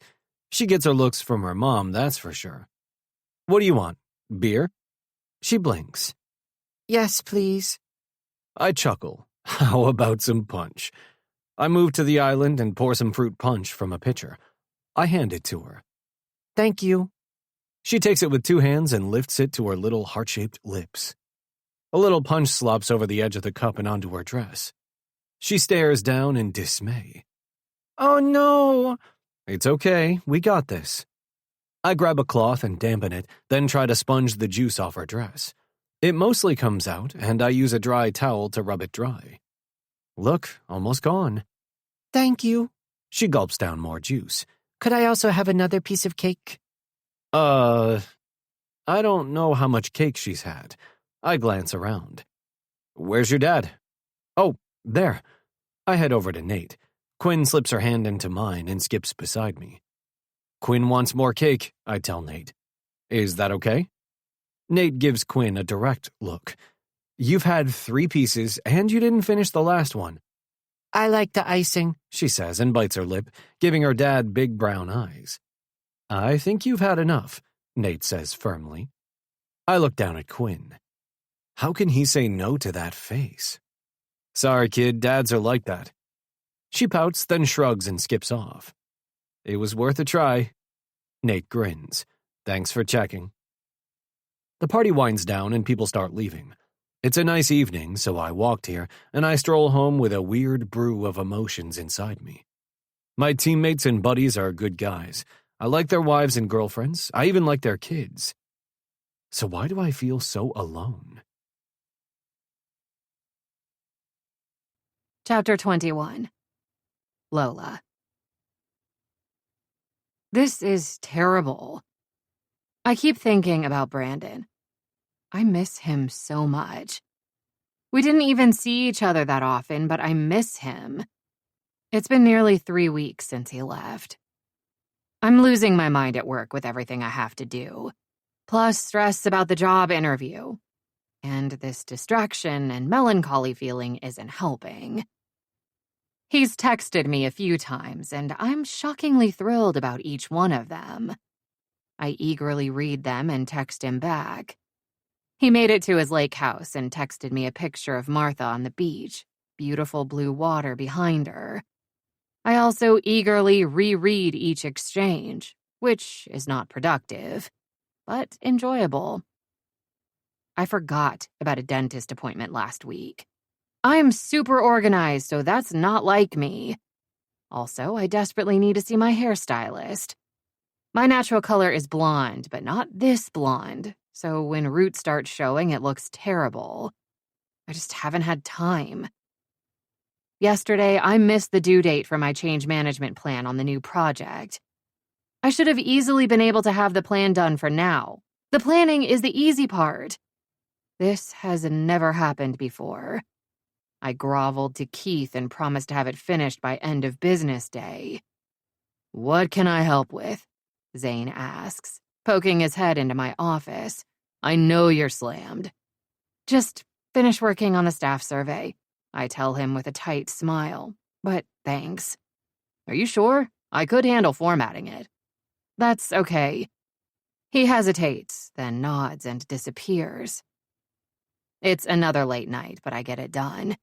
She gets her looks from her mom, that's for sure. What do you want? Beer? She blinks. Yes, please. I chuckle. How about some punch? I move to the island and pour some fruit punch from a pitcher. I hand it to her. Thank you. She takes it with 2 hands and lifts it to her little heart-shaped lips. A little punch slops over the edge of the cup and onto her dress. She stares down in dismay. Oh no! It's okay, we got this. I grab a cloth and dampen it, then try to sponge the juice off her dress. It mostly comes out, and I use a dry towel to rub it dry. Look, almost gone. Thank you. She gulps down more juice. Could I also have another piece of cake? I don't know how much cake she's had. I glance around. Where's your dad? Oh, there. I head over to Nate. Quinn slips her hand into mine and skips beside me. Quinn wants more cake, I tell Nate. Is that okay? Nate gives Quinn a direct look. You've had 3 pieces, and you didn't finish the last one. I like the icing, she says and bites her lip, giving her dad big brown eyes. I think you've had enough, Nate says firmly. I look down at Quinn. How can he say no to that face? Sorry, kid, dads are like that. She pouts, then shrugs and skips off. It was worth a try. Nate grins. Thanks for checking. The party winds down and people start leaving. It's a nice evening, so I walked here, and I stroll home with a weird brew of emotions inside me. My teammates and buddies are good guys. I like their wives and girlfriends. I even like their kids. So why do I feel so alone? Chapter 21. Lola. This is terrible. I keep thinking about Brandon. I miss him so much. We didn't even see each other that often, but I miss him. It's been nearly 3 weeks since he left. I'm losing my mind at work with everything I have to do, plus stress about the job interview. And this distraction and melancholy feeling isn't helping. He's texted me a few times, and I'm shockingly thrilled about each one of them. I eagerly read them and text him back. He made it to his lake house and texted me a picture of Martha on the beach, beautiful blue water behind her. I also eagerly reread each exchange, which is not productive, but enjoyable. I forgot about a dentist appointment last week. I'm super organized, so that's not like me. Also, I desperately need to see my hairstylist. My natural color is blonde, but not this blonde, so when roots start showing, it looks terrible. I just haven't had time. Yesterday, I missed the due date for my change management plan on the new project. I should have easily been able to have the plan done for now. The planning is the easy part. This has never happened before. I groveled to Keith and promised to have it finished by end of business day. "What can I help with?" Zane asks, poking his head into my office. "I know you're slammed." "Just finish working on the staff survey," I tell him with a tight smile, but thanks. "Are you sure? I could handle formatting it." "That's okay." He hesitates, then nods and disappears. It's another late night, but I get it done.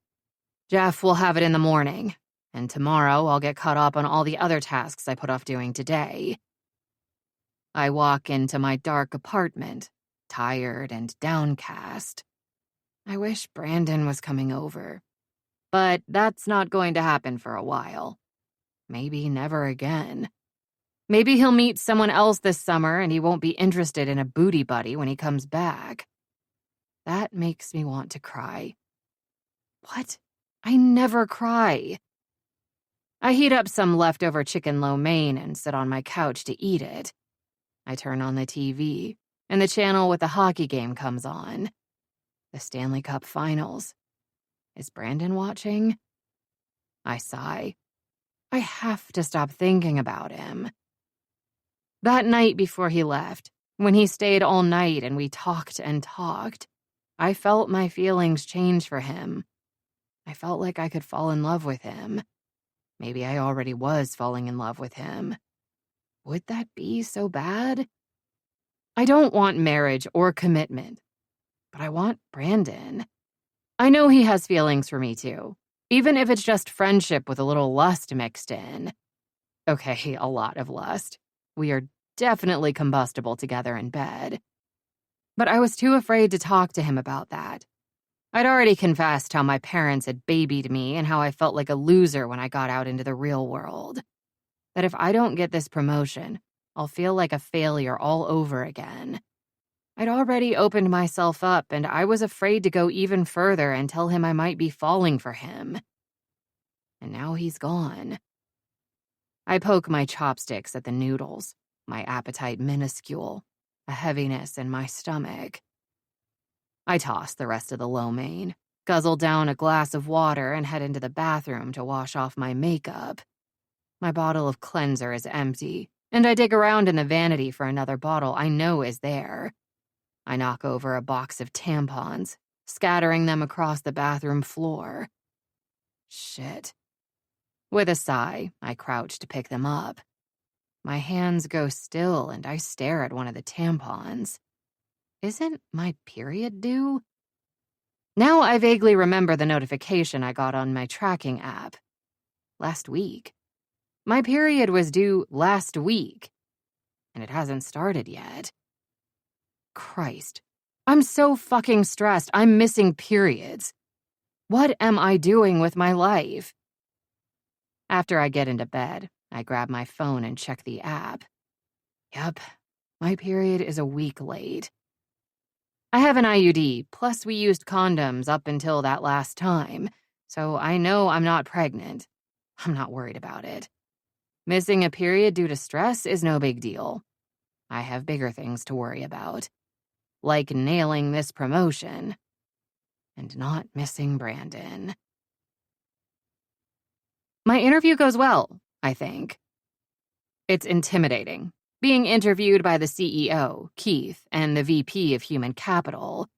Jeff will have it in the morning, and tomorrow I'll get caught up on all the other tasks I put off doing today. I walk into my dark apartment, tired and downcast. I wish Brandon was coming over, but that's not going to happen for a while. Maybe never again. Maybe he'll meet someone else this summer and he won't be interested in a booty buddy when he comes back. That makes me want to cry. What? I never cry. I heat up some leftover chicken lo mein and sit on my couch to eat it. I turn on the TV, and the channel with the hockey game comes on. The Stanley Cup Finals. Is Brandon watching? I sigh. I have to stop thinking about him. That night before he left, when he stayed all night and we talked and talked, I felt my feelings change for him. I felt like I could fall in love with him. Maybe I already was falling in love with him. Would that be so bad? I don't want marriage or commitment, but I want Brandon. I know he has feelings for me too, even if it's just friendship with a little lust mixed in. Okay, a lot of lust. We are definitely combustible together in bed. But I was too afraid to talk to him about that. I'd already confessed how my parents had babied me and how I felt like a loser when I got out into the real world. That if I don't get this promotion, I'll feel like a failure all over again. I'd already opened myself up, and I was afraid to go even further and tell him I might be falling for him. And now he's gone. I poke my chopsticks at the noodles, my appetite minuscule, a heaviness in my stomach. I toss the rest of the lo mein, guzzle down a glass of water, and head into the bathroom to wash off my makeup. My bottle of cleanser is empty, and I dig around in the vanity for another bottle I know is there. I knock over a box of tampons, scattering them across the bathroom floor. Shit. With a sigh, I crouch to pick them up. My hands go still, and I stare at one of the tampons. Isn't my period due? Now I vaguely remember the notification I got on my tracking app. Last week. My period was due last week, and it hasn't started yet. Christ. I'm so fucking stressed. I'm missing periods. What am I doing with my life? After I get into bed, I grab my phone and check the app. Yep, my period is a week late. I have an IUD, plus we used condoms up until that last time, so I know I'm not pregnant. I'm not worried about it. Missing a period due to stress is no big deal. I have bigger things to worry about, like nailing this promotion and not missing Brandon. My interview goes well, I think. It's intimidating, being interviewed by the CEO, Keith, and the VP of Human Capital.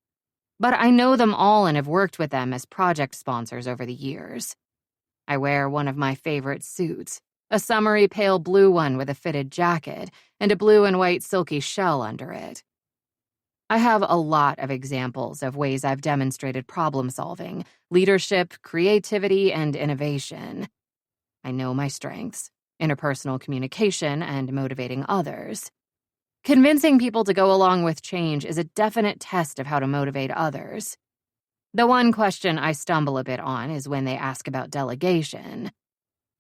But I know them all and have worked with them as project sponsors over the years. I wear one of my favorite suits, a summery pale blue one with a fitted jacket and a blue and white silky shell under it. I have a lot of examples of ways I've demonstrated problem solving, leadership, creativity, and innovation. I know my strengths: interpersonal communication and motivating others. Convincing people to go along with change is a definite test of how to motivate others. The one question I stumble a bit on is when they ask about delegation.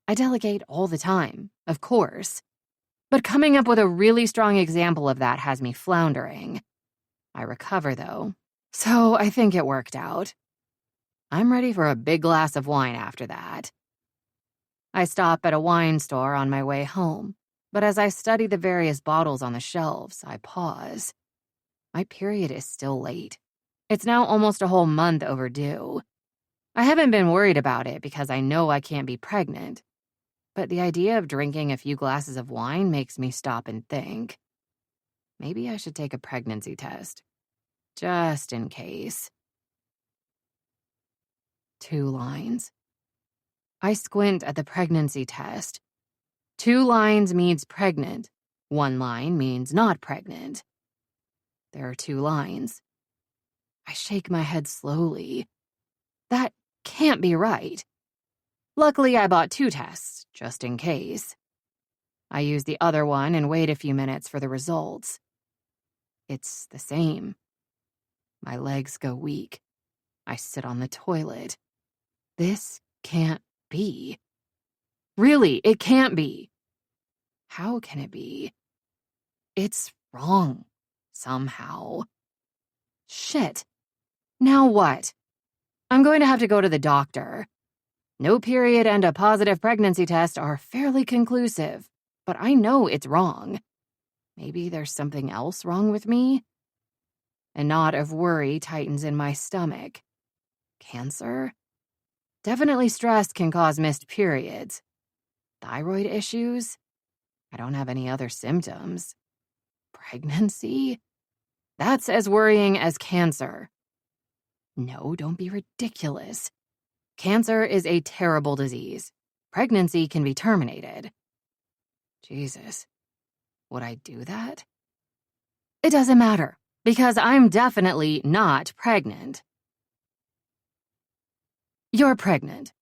I delegate all the time, of course. But coming up with a really strong example of that has me floundering. I recover, though, so I think it worked out. I'm ready for a big glass of wine after that. I stop at a wine store on my way home, but as I study the various bottles on the shelves, I pause. My period is still late. It's now almost a whole month overdue. I haven't been worried about it because I know I can't be pregnant, but the idea of drinking a few glasses of wine makes me stop and think. Maybe I should take a pregnancy test, just in case. 2 lines. I squint at the pregnancy test. 2 lines means pregnant. 1 line means not pregnant. There are 2 lines. I shake my head slowly. That can't be right. Luckily, I bought 2 tests, just in case. I use the other one and wait a few minutes for the results. It's the same. My legs go weak. I sit on the toilet. This can't be. Really, it can't be. How can it be? It's wrong, somehow. Shit. Now what? I'm going to have to go to the doctor. No period and a positive pregnancy test are fairly conclusive, but I know it's wrong. Maybe there's something else wrong with me? A knot of worry tightens in my stomach. Cancer? Definitely stress can cause missed periods. Thyroid issues? I don't have any other symptoms. Pregnancy? That's as worrying as cancer. No, don't be ridiculous. Cancer is a terrible disease. Pregnancy can be terminated. Jesus, would I do that? It doesn't matter, because I'm definitely not pregnant. You're pregnant.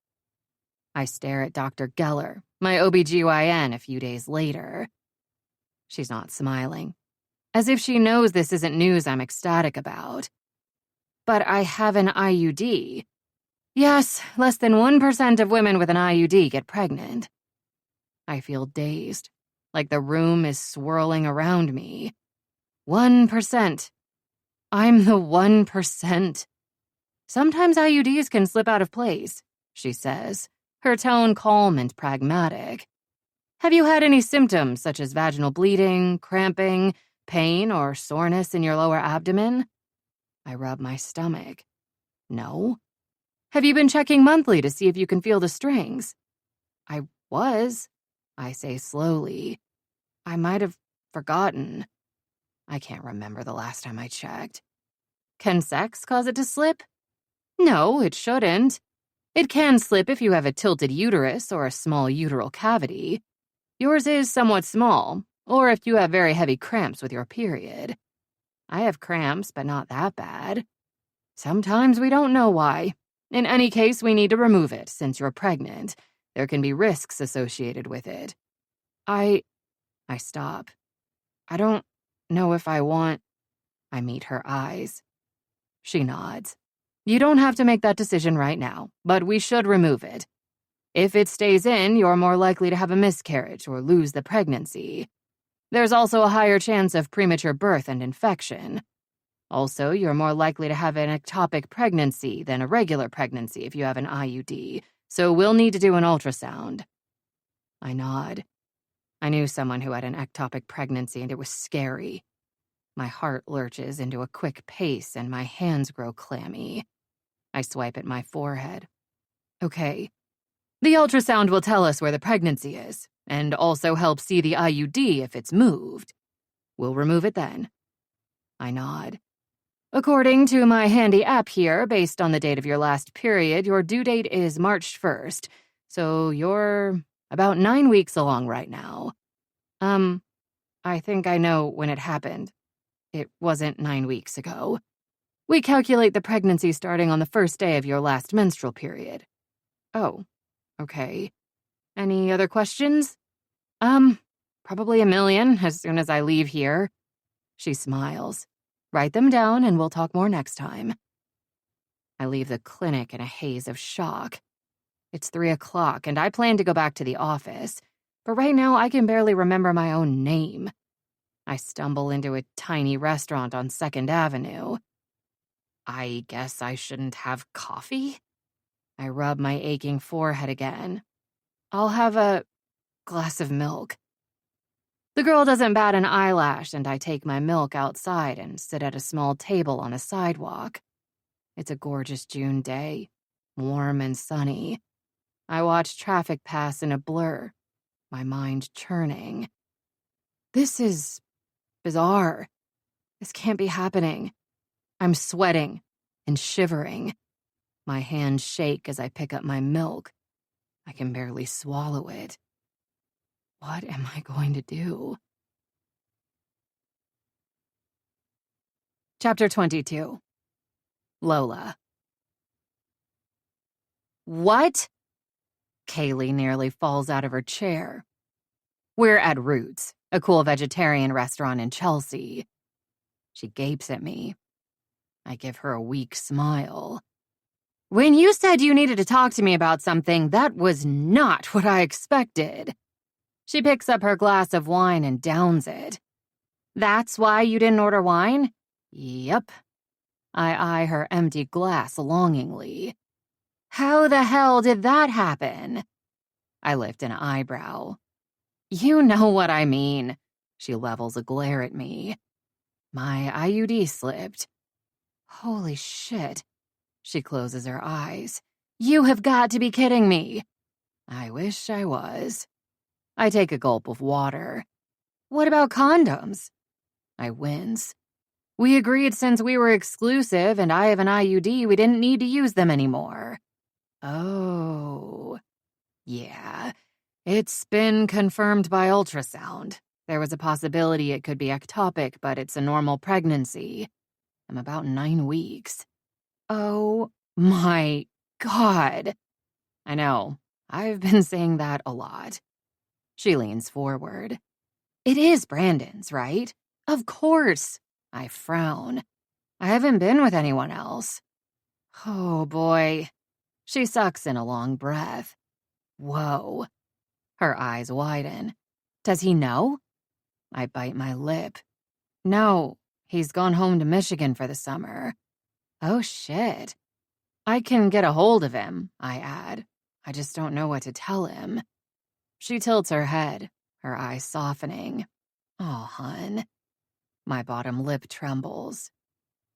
I stare at Dr. Geller, my OBGYN, a few days later. She's not smiling, as if she knows this isn't news I'm ecstatic about. But I have an IUD. Yes, less than 1% of women with an IUD get pregnant. I feel dazed, like the room is swirling around me. 1%. I'm the 1%. Sometimes IUDs can slip out of place, she says, her tone calm and pragmatic. Have you had any symptoms such as vaginal bleeding, cramping, pain, or soreness in your lower abdomen? I rub my stomach. No. Have you been checking monthly to see if you can feel the strings? I was, I say slowly. I might have forgotten. I can't remember the last time I checked. Can sex cause it to slip? No, it shouldn't. It can slip if you have a tilted uterus or a small uteral cavity. Yours is somewhat small, or if you have very heavy cramps with your period. I have cramps, but not that bad. Sometimes we don't know why. In any case, we need to remove it since you're pregnant. There can be risks associated with it. I stop. I don't know if I want... I meet her eyes. She nods. You don't have to make that decision right now, but we should remove it. If it stays in, you're more likely to have a miscarriage or lose the pregnancy. There's also a higher chance of premature birth and infection. Also, you're more likely to have an ectopic pregnancy than a regular pregnancy if you have an IUD, so we'll need to do an ultrasound. I nod. I knew someone who had an ectopic pregnancy and it was scary. My heart lurches into a quick pace and my hands grow clammy. I swipe at my forehead. Okay. The ultrasound will tell us where the pregnancy is, and also help see the IUD if it's moved. We'll remove it then. I nod. According to my handy app here, based on the date of your last period, your due date is March 1st, so you're about 9 weeks along right now. I think I know when it happened. It wasn't 9 weeks ago. We calculate the pregnancy starting on the first day of your last menstrual period. Oh, okay. Any other questions? Probably a million as soon as I leave here. She smiles. Write them down and we'll talk more next time. I leave the clinic in a haze of shock. It's 3 o'clock and I plan to go back to the office, but right now I can barely remember my own name. I stumble into a tiny restaurant on 2nd Avenue. I guess I shouldn't have coffee? I rub my aching forehead again. I'll have a glass of milk. The girl doesn't bat an eyelash, and I take my milk outside and sit at a small table on a sidewalk. It's a gorgeous June day, warm and sunny. I watch traffic pass in a blur, my mind churning. This is bizarre. This can't be happening. I'm sweating and shivering. My hands shake as I pick up my milk. I can barely swallow it. What am I going to do? Chapter 22. Lola. What? Kaylee nearly falls out of her chair. We're at Roots, a cool vegetarian restaurant in Chelsea. She gapes at me. I give her a weak smile. When you said you needed to talk to me about something, that was not what I expected. She picks up her glass of wine and downs it. That's why you didn't order wine? Yep. I eye her empty glass longingly. How the hell did that happen? I lift an eyebrow. You know what I mean. She levels a glare at me. My IUD slipped. Holy shit. She closes her eyes. You have got to be kidding me. I wish I was. I take a gulp of water. What about condoms? I wince. We agreed since we were exclusive and I have an IUD, we didn't need to use them anymore. Oh. Yeah. It's been confirmed by ultrasound. There was a possibility it could be ectopic, but it's a normal pregnancy. I'm about 9 weeks. Oh my God. I know. I've been saying that a lot. She leans forward. It is Brandon's, right? Of course. I frown. I haven't been with anyone else. Oh boy. She sucks in a long breath. Whoa. Her eyes widen. Does he know? I bite my lip. No, he's gone home to Michigan for the summer. Oh shit. I can get a hold of him, I add. I just don't know what to tell him. She tilts her head, her eyes softening. Oh, hun. My bottom lip trembles.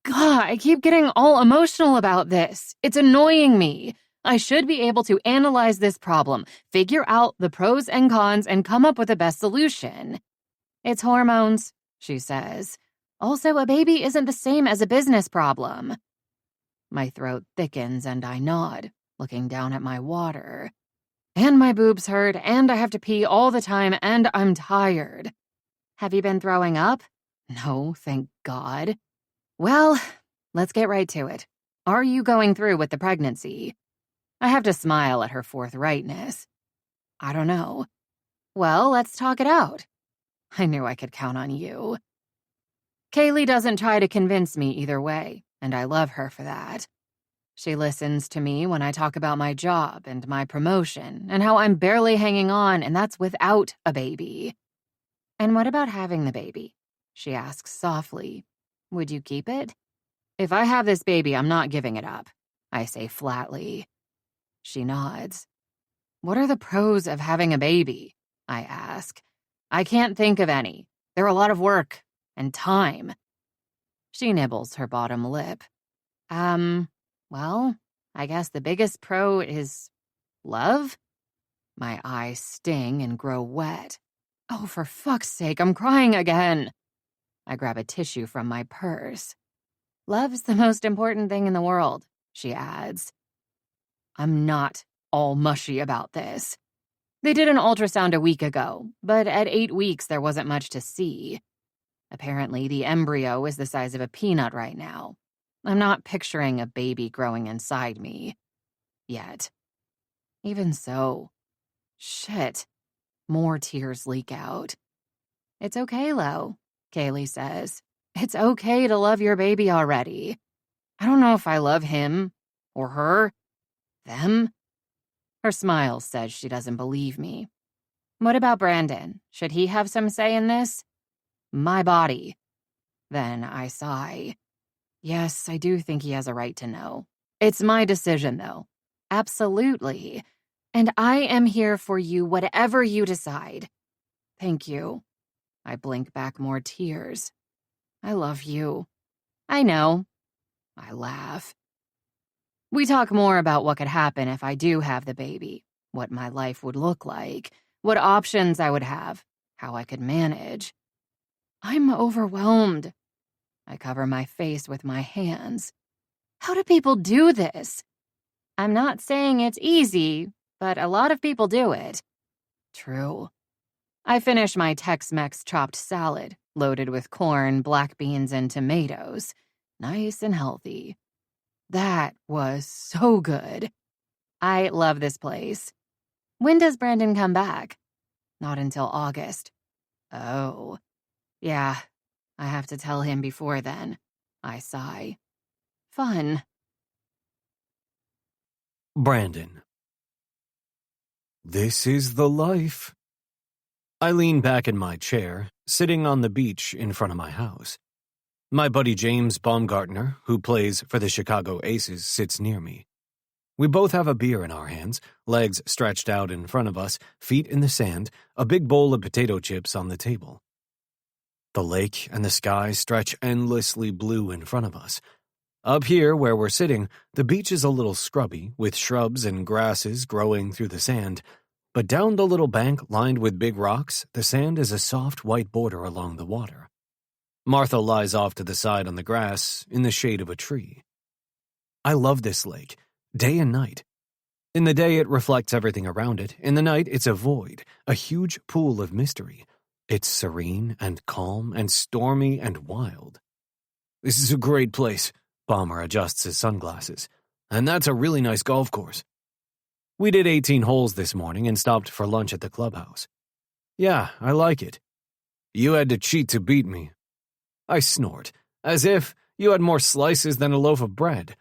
God, I keep getting all emotional about this. It's annoying me. I should be able to analyze this problem, figure out the pros and cons, and come up with the best solution. It's hormones, she says. Also, a baby isn't the same as a business problem. My throat thickens and I nod, looking down at my water. And my boobs hurt, and I have to pee all the time, and I'm tired. Have you been throwing up? No, thank God. Well, let's get right to it. Are you going through with the pregnancy? I have to smile at her forthrightness. I don't know. Well, let's talk it out. I knew I could count on you. Kaylee doesn't try to convince me either way, and I love her for that. She listens to me when I talk about my job and my promotion and how I'm barely hanging on, and that's without a baby. And what about having the baby? She asks softly. Would you keep it? If I have this baby, I'm not giving it up, I say flatly. She nods. What are the pros of having a baby? I ask. I can't think of any. They're a lot of work and time. She nibbles her bottom lip. Well, I guess the biggest pro is love? My eyes sting and grow wet. Oh, for fuck's sake, I'm crying again. I grab a tissue from my purse. Love's the most important thing in the world, she adds. I'm not all mushy about this. They did an ultrasound a week ago, but at 8 weeks there wasn't much to see. Apparently, the embryo is the size of a peanut right now. I'm not picturing a baby growing inside me. Yet. Even so. Shit. More tears leak out. It's okay, Lo, Kaylee says. It's okay to love your baby already. I don't know if I love him or her, them. Her smile says she doesn't believe me. What about Brandon? Should he have some say in this? My body. Then I sigh. Yes, I do think he has a right to know. It's my decision, though. Absolutely. And I am here for you, whatever you decide. Thank you. I blink back more tears. I love you. I know. I laugh. We talk more about what could happen if I do have the baby, what my life would look like, what options I would have, how I could manage. I'm overwhelmed. I cover my face with my hands. How do people do this? I'm not saying it's easy, but a lot of people do it. True. I finish my Tex-Mex chopped salad, loaded with corn, black beans, and tomatoes. Nice and healthy. That was so good. I love this place. When does Brandon come back? Not until August. Oh. Yeah, I have to tell him before then. I sigh. Fun. Brandon. This is the life. I lean back in my chair, sitting on the beach in front of my house. My buddy James Baumgartner, who plays for the Chicago Aces, sits near me. We both have a beer in our hands, legs stretched out in front of us, feet in the sand, a big bowl of potato chips on the table. The lake and the sky stretch endlessly blue in front of us. Up here, where we're sitting, the beach is a little scrubby, with shrubs and grasses growing through the sand. But down the little bank lined with big rocks, the sand is a soft white border along the water. Martha lies off to the side on the grass, in the shade of a tree. I love this lake, day and night. In the day, it reflects everything around it. In the night, it's a void, a huge pool of mystery. It's serene and calm and stormy and wild. This is a great place. Balmer adjusts his sunglasses. And that's a really nice golf course. We did 18 holes this morning and stopped for lunch at the clubhouse. Yeah, I like it. You had to cheat to beat me. I snort, as if you had more slices than a loaf of bread.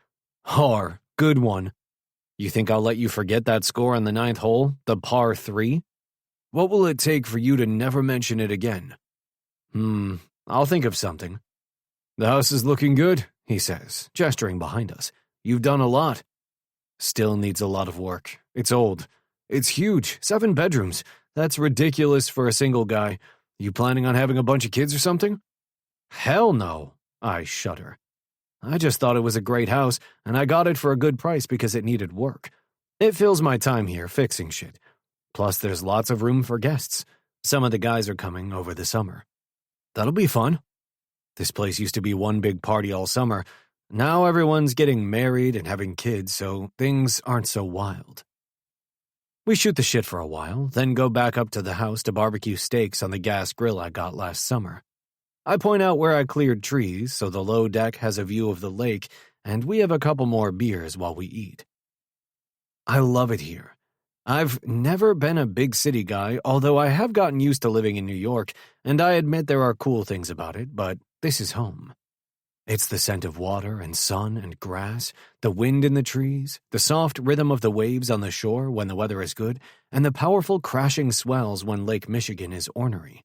Har, good one. You think I'll let you forget that score on the 9th hole, the par 3? What will it take for you to never mention it again? I'll think of something. The house is looking good, he says, gesturing behind us. You've done a lot. Still needs a lot of work. It's old. It's huge, 7 bedrooms. That's ridiculous for a single guy. You planning on having a bunch of kids or something? Hell no, I shudder. I just thought it was a great house, and I got it for a good price because it needed work. It fills my time here fixing shit. Plus, there's lots of room for guests. Some of the guys are coming over the summer. That'll be fun. This place used to be one big party all summer. Now everyone's getting married and having kids, so things aren't so wild. We shoot the shit for a while, then go back up to the house to barbecue steaks on the gas grill I got last summer. I point out where I cleared trees so the low deck has a view of the lake, and we have a couple more beers while we eat. I love it here. I've never been a big city guy, although I have gotten used to living in New York, and I admit there are cool things about it, but this is home. It's the scent of water and sun and grass, the wind in the trees, the soft rhythm of the waves on the shore when the weather is good, and the powerful crashing swells when Lake Michigan is ornery.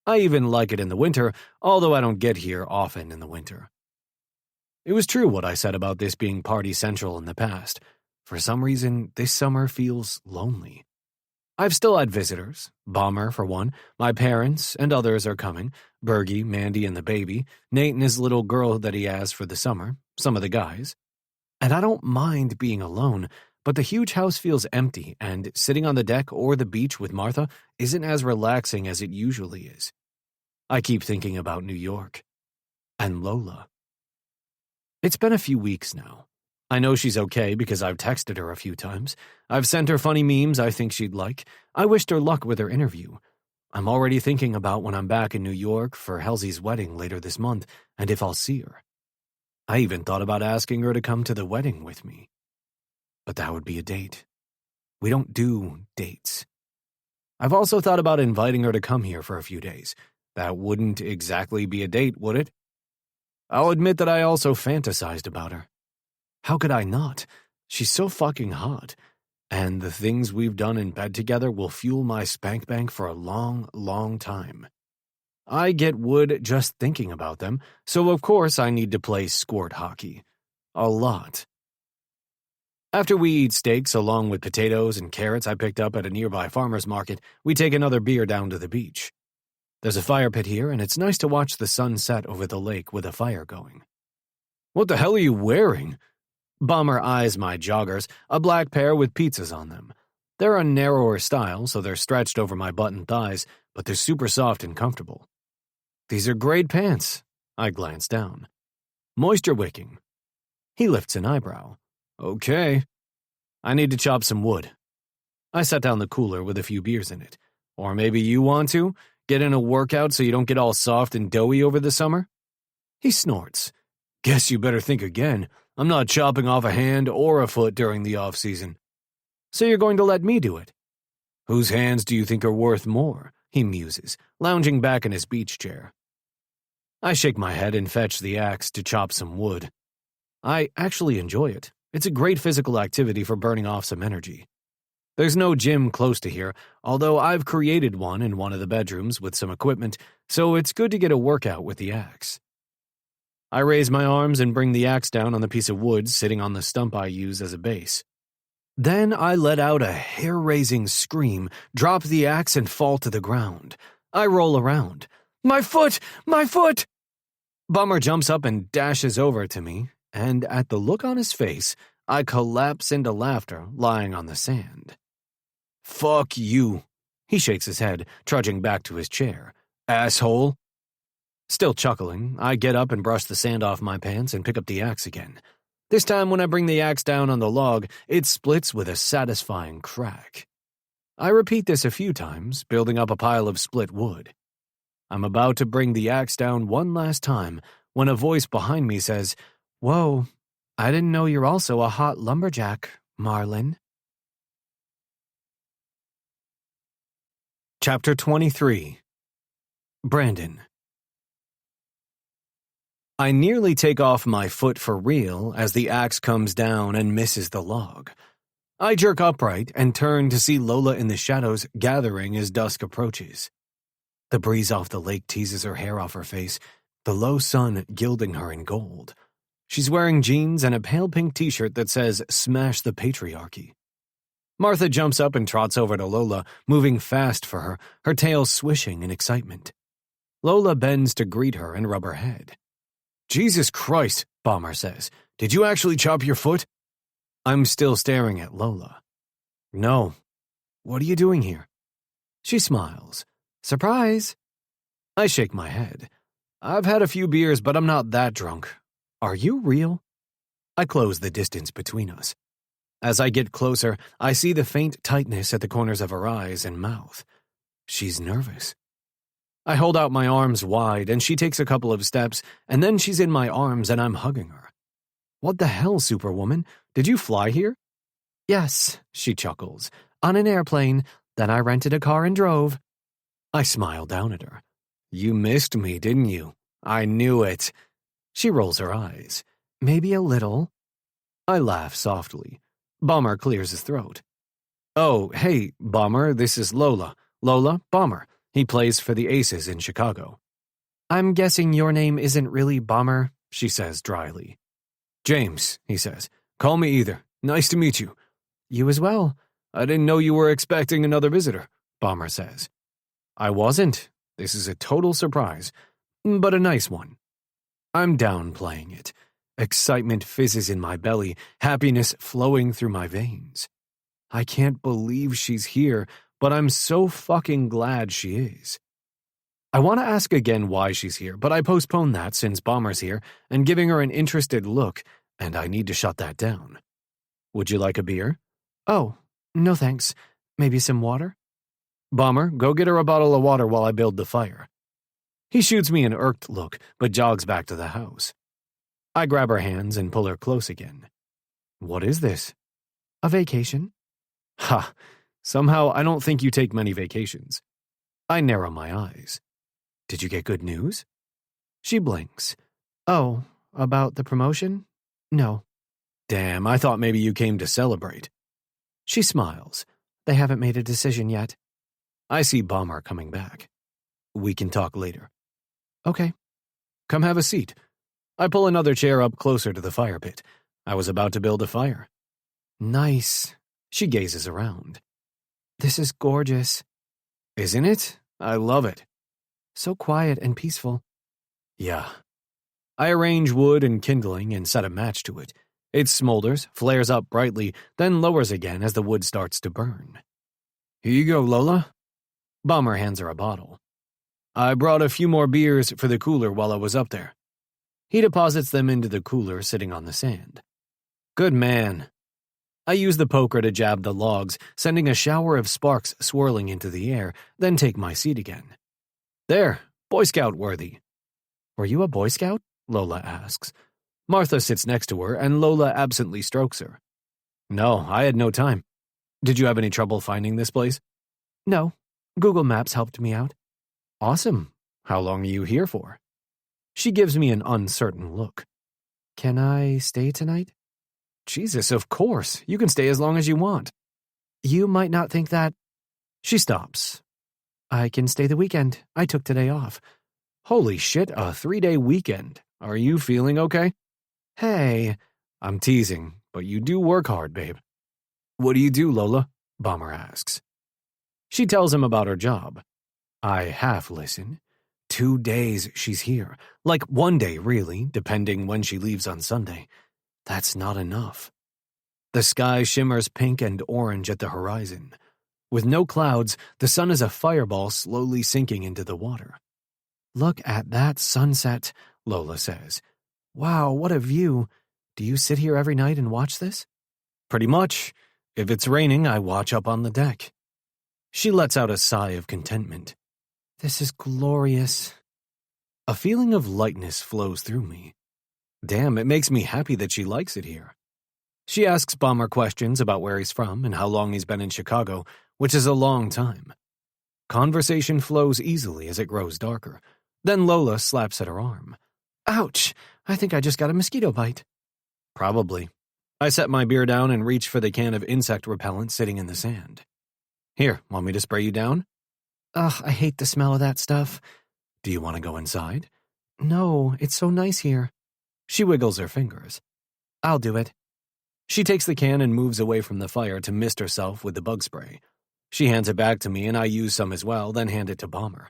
I even like it in the winter, although I don't get here often in the winter. It was true what I said about this being party central in the past. For some reason, this summer feels lonely. I've still had visitors. Balmer, for one. My parents and others are coming. Bergie, Mandy, and the baby. Nate and his little girl that he has for the summer. Some of the guys. And I don't mind being alone, but the huge house feels empty, and sitting on the deck or the beach with Martha isn't as relaxing as it usually is. I keep thinking about New York. And Lola. It's been a few weeks now. I know she's okay because I've texted her a few times. I've sent her funny memes I think she'd like. I wished her luck with her interview. I'm already thinking about when I'm back in New York for Halsey's wedding later this month, and if I'll see her. I even thought about asking her to come to the wedding with me. But that would be a date. We don't do dates. I've also thought about inviting her to come here for a few days. That wouldn't exactly be a date, would it? I'll admit that I also fantasized about her. How could I not? She's so fucking hot. And the things we've done in bed together will fuel my spank bank for a long, long time. I get wood just thinking about them, so of course I need to play squirt hockey. A lot. After we eat steaks along with potatoes and carrots I picked up at a nearby farmer's market, we take another beer down to the beach. There's a fire pit here, and it's nice to watch the sun set over the lake with a fire going. What the hell are you wearing? Bomber eyes my joggers, a black pair with pizzas on them. They're a narrower style, so they're stretched over my butt and thighs, but they're super soft and comfortable. These are great pants. I glance down. Moisture wicking. He lifts an eyebrow. Okay. I need to chop some wood. I set down the cooler with a few beers in it. Or maybe you want to? Get in a workout so you don't get all soft and doughy over the summer? He snorts. Guess you better think again. I'm not chopping off a hand or a foot during the off-season. So you're going to let me do it? Whose hands do you think are worth more? He muses, lounging back in his beach chair. I shake my head and fetch the axe to chop some wood. I actually enjoy it. It's a great physical activity for burning off some energy. There's no gym close to here, although I've created one in one of the bedrooms with some equipment, so it's good to get a workout with the axe. I raise my arms and bring the axe down on the piece of wood sitting on the stump I use as a base. Then I let out a hair-raising scream, drop the axe, and fall to the ground. I roll around. My foot! My foot! Bummer jumps up and dashes over to me, and at the look on his face, I collapse into laughter lying on the sand. Fuck you. He shakes his head, trudging back to his chair. Asshole. Still chuckling, I get up and brush the sand off my pants and pick up the axe again. This time when I bring the axe down on the log, it splits with a satisfying crack. I repeat this a few times, building up a pile of split wood. I'm about to bring the axe down one last time when a voice behind me says, Whoa, I didn't know you're also a hot lumberjack, Marlin. Chapter 23. Brandon. I nearly take off my foot for real as the axe comes down and misses the log. I jerk upright and turn to see Lola in the shadows gathering as dusk approaches. The breeze off the lake teases her hair off her face, the low sun gilding her in gold. She's wearing jeans and a pale pink t-shirt that says, Smash the Patriarchy. Martha jumps up and trots over to Lola, moving fast for her, her tail swishing in excitement. Lola bends to greet her and rub her head. Jesus Christ, Bomber says. Did you actually chop your foot? I'm still staring at Lola. No. What are you doing here? She smiles. Surprise. I shake my head. I've had a few beers, but I'm not that drunk. Are you real? I close the distance between us. As I get closer, I see the faint tightness at the corners of her eyes and mouth. She's nervous. I hold out my arms wide, and she takes a couple of steps, and then she's in my arms and I'm hugging her. What the hell, Superwoman? Did you fly here? Yes, she chuckles. On an airplane. Then I rented a car and drove. I smile down at her. You missed me, didn't you? I knew it. She rolls her eyes. Maybe a little. I laugh softly. Bomber clears his throat. Oh, hey, Bomber, this is Lola. Lola, Bomber. He plays for the Aces in Chicago. I'm guessing your name isn't really Bomber, she says dryly. James, he says. Call me either. Nice to meet you. You as well. I didn't know you were expecting another visitor, Bomber says. I wasn't. This is a total surprise, but a nice one. I'm downplaying it. Excitement fizzes in my belly, happiness flowing through my veins. I can't believe she's here, but I'm so fucking glad she is. I want to ask again why she's here, but I postpone that since Bomber's here and giving her an interested look, and I need to shut that down. Would you like a beer? Oh, no thanks. Maybe some water? Bomber, go get her a bottle of water while I build the fire. He shoots me an irked look, but jogs back to the house. I grab her hands and pull her close again. What is this? A vacation. Ha! Somehow I don't think you take many vacations. I narrow my eyes. Did you get good news? She blinks. Oh, about the promotion? No. Damn, I thought maybe you came to celebrate. She smiles. They haven't made a decision yet. I see Bomber coming back. We can talk later. Okay. Come have a seat. I pull another chair up closer to the fire pit. I was about to build a fire. Nice. She gazes around. This is gorgeous. Isn't it? I love it. So quiet and peaceful. Yeah. I arrange wood and kindling and set a match to it. It smolders, flares up brightly, then lowers again as the wood starts to burn. Here you go, Lola. Bomber hands her a bottle. I brought a few more beers for the cooler while I was up there. He deposits them into the cooler sitting on the sand. Good man. I use the poker to jab the logs, sending a shower of sparks swirling into the air, then take my seat again. There, Boy Scout worthy. Were you a Boy Scout? Lola asks. Martha sits next to her, and Lola absently strokes her. No, I had no time. Did you have any trouble finding this place? No. Google Maps helped me out. Awesome. How long are you here for? She gives me an uncertain look. Can I stay tonight? Jesus, of course. You can stay as long as you want. You might not think that. She stops. I can stay the weekend. I took today off. Holy shit, a 3-day weekend. Are you feeling okay? Hey. I'm teasing, but you do work hard, babe. What do you do, Lola? Bomber asks. She tells him about her job. I half listen. 2 days she's here. Like 1 day, really, depending when she leaves on Sunday. That's not enough. The sky shimmers pink and orange at the horizon. With no clouds, the sun is a fireball slowly sinking into the water. Look at that sunset, Lola says. Wow, what a view. Do you sit here every night and watch this? Pretty much. If it's raining, I watch up on the deck. She lets out a sigh of contentment. This is glorious. A feeling of lightness flows through me. Damn, it makes me happy that she likes it here. She asks Bomber questions about where he's from and how long he's been in Chicago, which is a long time. Conversation flows easily as it grows darker. Then Lola slaps at her arm. Ouch! I think I just got a mosquito bite. Probably. I set my beer down and reach for the can of insect repellent sitting in the sand. Here, want me to spray you down? Ugh, I hate the smell of that stuff. Do you want to go inside? No, it's so nice here. She wiggles her fingers. I'll do it. She takes the can and moves away from the fire to mist herself with the bug spray. She hands it back to me and I use some as well, then hand it to Bomber.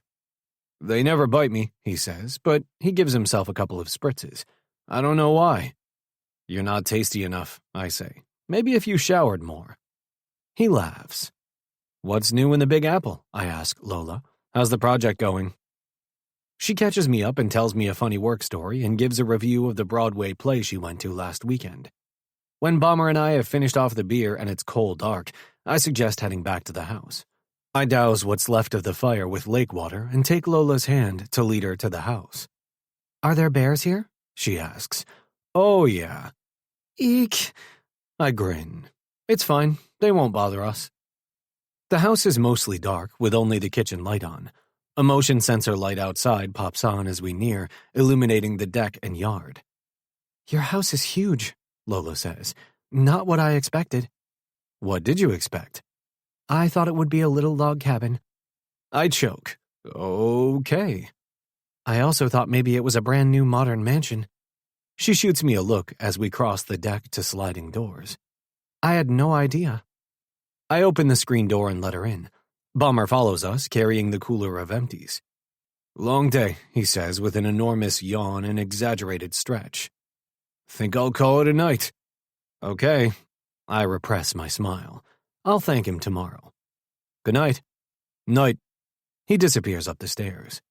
They never bite me, he says, but he gives himself a couple of spritzes. I don't know why. You're not tasty enough, I say. Maybe if you showered more. He laughs. What's new in the Big Apple? I ask Lola. How's the project going? She catches me up and tells me a funny work story and gives a review of the Broadway play she went to last weekend. When Bomber and I have finished off the beer and it's cold dark, I suggest heading back to the house. I douse what's left of the fire with lake water and take Lola's hand to lead her to the house. Are there bears here? She asks. Oh, yeah. Eek. I grin. It's fine. They won't bother us. The house is mostly dark, with only the kitchen light on. A motion sensor light outside pops on as we near, illuminating the deck and yard. Your house is huge, Lola says. Not what I expected. What did you expect? I thought it would be a little log cabin. I choke. Okay. I also thought maybe it was a brand new modern mansion. She shoots me a look as we cross the deck to sliding doors. I had no idea. I open the screen door and let her in. Bomber follows us, carrying the cooler of empties. Long day, he says with an enormous yawn and exaggerated stretch. Think I'll call it a night. Okay. I repress my smile. I'll thank him tomorrow. Good night. Night. He disappears up the stairs.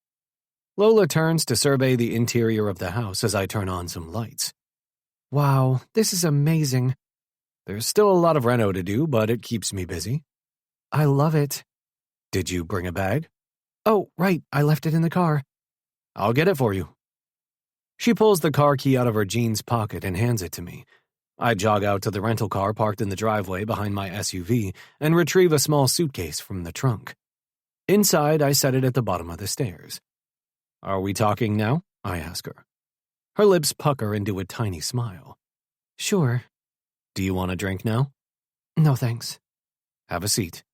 Lola turns to survey the interior of the house as I turn on some lights. Wow, this is amazing. There's still a lot of reno to do, but it keeps me busy. I love it. Did you bring a bag? Oh, right, I left it in the car. I'll get it for you. She pulls the car key out of her jeans pocket and hands it to me. I jog out to the rental car parked in the driveway behind my SUV and retrieve a small suitcase from the trunk. Inside, I set it at the bottom of the stairs. Are we talking now? I ask her. Her lips pucker into a tiny smile. Sure. Do you want a drink now? No, thanks. Have a seat.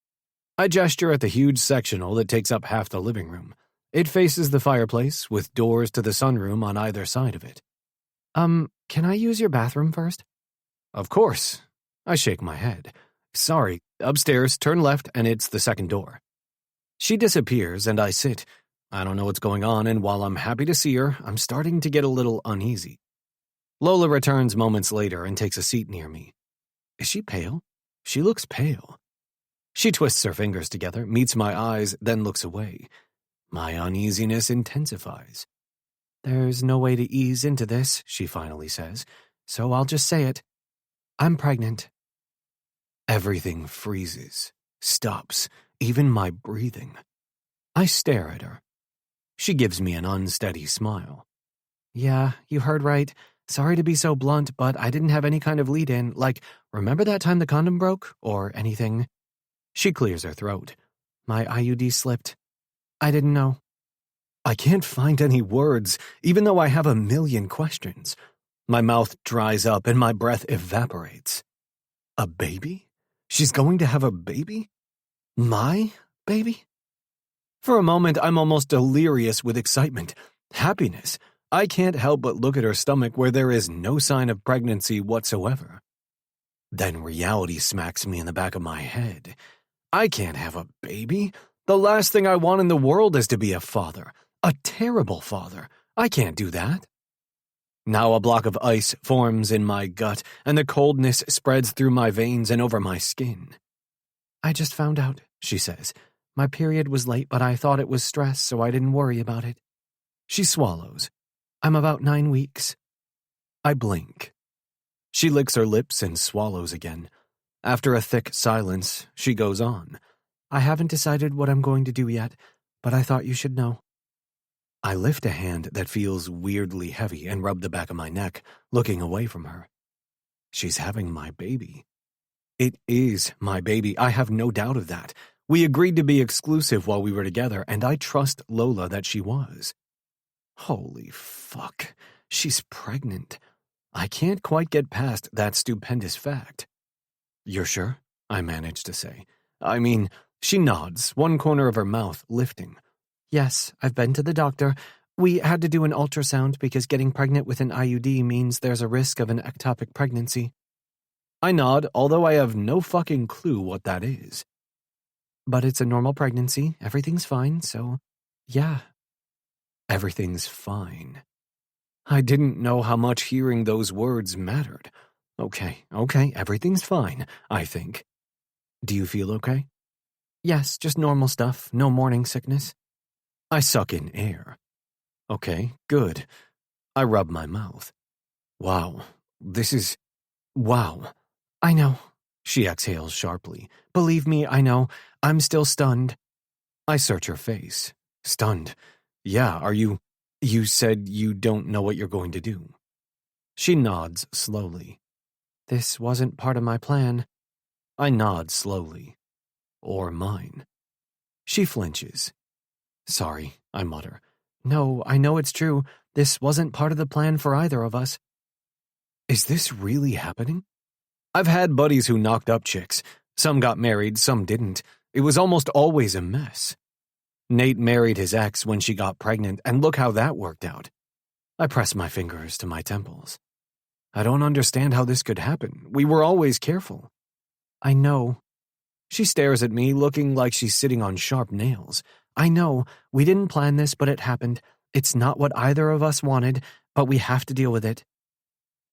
I gesture at the huge sectional that takes up half the living room. It faces the fireplace, with doors to the sunroom on either side of it. Can I use your bathroom first? Of course. I shake my head. Sorry, upstairs, turn left, and it's the second door. She disappears, and I sit. I don't know what's going on, and while I'm happy to see her, I'm starting to get a little uneasy. Lola returns moments later and takes a seat near me. Is she pale? She looks pale. She twists her fingers together, meets my eyes, then looks away. My uneasiness intensifies. There's no way to ease into this, she finally says, so I'll just say it. I'm pregnant. Everything freezes, stops, even my breathing. I stare at her. She gives me an unsteady smile. Yeah, you heard right. Sorry to be so blunt, but I didn't have any kind of lead-in, like, remember that time the condom broke, or anything? She clears her throat. My IUD slipped. I didn't know. I can't find any words, even though I have a million questions. My mouth dries up and my breath evaporates. A baby? She's going to have a baby? My baby? For a moment, I'm almost delirious with excitement, happiness. I can't help but look at her stomach where there is no sign of pregnancy whatsoever. Then reality smacks me in the back of my head. I can't have a baby. The last thing I want in the world is to be a father. A terrible father. I can't do that. Now a block of ice forms in my gut, and the coldness spreads through my veins and over my skin. I just found out, she says. My period was late, but I thought it was stress, so I didn't worry about it. She swallows. I'm about 9 weeks. I blink. She licks her lips and swallows again. After a thick silence, she goes on. I haven't decided what I'm going to do yet, but I thought you should know. I lift a hand that feels weirdly heavy and rub the back of my neck, looking away from her. She's having my baby. It is my baby, I have no doubt of that. We agreed to be exclusive while we were together, and I trust Lola that she was. Holy fuck, she's pregnant. I can't quite get past that stupendous fact. You're sure? I manage to say. I mean, she nods, one corner of her mouth lifting. Yes, I've been to the doctor. We had to do an ultrasound because getting pregnant with an IUD means there's a risk of an ectopic pregnancy. I nod, although I have no fucking clue what that is. But it's a normal pregnancy, everything's fine, so yeah. Everything's fine. I didn't know how much hearing those words mattered. Okay, everything's fine, I think. Do you feel okay? Yes, just normal stuff, no morning sickness. I suck in air. Okay, good. I rub my mouth. Wow, wow. I know. She exhales sharply. Believe me, I know. I'm still stunned. I search her face. Stunned. Yeah, you said you don't know what you're going to do. She nods slowly. This wasn't part of my plan. I nod slowly. Or mine. She flinches. Sorry, I mutter. No, I know it's true. This wasn't part of the plan for either of us. Is this really happening? I've had buddies who knocked up chicks. Some got married, some didn't. It was almost always a mess. Nate married his ex when she got pregnant, and look how that worked out. I press my fingers to my temples. I don't understand how this could happen. We were always careful. I know. She stares at me, looking like she's sitting on sharp nails. I know. We didn't plan this, but it happened. It's not what either of us wanted, but we have to deal with it.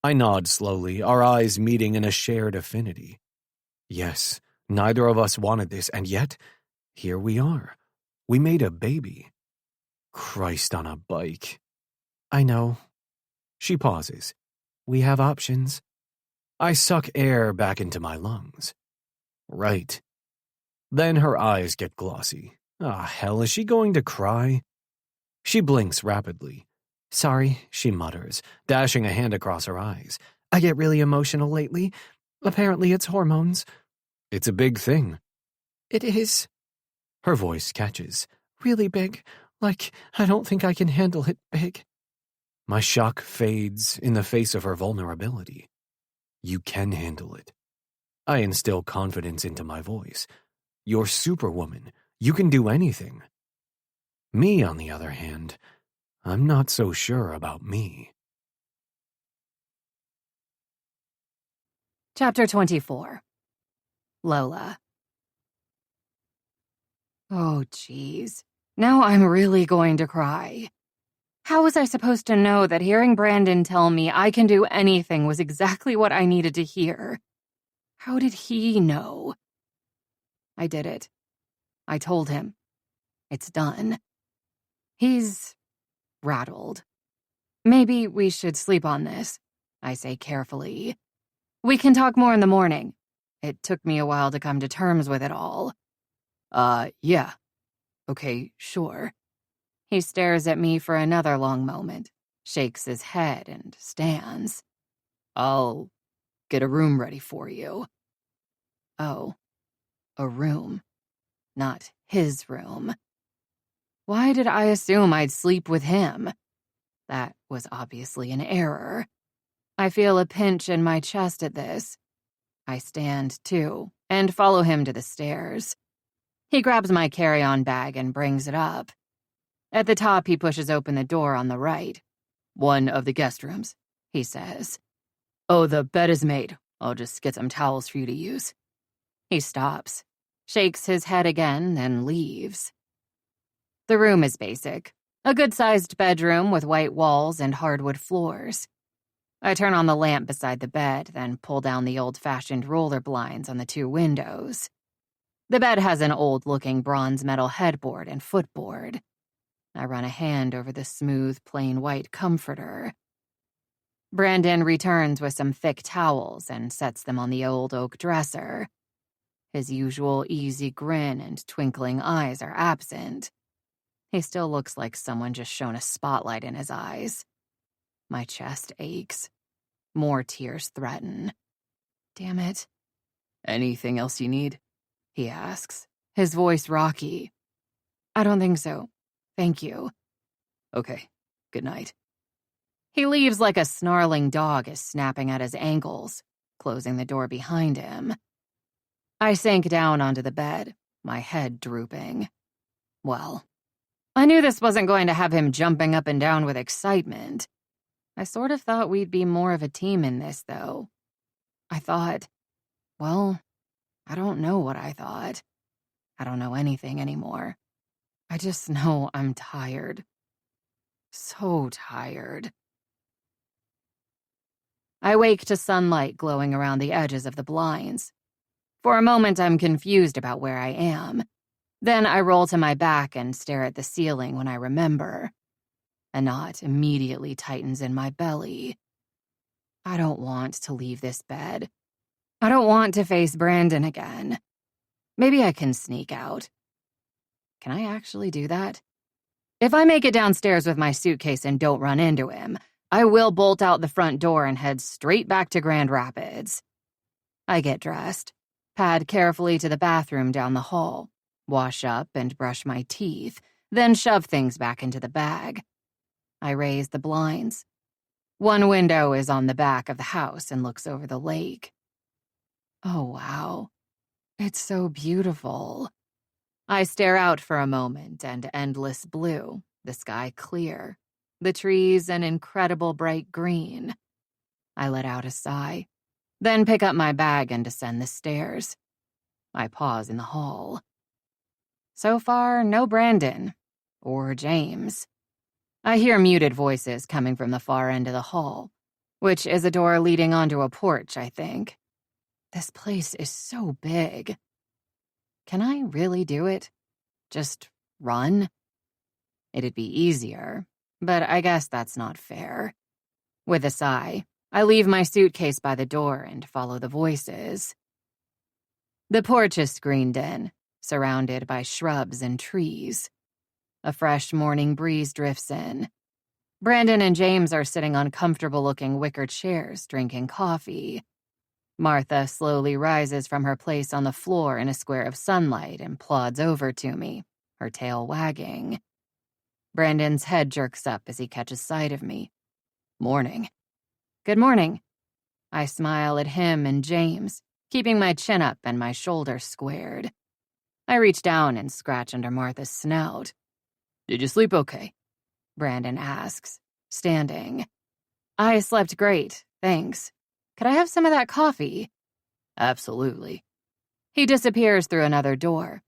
I nod slowly, our eyes meeting in a shared affinity. Yes, neither of us wanted this, and yet, here we are. We made a baby. Christ on a bike. I know. She pauses. We have options. I suck air back into my lungs. Right. Then her eyes get glossy. Ah, hell, is she going to cry? She blinks rapidly. Sorry, she mutters, dashing a hand across her eyes. I get really emotional lately. Apparently it's hormones. It's a big thing. It is. Her voice catches. Really big. Like, I don't think I can handle it big. My shock fades in the face of her vulnerability. You can handle it. I instill confidence into my voice. You're Superwoman. You can do anything. Me, on the other hand, I'm not so sure about me. Chapter 24. Lola. Oh, geez. Now I'm really going to cry. How was I supposed to know that hearing Brandon tell me I can do anything was exactly what I needed to hear? How did he know? I did it. I told him. It's done. He's rattled. Maybe we should sleep on this, I say carefully. We can talk more in the morning. It took me a while to come to terms with it all. Yeah. Okay, sure. He stares at me for another long moment, shakes his head, and stands. I'll get a room ready for you. Oh, a room. Not his room. Why did I assume I'd sleep with him? That was obviously an error. I feel a pinch in my chest at this. I stand, too, and follow him to the stairs. He grabs my carry-on bag and brings it up. At the top, he pushes open the door on the right. One of the guest rooms, he says. Oh, the bed is made. I'll just get some towels for you to use. He stops, shakes his head again, then leaves. The room is basic. A good-sized bedroom with white walls and hardwood floors. I turn on the lamp beside the bed, then pull down the old-fashioned roller blinds on the two windows. The bed has an old-looking bronze metal headboard and footboard. I run a hand over the smooth, plain white comforter. Brandon returns with some thick towels and sets them on the old oak dresser. His usual easy grin and twinkling eyes are absent. He still looks like someone just shone a spotlight in his eyes. My chest aches. More tears threaten. Damn it. Anything else you need? He asks, his voice rocky. I don't think so. Thank you. Okay, good night. He leaves like a snarling dog is snapping at his ankles, closing the door behind him. I sink down onto the bed, my head drooping. Well, I knew this wasn't going to have him jumping up and down with excitement. I sort of thought we'd be more of a team in this, though. I thought, well, I don't know what I thought. I don't know anything anymore. I just know I'm tired. So tired. I wake to sunlight glowing around the edges of the blinds. For a moment, I'm confused about where I am. Then I roll to my back and stare at the ceiling when I remember. A knot immediately tightens in my belly. I don't want to leave this bed. I don't want to face Brandon again. Maybe I can sneak out. Can I actually do that? If I make it downstairs with my suitcase and don't run into him, I will bolt out the front door and head straight back to Grand Rapids. I get dressed, pad carefully to the bathroom down the hall, wash up and brush my teeth, then shove things back into the bag. I raise the blinds. One window is on the back of the house and looks over the lake. Oh, wow. It's so beautiful. I stare out for a moment and endless blue, the sky clear, the trees an incredible bright green. I let out a sigh, then pick up my bag and descend the stairs. I pause in the hall. So far, no Brandon or James. I hear muted voices coming from the far end of the hall, which is a door leading onto a porch, I think. This place is so big. Can I really do it? Just run? It'd be easier, but I guess that's not fair. With a sigh, I leave my suitcase by the door and follow the voices. The porch is screened in, surrounded by shrubs and trees. A fresh morning breeze drifts in. Brandon and James are sitting on comfortable-looking wicker chairs, drinking coffee. Martha slowly rises from her place on the floor in a square of sunlight and plods over to me, her tail wagging. Brandon's head jerks up as he catches sight of me, Morning. Good morning. I smile at him and James, keeping my chin up and my shoulders squared. I reach down and scratch under Martha's snout. Did you sleep okay? Brandon asks, standing. I slept great, thanks. Could I have some of that coffee? Absolutely. He disappears through another door.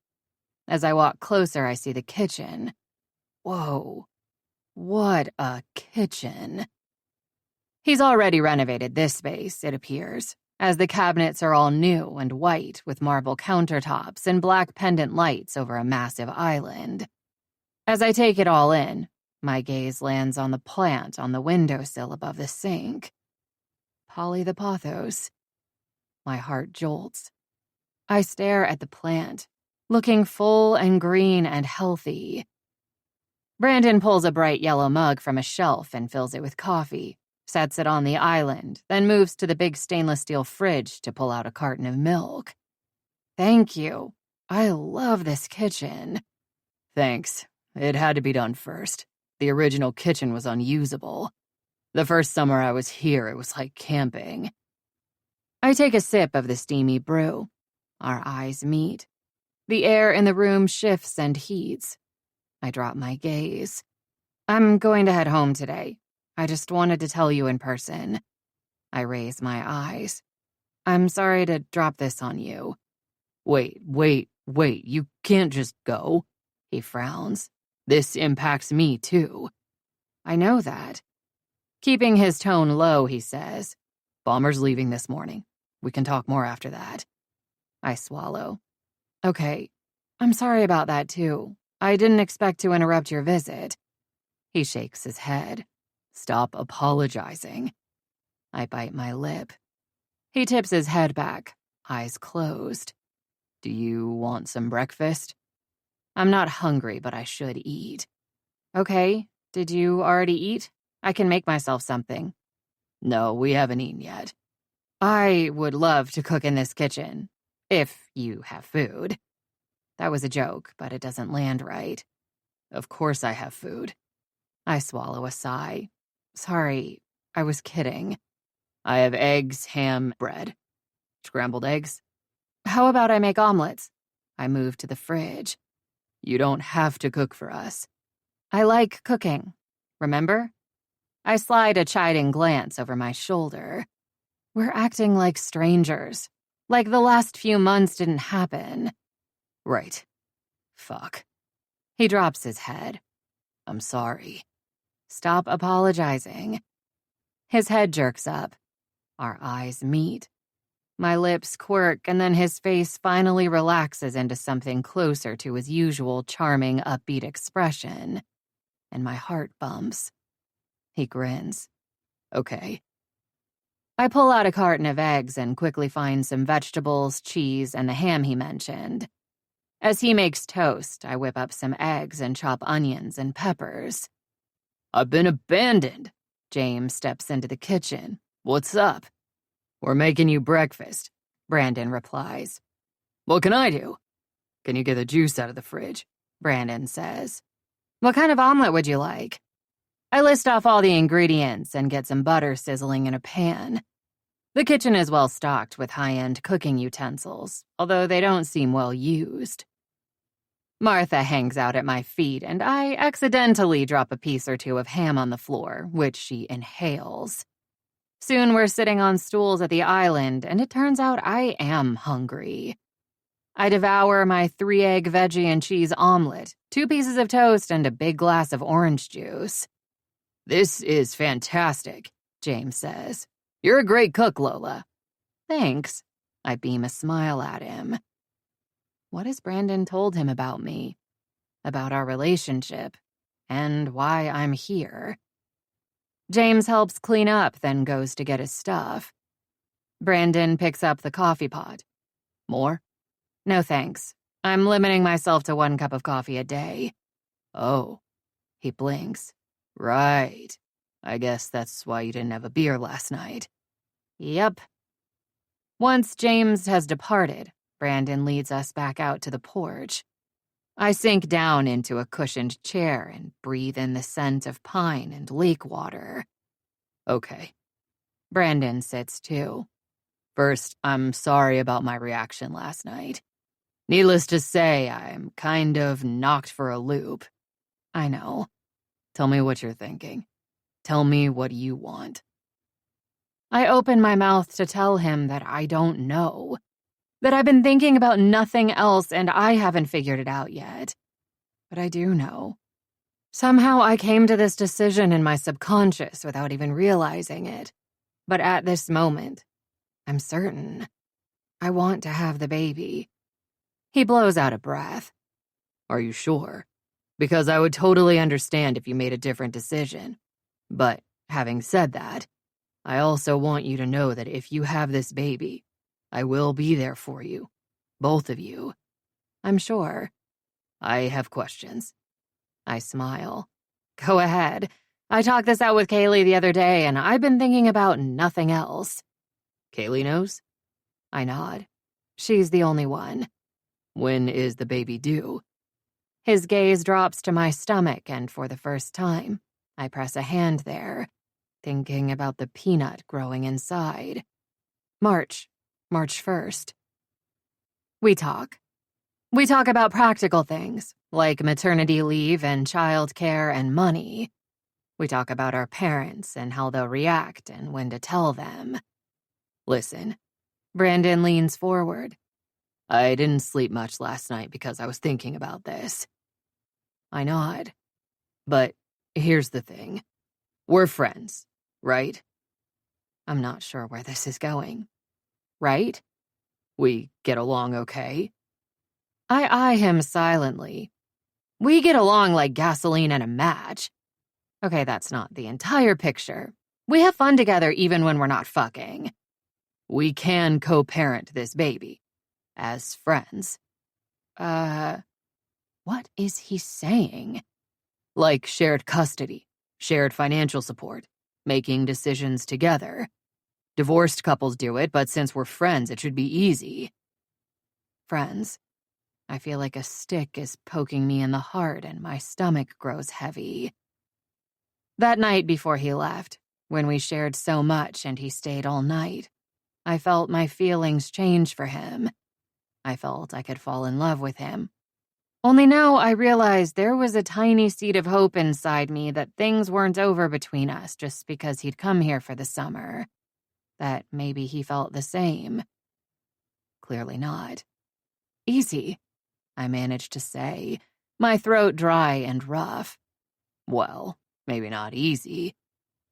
As I walk closer, I see the kitchen. Whoa, what a kitchen. He's already renovated this space, it appears, as the cabinets are all new and white with marble countertops and black pendant lights over a massive island. As I take it all in, my gaze lands on the plant on the windowsill above the sink. Polly the pothos. My heart jolts. I stare at the plant, looking full and green and healthy. Brandon pulls a bright yellow mug from a shelf and fills it with coffee, sets it on the island, then moves to the big stainless steel fridge to pull out a carton of milk. Thank you. I love this kitchen. Thanks. It had to be done first. The original kitchen was unusable. The first summer I was here, it was like camping. I take a sip of the steamy brew. Our eyes meet. The air in the room shifts and heats. I drop my gaze. I'm going to head home today. I just wanted to tell you in person. I raise my eyes. I'm sorry to drop this on you. Wait, you can't just go. He frowns. This impacts me too. I know that. Keeping his tone low, he says, Bomber's leaving this morning. We can talk more after that. I swallow. Okay, I'm sorry about that too. I didn't expect to interrupt your visit. He shakes his head. Stop apologizing. I bite my lip. He tips his head back, eyes closed. Do you want some breakfast? I'm not hungry, but I should eat. Okay, did you already eat? I can make myself something. No, we haven't eaten yet. I would love to cook in this kitchen, if you have food. That was a joke, but it doesn't land right. Of course I have food. I swallow a sigh. Sorry, I was kidding. I have eggs, ham, bread. Scrambled eggs? How about I make omelets? I move to the fridge. You don't have to cook for us. I like cooking. Remember? I slide a chiding glance over my shoulder. We're acting like strangers. Like the last few months didn't happen. Right. Fuck. He drops his head. I'm sorry. Stop apologizing. His head jerks up. Our eyes meet. My lips quirk, and then his face finally relaxes into something closer to his usual charming, upbeat expression. And my heart bumps. He grins. Okay. I pull out a carton of eggs and quickly find some vegetables, cheese, and the ham he mentioned. As he makes toast, I whip up some eggs and chop onions and peppers. I've been abandoned. James steps into the kitchen. What's up? We're making you breakfast, Brandon replies. What can I do? Can you get the juice out of the fridge? Brandon says. What kind of omelet would you like? I list off all the ingredients and get some butter sizzling in a pan. The kitchen is well stocked with high-end cooking utensils, although they don't seem well used. Martha hangs out at my feet, and I accidentally drop a piece or two of ham on the floor, which she inhales. Soon we're sitting on stools at the island, and it turns out I am hungry. I devour my 3-egg veggie and cheese omelet, 2 pieces of toast, and a big glass of orange juice. This is fantastic, James says. You're a great cook, Lola. Thanks. I beam a smile at him. What has Brandon told him about me? About our relationship? And why I'm here? James helps clean up, then goes to get his stuff. Brandon picks up the coffee pot. More? No thanks. I'm limiting myself to 1 cup of coffee a day. Oh. He blinks. Right. I guess that's why you didn't have a beer last night. Yep. Once James has departed, Brandon leads us back out to the porch. I sink down into a cushioned chair and breathe in the scent of pine and lake water. Okay. Brandon sits too. First, I'm sorry about my reaction last night. Needless to say, I'm kind of knocked for a loop. I know. Tell me what you're thinking. Tell me what you want. I open my mouth to tell him that I don't know. That I've been thinking about nothing else and I haven't figured it out yet. But I do know. Somehow I came to this decision in my subconscious without even realizing it. But at this moment, I'm certain. I want to have the baby. He blows out a breath. Are you sure? Because I would totally understand if you made a different decision. But having said that, I also want you to know that if you have this baby, I will be there for you. Both of you. I'm sure. I have questions. I smile. Go ahead. I talked this out with Kaylee the other day, and I've been thinking about nothing else. Kaylee knows? I nod. She's the only one. When is the baby due? His gaze drops to my stomach, and for the first time, I press a hand there, thinking about the peanut growing inside. March 1st. We talk. We talk about practical things, like maternity leave and childcare and money. We talk about our parents and how they'll react and when to tell them. Listen, Brandon leans forward. I didn't sleep much last night because I was thinking about this. I nod. But here's the thing. We're friends, right? I'm not sure where this is going. Right? We get along okay? I eye him silently. We get along like gasoline and a match. Okay, that's not the entire picture. We have fun together even when we're not fucking. We can co-parent this baby. As friends. What is he saying? Like shared custody, shared financial support, making decisions together. Divorced couples do it, but since we're friends, it should be easy. Friends. I feel like a stick is poking me in the heart and my stomach grows heavy. That night before he left, when we shared so much and he stayed all night, I felt my feelings change for him. I felt I could fall in love with him. Only now I realized there was a tiny seed of hope inside me that things weren't over between us just because he'd come here for the summer. That maybe he felt the same. Clearly not. Easy, I managed to say, my throat dry and rough. Well, maybe not easy.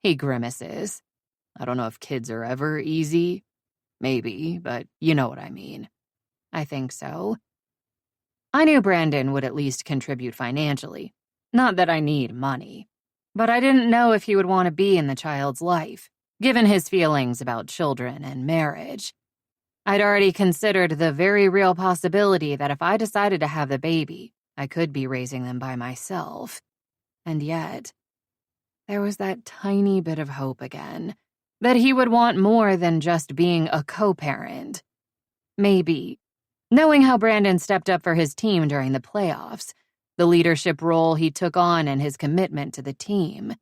He grimaces. I don't know if kids are ever easy. Maybe, but you know what I mean. I think so. I knew Brandon would at least contribute financially. Not that I need money. But I didn't know if he would want to be in the child's life, given his feelings about children and marriage. I'd already considered the very real possibility that if I decided to have the baby, I could be raising them by myself. And yet, there was that tiny bit of hope again, that he would want more than just being a co-parent. Maybe. Knowing how Brandon stepped up for his team during the playoffs, the leadership role he took on and his commitment to the team,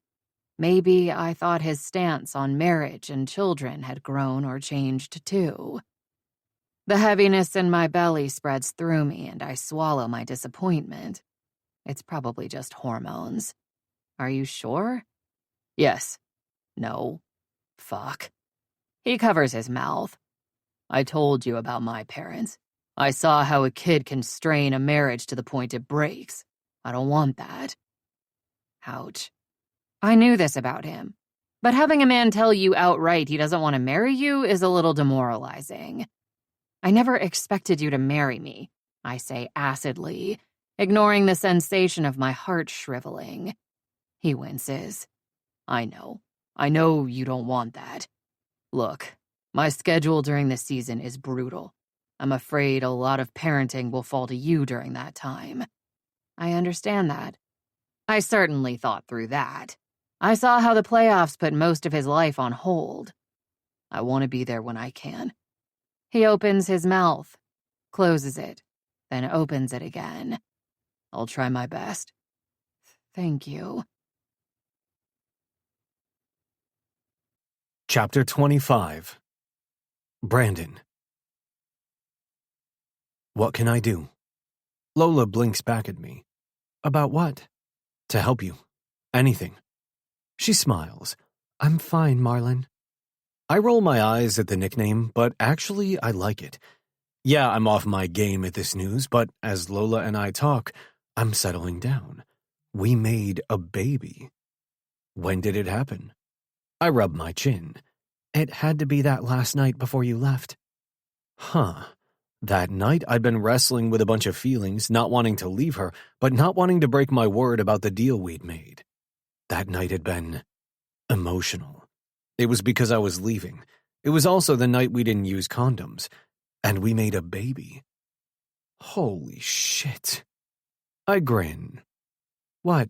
maybe I thought his stance on marriage and children had grown or changed too. The heaviness in my belly spreads through me and I swallow my disappointment. It's probably just hormones. Are you sure? Yes. No. Fuck. He covers his mouth. I told you about my parents. I saw how a kid can strain a marriage to the point it breaks. I don't want that. Ouch. I knew this about him. But having a man tell you outright he doesn't want to marry you is a little demoralizing. I never expected you to marry me, I say acidly, ignoring the sensation of my heart shriveling. He winces. I know you don't want that. Look, my schedule during this season is brutal. I'm afraid a lot of parenting will fall to you during that time. I understand that. I certainly thought through that. I saw how the playoffs put most of his life on hold. I want to be there when I can. He opens his mouth, closes it, then opens it again. I'll try my best. Thank you. Chapter 25. Brandon. What can I do? Lola blinks back at me. About what? To help you. Anything. She smiles. I'm fine, Marlon. I roll my eyes at the nickname, but actually I like it. Yeah, I'm off my game at this news, but as Lola and I talk, I'm settling down. We made a baby. When did it happen? I rub my chin. It had to be that last night before you left. Huh. That night I'd been wrestling with a bunch of feelings, not wanting to leave her, but not wanting to break my word about the deal we'd made. That night had been emotional. It was because I was leaving. It was also the night we didn't use condoms. And we made a baby. Holy shit. I grin. What?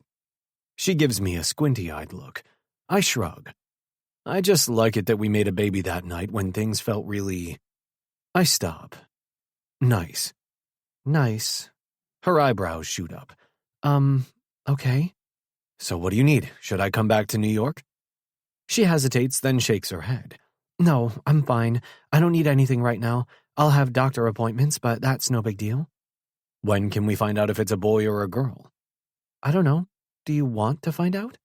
She gives me a squinty-eyed look. I shrug. I just like it that we made a baby that night when things felt really... I stop. Nice. Nice. Her eyebrows shoot up. Okay. So what do you need? Should I come back to New York? She hesitates, then shakes her head. No, I'm fine. I don't need anything right now. I'll have doctor appointments, but that's no big deal. When can we find out if it's a boy or a girl? I don't know. Do you want to find out?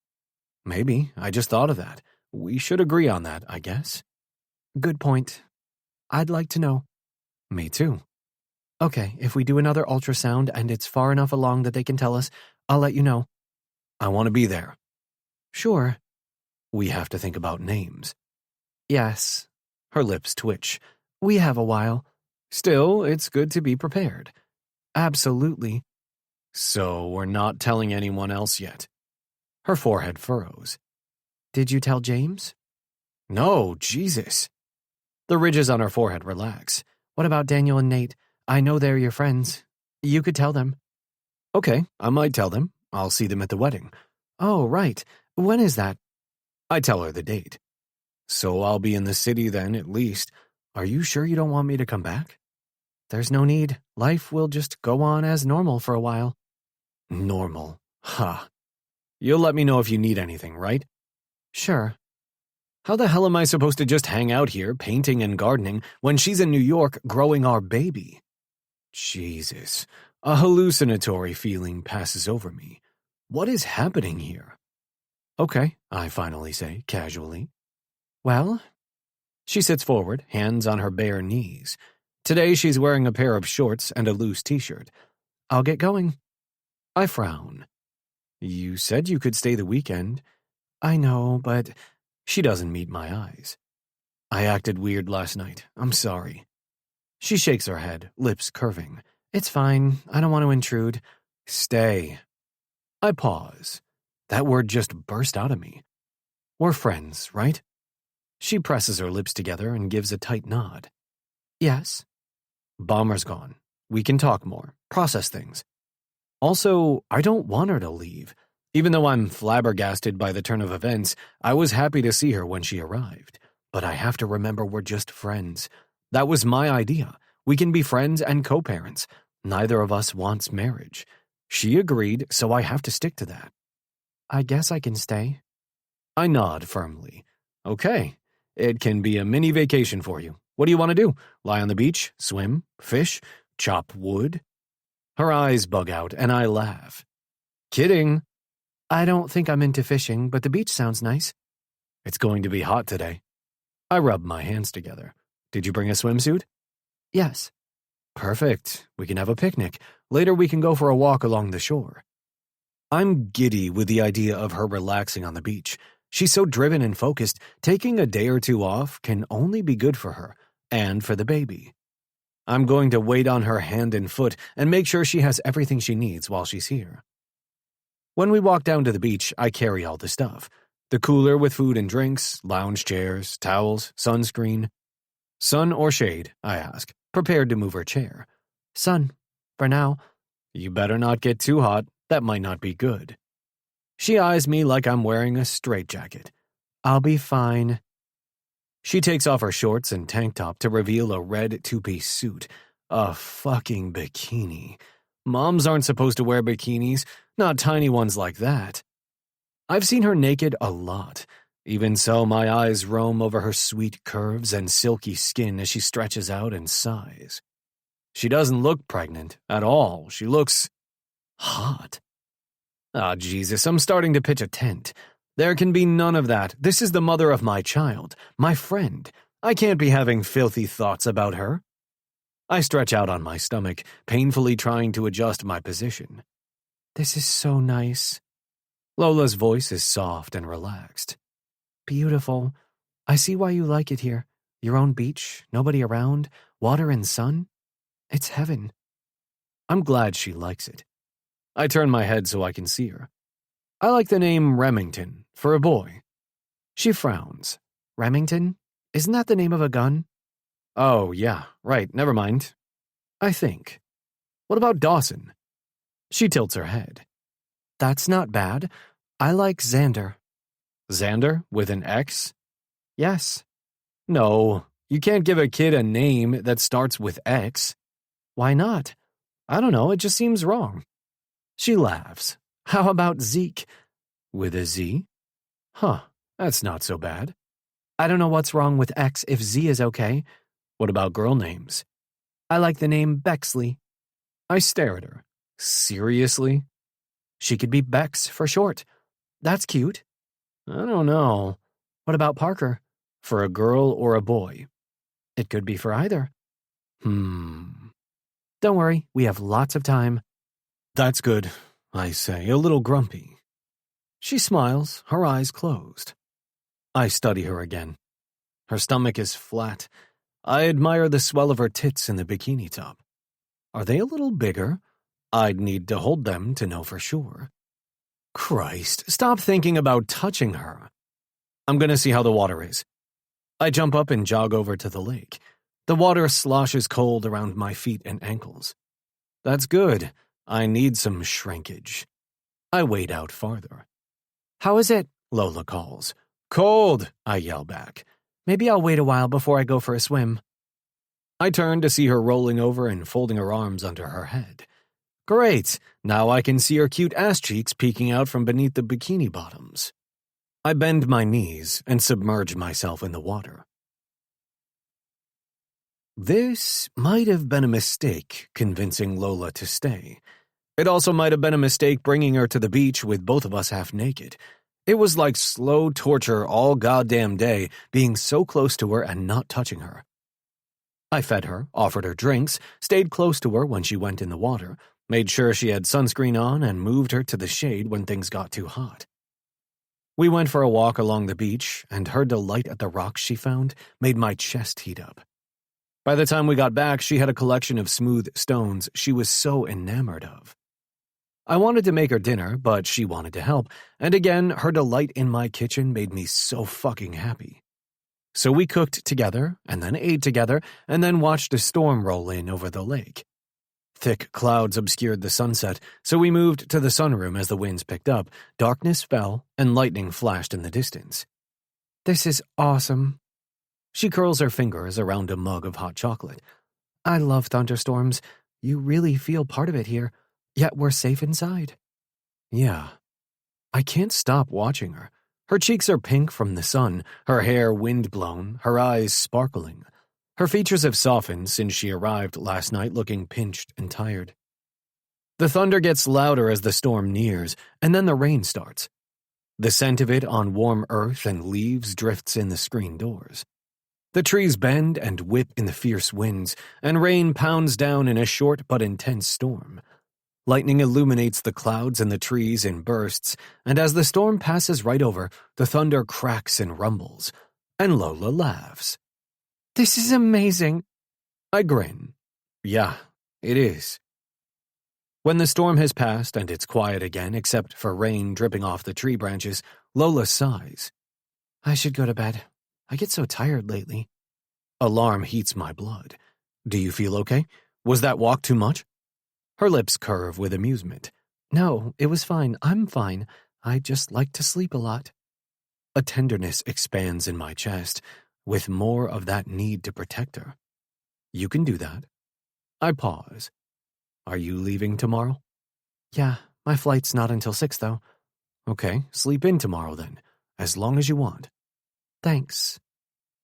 Maybe. I just thought of that. We should agree on that, I guess. Good point. I'd like to know. Me too. Okay, if we do another ultrasound and it's far enough along that they can tell us, I'll let you know. I want to be there. Sure. We have to think about names. Yes. Her lips twitch. We have a while. Still, it's good to be prepared. Absolutely. So we're not telling anyone else yet. Her forehead furrows. Did you tell James? No, Jesus. The ridges on her forehead relax. What about Daniel and Nate? I know they're your friends. You could tell them. Okay, I might tell them. I'll see them at the wedding. Oh, right. When is that? I tell her the date. So I'll be in the city then, at least. Are you sure you don't want me to come back? There's no need. Life will just go on as normal for a while. Normal. Ha. Huh. You'll let me know if you need anything, right? Sure. How the hell am I supposed to just hang out here, painting and gardening, when she's in New York growing our baby? Jesus. A hallucinatory feeling passes over me. What is happening here? Okay, I finally say, casually. Well? She sits forward, hands on her bare knees. Today she's wearing a pair of shorts and a loose t-shirt. I'll get going. I frown. You said you could stay the weekend. I know, but she doesn't meet my eyes. I acted weird last night. I'm sorry. She shakes her head, lips curving. It's fine. I don't want to intrude. Stay. I pause. That word just burst out of me. We're friends, right? She presses her lips together and gives a tight nod. Yes. Bomber's gone. We can talk more, process things. Also, I don't want her to leave. Even though I'm flabbergasted by the turn of events, I was happy to see her when she arrived. But I have to remember we're just friends. That was my idea. We can be friends and co-parents. Neither of us wants marriage. She agreed, so I have to stick to that. I guess I can stay. I nod firmly. Okay. It can be a mini vacation for you. What do you want to do? Lie on the beach? Swim? Fish? Chop wood? Her eyes bug out, and I laugh. Kidding. I don't think I'm into fishing, but the beach sounds nice. It's going to be hot today. I rub my hands together. Did you bring a swimsuit? Yes. Perfect. We can have a picnic. Later we can go for a walk along the shore. I'm giddy with the idea of her relaxing on the beach. She's so driven and focused, taking a day or two off can only be good for her, and for the baby. I'm going to wait on her hand and foot and make sure she has everything she needs while she's here. When we walk down to the beach, I carry all the stuff. The cooler with food and drinks, lounge chairs, towels, sunscreen. Sun or shade, I ask, prepared to move her chair. Sun, for now. You better not get too hot. That might not be good. She eyes me like I'm wearing a straitjacket. I'll be fine. She takes off her shorts and tank top to reveal a red two-piece suit. A fucking bikini. Moms aren't supposed to wear bikinis, not tiny ones like that. I've seen her naked a lot. Even so, my eyes roam over her sweet curves and silky skin as she stretches out and sighs. She doesn't look pregnant at all. She looks hot. Ah, Jesus, I'm starting to pitch a tent. There can be none of that. This is the mother of my child, my friend. I can't be having filthy thoughts about her. I stretch out on my stomach, painfully trying to adjust my position. This is so nice. Lola's voice is soft and relaxed. Beautiful. I see why you like it here. Your own beach, nobody around, water and sun. It's heaven. I'm glad she likes it. I turn my head so I can see her. I like the name Remington for a boy. She frowns. Remington? Isn't that the name of a gun? Oh, yeah, right, never mind. I think. What about Dawson? She tilts her head. That's not bad. I like Xander. Xander with an X? Yes. No, you can't give a kid a name that starts with X. Why not? I don't know, it just seems wrong. She laughs. How about Zeke? With a Z? Huh, that's not so bad. I don't know what's wrong with X if Z is okay. What about girl names? I like the name Bexley. I stare at her. Seriously? She could be Bex for short. That's cute. I don't know. What about Parker? For a girl or a boy? It could be for either. Don't worry, we have lots of time. That's good, I say, a little grumpy. She smiles, her eyes closed. I study her again. Her stomach is flat. I admire the swell of her tits in the bikini top. Are they a little bigger? I'd need to hold them to know for sure. Christ, stop thinking about touching her. I'm going to see how the water is. I jump up and jog over to the lake. The water sloshes cold around my feet and ankles. That's good. I need some shrinkage. I wade out farther. How is it? Lola calls. Cold, I yell back. Maybe I'll wait a while before I go for a swim. I turn to see her rolling over and folding her arms under her head. Great, now I can see her cute ass cheeks peeking out from beneath the bikini bottoms. I bend my knees and submerge myself in the water. This might have been a mistake, convincing Lola to stay. It also might have been a mistake bringing her to the beach with both of us half naked. It was like slow torture all goddamn day, being so close to her and not touching her. I fed her, offered her drinks, stayed close to her when she went in the water, made sure she had sunscreen on, and moved her to the shade when things got too hot. We went for a walk along the beach, and her delight at the rocks she found made my chest heat up. By the time we got back, she had a collection of smooth stones she was so enamored of. I wanted to make her dinner, but she wanted to help, and again, her delight in my kitchen made me so fucking happy. So we cooked together, and then ate together, and then watched a storm roll in over the lake. Thick clouds obscured the sunset, so we moved to the sunroom as the winds picked up, darkness fell, and lightning flashed in the distance. This is awesome. She curls her fingers around a mug of hot chocolate. I love thunderstorms. You really feel part of it here, yet we're safe inside. Yeah. I can't stop watching her. Her cheeks are pink from the sun, her hair wind-blown, her eyes sparkling. Her features have softened since she arrived last night looking pinched and tired. The thunder gets louder as the storm nears, and then the rain starts. The scent of it on warm earth and leaves drifts in the screen doors. The trees bend and whip in the fierce winds, and rain pounds down in a short but intense storm. Lightning illuminates the clouds and the trees in bursts, and as the storm passes right over, the thunder cracks and rumbles, and Lola laughs. This is amazing. I grin. Yeah, it is. When the storm has passed and it's quiet again except for rain dripping off the tree branches, Lola sighs. I should go to bed. I get so tired lately. Alarm heats my blood. Do you feel okay? Was that walk too much? Her lips curve with amusement. No, it was fine. I'm fine. I just like to sleep a lot. A tenderness expands in my chest, with more of that need to protect her. You can do that. I pause. Are you leaving tomorrow? Yeah, my flight's not until 6, though. Okay, sleep in tomorrow then, as long as you want. Thanks.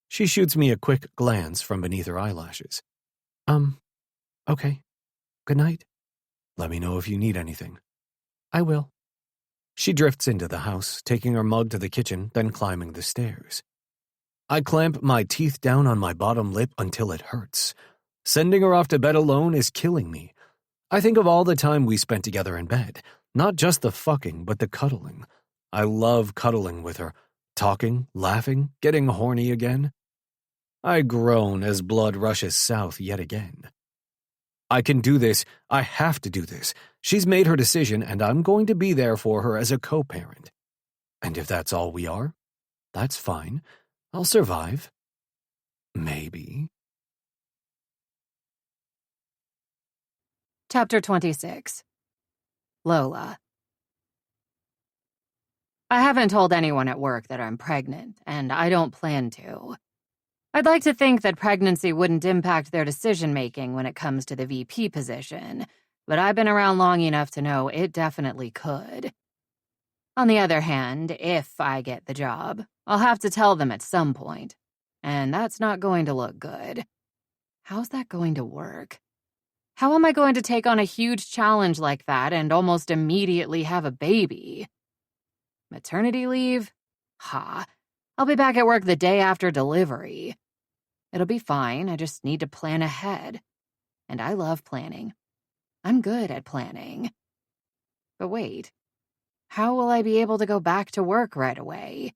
She shoots me a quick glance from beneath her eyelashes. Okay. Good night. Let me know if you need anything. I will. She drifts into the house, taking her mug to the kitchen, then climbing the stairs. I clamp my teeth down on my bottom lip until it hurts. Sending her off to bed alone is killing me. I think of all the time we spent together in bed, not just the fucking, but the cuddling. I love cuddling with her, talking, laughing, getting horny again. I groan as blood rushes south yet again. I can do this. I have to do this. She's made her decision, and I'm going to be there for her as a co-parent. And if that's all we are, that's fine. I'll survive. Maybe. Chapter 26. Lola. I haven't told anyone at work that I'm pregnant, and I don't plan to. I'd like to think that pregnancy wouldn't impact their decision-making when it comes to the VP position, but I've been around long enough to know it definitely could. On the other hand, if I get the job, I'll have to tell them at some point, and that's not going to look good. How's that going to work? How am I going to take on a huge challenge like that and almost immediately have a baby? Maternity leave? Ha. I'll be back at work the day after delivery. It'll be fine, I just need to plan ahead. And I love planning. I'm good at planning. But wait, how will I be able to go back to work right away?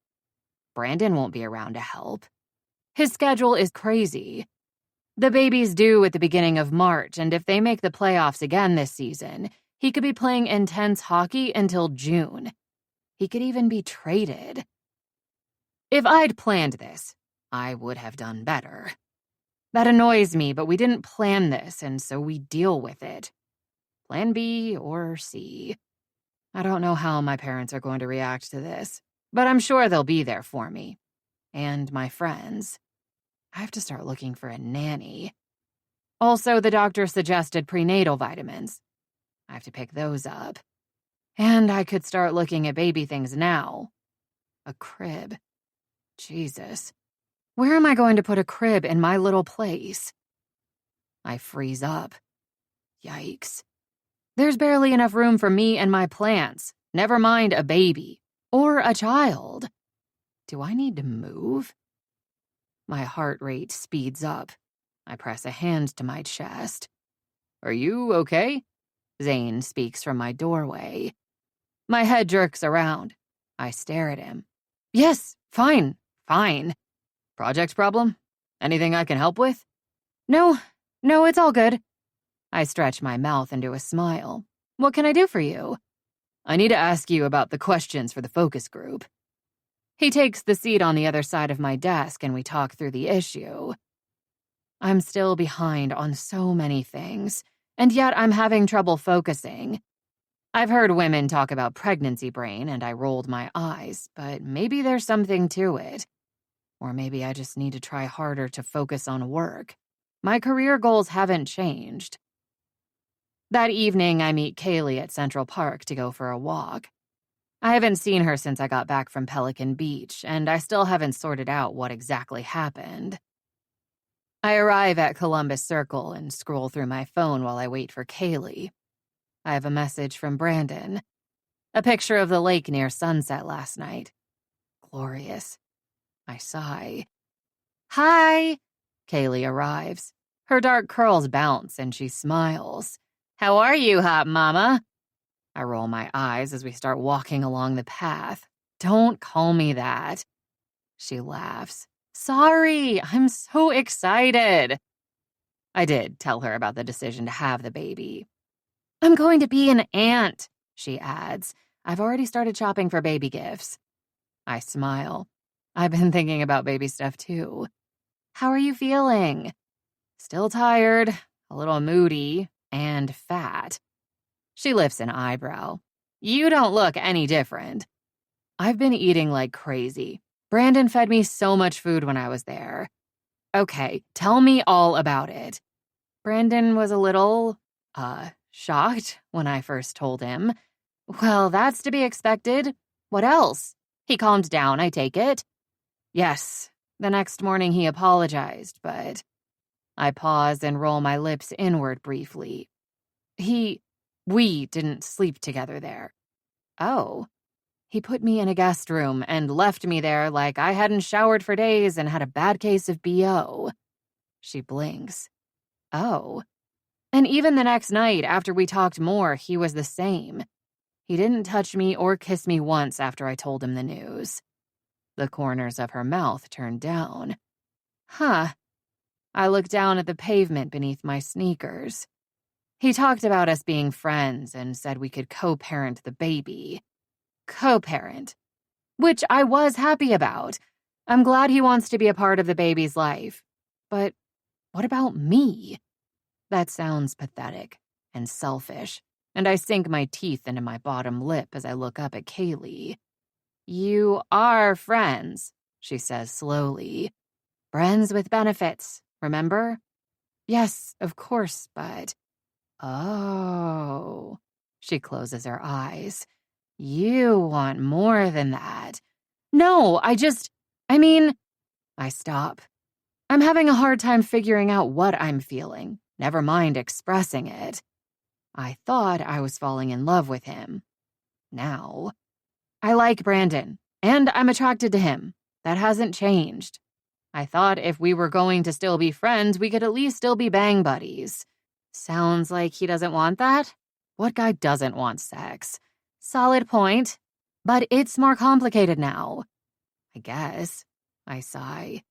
Brandon won't be around to help. His schedule is crazy. The baby's due at the beginning of March, and if they make the playoffs again this season, he could be playing intense hockey until June. He could even be traded. If I'd planned this, I would have done better. That annoys me, but we didn't plan this, and so we deal with it. Plan B or C. I don't know how my parents are going to react to this, but I'm sure they'll be there for me. And my friends. I have to start looking for a nanny. Also, the doctor suggested prenatal vitamins. I have to pick those up. And I could start looking at baby things now. A crib. Jesus. Where am I going to put a crib in my little place? I freeze up. Yikes. There's barely enough room for me and my plants, never mind a baby or a child. Do I need to move? My heart rate speeds up. I press a hand to my chest. Are you okay? Zane speaks from my doorway. My head jerks around. I stare at him. Yes, fine. Project problem? Anything I can help with? No, it's all good. I stretch my mouth into a smile. What can I do for you? I need to ask you about the questions for the focus group. He takes the seat on the other side of my desk and we talk through the issue. I'm still behind on so many things, and yet I'm having trouble focusing. I've heard women talk about pregnancy brain and I rolled my eyes, but maybe there's something to it. Or maybe I just need to try harder to focus on work. My career goals haven't changed. That evening, I meet Kaylee at Central Park to go for a walk. I haven't seen her since I got back from Pelican Beach, and I still haven't sorted out what exactly happened. I arrive at Columbus Circle and scroll through my phone while I wait for Kaylee. I have a message from Brandon. A picture of the lake near sunset last night. Glorious. I sigh. Hi! Kaylee arrives. Her dark curls bounce and she smiles. How are you, hot mama? I roll my eyes as we start walking along the path. Don't call me that. She laughs. Sorry, I'm so excited. I did tell her about the decision to have the baby. I'm going to be an aunt, she adds. I've already started shopping for baby gifts. I smile. I've been thinking about baby stuff too. How are you feeling? Still tired, a little moody, and fat. She lifts an eyebrow. You don't look any different. I've been eating like crazy. Brandon fed me so much food when I was there. Okay, tell me all about it. Brandon was a little, shocked when I first told him. Well, that's to be expected. What else? He calmed down, I take it. Yes, the next morning he apologized, but I pause and roll my lips inward briefly. We didn't sleep together there. Oh. He put me in a guest room and left me there like I hadn't showered for days and had a bad case of BO. She blinks. Oh. And even the next night, after we talked more, he was the same. He didn't touch me or kiss me once after I told him the news. The corners of her mouth turned down. Huh. I looked down at the pavement beneath my sneakers. He talked about us being friends and said we could co-parent the baby. Co-parent. Which I was happy about. I'm glad he wants to be a part of the baby's life. But what about me? That sounds pathetic and selfish, and I sink my teeth into my bottom lip as I look up at Kaylee. You are friends, she says slowly. Friends with benefits, remember? Yes, of course, but... Oh... She closes her eyes. You want more than that. No, I stop. I'm having a hard time figuring out what I'm feeling, never mind expressing it. I thought I was falling in love with him. Now, I like Brandon, and I'm attracted to him. That hasn't changed. I thought if we were going to still be friends, we could at least still be bang buddies. Sounds like he doesn't want that? What guy doesn't want sex? Solid point. But it's more complicated now. I guess. I sigh.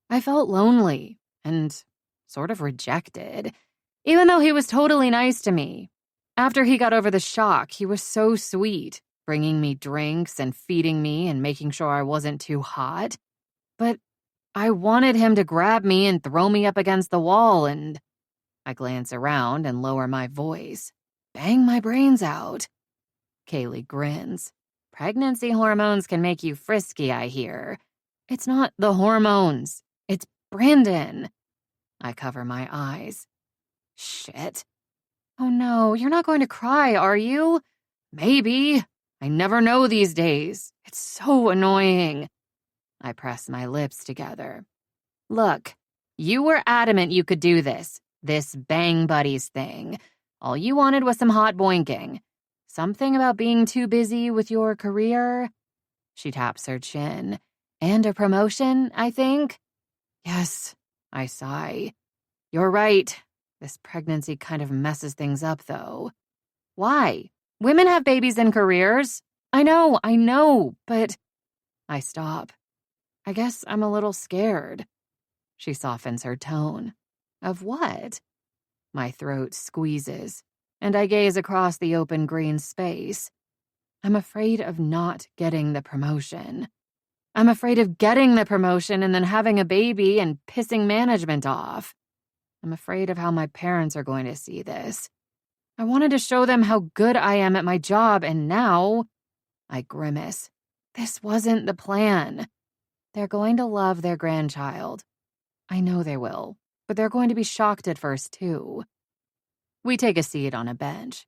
I felt lonely and sort of rejected, even though he was totally nice to me. After he got over the shock, he was so sweet, bringing me drinks and feeding me and making sure I wasn't too hot. But I wanted him to grab me and throw me up against the wall and... I glance around and lower my voice. Bang my brains out. Kaylee grins. Pregnancy hormones can make you frisky, I hear. It's not the hormones. It's Brandon. I cover my eyes. Shit. Oh no, you're not going to cry, are you? Maybe. I never know these days. It's so annoying. I press my lips together. Look, you were adamant you could do this bang buddies thing. All you wanted was some hot boinking. Something about being too busy with your career? She taps her chin. And a promotion, I think? Yes, I sigh. You're right. This pregnancy kind of messes things up, though. Why? Women have babies and careers. I know, but... I stop. I guess I'm a little scared. She softens her tone. Of what? My throat squeezes, and I gaze across the open green space. I'm afraid of not getting the promotion. I'm afraid of getting the promotion and then having a baby and pissing management off. I'm afraid of how my parents are going to see this. I wanted to show them how good I am at my job, and now... I grimace. This wasn't the plan. They're going to love their grandchild. I know they will, but they're going to be shocked at first, too. We take a seat on a bench.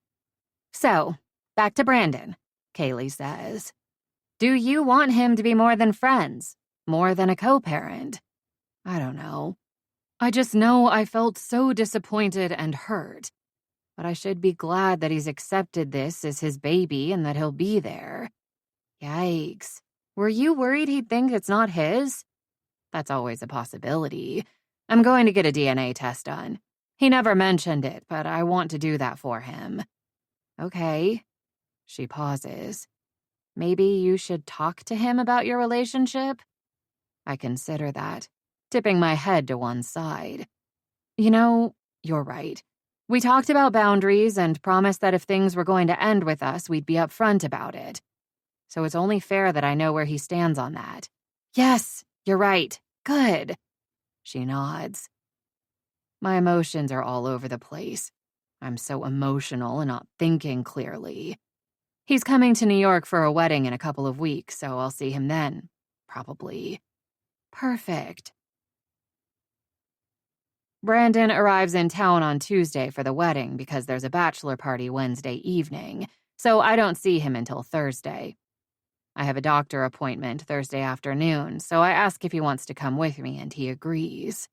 So, back to Brandon, Kaylee says. Do you want him to be more than friends? More than a co-parent? I don't know. I just know I felt so disappointed and hurt. But I should be glad that he's accepted this as his baby and that he'll be there. Yikes. Were you worried he'd think it's not his? That's always a possibility. I'm going to get a DNA test done. He never mentioned it, but I want to do that for him. Okay. She pauses. Maybe you should talk to him about your relationship? I consider that, tipping my head to one side. You know, you're right. We talked about boundaries and promised that if things were going to end with us, we'd be upfront about it. So it's only fair that I know where he stands on that. Yes, you're right. Good. She nods. My emotions are all over the place. I'm so emotional and not thinking clearly. He's coming to New York for a wedding in a couple of weeks, so I'll see him then. Probably. Perfect. Brandon arrives in town on Tuesday for the wedding because there's a bachelor party Wednesday evening, so I don't see him until Thursday. I have a doctor appointment Thursday afternoon, so I ask if he wants to come with me, and he agrees.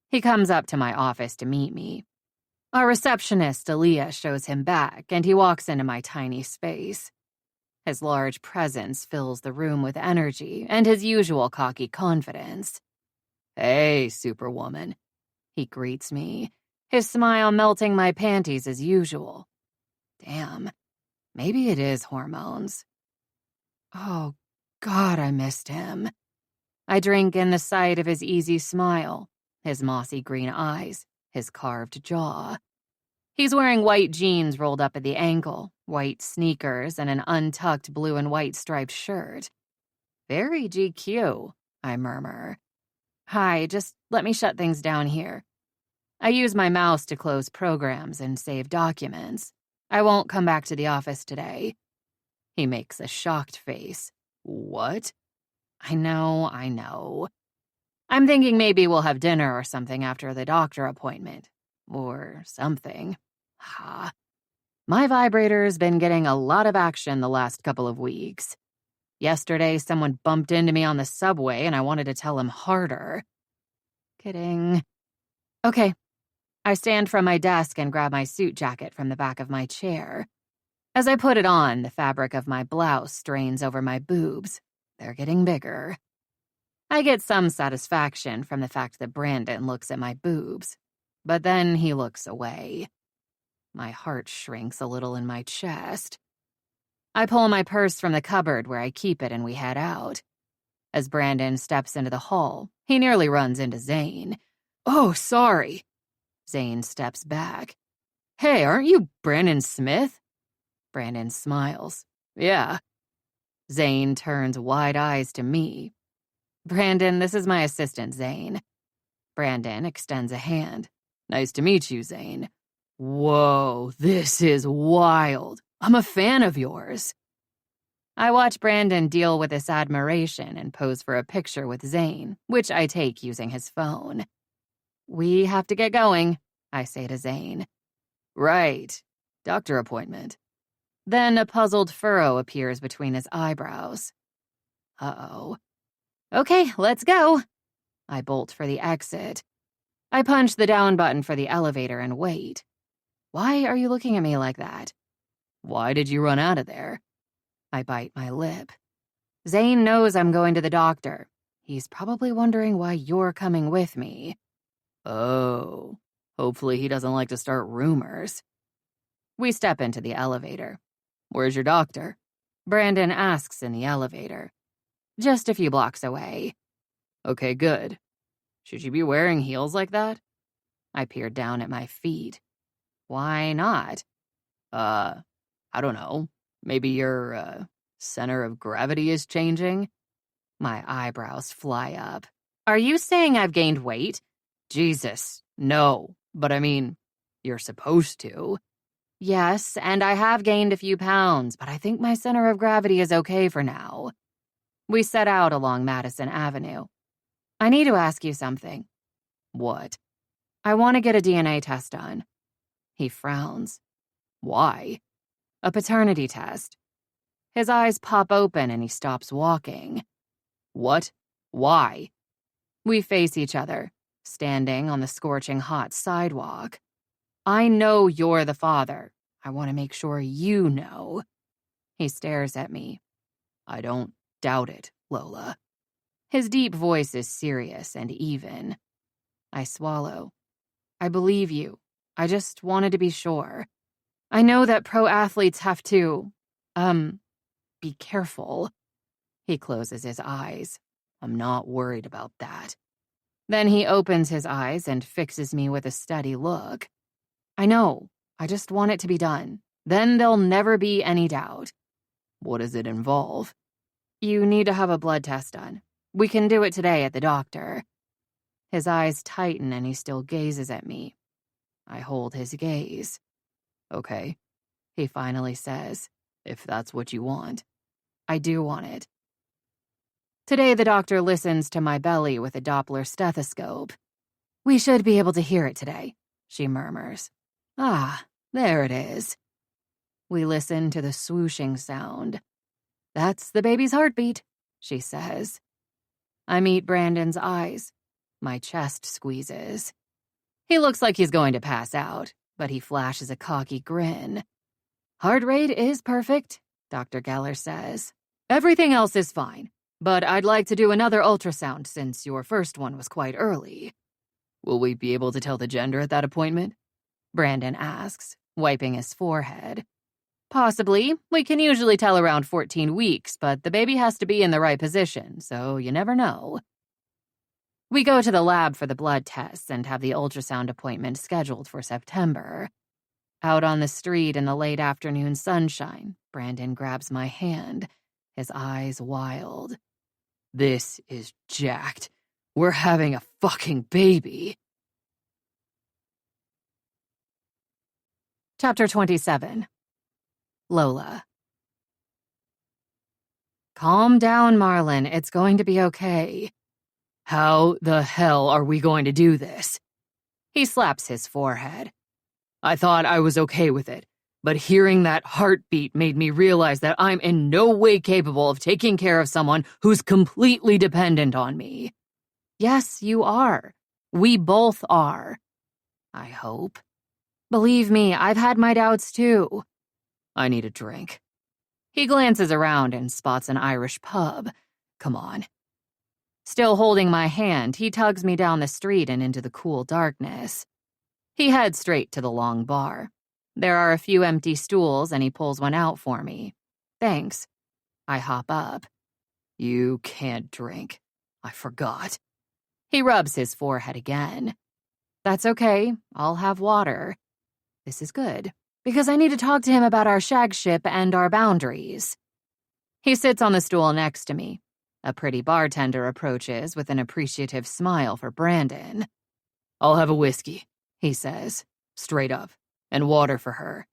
He comes up to my office to meet me. Our receptionist, Aaliyah, shows him back, and he walks into my tiny space. His large presence fills the room with energy and his usual cocky confidence. "Hey, Superwoman," he greets me, his smile melting my panties as usual. Damn, maybe it is hormones. Oh, God, I missed him. I drink in the sight of his easy smile, his mossy green eyes, his carved jaw. He's wearing white jeans rolled up at the ankle, white sneakers, and an untucked blue and white striped shirt. Very GQ, I murmur. Hi, just let me shut things down here. I use my mouse to close programs and save documents. I won't come back to the office today. He makes a shocked face. What? I know. I'm thinking maybe we'll have dinner or something after the doctor appointment. Or something. Ha. My vibrator's been getting a lot of action the last couple of weeks. Yesterday, someone bumped into me on the subway and I wanted to tell him harder. Kidding. Okay. I stand from my desk and grab my suit jacket from the back of my chair. As I put it on, the fabric of my blouse strains over my boobs. They're getting bigger. I get some satisfaction from the fact that Brandon looks at my boobs, but then he looks away. My heart shrinks a little in my chest. I pull my purse from the cupboard where I keep it and we head out. As Brandon steps into the hall, he nearly runs into Zane. Oh, sorry. Zane steps back. Hey, aren't you Brandon Smith? Brandon smiles. Yeah. Zane turns wide eyes to me. Brandon, this is my assistant, Zane. Brandon extends a hand. Nice to meet you, Zane. Whoa, this is wild. I'm a fan of yours. I watch Brandon deal with this admiration and pose for a picture with Zane, which I take using his phone. We have to get going, I say to Zane. Right. Doctor appointment. Then a puzzled furrow appears between his eyebrows. Uh-oh. Okay, let's go. I bolt for the exit. I punch the down button for the elevator and wait. Why are you looking at me like that? Why did you run out of there? I bite my lip. Zane knows I'm going to the doctor. He's probably wondering why you're coming with me. Oh, hopefully he doesn't like to start rumors. We step into the elevator. Where's your doctor? Brandon asks in the elevator. Just a few blocks away. Okay, good. Should you be wearing heels like that? I peered down at my feet. Why not? I don't know. Maybe your, center of gravity is changing? My eyebrows fly up. Are you saying I've gained weight? Jesus, no. But I mean, you're supposed to. Yes, and I have gained a few pounds, but I think my center of gravity is okay for now. We set out along Madison Avenue. I need to ask you something. What? I want to get a DNA test done. He frowns. Why? A paternity test. His eyes pop open and he stops walking. What? Why? We face each other, standing on the scorching hot sidewalk. I know you're the father. I want to make sure you know. He stares at me. I don't doubt it, Lola. His deep voice is serious and even. I swallow. I believe you. I just wanted to be sure. I know that pro athletes have to, be careful. He closes his eyes. I'm not worried about that. Then he opens his eyes and fixes me with a steady look. I know. I just want it to be done. Then there'll never be any doubt. What does it involve? You need to have a blood test done. We can do it today at the doctor. His eyes tighten and he still gazes at me. I hold his gaze. Okay, he finally says, if that's what you want. I do want it. Today the doctor listens to my belly with a Doppler stethoscope. We should be able to hear it today, she murmurs. Ah, there it is. We listen to the swooshing sound. That's the baby's heartbeat, she says. I meet Brandon's eyes. My chest squeezes. He looks like he's going to pass out, but he flashes a cocky grin. Heart rate is perfect, Dr. Geller says. Everything else is fine, but I'd like to do another ultrasound since your first one was quite early. Will we be able to tell the gender at that appointment? Brandon asks, wiping his forehead. Possibly. We can usually tell around 14 weeks, but the baby has to be in the right position, so you never know. We go to the lab for the blood tests and have the ultrasound appointment scheduled for September. Out on the street in the late afternoon sunshine, Brandon grabs my hand, his eyes wild. This is jacked. We're having a fucking baby. Chapter 27. Lola. Calm down, Marlon. It's going to be okay. How the hell are we going to do this? He slaps his forehead. I thought I was okay with it, but hearing that heartbeat made me realize that I'm in no way capable of taking care of someone who's completely dependent on me. Yes, you are. We both are. I hope. Believe me, I've had my doubts too. I need a drink. He glances around and spots an Irish pub. Come on. Still holding my hand, he tugs me down the street and into the cool darkness. He heads straight to the long bar. There are a few empty stools and he pulls one out for me. Thanks. I hop up. You can't drink. I forgot. He rubs his forehead again. That's okay. I'll have water. This is good, because I need to talk to him about our shag ship and our boundaries. He sits on the stool next to me. A pretty bartender approaches with an appreciative smile for Brandon. I'll have a whiskey, he says, straight up, and water for her.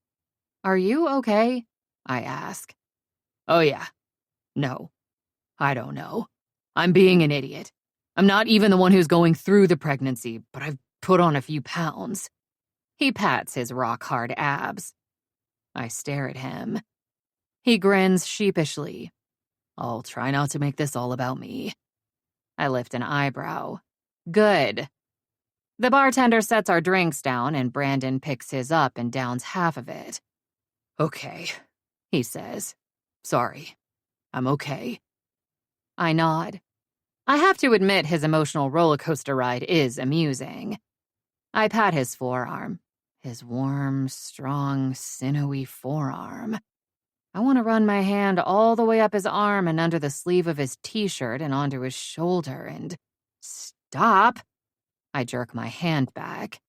Are you okay? I ask. Oh yeah. No. I don't know. I'm being an idiot. I'm not even the one who's going through the pregnancy, but I've put on a few pounds. He pats his rock-hard abs. I stare at him. He grins sheepishly. I'll try not to make this all about me. I lift an eyebrow. Good. The bartender sets our drinks down and Brandon picks his up and downs half of it. Okay, he says. Sorry. I'm okay. I nod. I have to admit his emotional roller coaster ride is amusing. I pat his forearm. His warm, strong, sinewy forearm. I want to run my hand all the way up his arm and under the sleeve of his t-shirt and onto his shoulder and... Stop! I jerk my hand back.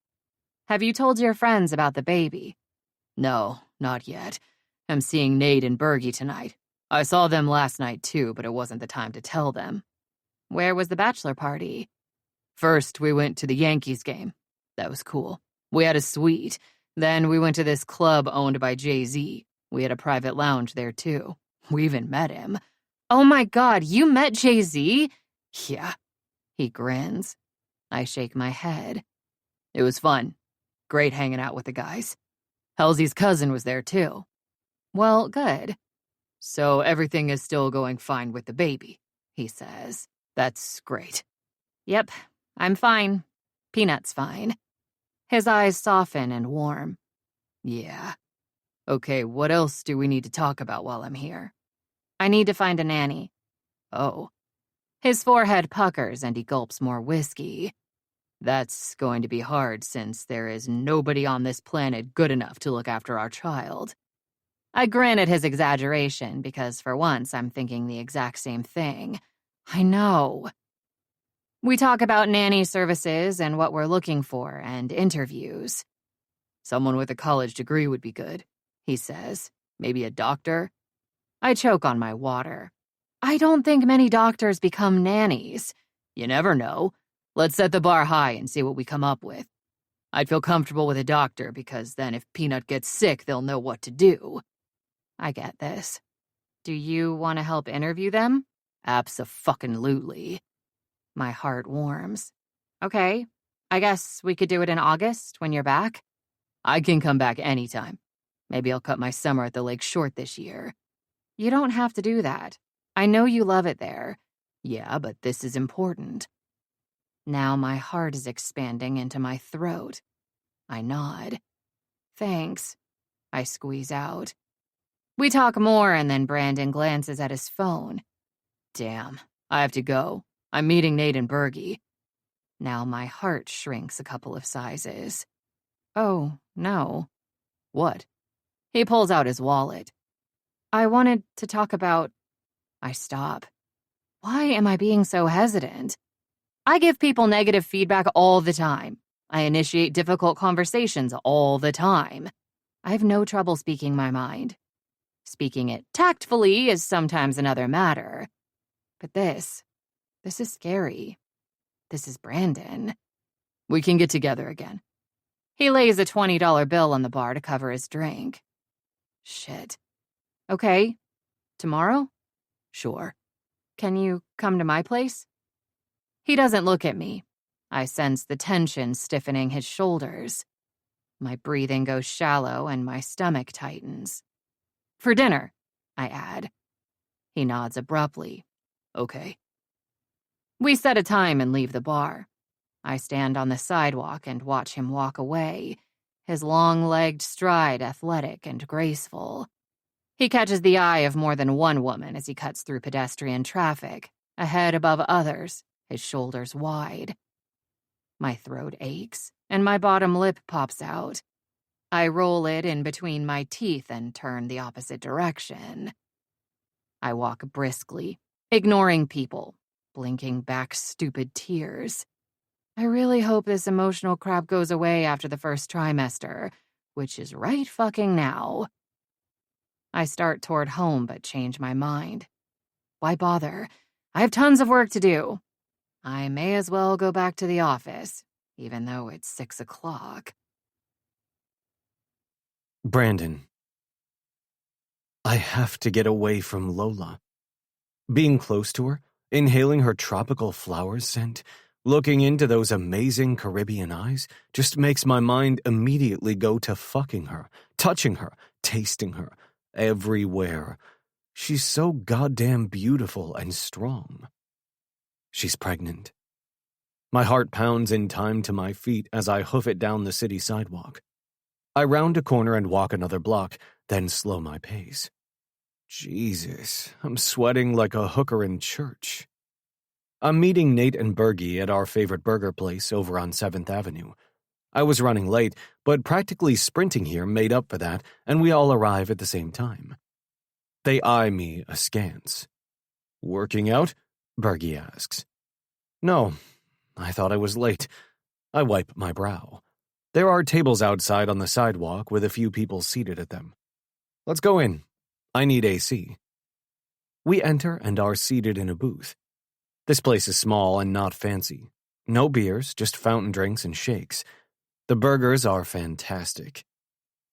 Have you told your friends about the baby? No, not yet. I'm seeing Nate and Bergie tonight. I saw them last night too, but it wasn't the time to tell them. Where was the bachelor party? First, we went to the Yankees game. That was cool. We had a suite. Then we went to this club owned by Jay-Z. We had a private lounge there, too. We even met him. Oh my God, you met Jay-Z? Yeah. He grins. I shake my head. It was fun. Great hanging out with the guys. Halsey's cousin was there, too. Well, good. So everything is still going fine with the baby, he says. That's great. Yep, I'm fine. Peanut's fine. His eyes soften and warm. Yeah. Okay, what else do we need to talk about while I'm here? I need to find a nanny. Oh. His forehead puckers and he gulps more whiskey. That's going to be hard since there is nobody on this planet good enough to look after our child. I grin at his exaggeration because for once I'm thinking the exact same thing. I know. We talk about nanny services and what we're looking for and interviews. Someone with a college degree would be good, he says. Maybe a doctor? I choke on my water. I don't think many doctors become nannies. You never know. Let's set the bar high and see what we come up with. I'd feel comfortable with a doctor because then if Peanut gets sick, they'll know what to do. I get this. Do you want to help interview them? Abso-fucking-lutely. My heart warms. Okay, I guess we could do it in August when you're back. I can come back anytime. Maybe I'll cut my summer at the lake short this year. You don't have to do that. I know you love it there. Yeah, but this is important. Now my heart is expanding into my throat. I nod. Thanks. I squeeze out. We talk more, and then Brandon glances at his phone. Damn, I have to go. I'm meeting Nate and Bergie. Now my heart shrinks a couple of sizes. Oh, no. What? He pulls out his wallet. I wanted to talk about... I stop. Why am I being so hesitant? I give people negative feedback all the time. I initiate difficult conversations all the time. I have no trouble speaking my mind. Speaking it tactfully is sometimes another matter. But this is scary. This is Brandon. We can get together again. He lays a $20 bill on the bar to cover his drink. Shit. Okay. Tomorrow? Sure. Can you come to my place? He doesn't look at me. I sense the tension stiffening his shoulders. My breathing goes shallow and my stomach tightens. For dinner, I add. He nods abruptly. Okay. We set a time and leave the bar. I stand on the sidewalk and watch him walk away, his long-legged stride athletic and graceful. He catches the eye of more than one woman as he cuts through pedestrian traffic, a head above others, his shoulders wide. My throat aches, and my bottom lip pops out. I roll it in between my teeth and turn the opposite direction. I walk briskly, ignoring people, blinking back stupid tears. I really hope this emotional crap goes away after the first trimester, which is right fucking now. I start toward home but change my mind. Why bother? I have tons of work to do. I may as well go back to the office, even though it's 6 o'clock. Brandon. I have to get away from Lola. Being close to her, inhaling her tropical flowers scent, looking into those amazing Caribbean eyes just makes my mind immediately go to fucking her, touching her, tasting her, everywhere. She's so goddamn beautiful and strong. She's pregnant. My heart pounds in time to my feet as I hoof it down the city sidewalk. I round a corner and walk another block, then slow my pace. Jesus, I'm sweating like a hooker in church. I'm meeting Nate and Bergie at our favorite burger place over on 7th Avenue. I was running late, but practically sprinting here made up for that, and we all arrive at the same time. They eye me askance. Working out? Bergie asks. No, I thought I was late. I wipe my brow. There are tables outside on the sidewalk with a few people seated at them. Let's go in. I need AC. We enter and are seated in a booth. This place is small and not fancy. No beers, just fountain drinks and shakes. The burgers are fantastic.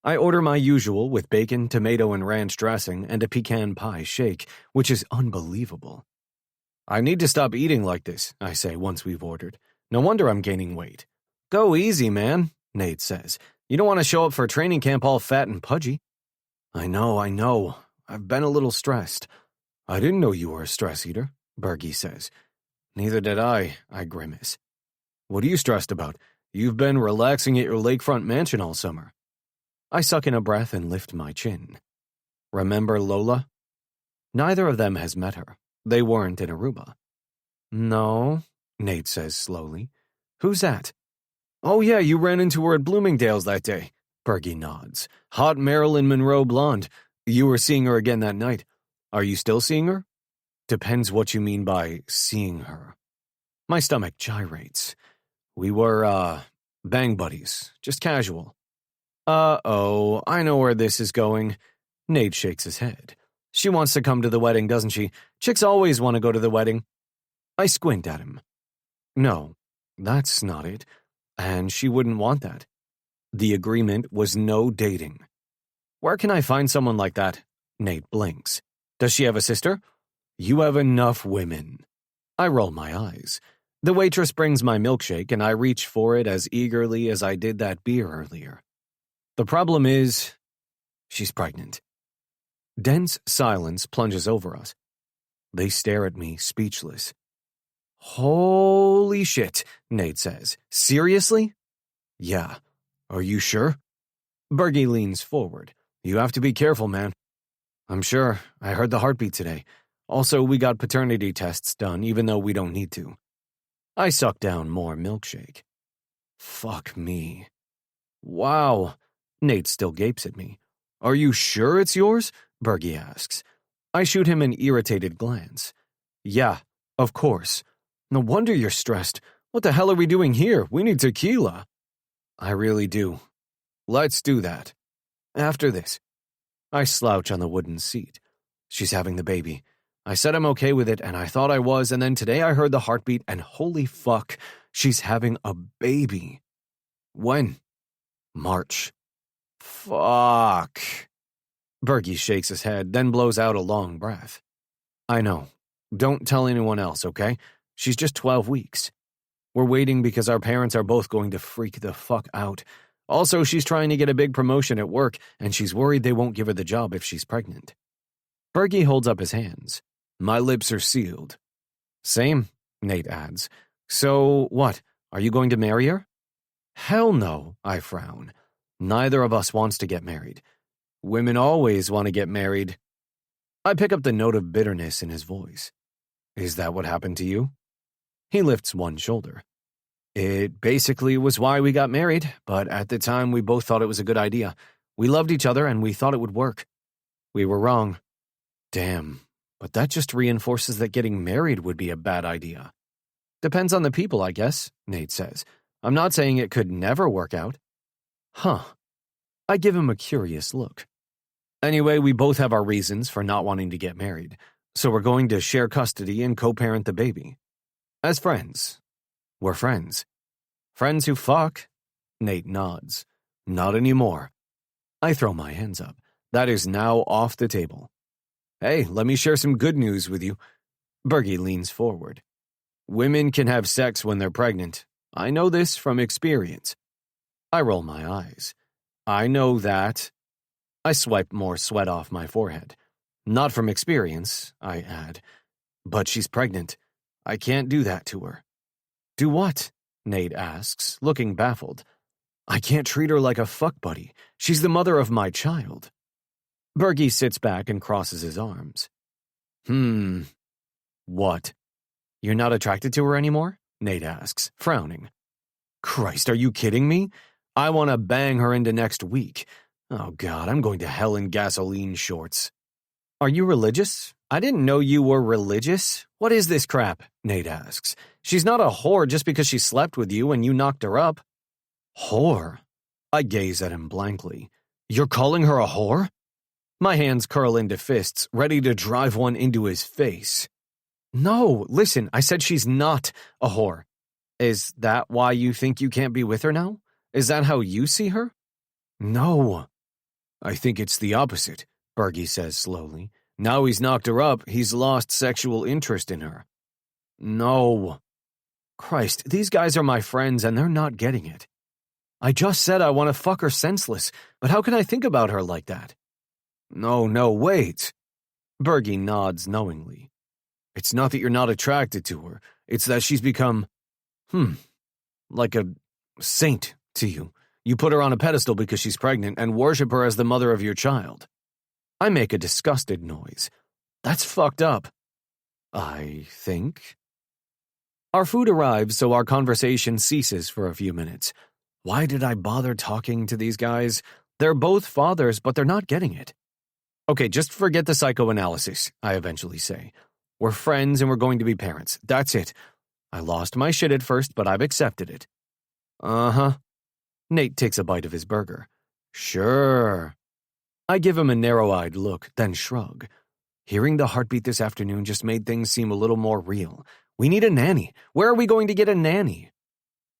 I order my usual with bacon, tomato, and ranch dressing and a pecan pie shake, which is unbelievable. I need to stop eating like this, I say once we've ordered. No wonder I'm gaining weight. Go easy, man, Nate says. You don't want to show up for training camp all fat and pudgy. I know. I've been a little stressed. I didn't know you were a stress eater, Bergie says. Neither did I grimace. What are you stressed about? You've been relaxing at your lakefront mansion all summer. I suck in a breath and lift my chin. Remember Lola? Neither of them has met her. They weren't in Aruba. No, Nate says slowly. Who's that? Oh yeah, you ran into her at Bloomingdale's that day. Bergie nods. Hot Marilyn Monroe blonde. You were seeing her again that night. Are you still seeing her? Depends what you mean by seeing her. My stomach gyrates. We were, bang buddies. Just casual. Uh-oh, I know where this is going. Nate shakes his head. She wants to come to the wedding, doesn't she? Chicks always want to go to the wedding. I squint at him. No, that's not it. And she wouldn't want that. The agreement was no dating. Where can I find someone like that? Nate blinks. Does she have a sister? You have enough women. I roll my eyes. The waitress brings my milkshake and I reach for it as eagerly as I did that beer earlier. The problem is, she's pregnant. Dense silence plunges over us. They stare at me, speechless. Holy shit, Nate says. Seriously? Yeah. Are you sure? Bergie leans forward. You have to be careful, man. I'm sure. I heard the heartbeat today. Also, we got paternity tests done, even though we don't need to. I suck down more milkshake. Fuck me. Wow. Nate still gapes at me. Are you sure it's yours? Bergie asks. I shoot him an irritated glance. Yeah, of course. No wonder you're stressed. What the hell are we doing here? We need tequila. I really do. Let's do that. After this. I slouch on the wooden seat. She's having the baby. I said I'm okay with it, and I thought I was, and then today I heard the heartbeat, and holy fuck, she's having a baby. When? March. Fuck. Bergie shakes his head, then blows out a long breath. I know. Don't tell anyone else, okay? She's just 12 weeks. We're waiting because our parents are both going to freak the fuck out. Also, she's trying to get a big promotion at work, and she's worried they won't give her the job if she's pregnant. Bergie holds up his hands. My lips are sealed. Same, Nate adds. So, what? Are you going to marry her? Hell no, I frown. Neither of us wants to get married. Women always want to get married. I pick up the note of bitterness in his voice. Is that what happened to you? He lifts one shoulder. It basically was why we got married, but at the time we both thought it was a good idea. We loved each other and we thought it would work. We were wrong. Damn, but that just reinforces that getting married would be a bad idea. Depends on the people, I guess, Nate says. I'm not saying it could never work out. Huh. I give him a curious look. Anyway, we both have our reasons for not wanting to get married, so we're going to share custody and co-parent the baby. As friends. We're friends. Friends who fuck? Nate nods. Not anymore. I throw my hands up. That is now off the table. Hey, let me share some good news with you. Bergie leans forward. Women can have sex when they're pregnant. I know this from experience. I roll my eyes. I know that. I swipe more sweat off my forehead. Not from experience, I add. But she's pregnant. I can't do that to her. Do what? Nate asks, looking baffled. I can't treat her like a fuck buddy. She's the mother of my child. Bergie sits back and crosses his arms. What? You're not attracted to her anymore? Nate asks, frowning. Christ, are you kidding me? I want to bang her into next week. Oh God, I'm going to hell in gasoline shorts. Are you religious? I didn't know you were religious. What is this crap? Nate asks. She's not a whore just because she slept with you and you knocked her up. Whore? I gaze at him blankly. You're calling her a whore? My hands curl into fists, ready to drive one into his face. No, listen, I said she's not a whore. Is that why you think you can't be with her now? Is that how you see her? No. I think it's the opposite, Bergie says slowly. Now he's knocked her up, he's lost sexual interest in her. No. Christ, these guys are my friends and they're not getting it. I just said I want to fuck her senseless, but how can I think about her like that? No, wait. Bergie nods knowingly. It's not that you're not attracted to her, it's that she's become, like a saint to you. You put her on a pedestal because she's pregnant and worship her as the mother of your child. I make a disgusted noise. That's fucked up. I think. Our food arrives, so our conversation ceases for a few minutes. Why did I bother talking to these guys? They're both fathers, but they're not getting it. Okay, just forget the psychoanalysis, I eventually say. We're friends and we're going to be parents. That's it. I lost my shit at first, but I've accepted it. Uh-huh. Nate takes a bite of his burger. Sure. I give him a narrow-eyed look, then shrug. Hearing the heartbeat this afternoon just made things seem a little more real. We need a nanny. Where are we going to get a nanny?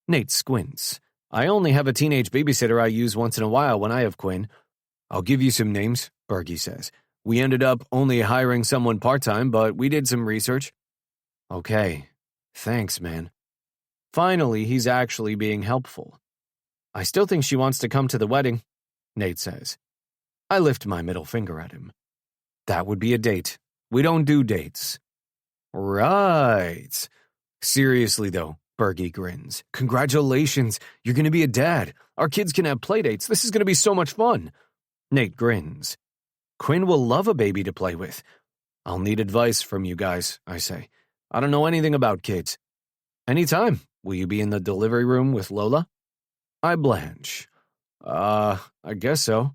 Nate squints. I only have a teenage babysitter I use once in a while when I have Quinn. I'll give you some names, Bergie says. We ended up only hiring someone part-time, but we did some research. Okay. Thanks, man. Finally, he's actually being helpful. I still think she wants to come to the wedding, Nate says. I lift my middle finger at him. That would be a date. We don't do dates. Right. Seriously, though, Bergie grins. Congratulations, you're going to be a dad. Our kids can have playdates. This is going to be so much fun. Nate grins. Quinn will love a baby to play with. I'll need advice from you guys, I say. I don't know anything about kids. Anytime. Will you be in the delivery room with Lola? I blanch. I guess so.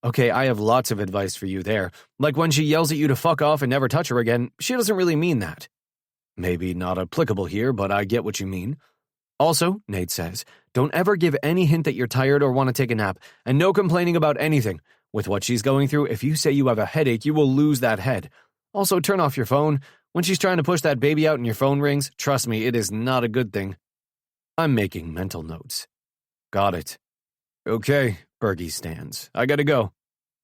Okay, I have lots of advice for you there. Like when she yells at you to fuck off and never touch her again, she doesn't really mean that. Maybe not applicable here, but I get what you mean. Also, Nate says, don't ever give any hint that you're tired or want to take a nap, and no complaining about anything. With what she's going through, if you say you have a headache, you will lose that head. Also, turn off your phone. When she's trying to push that baby out and your phone rings, trust me, it is not a good thing. I'm making mental notes. Got it. Okay, Bergie stands. I gotta go.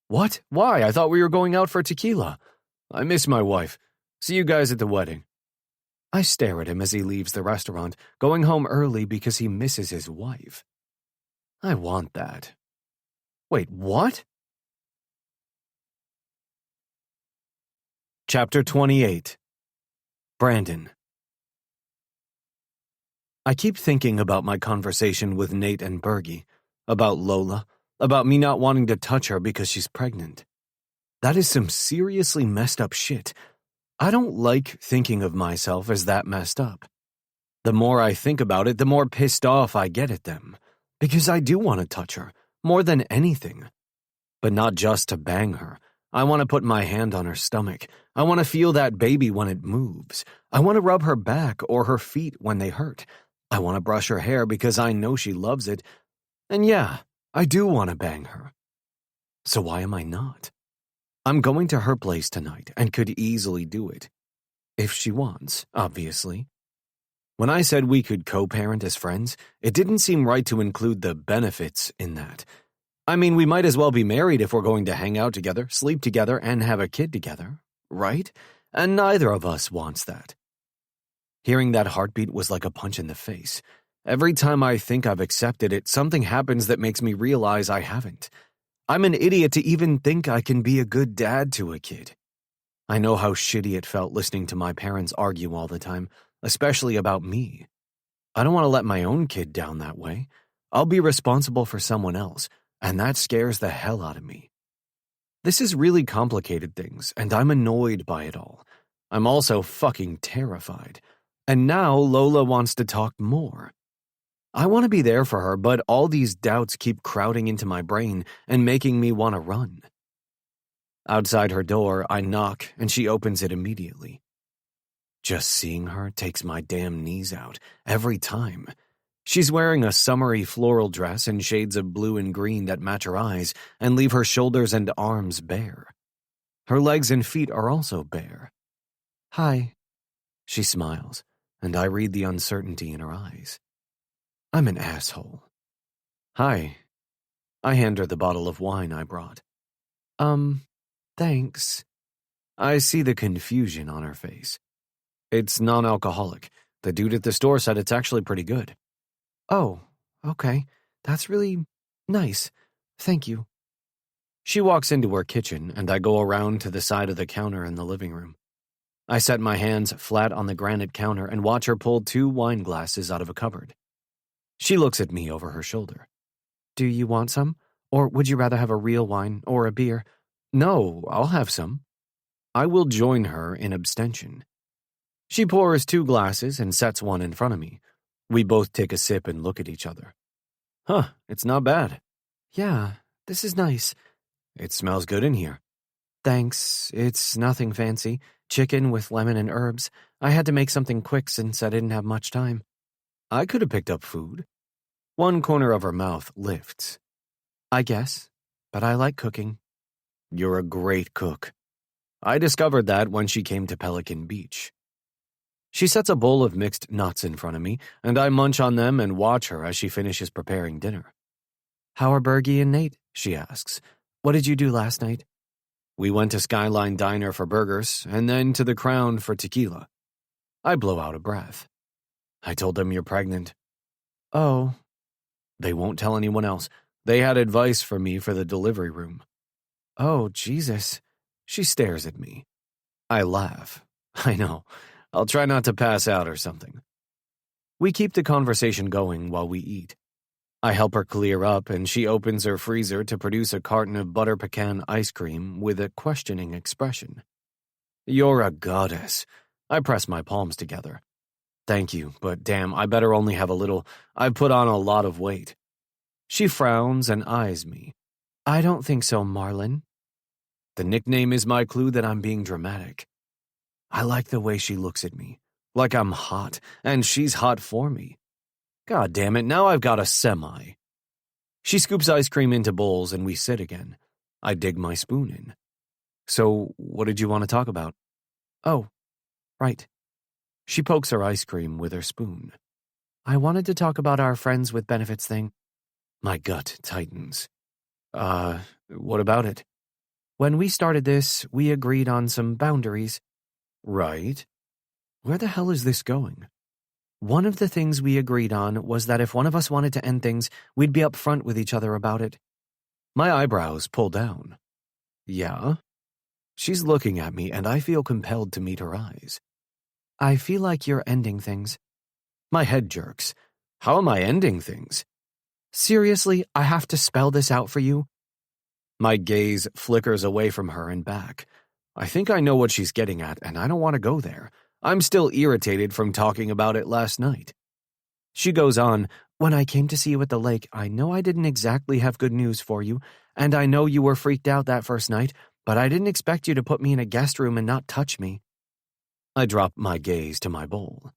What? Why? I thought we were going out for tequila. I miss my wife. See you guys at the wedding. I stare at him as he leaves the restaurant, going home early because he misses his wife. I want that. Wait, what? Chapter 28. Brandon. I keep thinking about my conversation with Nate and Bergie, about Lola, about me not wanting to touch her because she's pregnant. That is some seriously messed up shit. I don't like thinking of myself as that messed up. The more I think about it, the more pissed off I get at them, because I do want to touch her, more than anything. But not just to bang her. I want to put my hand on her stomach. I want to feel that baby when it moves. I want to rub her back or her feet when they hurt. I want to brush her hair because I know she loves it. And yeah, I do want to bang her. So why am I not? I'm going to her place tonight and could easily do it. If she wants, obviously. When I said we could co-parent as friends, it didn't seem right to include the benefits in that. I mean, we might as well be married if we're going to hang out together, sleep together, and have a kid together, right? And neither of us wants that. Hearing that heartbeat was like a punch in the face. Every time I think I've accepted it, something happens that makes me realize I haven't. I'm an idiot to even think I can be a good dad to a kid. I know how shitty it felt listening to my parents argue all the time, especially about me. I don't want to let my own kid down that way. I'll be responsible for someone else, and that scares the hell out of me. This is really complicated things, and I'm annoyed by it all. I'm also fucking terrified. And now Lola wants to talk more. I want to be there for her, but all these doubts keep crowding into my brain and making me want to run. Outside her door, I knock, and she opens it immediately. Just seeing her takes my damn knees out, every time. She's wearing a summery floral dress and shades of blue and green that match her eyes and leave her shoulders and arms bare. Her legs and feet are also bare. Hi. She smiles, and I read the uncertainty in her eyes. I'm an asshole. Hi. I hand her the bottle of wine I brought. Thanks. I see the confusion on her face. It's non-alcoholic. The dude at the store said it's actually pretty good. Oh, okay. That's really nice. Thank you. She walks into her kitchen, and I go around to the side of the counter in the living room. I set my hands flat on the granite counter and watch her pull 2 wine glasses out of a cupboard. She looks at me over her shoulder. Do you want some? Or would you rather have a real wine or a beer? No, I'll have some. I will join her in abstention. She pours 2 glasses and sets one in front of me. We both take a sip and look at each other. Huh, it's not bad. Yeah, this is nice. It smells good in here. Thanks, it's nothing fancy. Chicken with lemon and herbs. I had to make something quick since I didn't have much time. I could have picked up food. One corner of her mouth lifts. I guess, but I like cooking. You're a great cook. I discovered that when she came to Pelican Beach. She sets a bowl of mixed nuts in front of me, and I munch on them and watch her as she finishes preparing dinner. How are Bergie and Nate? She asks. What did you do last night? We went to Skyline Diner for burgers, and then to the Crown for tequila. I blow out a breath. I told them you're pregnant. Oh. They won't tell anyone else. They had advice for me for the delivery room. Oh, Jesus. She stares at me. I laugh. I know. I'll try not to pass out or something. We keep the conversation going while we eat. I help her clear up, and she opens her freezer to produce a carton of butter pecan ice cream with a questioning expression. You're a goddess. I press my palms together. Thank you, but damn, I better only have a little. I've put on a lot of weight. She frowns and eyes me. I don't think so, Marlin. The nickname is my clue that I'm being dramatic. I like the way she looks at me, like I'm hot, and she's hot for me. God damn it, now I've got a semi. She scoops ice cream into bowls and we sit again. I dig my spoon in. So, what did you want to talk about? Oh, right. She pokes her ice cream with her spoon. I wanted to talk about our friends with benefits thing. My gut tightens. What about it? When we started this, we agreed on some boundaries. Right. Where the hell is this going? One of the things we agreed on was that if one of us wanted to end things, we'd be upfront with each other about it. My eyebrows pull down. Yeah? She's looking at me, and I feel compelled to meet her eyes. I feel like you're ending things. My head jerks. How am I ending things? Seriously, I have to spell this out for you? My gaze flickers away from her and back. I think I know what she's getting at, and I don't want to go there. I'm still irritated from talking about it last night. She goes on, when I came to see you at the lake, I know I didn't exactly have good news for you, and I know you were freaked out that first night, but I didn't expect you to put me in a guest room and not touch me. I drop my gaze to my bowl.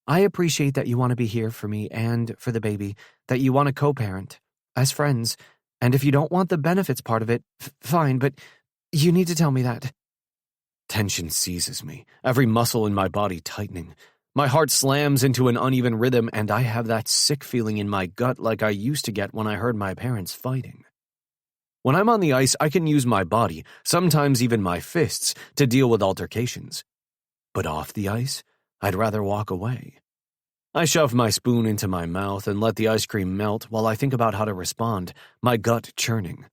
I appreciate that you want to be here for me and for the baby, that you want to co-parent, as friends, and if you don't want the benefits part of it, fine, but you need to tell me that. Tension seizes me, every muscle in my body tightening. My heart slams into an uneven rhythm, and I have that sick feeling in my gut like I used to get when I heard my parents fighting. When I'm on the ice, I can use my body, sometimes even my fists, to deal with altercations. But off the ice, I'd rather walk away. I shove my spoon into my mouth and let the ice cream melt while I think about how to respond, my gut churning.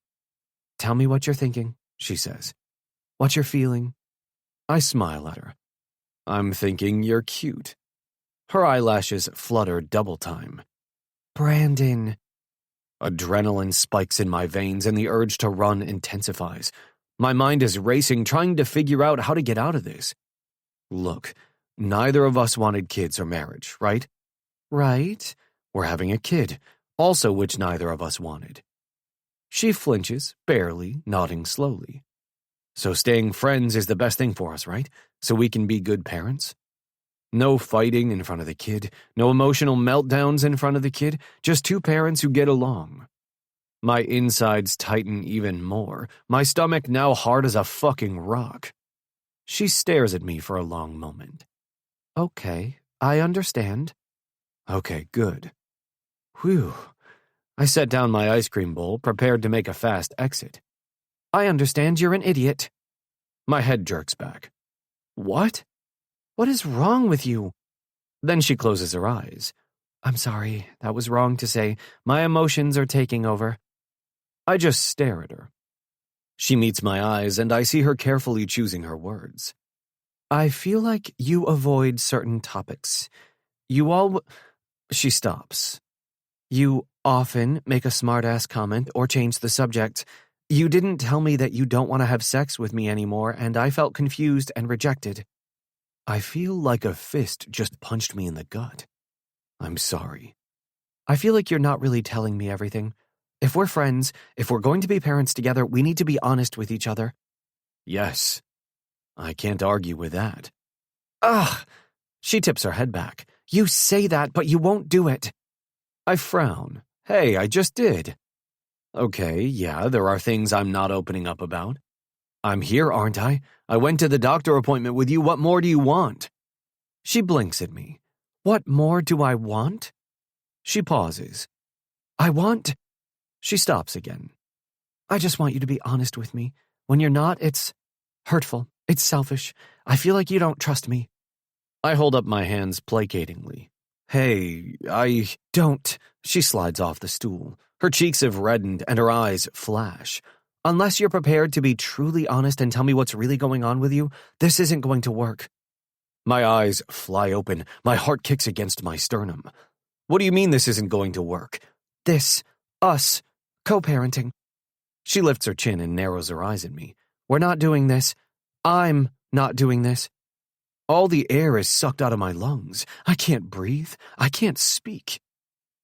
Tell me what you're thinking, she says. What you're feeling. I smile at her. I'm thinking you're cute. Her eyelashes flutter double time. Brandon. Adrenaline spikes in my veins and the urge to run intensifies. My mind is racing, trying to figure out how to get out of this. Look, neither of us wanted kids or marriage, right? Right. We're having a kid, also which neither of us wanted. She flinches, barely, nodding slowly. So staying friends is the best thing for us, right? So we can be good parents? No fighting in front of the kid, no emotional meltdowns in front of the kid, just two parents who get along. My insides tighten even more, my stomach now hard as a fucking rock. She stares at me for a long moment. Okay, I understand. Okay, good. Whew. I set down my ice cream bowl, prepared to make a fast exit. I understand you're an idiot. My head jerks back. What? What is wrong with you? Then she closes her eyes. I'm sorry, that was wrong to say. My emotions are taking over. I just stare at her. She meets my eyes, and I see her carefully choosing her words. I feel like you avoid certain topics. She stops. You often make a smart-ass comment or change the subject. You didn't tell me that you don't want to have sex with me anymore, and I felt confused and rejected. I feel like a fist just punched me in the gut. I'm sorry. I feel like you're not really telling me everything. If we're friends, if we're going to be parents together, we need to be honest with each other. Yes. I can't argue with that. Ugh! She tips her head back. You say that, but you won't do it. I frown. Hey, I just did. Okay, yeah, there are things I'm not opening up about. I'm here, aren't I? I went to the doctor appointment with you. What more do you want? She blinks at me. What more do I want? She pauses. I want... She stops again. I just want you to be honest with me. When you're not, it's hurtful. It's selfish. I feel like you don't trust me. I hold up my hands placatingly. Hey, I don't... She slides off the stool. Her cheeks have reddened and her eyes flash. Unless you're prepared to be truly honest and tell me what's really going on with you, this isn't going to work. My eyes fly open. My heart kicks against my sternum. What do you mean this isn't going to work? This, us, co-parenting. She lifts her chin and narrows her eyes at me. We're not doing this. I'm not doing this. All the air is sucked out of my lungs. I can't breathe. I can't speak.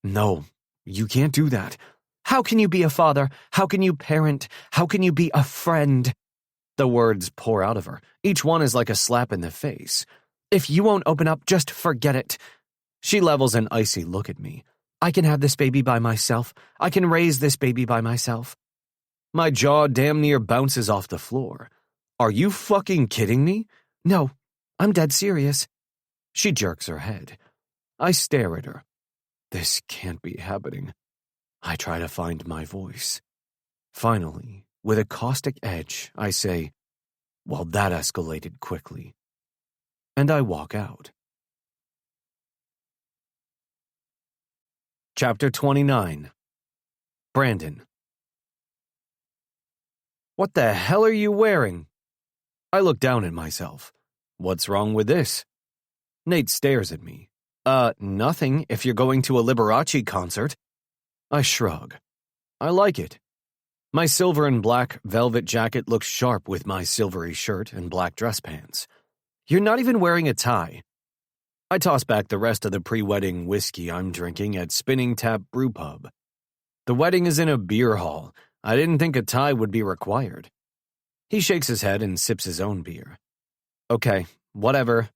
No, you can't do that. How can you be a father? How can you parent? How can you be a friend? The words pour out of her. Each one is like a slap in the face. If you won't open up, just forget it. She levels an icy look at me. I can have this baby by myself. I can raise this baby by myself. My jaw damn near bounces off the floor. Are you fucking kidding me? No, I'm dead serious. She jerks her head. I stare at her. This can't be happening. I try to find my voice. Finally, with a caustic edge, I say, well, that escalated quickly. And I walk out. Chapter 29. Brandon. What the hell are you wearing? I look down at myself. What's wrong with this? Nate stares at me. Nothing if you're going to a Liberace concert. I shrug. I like it. My silver and black velvet jacket looks sharp with my silvery shirt and black dress pants. You're not even wearing a tie. I toss back the rest of the pre-wedding whiskey I'm drinking at Spinning Tap Brew Pub. The wedding is in a beer hall. I didn't think a tie would be required. He shakes his head and sips his own beer. Okay, whatever.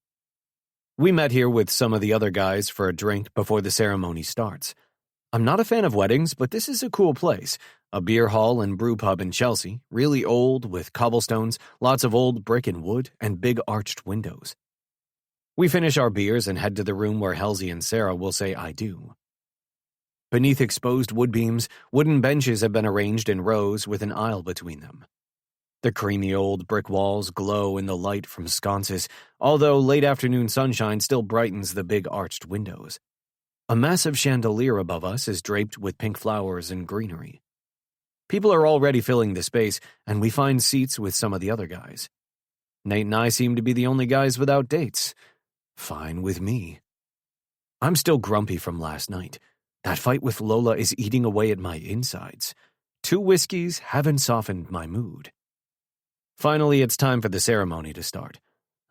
We met here with some of the other guys for a drink before the ceremony starts. I'm not a fan of weddings, but this is a cool place. A beer hall and brew pub in Chelsea, really old with cobblestones, lots of old brick and wood, and big arched windows. We finish our beers and head to the room where Halsey and Sarah will say I do. Beneath exposed wood beams, wooden benches have been arranged in rows with an aisle between them. The creamy old brick walls glow in the light from sconces, although late afternoon sunshine still brightens the big arched windows. A massive chandelier above us is draped with pink flowers and greenery. People are already filling the space, and we find seats with some of the other guys. Nate and I seem to be the only guys without dates. Fine with me. I'm still grumpy from last night. That fight with Lola is eating away at my insides. 2 whiskeys haven't softened my mood. Finally, it's time for the ceremony to start.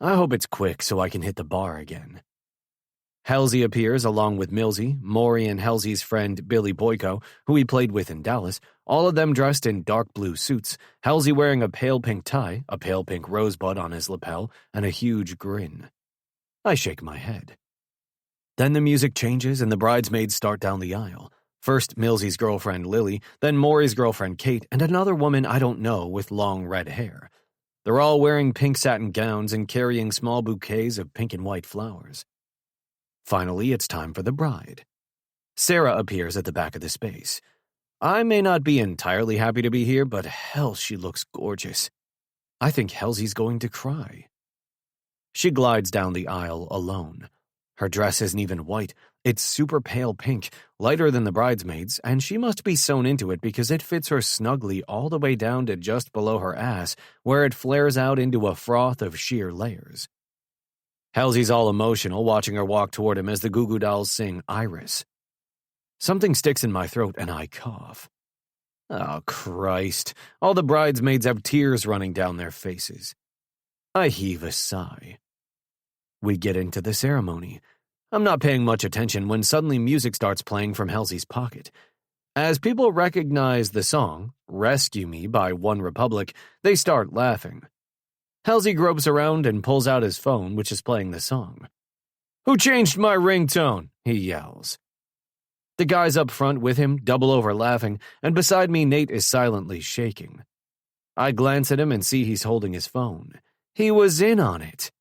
I hope it's quick so I can hit the bar again. Halsey appears along with Millsy, Maury and Halsey's friend Billy Boyko, who he played with in Dallas, all of them dressed in dark blue suits, Halsey wearing a pale pink tie, a pale pink rosebud on his lapel, and a huge grin. I shake my head. Then the music changes and the bridesmaids start down the aisle. First Millsy's girlfriend Lily, then Maury's girlfriend Kate, and another woman I don't know with long red hair. They're all wearing pink satin gowns and carrying small bouquets of pink and white flowers. Finally, it's time for the bride. Sarah appears at the back of the space. I may not be entirely happy to be here, but hell, she looks gorgeous. I think Halsey's going to cry. She glides down the aisle alone. Her dress isn't even white. It's super pale pink, lighter than the bridesmaids, and she must be sewn into it because it fits her snugly all the way down to just below her ass, where it flares out into a froth of sheer layers. Halsey's all emotional, watching her walk toward him as the Goo Goo Dolls sing Iris. Something sticks in my throat and I cough. Oh, Christ. All the bridesmaids have tears running down their faces. I heave a sigh. We get into the ceremony. I'm not paying much attention when suddenly music starts playing from Halsey's pocket. As people recognize the song, Rescue Me by One Republic, they start laughing. Halsey gropes around and pulls out his phone, which is playing the song. Who changed my ringtone? He yells. The guys up front with him double over laughing, and beside me Nate is silently shaking. I glance at him and see he's holding his phone. He was in on it.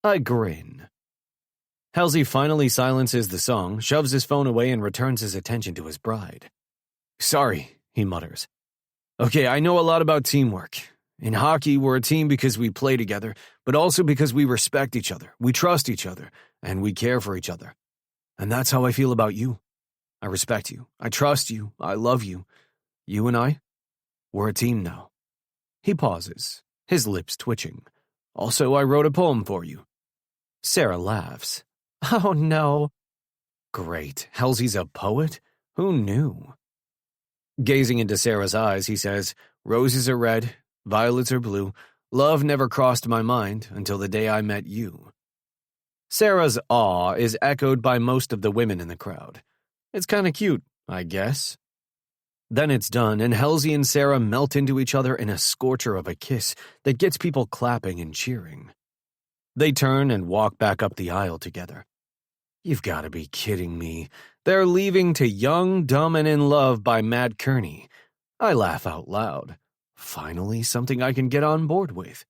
I grin. Halsey finally silences the song, shoves his phone away, and returns his attention to his bride. Sorry, he mutters. Okay, I know a lot about teamwork. In hockey, we're a team because we play together, but also because we respect each other, we trust each other, and we care for each other. And that's how I feel about you. I respect you. I trust you. I love you. You and I, We're a team now." He pauses, his lips twitching. "Also, I wrote a poem for you." Sarah laughs. "Oh, no." "Great. Halsey's a poet? Who knew?" Gazing into Sarah's eyes, he says, "Roses are red, violets are blue. Love never crossed my mind until the day I met you." Sarah's awe is echoed by most of the women in the crowd. It's kinda cute, I guess. Then it's done, and Halsey and Sarah melt into each other in a scorcher of a kiss that gets people clapping and cheering. They turn and walk back up the aisle together. You've got to be kidding me. They're leaving to Young, Dumb, and in Love by Matt Kearney. I laugh out loud. Finally, something I can get on board with.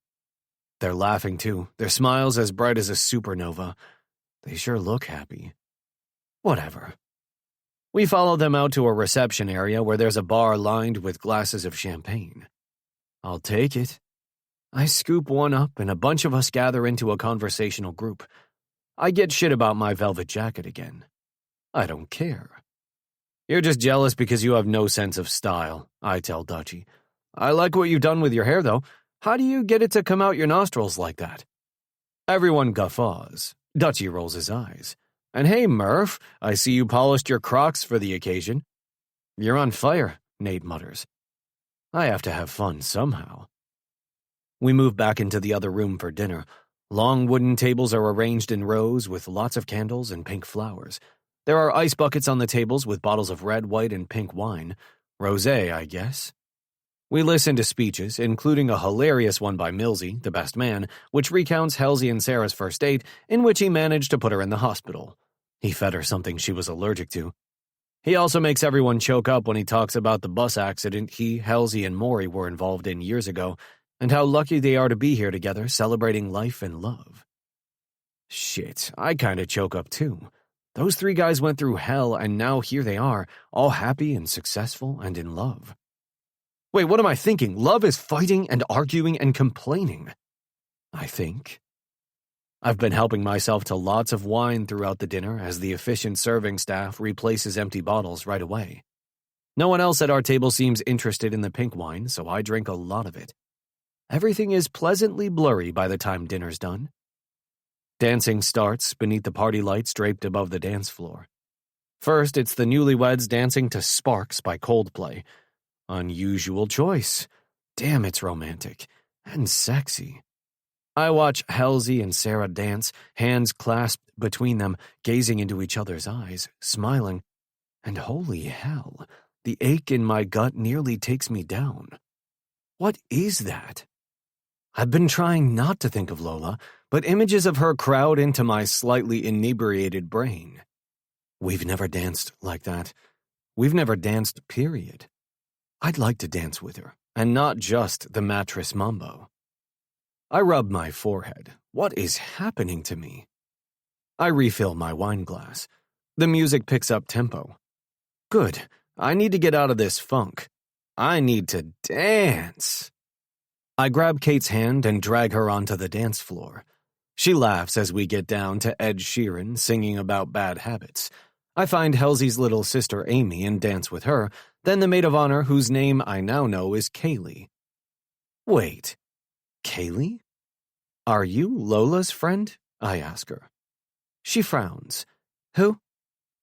They're laughing too, their smiles as bright as a supernova. They sure look happy. Whatever. We follow them out to a reception area where there's a bar lined with glasses of champagne. I'll take it. I scoop one up and a bunch of us gather into a conversational group. I get shit about my velvet jacket again. I don't care. You're just jealous because you have no sense of style, I tell Dutchie. I like what you've done with your hair, though. How do you get it to come out your nostrils like that? Everyone guffaws. Dutchie rolls his eyes. And hey, Murph, I see you polished your Crocs for the occasion. You're on fire, Nate mutters. I have to have fun somehow. We move back into the other room for dinner. Long wooden tables are arranged in rows with lots of candles and pink flowers. There are ice buckets on the tables with bottles of red, white, and pink wine. Rosé, I guess. We listen to speeches, including a hilarious one by Millsy, the best man, which recounts Halsey and Sarah's first date, in which he managed to put her in the hospital. He fed her something she was allergic to. He also makes everyone choke up when he talks about the bus accident he, Halsey, and Maury were involved in years ago, and how lucky they are to be here together celebrating life and love. Shit, I kinda choke up too. Those three guys went through hell, and now here they are, all happy and successful and in love. Wait, what am I thinking? Love is fighting and arguing and complaining. I think. I've been helping myself to lots of wine throughout the dinner as the efficient serving staff replaces empty bottles right away. No one else at our table seems interested in the pink wine, so I drink a lot of it. Everything is pleasantly blurry by the time dinner's done. Dancing starts beneath the party lights draped above the dance floor. First, it's the newlyweds dancing to Sparks by Coldplay. Unusual choice. Damn, it's romantic. And sexy. I watch Halsey and Sarah dance, hands clasped between them, gazing into each other's eyes, smiling. And holy hell, the ache in my gut nearly takes me down. What is that? I've been trying not to think of Lola, but images of her crowd into my slightly inebriated brain. We've never danced like that. We've never danced, period. I'd like to dance with her, and not just the mattress mambo. I rub my forehead. What is happening to me? I refill my wine glass. The music picks up tempo. Good. I need to get out of this funk. I need to dance. I grab Kate's hand and drag her onto the dance floor. She laughs as we get down to Ed Sheeran singing about bad habits. I find Halsey's little sister Amy and dance with her, then the maid of honor whose name I now know is Kaylee. Wait, Kaylee? Are you Lola's friend? I ask her. She frowns. Who?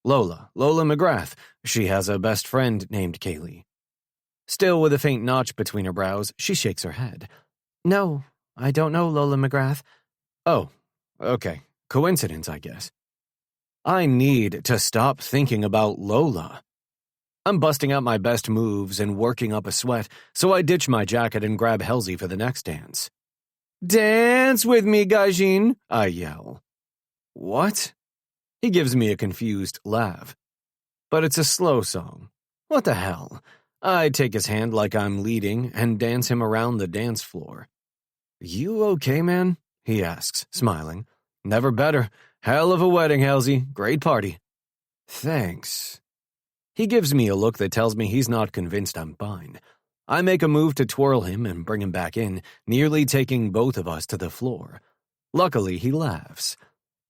Lola McGrath. She has a best friend named Kaylee. Still with a faint notch between her brows, she shakes her head. No, I don't know Lola McGrath. Oh, okay. Coincidence, I guess. I need to stop thinking about Lola. I'm busting out my best moves and working up a sweat, so I ditch my jacket and grab Halsey for the next dance. Dance with me, Gajin, I yell. What? He gives me a confused laugh. But it's a slow song. What the hell? I take his hand like I'm leading and dance him around the dance floor. You okay, man? He asks, smiling. Never better. Hell of a wedding, Halsey. Great party. Thanks. He gives me a look that tells me he's not convinced I'm fine. I make a move to twirl him and bring him back in, nearly taking both of us to the floor. Luckily, he laughs.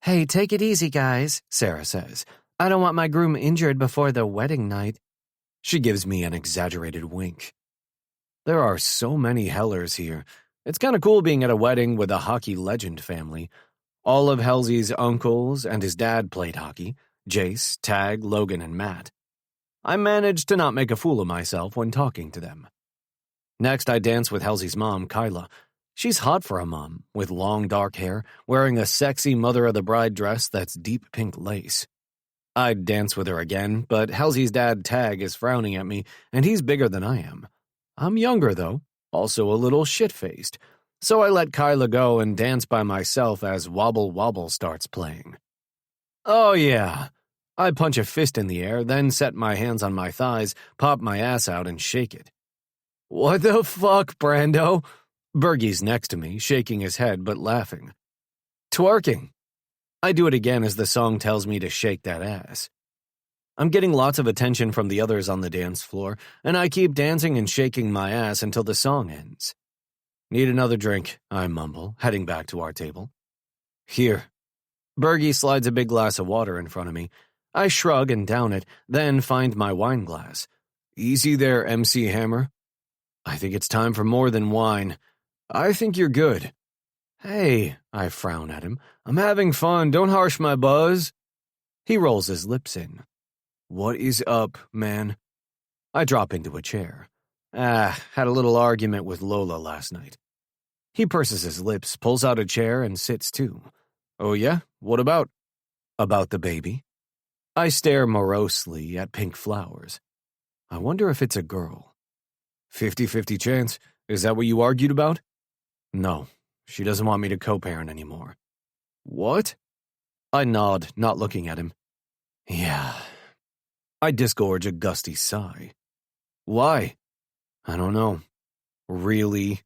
Hey, take it easy, guys, Sarah says. I don't want my groom injured before the wedding night. She gives me an exaggerated wink. There are so many hellers here. It's kind of cool being at a wedding with a hockey legend family. All of Halsey's uncles and his dad played hockey. Jace, Tag, Logan, and Matt. I managed to not make a fool of myself when talking to them. Next, I danced with Halsey's mom, Kyla. She's hot for a mom, with long dark hair, wearing a sexy mother-of-the-bride dress that's deep pink lace. I'd dance with her again, but Halsey's dad, Tag, is frowning at me, and he's bigger than I am. I'm younger, though, also a little shit-faced, so I let Kyla go and dance by myself as Wobble Wobble starts playing. Oh yeah. I punch a fist in the air, then set my hands on my thighs, pop my ass out, and shake it. What the fuck, Brando? Bergie's next to me, shaking his head but laughing. Twerking. I do it again as the song tells me to shake that ass. I'm getting lots of attention from the others on the dance floor, and I keep dancing and shaking my ass until the song ends. Need another drink, I mumble, heading back to our table. Here. Bergie slides a big glass of water in front of me. I shrug and down it, then find my wine glass. Easy there, MC Hammer. I think it's time for more than wine. I think you're good. Hey, I frown at him. I'm having fun, don't harsh my buzz. He rolls his lips in. What is up, man? I drop into a chair. Had a little argument with Lola last night. He purses his lips, pulls out a chair, and sits too. Oh yeah? What about? About the baby? I stare morosely at pink flowers. I wonder if it's a girl. 50-50 chance. Is that what you argued about? No, she doesn't want me to co-parent anymore. What? I nod, not looking at him. Yeah. I disgorge a gusty sigh. Why? I don't know. Really?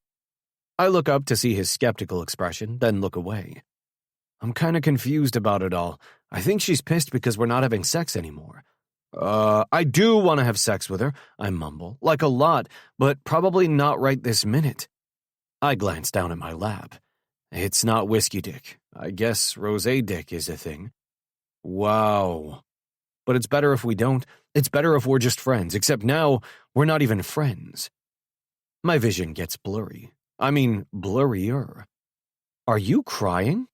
I look up to see his skeptical expression, then look away. I'm kind of confused about it all. I think she's pissed because we're not having sex anymore. I do want to have sex with her, I mumble, like a lot, but probably not right this minute. I glance down at my lap. It's not whiskey dick. I guess rosé dick is a thing. Wow. But it's better if we don't. It's better if we're just friends, except now we're not even friends. My vision gets blurry. I mean, blurrier. Are you crying?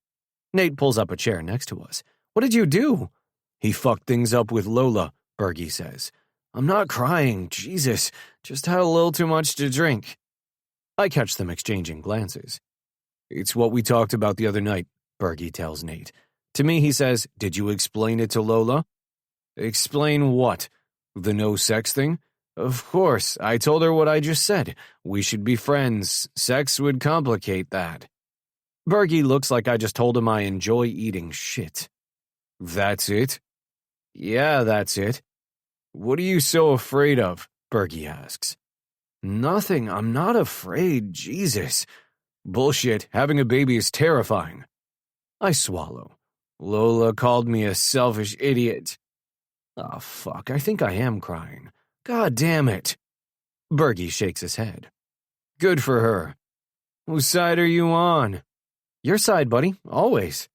Nate pulls up a chair next to us. What did you do? He fucked things up with Lola, Bergie says. I'm not crying, Jesus. Just had a little too much to drink. I catch them exchanging glances. It's what we talked about the other night, Bergie tells Nate. To me, he says, did you explain it to Lola? Explain what? The no sex thing? Of course, I told her what I just said. We should be friends. Sex would complicate that. Bergie looks like I just told him I enjoy eating shit. That's it? Yeah, that's it. What are you so afraid of? Bergie asks. Nothing, I'm not afraid, Jesus. Bullshit, having a baby is terrifying. I swallow. Lola called me a selfish idiot. Oh, fuck, I think I am crying. God damn it. Bergie shakes his head. Good for her. Whose side are you on? Your side, buddy, always.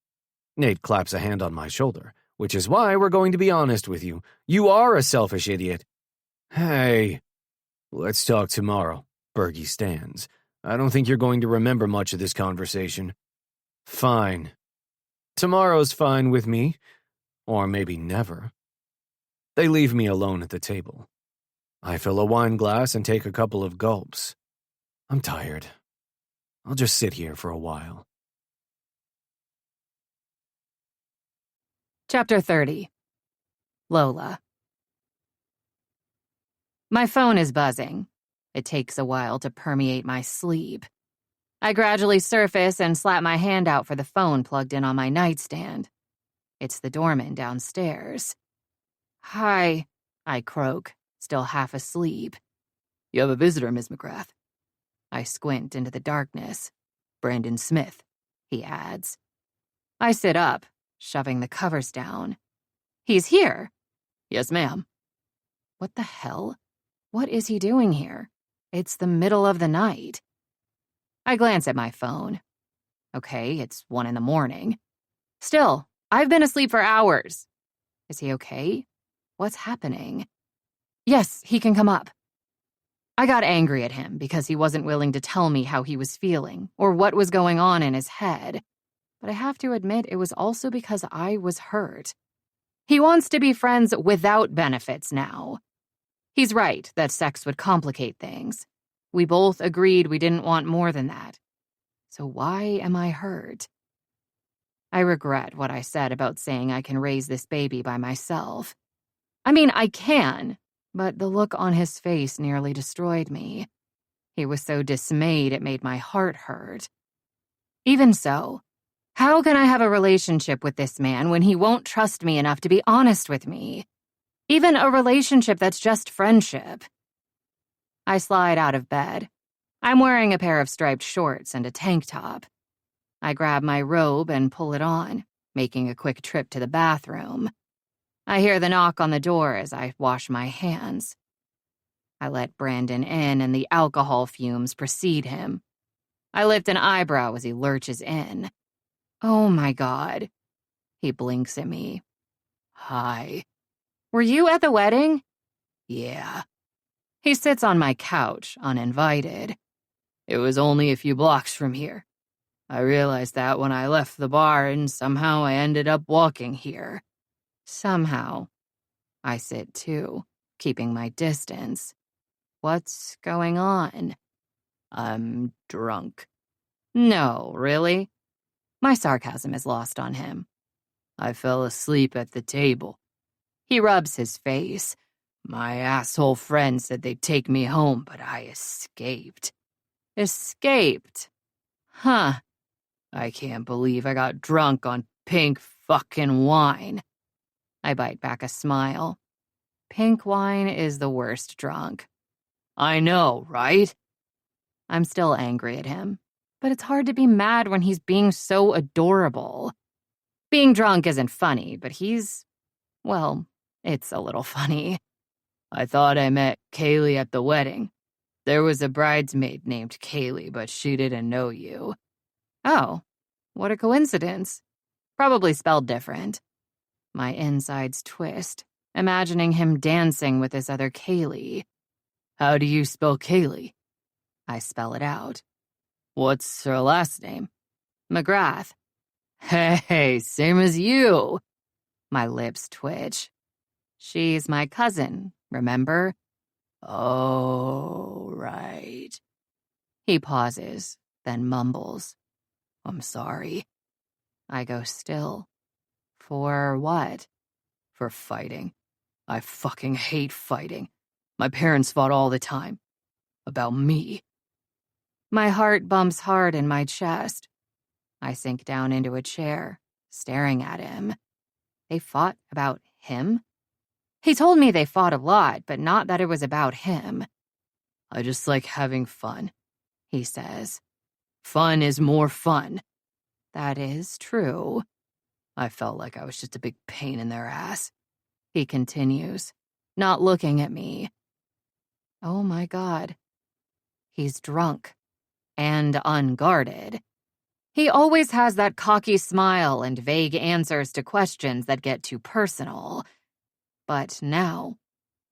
Nate claps a hand on my shoulder, which is why we're going to be honest with you. You are a selfish idiot. Hey, let's talk tomorrow. Bergie stands. I don't think you're going to remember much of this conversation. Fine. Tomorrow's fine with me. Or maybe never. They leave me alone at the table. I fill a wine glass and take a couple of gulps. I'm tired. I'll just sit here for a while. Chapter 30. Lola. My phone is buzzing. It takes a while to permeate my sleep. I gradually surface and slap my hand out for the phone plugged in on my nightstand. It's the doorman downstairs. Hi, I croak, still half asleep. You have a visitor, Miss McGrath. I squint into the darkness. Brandon Smith, he adds. I sit up, shoving the covers down. He's here. Yes, ma'am. What the hell? What is he doing here? It's the middle of the night. I glance at my phone. Okay, it's 1 a.m. Still, I've been asleep for hours. Is he okay? What's happening? Yes, he can come up. I got angry at him because he wasn't willing to tell me how he was feeling or what was going on in his head. But I have to admit it was also because I was hurt. He wants to be friends without benefits now. He's right that sex would complicate things. We both agreed we didn't want more than that. So why am I hurt? I regret what I said about saying I can raise this baby by myself. I mean, I can, but the look on his face nearly destroyed me. He was so dismayed it made my heart hurt. Even so, how can I have a relationship with this man when he won't trust me enough to be honest with me? Even a relationship that's just friendship. I slide out of bed. I'm wearing a pair of striped shorts and a tank top. I grab my robe and pull it on, making a quick trip to the bathroom. I hear the knock on the door as I wash my hands. I let Brandon in and the alcohol fumes precede him. I lift an eyebrow as he lurches in. Oh my God. He blinks at me. Hi. Were you at the wedding? Yeah. He sits on my couch, uninvited. It was only a few blocks from here. I realized that when I left the bar and somehow I ended up walking here. Somehow. I sit too, keeping my distance. What's going on? I'm drunk. No, really? My sarcasm is lost on him. I fell asleep at the table. He rubs his face. My asshole friend said they'd take me home, but I escaped. Escaped? Huh. I can't believe I got drunk on pink fucking wine. I bite back a smile. Pink wine is the worst drunk. I know, right? I'm still angry at him, but it's hard to be mad when he's being so adorable. Being drunk isn't funny, but well, it's a little funny. I thought I met Kaylee at the wedding. There was a bridesmaid named Kaylee, but she didn't know you. Oh, what a coincidence. Probably spelled different. My insides twist, imagining him dancing with this other Kaylee. How do you spell Kaylee? I spell it out. What's her last name? McGrath. Hey, same as you. My lips twitch. She's my cousin, remember? Oh, right. He pauses, then mumbles. I'm sorry. I go still. For what? For fighting. I fucking hate fighting. My parents fought all the time. About me. My heart bumps hard in my chest. I sink down into a chair, staring at him. They fought about him? He told me they fought a lot, but not that it was about him. I just like having fun, he says. Fun is more fun. That is true. I felt like I was just a big pain in their ass. He continues, not looking at me. Oh my God. He's drunk. And unguarded. He always has that cocky smile and vague answers to questions that get too personal. But now,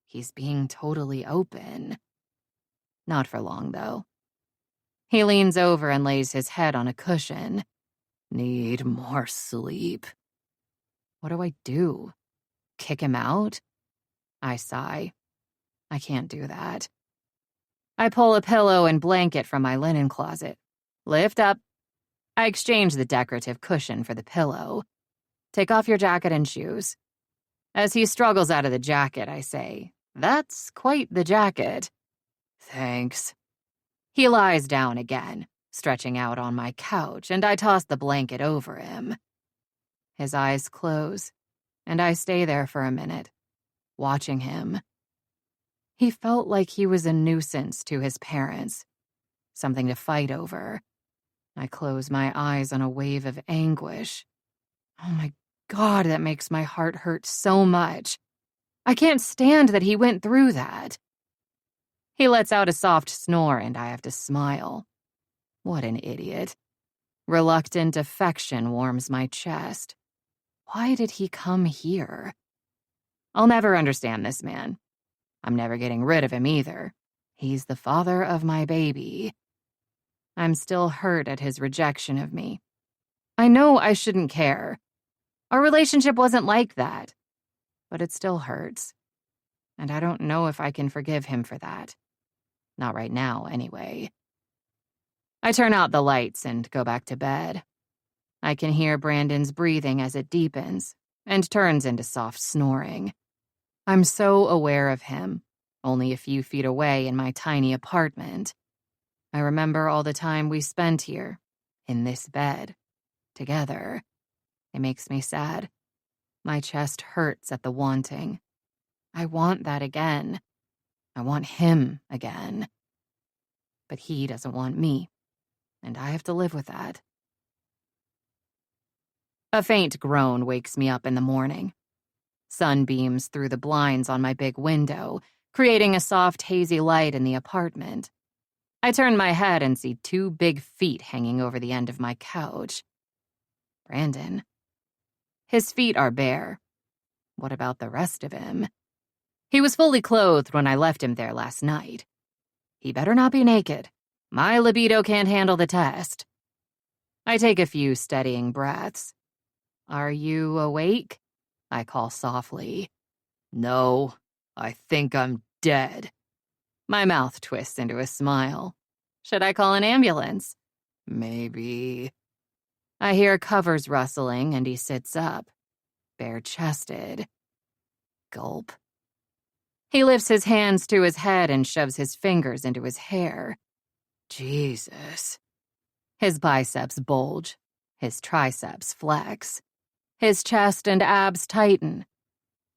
he's being totally open. Not for long, though. He leans over and lays his head on a cushion. Need more sleep. What do I do? Kick him out? I sigh. I can't do that. I pull a pillow and blanket from my linen closet. Lift up. I exchange the decorative cushion for the pillow. Take off your jacket and shoes. As he struggles out of the jacket, I say, That's quite the jacket. Thanks. He lies down again, stretching out on my couch, and I toss the blanket over him. His eyes close, and I stay there for a minute, watching him. He felt like he was a nuisance to his parents, something to fight over. I close my eyes on a wave of anguish. Oh my God, that makes my heart hurt so much. I can't stand that he went through that. He lets out a soft snore and I have to smile. What an idiot. Reluctant affection warms my chest. Why did he come here? I'll never understand this man. I'm never getting rid of him either. He's the father of my baby. I'm still hurt at his rejection of me. I know I shouldn't care. Our relationship wasn't like that. But it still hurts. And I don't know if I can forgive him for that. Not right now, anyway. I turn out the lights and go back to bed. I can hear Brandon's breathing as it deepens and turns into soft snoring. I'm so aware of him, only a few feet away in my tiny apartment. I remember all the time we spent here, in this bed, together. It makes me sad. My chest hurts at the wanting. I want that again. I want him again. But he doesn't want me, and I have to live with that. A faint groan wakes me up in the morning. Sun beams through the blinds on my big window, creating a soft, hazy light in the apartment. I turn my head and see 2 big feet hanging over the end of my couch. Brandon. His feet are bare. What about the rest of him? He was fully clothed when I left him there last night. He better not be naked. My libido can't handle the test. I take a few steadying breaths. Are you awake? I call softly. No, I think I'm dead. My mouth twists into a smile. Should I call an ambulance? Maybe. I hear covers rustling and he sits up, bare-chested. Gulp. He lifts his hands to his head and shoves his fingers into his hair. Jesus. His biceps bulge. His triceps flex. His chest and abs tighten.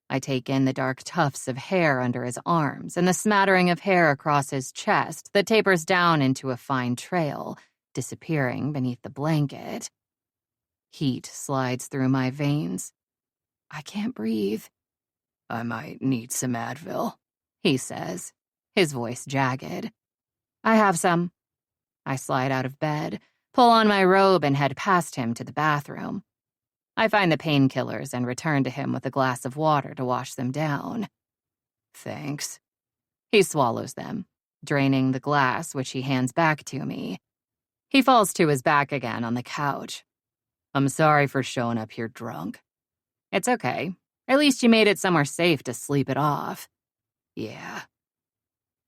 I take in the dark tufts of hair under his arms and the smattering of hair across his chest that tapers down into a fine trail, disappearing beneath the blanket. Heat slides through my veins. I can't breathe. I might need some Advil, he says, his voice jagged. I have some. I slide out of bed, pull on my robe, and head past him to the bathroom. I find the painkillers and return to him with a glass of water to wash them down. Thanks. He swallows them, draining the glass, which he hands back to me. He falls to his back again on the couch. I'm sorry for showing up here drunk. It's okay. At least you made it somewhere safe to sleep it off. Yeah.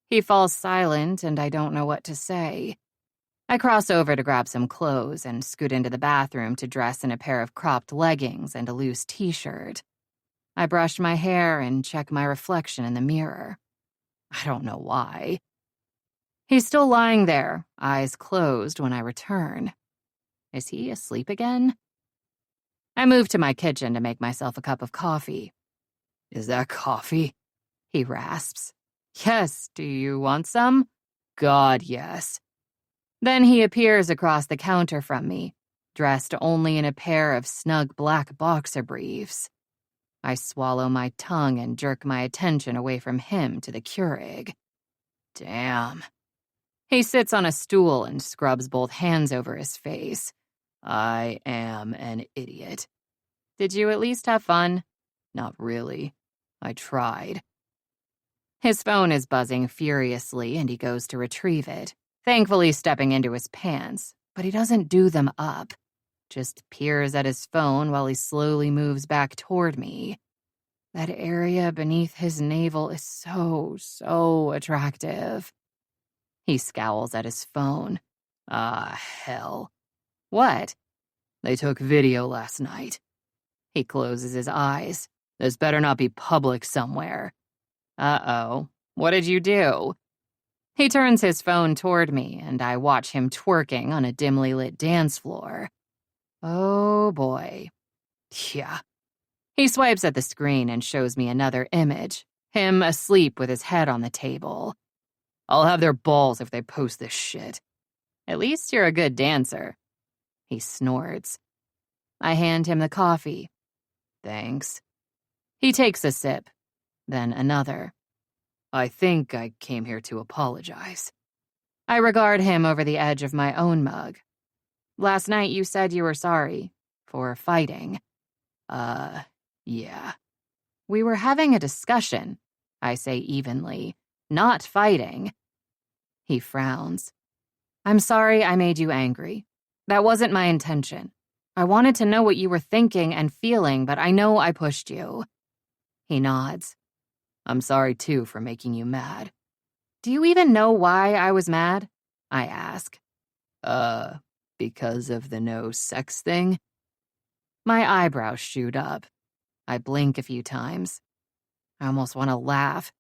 He falls silent, and I don't know what to say. I cross over to grab some clothes and scoot into the bathroom to dress in a pair of cropped leggings and a loose t-shirt. I brush my hair and check my reflection in the mirror. I don't know why. He's still lying there, eyes closed, when I return. Is he asleep again? I move to my kitchen to make myself a cup of coffee. Is that coffee? He rasps. Yes, do you want some? God, yes. Then he appears across the counter from me, dressed only in a pair of snug black boxer briefs. I swallow my tongue and jerk my attention away from him to the Keurig. Damn. He sits on a stool and scrubs both hands over his face. I am an idiot. Did you at least have fun? Not really. I tried. His phone is buzzing furiously and he goes to retrieve it, thankfully stepping into his pants, but he doesn't do them up, just peers at his phone while he slowly moves back toward me. That area beneath his navel is so attractive. He scowls at his phone. Ah, hell. What? They took video last night. He closes his eyes. This better not be public somewhere. Uh-oh. What did you do? He turns his phone toward me, and I watch him twerking on a dimly lit dance floor. Oh, boy. Yeah. He swipes at the screen and shows me another image, him asleep with his head on the table. I'll have their balls if they post this shit. At least you're a good dancer. He snorts. I hand him the coffee. Thanks. He takes a sip, then another. I think I came here to apologize. I regard him over the edge of my own mug. Last night you said you were sorry for fighting. Yeah. We were having a discussion, I say evenly, not fighting. He frowns. I'm sorry I made you angry. That wasn't my intention. I wanted to know what you were thinking and feeling, but I know I pushed you. He nods. I'm sorry, too, for making you mad. Do you even know why I was mad? I ask. Because of the no sex thing? My eyebrows shoot up. I blink a few times. I almost want to laugh.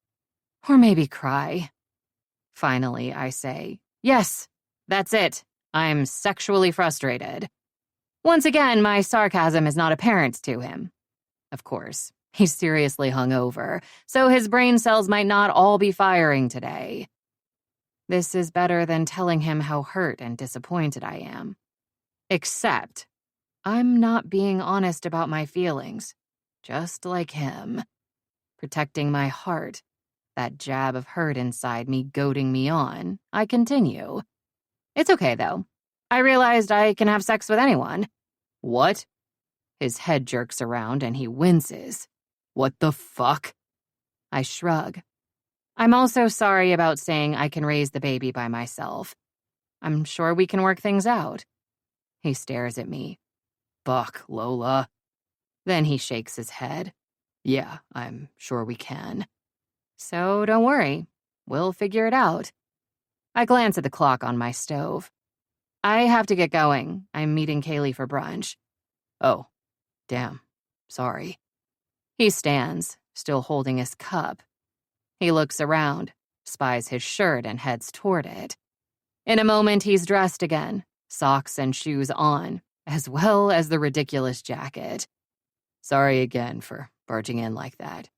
Or maybe cry. Finally, I say, yes, that's it. I'm sexually frustrated. Once again, my sarcasm is not apparent to him. Of course, he's seriously hungover, so his brain cells might not all be firing today. This is better than telling him how hurt and disappointed I am. Except, I'm not being honest about my feelings, just like him. Protecting my heart, that jab of hurt inside me goading me on, I continue. It's okay, though. I realized I can have sex with anyone. What? His head jerks around and he winces. What the fuck? I shrug. I'm also sorry about saying I can raise the baby by myself. I'm sure we can work things out. He stares at me. Fuck, Lola. Then he shakes his head. Yeah, I'm sure we can. So don't worry. We'll figure it out. I glance at the clock on my stove. I have to get going. I'm meeting Kaylee for brunch. Oh, damn. Sorry. He stands, still holding his cup. He looks around, spies his shirt, and heads toward it. In a moment, he's dressed again, socks and shoes on, as well as the ridiculous jacket. Sorry again for barging in like that.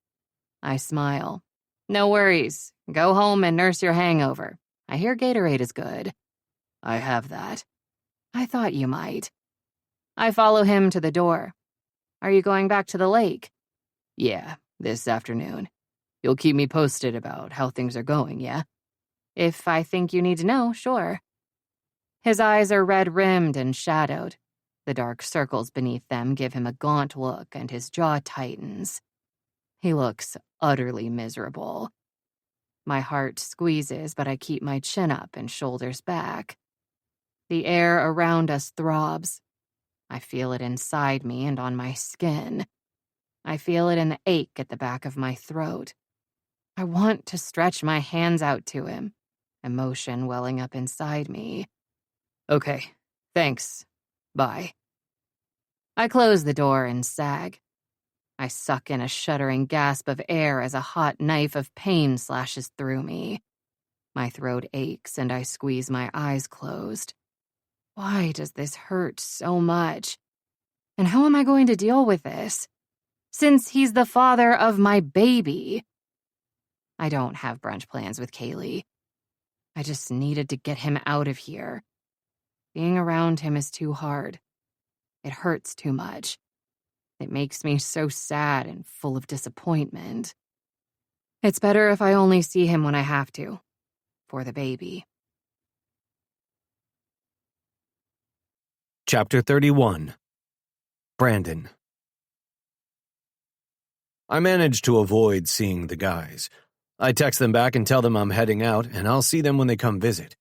I smile. No worries. Go home and nurse your hangover. I hear Gatorade is good. I have that. I thought you might. I follow him to the door. Are you going back to the lake? Yeah, this afternoon. You'll keep me posted about how things are going, yeah? If I think you need to know, sure. His eyes are red-rimmed and shadowed. The dark circles beneath them give him a gaunt look and his jaw tightens. He looks utterly miserable. My heart squeezes, but I keep my chin up and shoulders back. The air around us throbs. I feel it inside me and on my skin. I feel it in the ache at the back of my throat. I want to stretch my hands out to him, emotion welling up inside me. Okay, thanks. Bye. I close the door and sag. I suck in a shuddering gasp of air as a hot knife of pain slashes through me. My throat aches and I squeeze my eyes closed. Why does this hurt so much? And how am I going to deal with this? Since he's the father of my baby. I don't have brunch plans with Kaylee. I just needed to get him out of here. Being around him is too hard. It hurts too much. It makes me so sad and full of disappointment. It's better if I only see him when I have to. For the baby. Chapter 31. Brandon. I managed to avoid seeing the guys. I text them back and tell them I'm heading out and I'll see them when they come visit.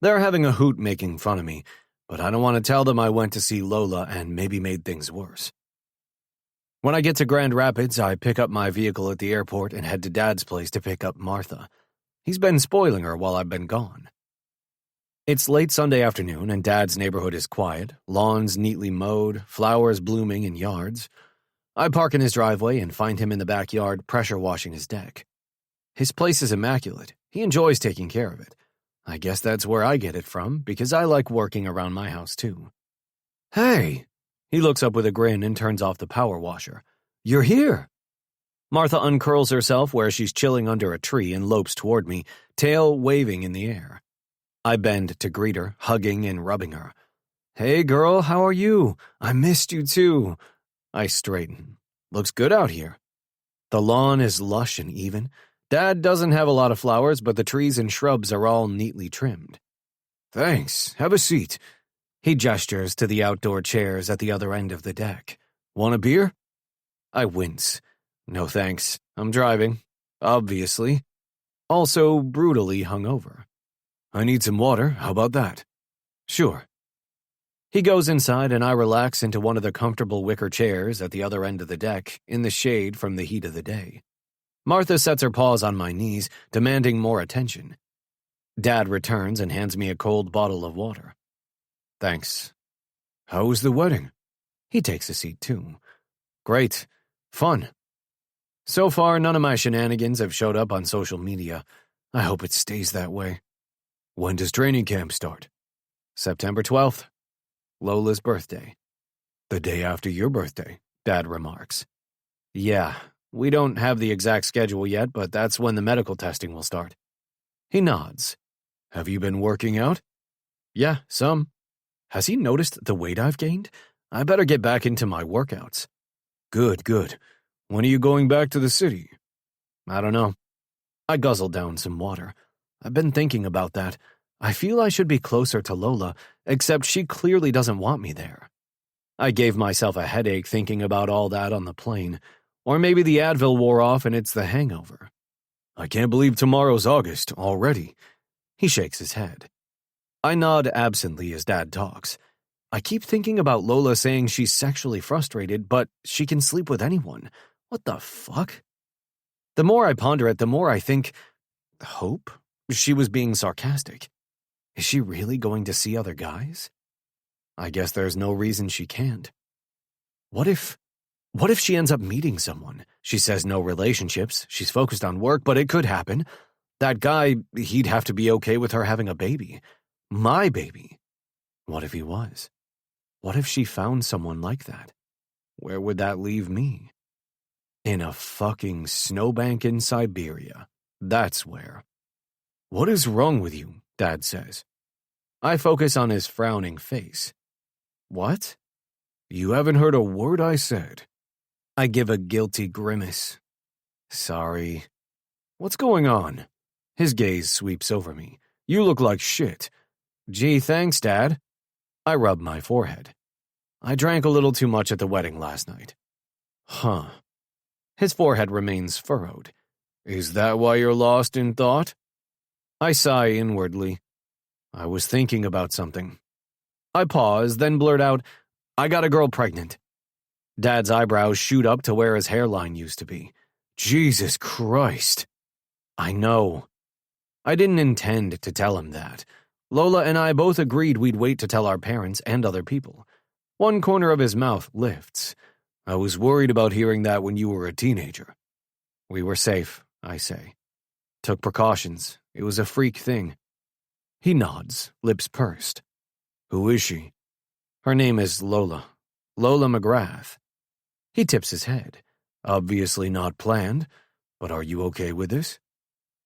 They're having a hoot making fun of me, but I don't want to tell them I went to see Lola and maybe made things worse. When I get to Grand Rapids, I pick up my vehicle at the airport and head to Dad's place to pick up Martha. He's been spoiling her while I've been gone. It's late Sunday afternoon and Dad's neighborhood is quiet, lawns neatly mowed, flowers blooming in yards. I park in his driveway and find him in the backyard pressure washing his deck. His place is immaculate. He enjoys taking care of it. I guess that's where I get it from, because I like working around my house too. Hey! He looks up with a grin and turns off the power washer. You're here! Martha uncurls herself where she's chilling under a tree and lopes toward me, tail waving in the air. I bend to greet her, hugging and rubbing her. Hey girl, how are you? I missed you too. I straighten. Looks good out here. The lawn is lush and even. Dad doesn't have a lot of flowers, but the trees and shrubs are all neatly trimmed. Thanks. Have a seat. He gestures to the outdoor chairs at the other end of the deck. Want a beer? I wince. No thanks. I'm driving. Obviously. Also brutally hungover. I need some water, how about that? Sure. He goes inside and I relax into one of the comfortable wicker chairs at the other end of the deck, in the shade from the heat of the day. Martha sets her paws on my knees, demanding more attention. Dad returns and hands me a cold bottle of water. Thanks. How was the wedding? He takes a seat too. Great. Fun. So far, none of my shenanigans have showed up on social media. I hope it stays that way. When does training camp start? September 12th. Lola's birthday. The day after your birthday, Dad remarks. Yeah, we don't have the exact schedule yet, but that's when the medical testing will start. He nods. Have you been working out? Yeah, some. Has he noticed the weight I've gained? I better get back into my workouts. Good. When are you going back to the city? I don't know. I guzzled down some water. I've been thinking about that. I feel I should be closer to Lola, except she clearly doesn't want me there. I gave myself a headache thinking about all that on the plane. Or maybe the Advil wore off and it's the hangover. I can't believe tomorrow's August already. He shakes his head. I nod absently as Dad talks. I keep thinking about Lola saying she's sexually frustrated, but she can sleep with anyone. What the fuck? The more I ponder it, the more I think, hope? She was being sarcastic. Is she really going to see other guys? I guess there's no reason she can't. What if she ends up meeting someone? She says no relationships, she's focused on work, but it could happen. That guy, he'd have to be okay with her having a baby. My baby. What if he was? What if she found someone like that? Where would that leave me? In a fucking snowbank in Siberia. That's where. What is wrong with you? Dad says. I focus on his frowning face. What? You haven't heard a word I said. I give a guilty grimace. Sorry. What's going on? His gaze sweeps over me. You look like shit. Gee, thanks, Dad. I rub my forehead. I drank a little too much at the wedding last night. Huh. His forehead remains furrowed. Is that why you're lost in thought? I sigh inwardly. I was thinking about something. I pause, then blurt out, I got a girl pregnant. Dad's eyebrows shoot up to where his hairline used to be. Jesus Christ. I know. I didn't intend to tell him that. Lola and I both agreed we'd wait to tell our parents and other people. One corner of his mouth lifts. I was worried about hearing that when you were a teenager. We were safe, I say. Took precautions. It was a freak thing. He nods, lips pursed. Who is she? Her name is Lola. Lola McGrath. He tips his head. Obviously not planned, but are you okay with this?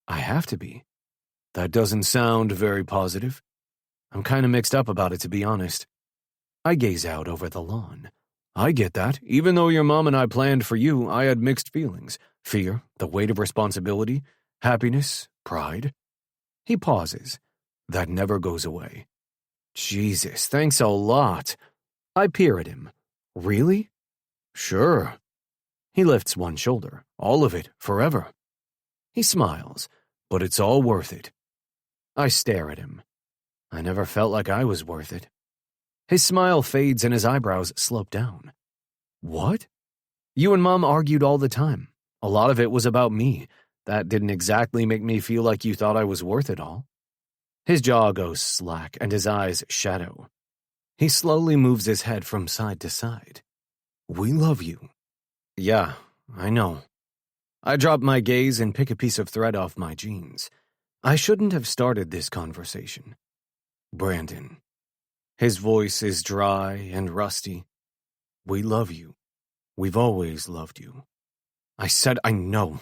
I have to be. That doesn't sound very positive. I'm kind of mixed up about it, to be honest. I gaze out over the lawn. I get that. Even though your mom and I planned for you, I had mixed feelings. Fear, the weight of responsibility, happiness, pride. He pauses. That never goes away. Jesus, thanks a lot. I peer at him. Really? Sure. He lifts one shoulder. All of it, forever. He smiles, but it's all worth it. I stare at him. I never felt like I was worth it. His smile fades and his eyebrows slope down. What? You and Mom argued all the time. A lot of it was about me. That didn't exactly make me feel like you thought I was worth it all. His jaw goes slack and his eyes shadow. He slowly moves his head from side to side. We love you. Yeah, I know. I drop my gaze and pick a piece of thread off my jeans. I shouldn't have started this conversation. Brandon. His voice is dry and rusty. We love you. We've always loved you. I said I know.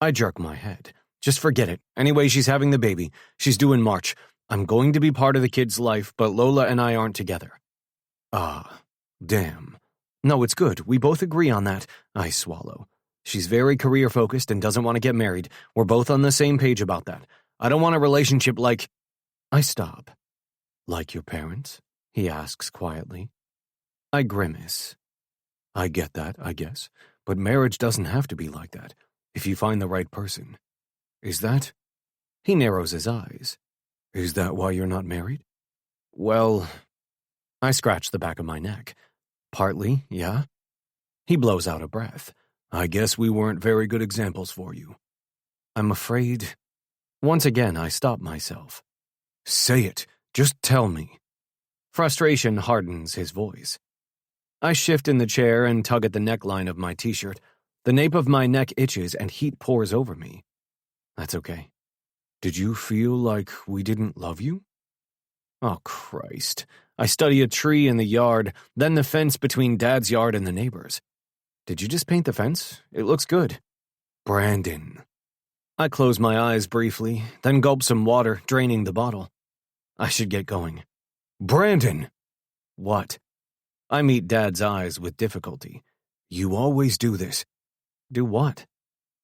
I jerk my head. Just forget it. Anyway, she's having the baby. She's due in March. I'm going to be part of the kid's life, but Lola and I aren't together. Ah, damn. No, it's good. We both agree on that. I swallow. She's very career-focused and doesn't want to get married. We're both on the same page about that. I don't want a relationship like... I stop. Like your parents? He asks quietly. I grimace. I get that, I guess. But marriage doesn't have to be like that, if you find the right person. Is that? He narrows his eyes. Is that why you're not married? Well, I scratch the back of my neck. Partly, yeah. He blows out a breath. I guess we weren't very good examples for you. I'm afraid. Once again, I stop myself. Say it. Just tell me. Frustration hardens his voice. I shift in the chair and tug at the neckline of my t-shirt. The nape of my neck itches and heat pours over me. That's okay. Did you feel like we didn't love you? Oh, Christ. I study a tree in the yard, then the fence between Dad's yard and the neighbor's. Did you just paint the fence? It looks good. Brandon. I close my eyes briefly, then gulp some water, draining the bottle. I should get going. Brandon! What? I meet Dad's eyes with difficulty. You always do this. Do what?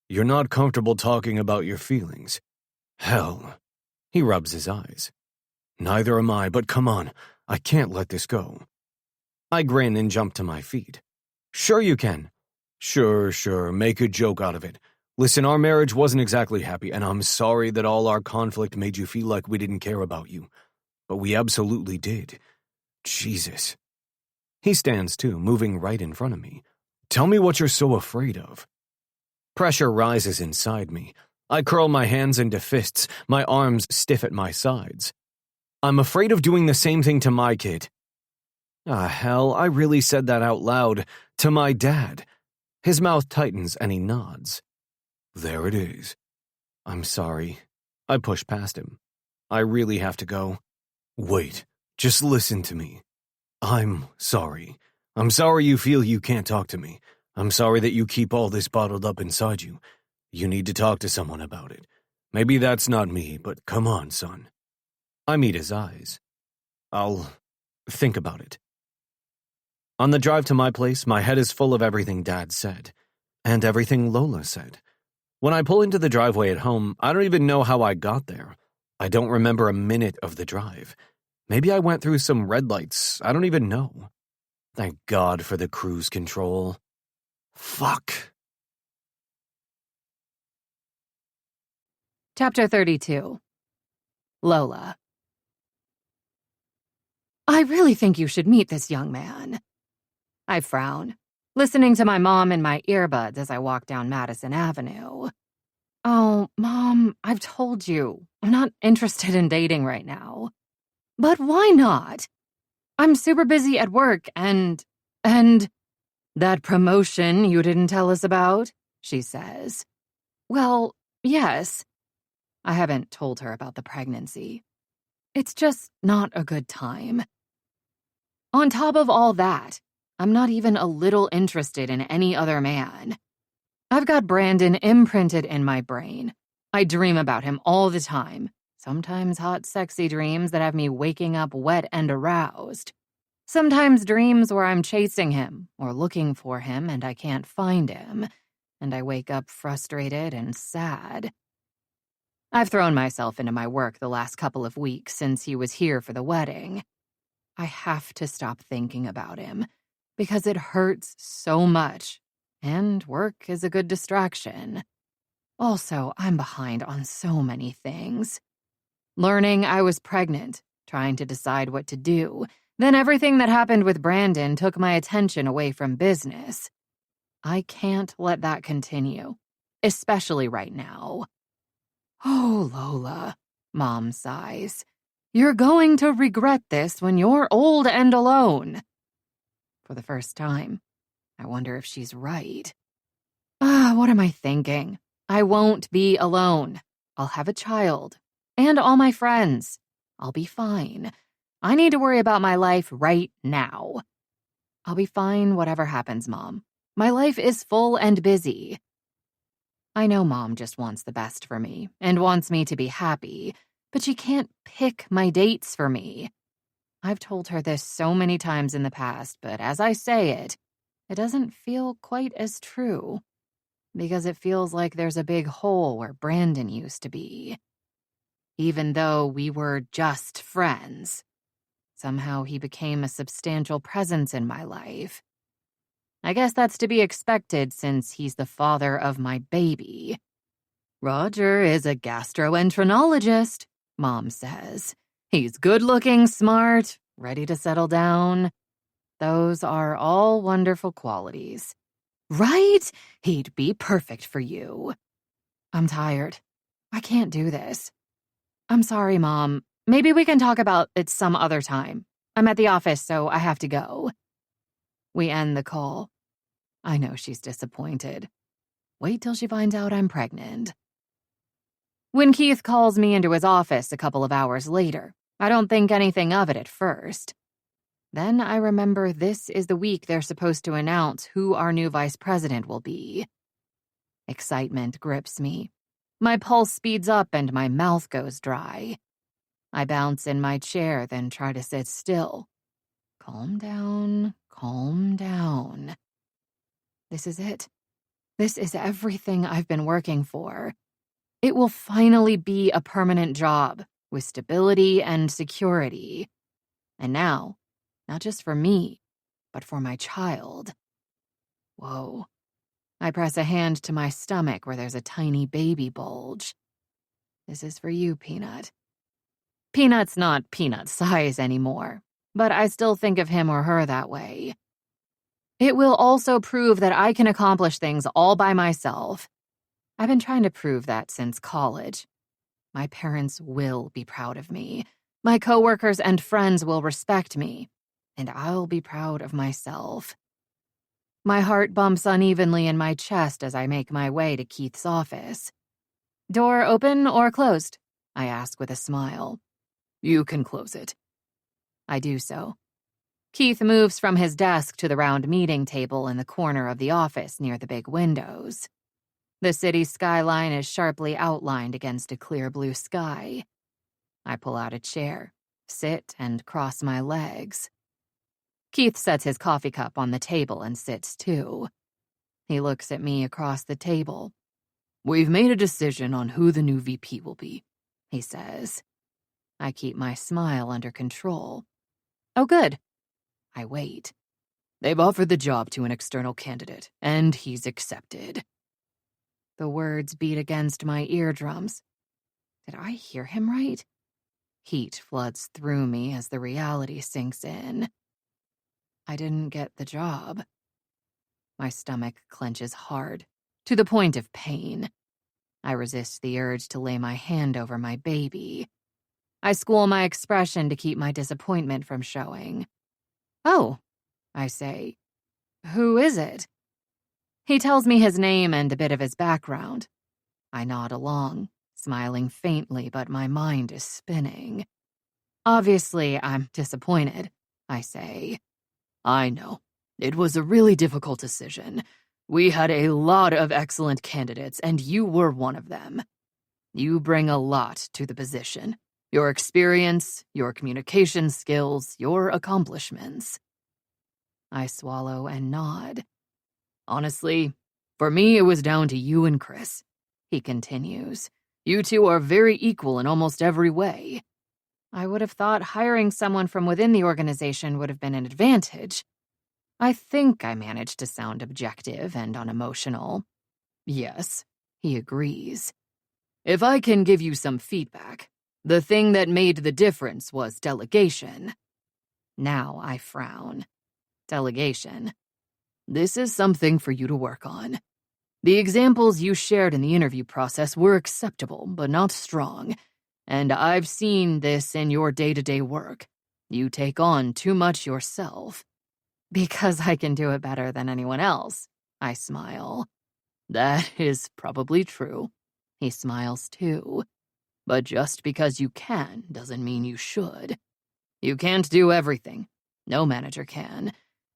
You're not comfortable talking about your feelings. Hell. He rubs his eyes. Neither am I, but come on. I can't let this go. I grin and jump to my feet. Sure you can. Sure. Make a joke out of it. Listen, our marriage wasn't exactly happy, and I'm sorry that all our conflict made you feel like we didn't care about you. But we absolutely did. Jesus. He stands too, moving right in front of me. Tell me what you're so afraid of. Pressure rises inside me. I curl my hands into fists, my arms stiff at my sides. I'm afraid of doing the same thing to my kid. Ah, hell, I really said that out loud. To my dad. His mouth tightens and he nods. There it is. I'm sorry. I push past him. I really have to go. Wait, just listen to me. I'm sorry. I'm sorry you feel you can't talk to me. I'm sorry that you keep all this bottled up inside you. You need to talk to someone about it. Maybe that's not me, but come on, son. I meet his eyes. I'll think about it. On the drive to my place, my head is full of everything Dad said, and everything Lola said. When I pull into the driveway at home, I don't even know how I got there. I don't remember a minute of the drive. Maybe I went through some red lights. I don't even know. Thank God for the cruise control. Fuck. Chapter 32. Lola. I really think you should meet this young man. I frown, listening to my mom in my earbuds as I walk down Madison Avenue. Oh, Mom, I've told you, I'm not interested in dating right now. But why not? I'm super busy at work and that promotion you didn't tell us about, she says. Well, yes. I haven't told her about the pregnancy. It's just not a good time. On top of all that, I'm not even a little interested in any other man. I've got Brandon imprinted in my brain. I dream about him all the time, sometimes hot, sexy dreams that have me waking up wet and aroused. Sometimes dreams where I'm chasing him or looking for him and I can't find him, and I wake up frustrated and sad. I've thrown myself into my work the last couple of weeks since he was here for the wedding. I have to stop thinking about him because it hurts so much, and work is a good distraction. Also, I'm behind on so many things. Learning I was pregnant, trying to decide what to do, then everything that happened with Brandon took my attention away from business. I can't let that continue, especially right now. Oh, Lola, Mom sighs. You're going to regret this when you're old and alone. For the first time, I wonder if she's right. What am I thinking? I won't be alone. I'll have a child. And all my friends. I'll be fine. I need to worry about my life right now. I'll be fine whatever happens, Mom. My life is full and busy. I know Mom just wants the best for me and wants me to be happy, but she can't pick my dates for me. I've told her this so many times in the past, but as I say it, it doesn't feel quite as true. Because it feels like there's a big hole where Brandon used to be. Even though we were just friends, somehow he became a substantial presence in my life. I guess that's to be expected since he's the father of my baby. Roger is a gastroenterologist, Mom says. He's good-looking, smart, ready to settle down. Those are all wonderful qualities. Right? He'd be perfect for you. I'm tired. I can't do this. I'm sorry, Mom. Maybe we can talk about it some other time. I'm at the office, so I have to go. We end the call. I know she's disappointed. Wait till she finds out I'm pregnant. When Keith calls me into his office a couple of hours later, I don't think anything of it at first. Then I remember this is the week they're supposed to announce who our new vice president will be. Excitement grips me. My pulse speeds up and my mouth goes dry. I bounce in my chair, then try to sit still. Calm down, calm down. This is it. This is everything I've been working for. It will finally be a permanent job with stability and security. And now, not just for me, but for my child. Whoa. I press a hand to my stomach where there's a tiny baby bulge. This is for you, Peanut. Peanut's not Peanut size anymore, but I still think of him or her that way. It will also prove that I can accomplish things all by myself. I've been trying to prove that since college. My parents will be proud of me. My coworkers and friends will respect me, and I'll be proud of myself. My heart bumps unevenly in my chest as I make my way to Keith's office. Door open or closed? I ask with a smile. You can close it. I do so. Keith moves from his desk to the round meeting table in the corner of the office near the big windows. The city skyline is sharply outlined against a clear blue sky. I pull out a chair, sit, and cross my legs. Keith sets his coffee cup on the table and sits too. He looks at me across the table. We've made a decision on who the new VP will be, he says. I keep my smile under control. Oh, good. I wait. They've offered the job to an external candidate, and he's accepted. The words beat against my eardrums. Did I hear him right? Heat floods through me as the reality sinks in. I didn't get the job. My stomach clenches hard, to the point of pain. I resist the urge to lay my hand over my baby. I school my expression to keep my disappointment from showing. Oh, I say. Who is it? He tells me his name and a bit of his background. I nod along, smiling faintly, but my mind is spinning. Obviously, I'm disappointed, I say. I know. It was a really difficult decision. We had a lot of excellent candidates, and you were one of them. You bring a lot to the position. Your experience, your communication skills, your accomplishments. I swallow and nod. Honestly, for me it was down to you and Chris, he continues. You two are very equal in almost every way. I would have thought hiring someone from within the organization would have been an advantage. I think I managed to sound objective and unemotional. Yes, he agrees. If I can give you some feedback, the thing that made the difference was delegation. Now I frown. Delegation. This is something for you to work on. The examples you shared in the interview process were acceptable, but not strong. And I've seen this in your day-to-day work. You take on too much yourself. Because I can do it better than anyone else, I smile. That is probably true. He smiles too. But just because you can doesn't mean you should. You can't do everything. No manager can.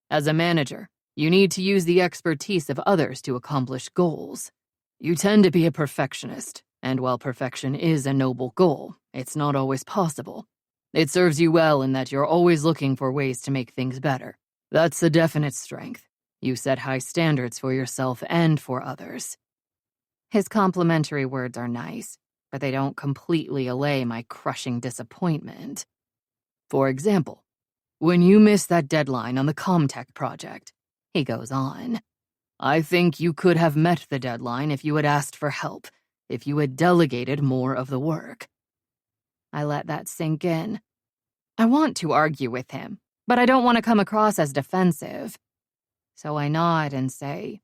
As a manager, you need to use the expertise of others to accomplish goals. You tend to be a perfectionist, and while perfection is a noble goal, it's not always possible. It serves you well in that you're always looking for ways to make things better. That's a definite strength. You set high standards for yourself and for others. His complimentary words are nice, but they don't completely allay my crushing disappointment. For example, when you missed that deadline on the Comtech project, he goes on, I think you could have met the deadline if you had asked for help, if you had delegated more of the work. I let that sink in. I want to argue with him, but I don't want to come across as defensive. So I nod and say,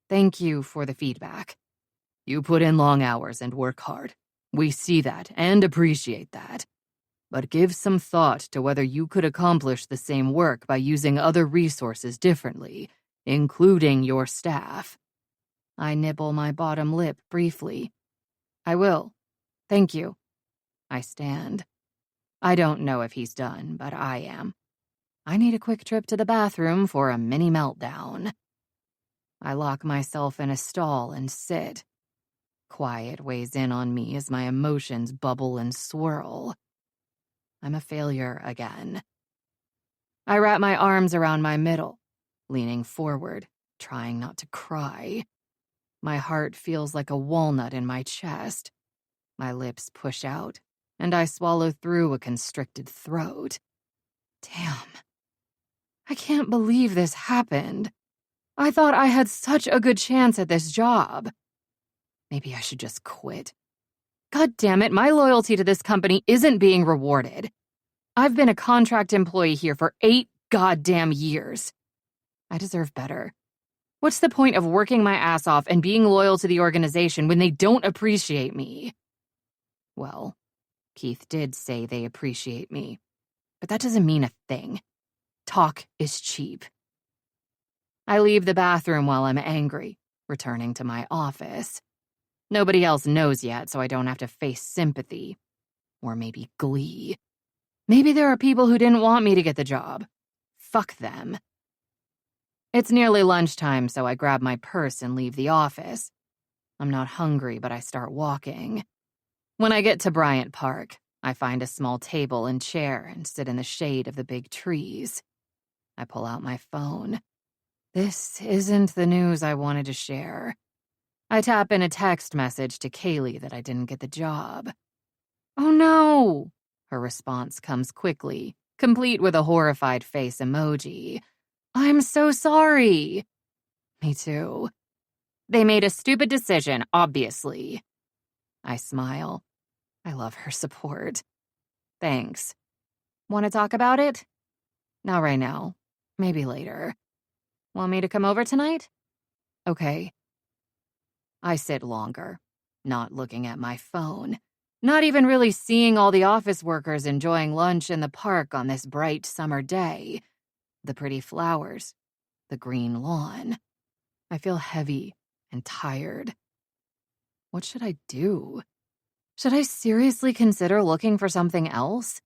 "Thank you for the feedback. You put in long hours and work hard. We see that and appreciate that. But give some thought to whether you could accomplish the same work by using other resources differently, including your staff." I nibble my bottom lip briefly. "I will. Thank you." I stand. I don't know if he's done, but I am. I need a quick trip to the bathroom for a mini meltdown. I lock myself in a stall and sit. Quiet weighs in on me as my emotions bubble and swirl. I'm a failure again. I wrap my arms around my middle, leaning forward, trying not to cry. My heart feels like a walnut in my chest. My lips push out, and I swallow through a constricted throat. Damn. I can't believe this happened. I thought I had such a good chance at this job. Maybe I should just quit. God damn it, my loyalty to this company isn't being rewarded. I've been a contract employee here for 8 goddamn years. I deserve better. What's the point of working my ass off and being loyal to the organization when they don't appreciate me? Well, Keith did say they appreciate me, but that doesn't mean a thing. Talk is cheap. I leave the bathroom while I'm angry, returning to my office. Nobody else knows yet, so I don't have to face sympathy. Or maybe glee. Maybe there are people who didn't want me to get the job. Fuck them. It's nearly lunchtime, so I grab my purse and leave the office. I'm not hungry, but I start walking. When I get to Bryant Park, I find a small table and chair and sit in the shade of the big trees. I pull out my phone. This isn't the news I wanted to share. I tap in a text message to Kaylee that I didn't get the job. "Oh no!" Her response comes quickly, complete with a horrified face emoji. "I'm so sorry." Me too. They made a stupid decision, obviously. I smile. I love her support. Thanks. Want to talk about it? Not right now. Maybe later. Want me to come over tonight? Okay. I sit longer, not looking at my phone, not even really seeing all the office workers enjoying lunch in the park on this bright summer day. The pretty flowers, the green lawn. I feel heavy and tired. What should I do? Should I seriously consider looking for something else?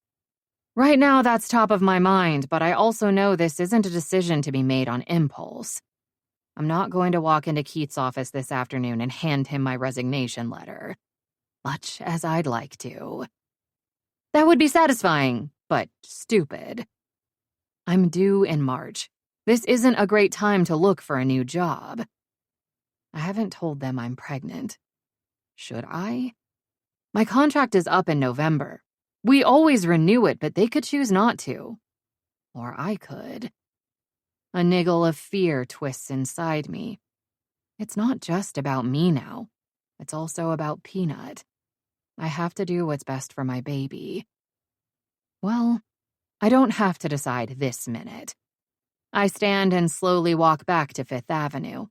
Right now, that's top of my mind, but I also know this isn't a decision to be made on impulse. I'm not going to walk into Keith's office this afternoon and hand him my resignation letter, much as I'd like to. That would be satisfying, but stupid. I'm due in March. This isn't a great time to look for a new job. I haven't told them I'm pregnant. Should I? My contract is up in November. We always renew it, but they could choose not to. Or I could. A niggle of fear twists inside me. It's not just about me now. It's also about Peanut. I have to do what's best for my baby. Well, I don't have to decide this minute. I stand and slowly walk back to Fifth Avenue.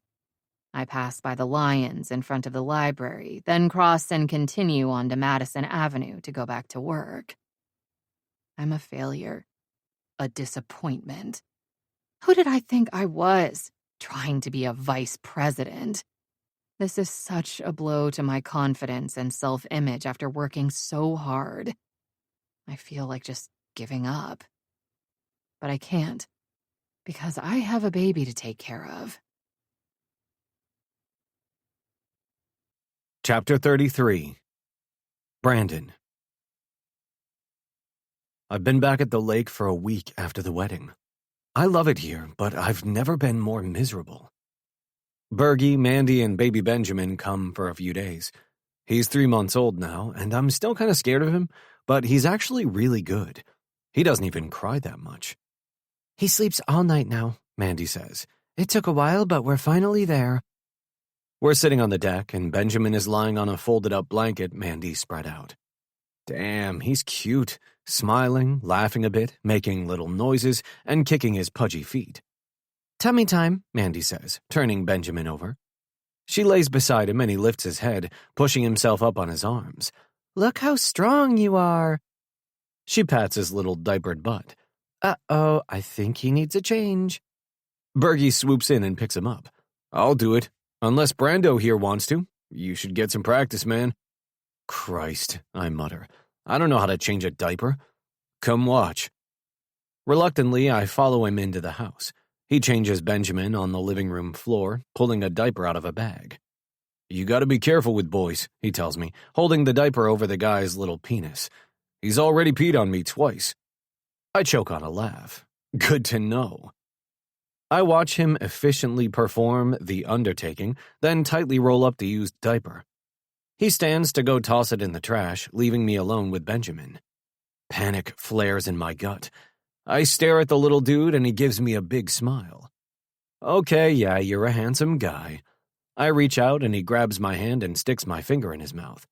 I pass by the Lions in front of the library, then cross and continue on to Madison Avenue to go back to work. I'm a failure. A disappointment. Who did I think I was, trying to be a vice president? This is such a blow to my confidence and self-image after working so hard. I feel like just giving up. But I can't, because I have a baby to take care of. Chapter 33. Brandon. I've been back at the lake for a week after the wedding. I love it here, but I've never been more miserable. Bergie, Mandy, and baby Benjamin come for a few days. He's 3 months old now, and I'm still kind of scared of him, but he's actually really good. He doesn't even cry that much. He sleeps all night now, Mandy says. It took a while, but we're finally there. We're sitting on the deck, and Benjamin is lying on a folded-up blanket Mandy spread out. Damn, he's cute, smiling, laughing a bit, making little noises, and kicking his pudgy feet. "Tummy time," Mandy says, turning Benjamin over. She lays beside him and he lifts his head, pushing himself up on his arms. "Look how strong you are." She pats his little diapered butt. "Uh-oh, I think he needs a change." Bergie swoops in and picks him up. "I'll do it. Unless Brando here wants to. You should get some practice, man." "Christ," I mutter. "I don't know how to change a diaper." "Come watch." Reluctantly, I follow him into the house. He changes Benjamin on the living room floor, pulling a diaper out of a bag. "You gotta be careful with boys," he tells me, holding the diaper over the guy's little penis. "He's already peed on me twice." I choke on a laugh. Good to know. I watch him efficiently perform the undertaking, then tightly roll up the used diaper. He stands to go toss it in the trash, leaving me alone with Benjamin. Panic flares in my gut. I stare at the little dude and he gives me a big smile. "Okay, yeah, you're a handsome guy." I reach out and he grabs my hand and sticks my finger in his mouth.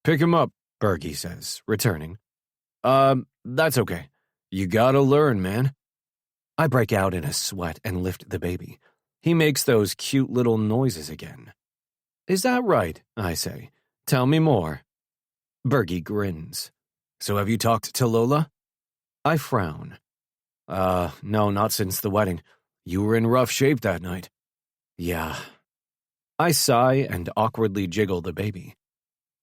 "Pick him up," Bergie says, returning. That's okay. You gotta learn, man." I break out in a sweat and lift the baby. He makes those cute little noises again. "Is that right?" I say. "Tell me more." Bergie grins. "So have you talked to Lola?" I frown. No, not since the wedding. You were in rough shape that night." "Yeah." I sigh and awkwardly jiggle the baby.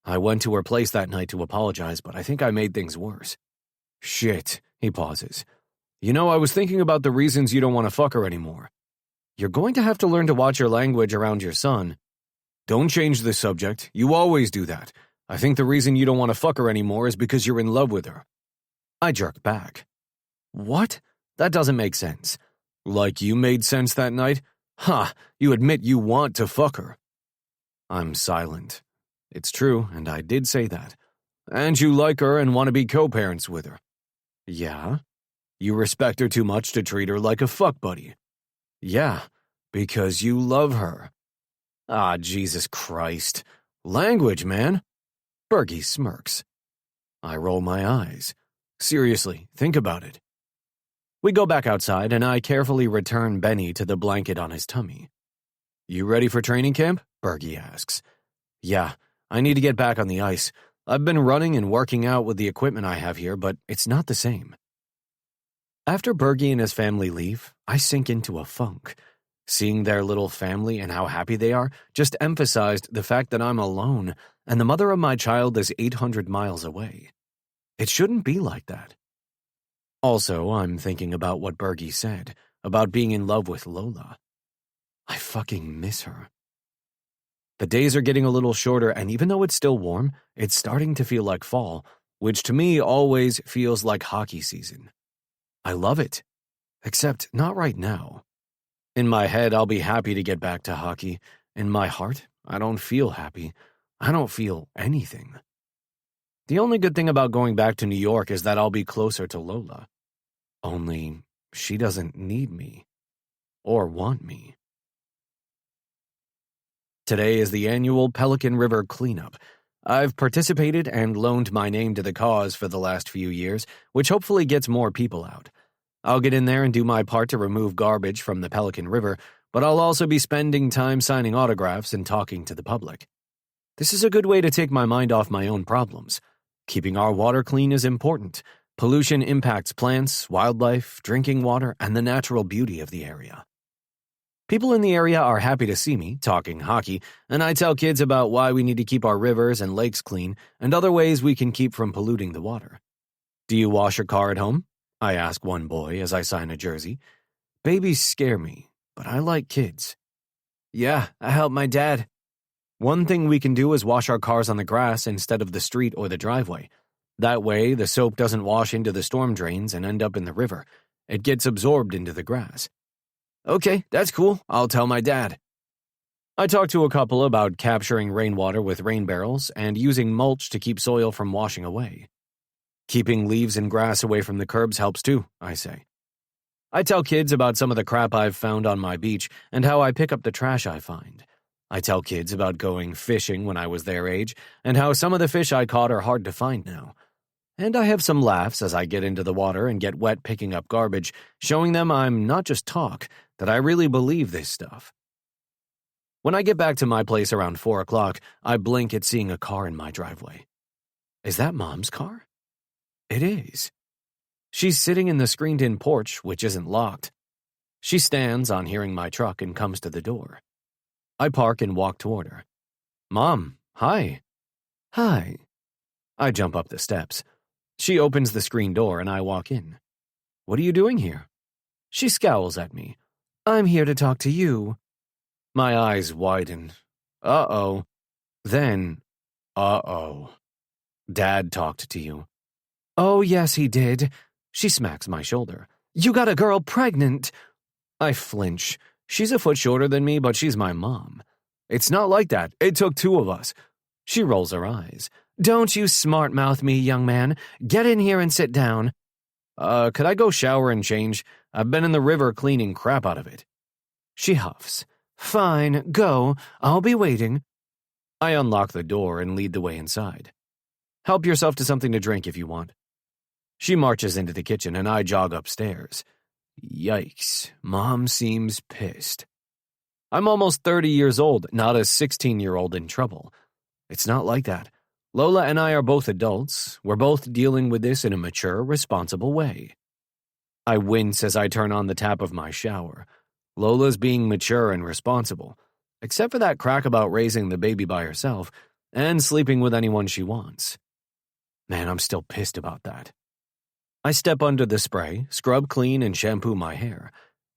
"I went to her place that night to apologize, but I think I made things worse." "Shit," he pauses. "You know, I was thinking about the reasons you don't want to fuck her anymore. You're going to have to learn to watch your language around your son." "Don't change the subject. You always do that. I think the reason you don't want to fuck her anymore is because you're in love with her." I jerk back. "What? That doesn't make sense." "Like you made sense that night? You admit you want to fuck her." I'm silent. It's true, and I did say that. "And you like her and want to be co-parents with her." "Yeah." "You respect her too much to treat her like a fuck buddy." "Yeah, because you love her." Jesus Christ. Language, man. Bergie smirks. I roll my eyes. Seriously, think about it. We go back outside, and I carefully return Benny to the blanket on his tummy. "You ready for training camp?" Bergie asks. "Yeah, I need to get back on the ice. I've been running and working out with the equipment I have here, but it's not the same." After Bergie and his family leave, I sink into a funk. Seeing their little family and how happy they are just emphasized the fact that I'm alone, and the mother of my child is 800 miles away. It shouldn't be like that. Also, I'm thinking about what Bergie said, about being in love with Lola. I fucking miss her. The days are getting a little shorter, and even though it's still warm, it's starting to feel like fall, which to me always feels like hockey season. I love it. Except not right now. In my head, I'll be happy to get back to hockey. In my heart, I don't feel happy. I don't feel anything. The only good thing about going back to New York is that I'll be closer to Lola. Only she doesn't need me. Or want me. Today is the annual Pelican River cleanup. I've participated and loaned my name to the cause for the last few years, which hopefully gets more people out. I'll get in there and do my part to remove garbage from the Pelican River, but I'll also be spending time signing autographs and talking to the public. This is a good way to take my mind off my own problems. Keeping our water clean is important. Pollution impacts plants, wildlife, drinking water, and the natural beauty of the area. People in the area are happy to see me talking hockey, and I tell kids about why we need to keep our rivers and lakes clean and other ways we can keep from polluting the water. "Do you wash your car at home?" I ask one boy as I sign a jersey. "Babies scare me, but I like kids." "Yeah, I help my dad." "One thing we can do is wash our cars on the grass instead of the street or the driveway. That way, the soap doesn't wash into the storm drains and end up in the river. It gets absorbed into the grass." "Okay, that's cool. I'll tell my dad." I talked to a couple about capturing rainwater with rain barrels and using mulch to keep soil from washing away. "Keeping leaves and grass away from the curbs helps too," I say. I tell kids about some of the crap I've found on my beach and how I pick up the trash I find. I tell kids about going fishing when I was their age, and how some of the fish I caught are hard to find now. And I have some laughs as I get into the water and get wet picking up garbage, showing them I'm not just talk, that I really believe this stuff. When I get back to my place around 4 o'clock, I blink at seeing a car in my driveway. Is that Mom's car? It is. She's sitting in the screened-in porch, which isn't locked. She stands on hearing my truck and comes to the door. I park and walk toward her. Mom, hi. Hi. I jump up the steps. She opens the screen door and I walk in. What are you doing here? She scowls at me. I'm here to talk to you. My eyes widen. Uh-oh. Then, uh-oh. Dad talked to you. Oh, yes, he did. She smacks my shoulder. You got a girl pregnant. I flinch. She's a foot shorter than me, but she's my mom. It's not like that. It took two of us. She rolls her eyes. Don't you smart-mouth me, young man. Get in here and sit down. Could I go shower and change? I've been in the river cleaning crap out of it. She huffs. Fine, go. I'll be waiting. I unlock the door and lead the way inside. Help yourself to something to drink if you want. She marches into the kitchen and I jog upstairs. Yikes, Mom seems pissed. I'm almost 30 years old, not a 16-year-old in trouble. It's not like that. Lola and I are both adults. We're both dealing with this in a mature, responsible way. I wince as I turn on the tap of my shower. Lola's being mature and responsible, except for that crack about raising the baby by herself and sleeping with anyone she wants. Man, I'm still pissed about that. I step under the spray, scrub clean, and shampoo my hair.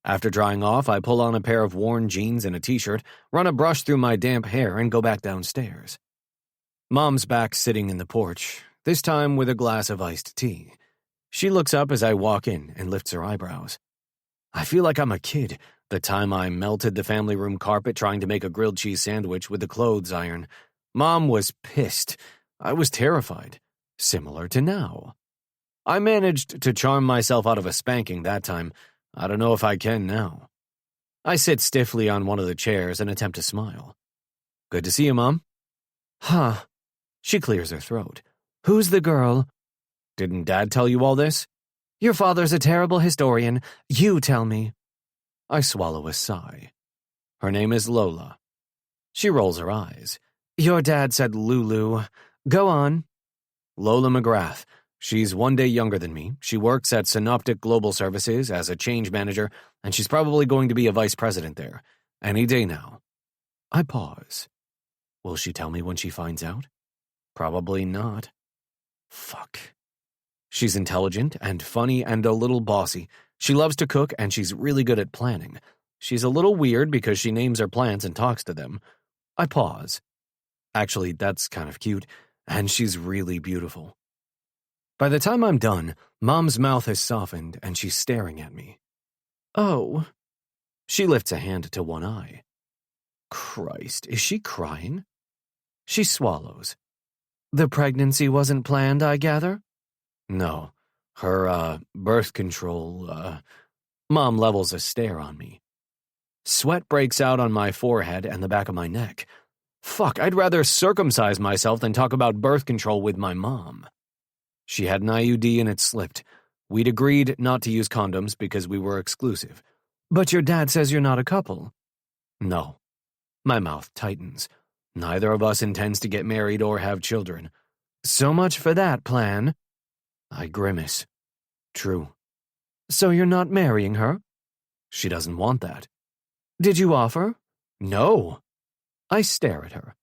After drying off, I pull on a pair of worn jeans and a t-shirt, run a brush through my damp hair, and go back downstairs. Mom's back sitting in the porch, this time with a glass of iced tea. She looks up as I walk in and lifts her eyebrows. I feel like I'm a kid, the time I melted the family room carpet trying to make a grilled cheese sandwich with the clothes iron. Mom was pissed. I was terrified. Similar to now. I managed to charm myself out of a spanking that time. I don't know if I can now. I sit stiffly on one of the chairs and attempt to smile. Good to see you, Mom. Huh. She clears her throat. Who's the girl? Didn't Dad tell you all this? Your father's a terrible historian. You tell me. I swallow a sigh. Her name is Lola. She rolls her eyes. Your dad said Lulu. Go on. Lola McGrath. She's 1 day younger than me. She works at Synoptic Global Services as a change manager, and she's probably going to be a vice president there. Any day now. I pause. Will she tell me when she finds out? Probably not. Fuck. She's intelligent and funny and a little bossy. She loves to cook and she's really good at planning. She's a little weird because she names her plants and talks to them. I pause. Actually, that's kind of cute, and she's really beautiful. By the time I'm done, Mom's mouth has softened and she's staring at me. Oh. She lifts a hand to one eye. Christ, is she crying? She swallows. The pregnancy wasn't planned, I gather? No. Her, birth control, Mom levels a stare on me. Sweat breaks out on my forehead and the back of my neck. Fuck, I'd rather circumcise myself than talk about birth control with my mom. She had an IUD and it slipped. We'd agreed not to use condoms because we were exclusive. But your dad says you're not a couple. No. My mouth tightens. Neither of us intends to get married or have children. So much for that plan. I grimace. True. So you're not marrying her? She doesn't want that. Did you offer? No. I stare at her.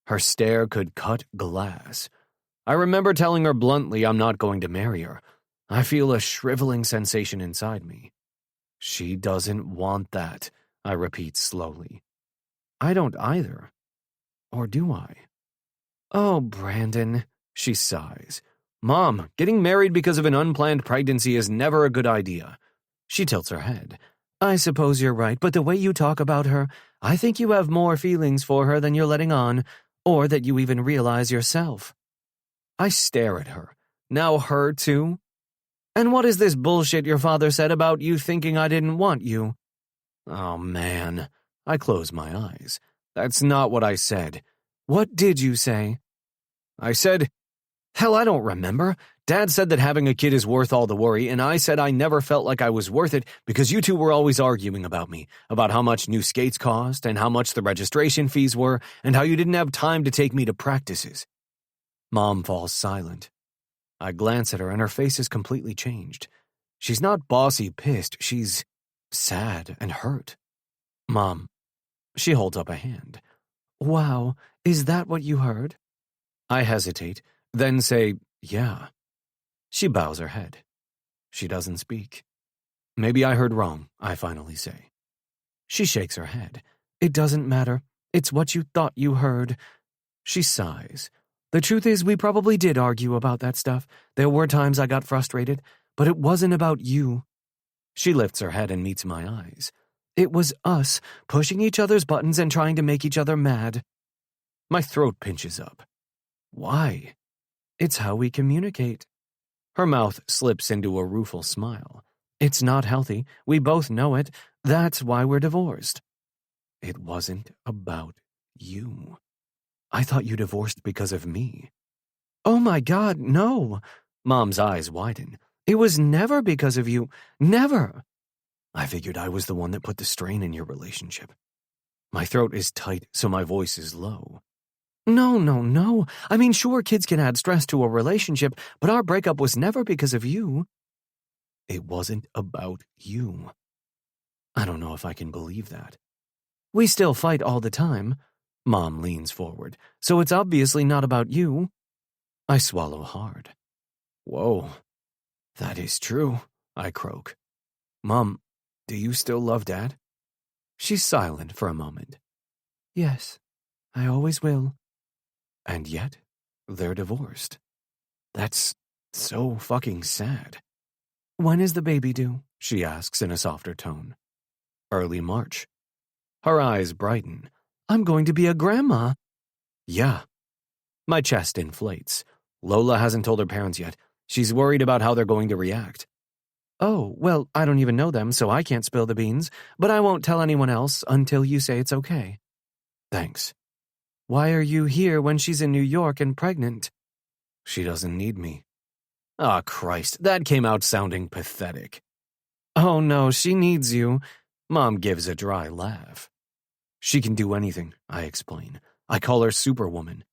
Her stare could cut glass. I remember telling her bluntly I'm not going to marry her. I feel a shriveling sensation inside me. She doesn't want that, I repeat slowly. I don't either. Or do I? Oh, Brandon, she sighs. Mom, getting married because of an unplanned pregnancy is never a good idea. She tilts her head. I suppose you're right, but the way you talk about her, I think you have more feelings for her than you're letting on, or that you even realize yourself. I stare at her. Now her too? And what is this bullshit your father said about you thinking I didn't want you? Oh, man. I close my eyes. That's not what I said. What did you say? I said, hell, I don't remember. Dad said that having a kid is worth all the worry, and I said I never felt like I was worth it because you two were always arguing about me, about how much new skates cost and how much the registration fees were and how you didn't have time to take me to practices. Mom falls silent. I glance at her and her face is completely changed. She's not bossy pissed, she's sad and hurt. Mom, she holds up a hand. Wow, is that what you heard? I hesitate, then say, yeah. She bows her head. She doesn't speak. Maybe I heard wrong, I finally say. She shakes her head. It doesn't matter. It's what you thought you heard. She sighs. The truth is, we probably did argue about that stuff. There were times I got frustrated, but it wasn't about you. She lifts her head and meets my eyes. It was us, pushing each other's buttons and trying to make each other mad. My throat pinches up. Why? It's how we communicate. Her mouth slips into a rueful smile. It's not healthy. We both know it. That's why we're divorced. It wasn't about you. I thought you divorced because of me. Oh my God, no. Mom's eyes widen. It was never because of you. Never. I figured I was the one that put the strain in your relationship. My throat is tight, so my voice is low. No. I mean, sure, kids can add stress to a relationship, but our breakup was never because of you. It wasn't about you. I don't know if I can believe that. We still fight all the time. Mom leans forward, so it's obviously not about you. I swallow hard. Whoa, that is true, I croak. Mom, do you still love Dad? She's silent for a moment. Yes, I always will. And yet, they're divorced. That's so fucking sad. When is the baby due? She asks in a softer tone. Early March. Her eyes brighten. I'm going to be a grandma. Yeah. My chest inflates. Lola hasn't told her parents yet. She's worried about how they're going to react. Oh, well, I don't even know them, so I can't spill the beans, but I won't tell anyone else until you say it's okay. Thanks. Why are you here when she's in New York and pregnant? She doesn't need me. Ah, Christ, that came out sounding pathetic. Oh no, she needs you. Mom gives a dry laugh. She can do anything, I explain. I call her Superwoman.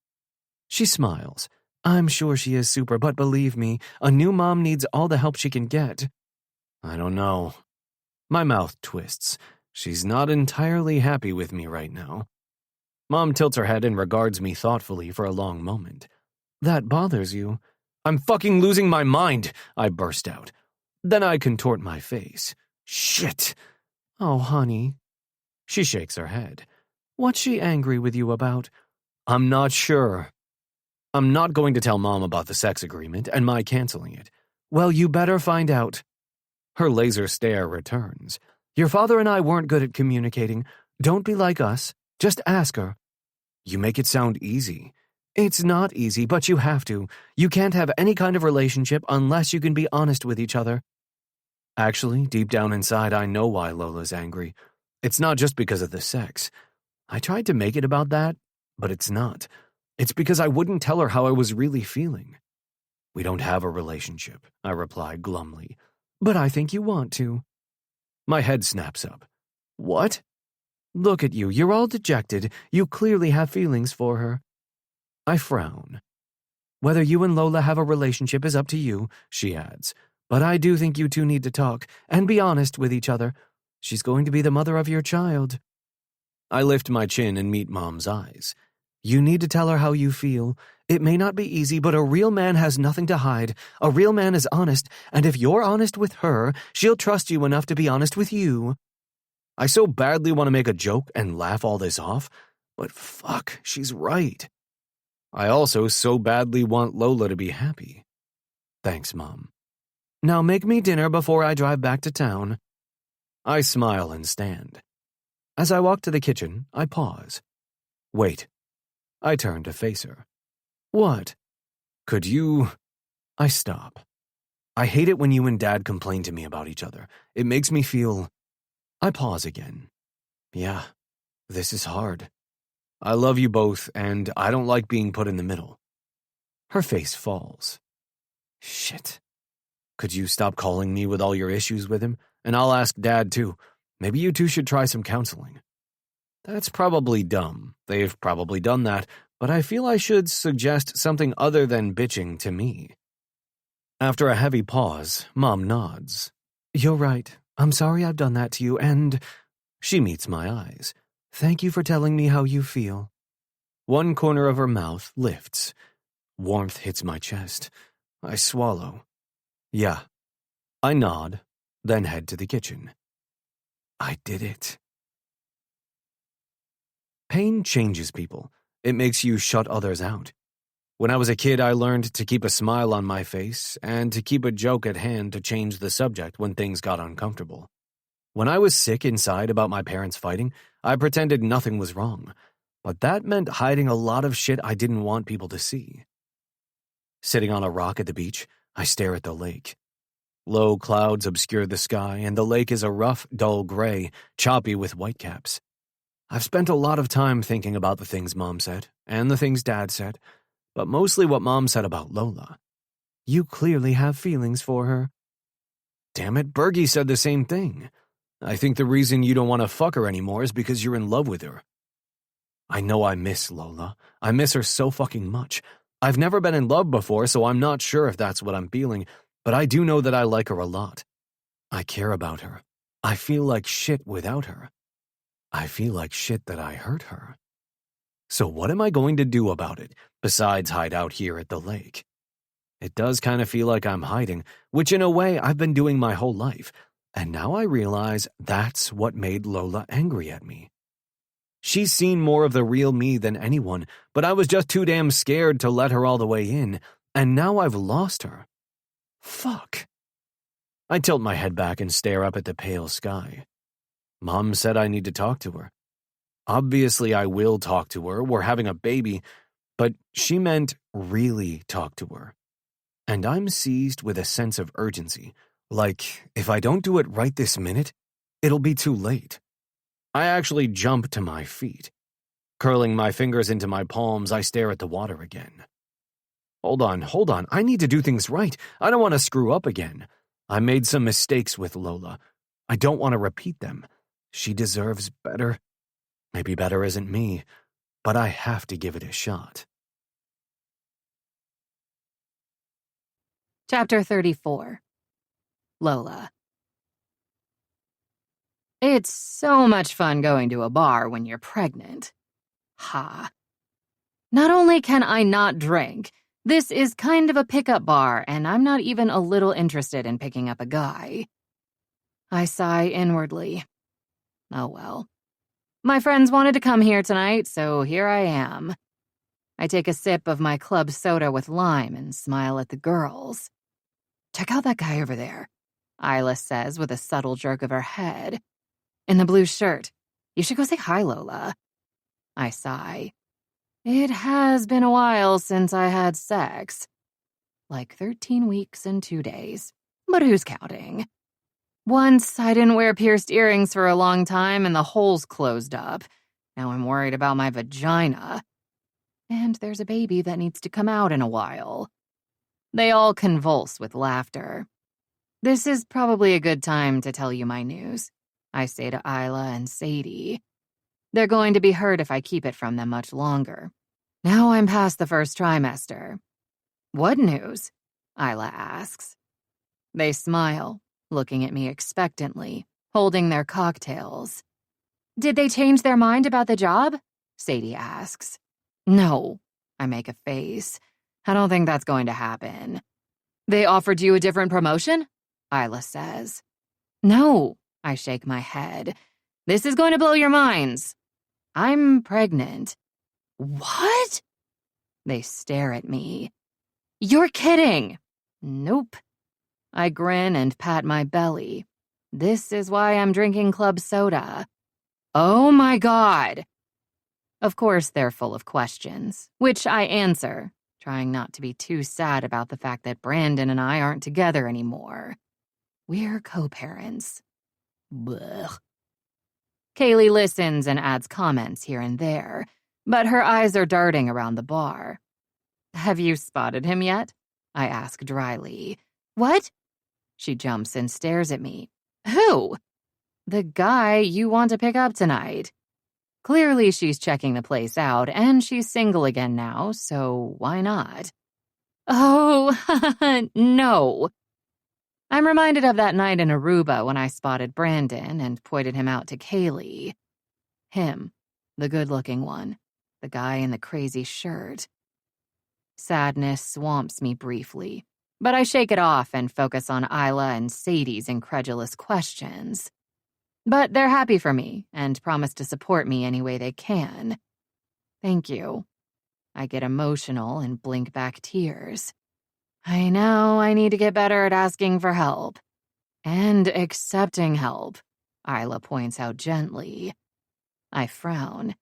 She smiles. I'm sure she is super, but believe me, a new mom needs all the help she can get. I don't know. My mouth twists. She's not entirely happy with me right now. Mom tilts her head and regards me thoughtfully for a long moment. That bothers you? I'm fucking losing my mind, I burst out. Then I contort my face. Shit. Oh, honey. She shakes her head. What's she angry with you about? I'm not sure. I'm not going to tell Mom about the sex agreement and my canceling it. Well, you better find out. Her laser stare returns. Your father and I weren't good at communicating. Don't be like us. Just ask her. You make it sound easy. It's not easy, but you have to. You can't have any kind of relationship unless you can be honest with each other. Actually, deep down inside, I know why Lola's angry. It's not just because of the sex. I tried to make it about that, but it's not. It's because I wouldn't tell her how I was really feeling. We don't have a relationship, I replied glumly. But I think you want to. My head snaps up. What? Look at you, you're all dejected. You clearly have feelings for her. I frown. Whether you and Lola have a relationship is up to you, she adds. But I do think you two need to talk and be honest with each other. She's going to be the mother of your child. I lift my chin and meet Mom's eyes. You need to tell her how you feel. It may not be easy, but a real man has nothing to hide. A real man is honest, and if you're honest with her, she'll trust you enough to be honest with you. I so badly want to make a joke and laugh all this off, but fuck, she's right. I also so badly want Lola to be happy. Thanks, Mom. Now make me dinner before I drive back to town. I smile and stand. As I walk to the kitchen, I pause. Wait. I turn to face her. What? Could you... I stop. I hate it when you and Dad complain to me about each other. It makes me feel... I pause again. Yeah, this is hard. I love you both, and I don't like being put in the middle. Her face falls. Shit. Could you stop calling me with all your issues with him? And I'll ask Dad, too. Maybe you two should try some counseling. That's probably dumb. They've probably done that, but I feel I should suggest something other than bitching to me. After a heavy pause, Mom nods. You're right. I'm sorry I've done that to you, and... She meets my eyes. Thank you for telling me how you feel. One corner of her mouth lifts. Warmth hits my chest. I swallow. Yeah. I nod, then head to the kitchen. I did it. Pain changes people. It makes you shut others out. When I was a kid, I learned to keep a smile on my face and to keep a joke at hand to change the subject when things got uncomfortable. When I was sick inside about my parents fighting, I pretended nothing was wrong, but that meant hiding a lot of shit I didn't want people to see. Sitting on a rock at the beach, I stare at the lake. Low clouds obscure the sky, and the lake is a rough, dull gray, choppy with whitecaps. I've spent a lot of time thinking about the things Mom said, and the things Dad said, but mostly what Mom said about Lola. You clearly have feelings for her. Damn it, Bergie said the same thing. I think the reason you don't want to fuck her anymore is because you're in love with her. I know I miss Lola. I miss her so fucking much. I've never been in love before, so I'm not sure if that's what I'm feeling, but I do know that I like her a lot. I care about her. I feel like shit without her. I feel like shit that I hurt her. So what am I going to do about it, besides hide out here at the lake? It does kind of feel like I'm hiding, which in a way I've been doing my whole life, and now I realize that's what made Lola angry at me. She's seen more of the real me than anyone, but I was just too damn scared to let her all the way in, and now I've lost her. Fuck. I tilt my head back and stare up at the pale sky. Mom said I need to talk to her. Obviously, I will talk to her. We're having a baby, but she meant really talk to her. And I'm seized with a sense of urgency, like if I don't do it right this minute, it'll be too late. I actually jump to my feet. Curling my fingers into my palms, I stare at the water again. Hold on. I need to do things right. I don't want to screw up again. I made some mistakes with Lola. I don't want to repeat them. She deserves better. Maybe better isn't me, but I have to give it a shot. Chapter 34. Lola. It's so much fun going to a bar when you're pregnant. Ha. Not only can I not drink, this is kind of a pickup bar, and I'm not even a little interested in picking up a guy. I sigh inwardly. Oh well. My friends wanted to come here tonight, so here I am. I take a sip of my club soda with lime and smile at the girls. Check out that guy over there, Isla says with a subtle jerk of her head. In the blue shirt. You should go say hi, Lola. I sigh. It has been a while since I had sex. Like 13 weeks and 2 days. But who's counting? Once, I didn't wear pierced earrings for a long time and the holes closed up. Now I'm worried about my vagina. And there's a baby that needs to come out in a while. They all convulse with laughter. This is probably a good time to tell you my news, I say to Isla and Sadie. They're going to be hurt if I keep it from them much longer. Now I'm past the first trimester. What news? Isla asks. They smile, looking at me expectantly, holding their cocktails. Did they change their mind about the job? Sadie asks. No, I make a face. I don't think that's going to happen. They offered you a different promotion? Isla says. No, I shake my head. This is going to blow your minds. I'm pregnant. What? They stare at me. You're kidding. Nope. I grin and pat my belly. This is why I'm drinking club soda. Oh my God. Of course, they're full of questions, which I answer, trying not to be too sad about the fact that Brandon and I aren't together anymore. We're co-parents. Blech. Kaylee listens and adds comments here and there, but her eyes are darting around the bar. "Have you spotted him yet?" I ask dryly. "What?" She jumps and stares at me. "Who?" "The guy you want to pick up tonight." Clearly she's checking the place out, and she's single again now, so why not? "Oh, no." I'm reminded of that night in Aruba when I spotted Brandon and pointed him out to Kaylee. Him, the good-looking one, the guy in the crazy shirt. Sadness swamps me briefly, but I shake it off and focus on Isla and Sadie's incredulous questions. But they're happy for me and promise to support me any way they can. Thank you. I get emotional and blink back tears. I know I need to get better at asking for help. And accepting help, Isla points out gently. I frown.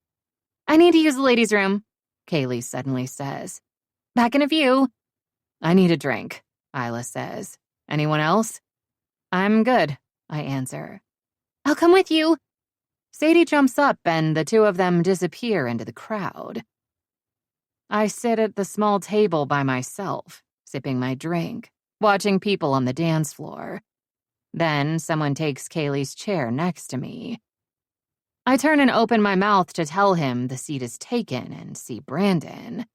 "I need to use the ladies' room," Kaylee suddenly says. "Back in a few." "I need a drink," Isla says. "Anyone else?" "I'm good," I answer. "I'll come with you." Sadie jumps up and the two of them disappear into the crowd. I sit at the small table by myself, sipping my drink, watching people on the dance floor. Then someone takes Kaylee's chair next to me. I turn and open my mouth to tell him the seat is taken and see Brandon.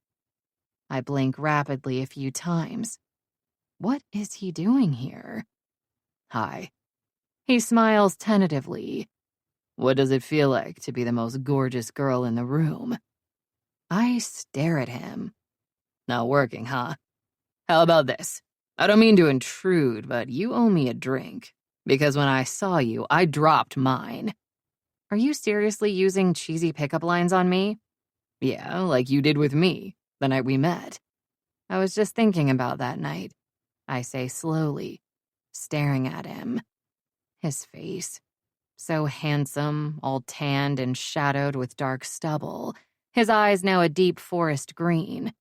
I blink rapidly a few times. What is he doing here? "Hi." He smiles tentatively. "What does it feel like to be the most gorgeous girl in the room?" I stare at him. "Not working, huh? How about this? I don't mean to intrude, but you owe me a drink. Because when I saw you, I dropped mine." "Are you seriously using cheesy pickup lines on me?" "Yeah, like you did with me, the night we met." "I was just thinking about that night," I say slowly, staring at him. His face. So handsome, all tanned and shadowed with dark stubble. His eyes now a deep forest green.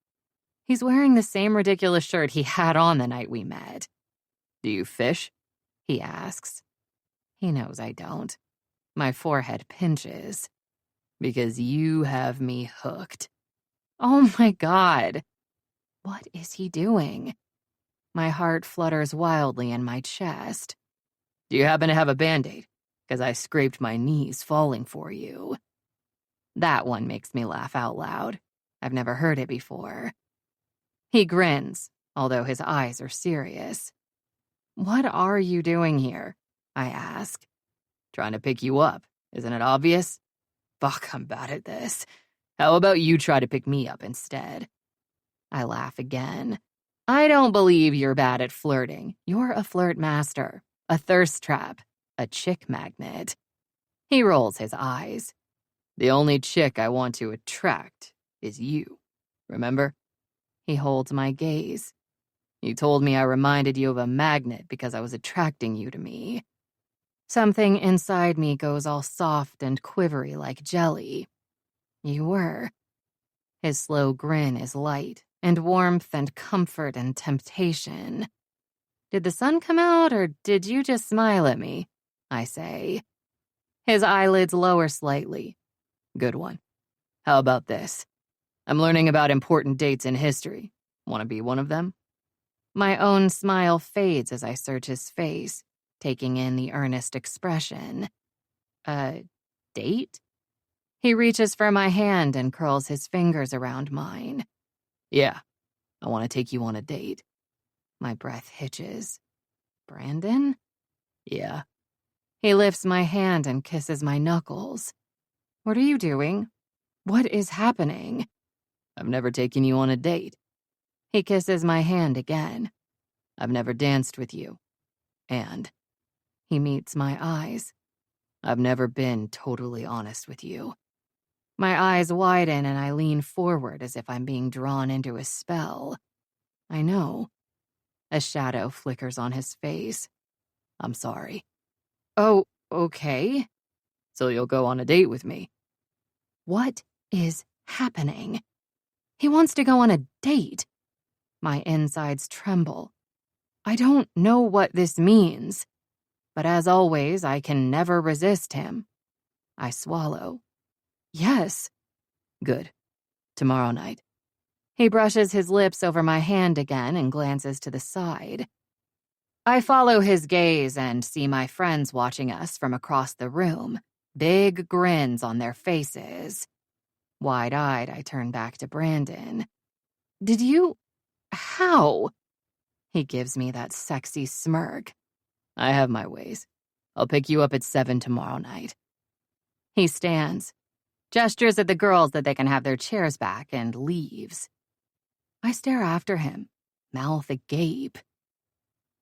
He's wearing the same ridiculous shirt he had on the night we met. "Do you fish?" he asks. He knows I don't. My forehead pinches. "Because you have me hooked." Oh my God. What is he doing? My heart flutters wildly in my chest. "Do you happen to have a Band-Aid? Because I scraped my knees falling for you." That one makes me laugh out loud. I've never heard it before. He grins, although his eyes are serious. "What are you doing here?" I ask. "Trying to pick you up. Isn't it obvious?" "Fuck, I'm bad at this. How about you try to pick me up instead?" I laugh again. "I don't believe you're bad at flirting. You're a flirt master, a thirst trap, a chick magnet." He rolls his eyes. "The only chick I want to attract is you. Remember?" He holds my gaze. "You told me I reminded you of a magnet because I was attracting you to me." Something inside me goes all soft and quivery like jelly. You were. His slow grin is light, and warmth and comfort and temptation. "Did the sun come out, or did you just smile at me?" I say. His eyelids lower slightly. "Good one. How about this? I'm learning about important dates in history. Want to be one of them?" My own smile fades as I search his face, taking in the earnest expression. "A date?" He reaches for my hand and curls his fingers around mine. "Yeah, I want to take you on a date." My breath hitches. "Brandon?" "Yeah." He lifts my hand and kisses my knuckles. "What are you doing? What is happening?" "I've never taken you on a date." He kisses my hand again. "I've never danced with you. And," he meets my eyes, "I've never been totally honest with you." My eyes widen and I lean forward as if I'm being drawn into a spell. I know. A shadow flickers on his face. "I'm sorry." "Oh, okay. So you'll go on a date with me." What is happening? He wants to go on a date. My insides tremble. I don't know what this means. But as always, I can never resist him. I swallow. "Yes." "Good. Tomorrow night. He brushes his lips over my hand again and glances to the side. I follow his gaze and see my friends watching us from across the room, big grins on their faces. Wide-eyed, I turn back to Brandon. Did you... How? He gives me that sexy smirk. I have my ways. I'll pick you up at 7 tomorrow night. He stands, gestures at the girls that they can have their chairs back, and leaves. I stare after him, mouth agape.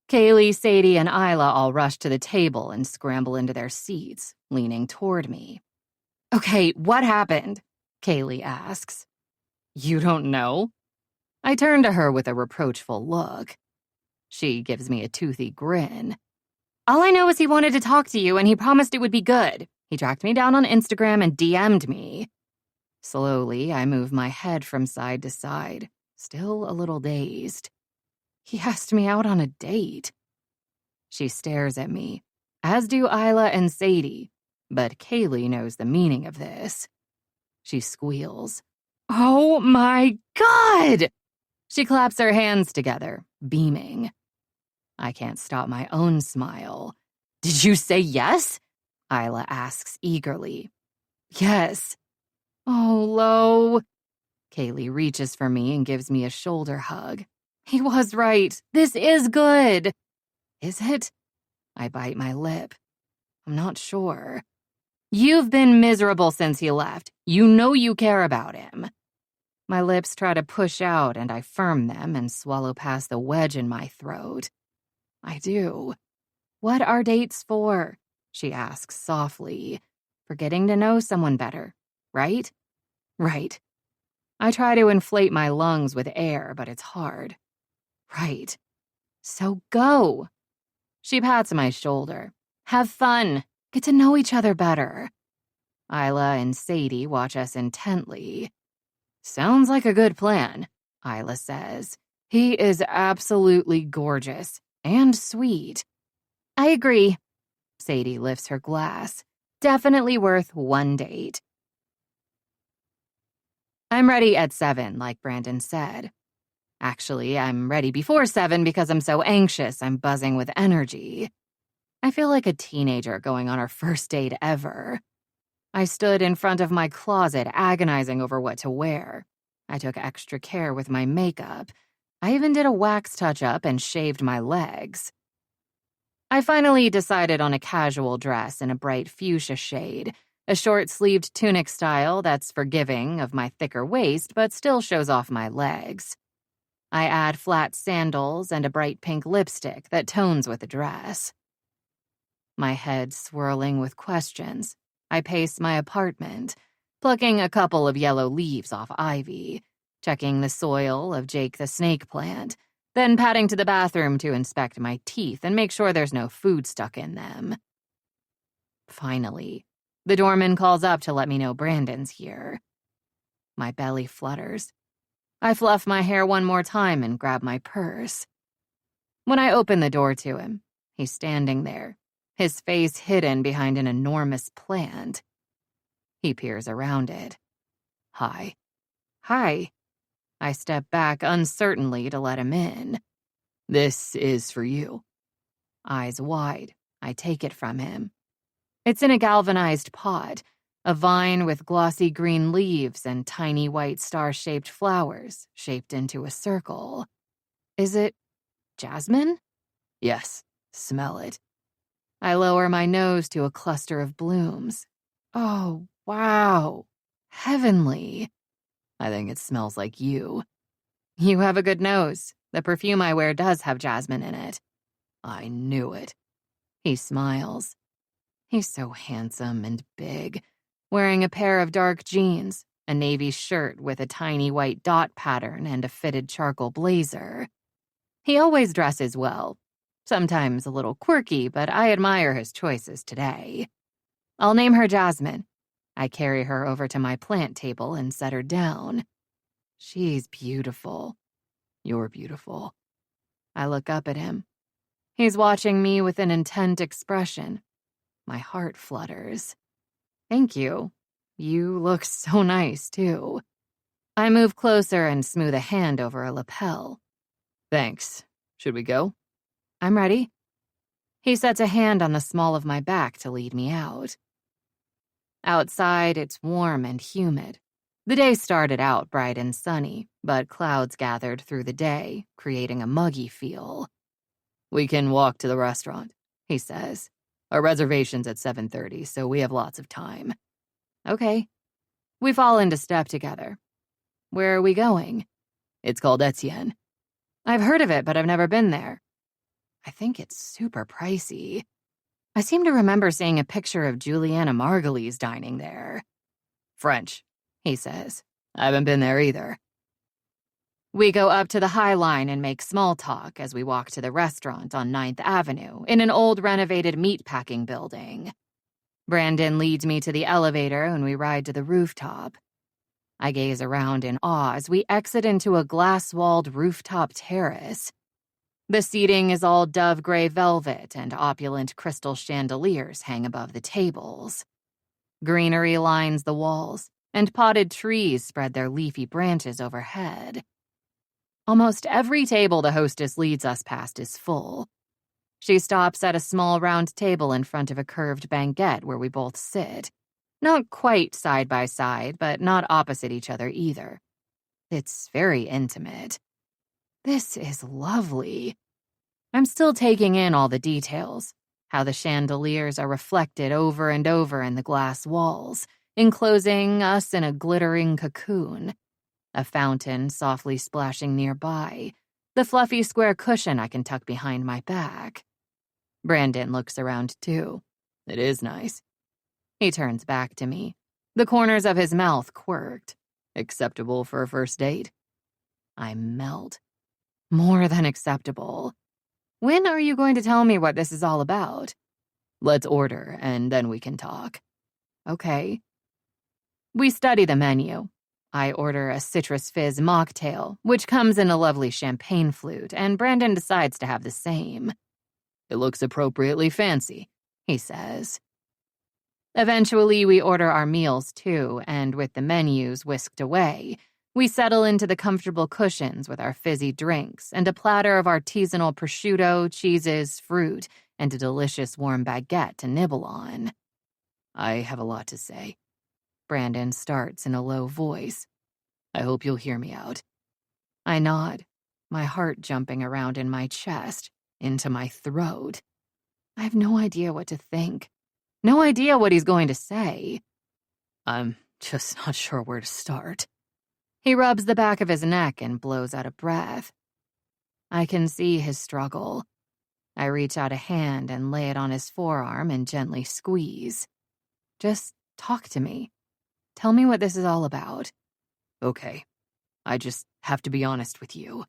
Kaylee, Sadie, and Isla all rush to the table and scramble into their seats, leaning toward me. Okay, what happened? Kaylee asks. You don't know? I turn to her with a reproachful look. She gives me a toothy grin. All I know is he wanted to talk to you and he promised it would be good. He tracked me down on Instagram and DM'd me. Slowly, I move my head from side to side, still a little dazed. He asked me out on a date. She stares at me, as do Isla and Sadie, but Kaylee knows the meaning of this. She squeals. Oh my God! She claps her hands together, beaming. I can't stop my own smile. Did you say yes? Isla asks eagerly. Yes. Oh, Lo. Kaylee reaches for me and gives me a shoulder hug. He was right. This is good. Is it? I bite my lip. I'm not sure. You've been miserable since he left. You know you care about him. My lips try to push out and I firm them and swallow past the wedge in my throat. I do. What are dates for? She asks softly. For getting to know someone better, right? Right. I try to inflate my lungs with air, but it's hard. Right. So go. She pats my shoulder. Have fun. Get to know each other better. Isla and Sadie watch us intently. Sounds like a good plan, Isla says. He is absolutely gorgeous and sweet. I agree. Sadie lifts her glass. Definitely worth one date. I'm ready at 7, like Brandon said. Actually, I'm ready before 7 because I'm so anxious I'm buzzing with energy. I feel like a teenager going on our first date ever. I stood in front of my closet agonizing over what to wear. I took extra care with my makeup. I even did a wax touch-up and shaved my legs. I finally decided on a casual dress in a bright fuchsia shade, a short-sleeved tunic style that's forgiving of my thicker waist but still shows off my legs. I add flat sandals and a bright pink lipstick that tones with the dress. My head swirling with questions, I pace my apartment, plucking a couple of yellow leaves off ivy, checking the soil of Jake the snake plant, then padding to the bathroom to inspect my teeth and make sure there's no food stuck in them. Finally, the doorman calls up to let me know Brandon's here. My belly flutters. I fluff my hair one more time and grab my purse. When I open the door to him, he's standing there, his face hidden behind an enormous plant. He peers around it. Hi. Hi. I step back uncertainly to let him in. This is for you. Eyes wide, I take it from him. It's in a galvanized pot, a vine with glossy green leaves and tiny white star-shaped flowers shaped into a circle. Is it jasmine? Yes, smell it. I lower my nose to a cluster of blooms. Oh, wow. Heavenly. I think it smells like you. You have a good nose. The perfume I wear does have jasmine in it. I knew it. He smiles. He's so handsome and big, wearing a pair of dark jeans, a navy shirt with a tiny white dot pattern, and a fitted charcoal blazer. He always dresses well. Sometimes a little quirky, but I admire his choices today. I'll name her Jasmine. I carry her over to my plant table and set her down. She's beautiful. You're beautiful. I look up at him. He's watching me with an intent expression. My heart flutters. Thank you. You look so nice, too. I move closer and smooth a hand over a lapel. Thanks. Should we go? I'm ready. He sets a hand on the small of my back to lead me out. Outside, it's warm and humid. The day started out bright and sunny, but clouds gathered through the day, creating a muggy feel. We can walk to the restaurant, he says. Our reservation's at 7:30, so we have lots of time. Okay. We fall into step together. Where are we going? It's called Etienne. I've heard of it, but I've never been there. I think it's super pricey. I seem to remember seeing a picture of Juliana Margulies dining there. French, he says. I haven't been there either. We go up to the High Line and make small talk as we walk to the restaurant on 9th Avenue in an old renovated meatpacking building. Brandon leads me to the elevator and we ride to the rooftop. I gaze around in awe as we exit into a glass-walled rooftop terrace. The seating is all dove gray velvet and opulent crystal chandeliers hang above the tables. Greenery lines the walls, and potted trees spread their leafy branches overhead. Almost every table the hostess leads us past is full. She stops at a small round table in front of a curved banquette where we both sit. Not quite side by side, but not opposite each other either. It's very intimate. This is lovely. I'm still taking in all the details, how the chandeliers are reflected over and over in the glass walls, enclosing us in a glittering cocoon. A fountain softly splashing nearby, the fluffy square cushion I can tuck behind my back. Brandon looks around too. It is nice. He turns back to me, the corners of his mouth quirked. Acceptable for a first date? I melt. More than acceptable. When are you going to tell me what this is all about? Let's order, and then we can talk. Okay. We study the menu. I order a citrus fizz mocktail, which comes in a lovely champagne flute, and Brandon decides to have the same. It looks appropriately fancy, he says. Eventually, we order our meals too, and with the menus whisked away, we settle into the comfortable cushions with our fizzy drinks and a platter of artisanal prosciutto, cheeses, fruit, and a delicious warm baguette to nibble on. I have a lot to say. Brandon starts in a low voice. I hope you'll hear me out. I nod, my heart jumping around in my chest, into my throat. I have no idea what to think. No idea what he's going to say. I'm just not sure where to start. He rubs the back of his neck and blows out a breath. I can see his struggle. I reach out a hand and lay it on his forearm and gently squeeze. Just talk to me. Tell me what this is all about. Okay. I just have to be honest with you.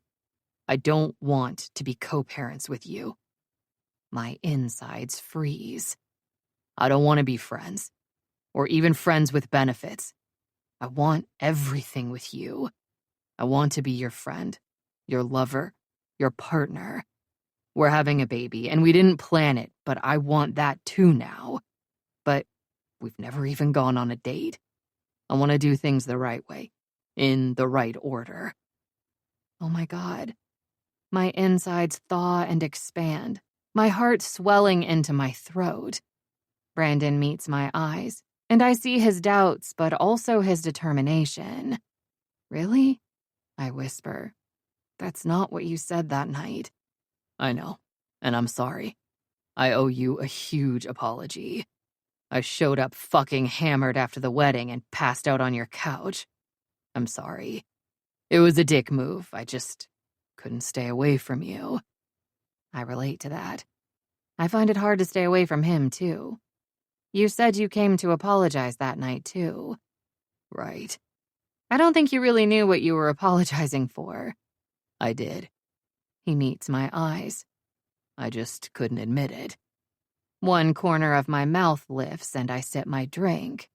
I don't want to be co-parents with you. My insides freeze. I don't want to be friends, or even friends with benefits. I want everything with you. I want to be your friend, your lover, your partner. We're having a baby, and we didn't plan it, but I want that too now. But we've never even gone on a date. I want to do things the right way, in the right order. Oh my God. My insides thaw and expand, my heart swelling into my throat. Brandon meets my eyes, and I see his doubts, but also his determination. Really? I whisper. That's not what you said that night. I know, and I'm sorry. I owe you a huge apology. I showed up fucking hammered after the wedding and passed out on your couch. I'm sorry. It was a dick move. I just couldn't stay away from you. I relate to that. I find it hard to stay away from him, too. You said you came to apologize that night, too. Right. I don't think you really knew what you were apologizing for. I did. He meets my eyes. I just couldn't admit it. One corner of my mouth lifts and I sip my drink.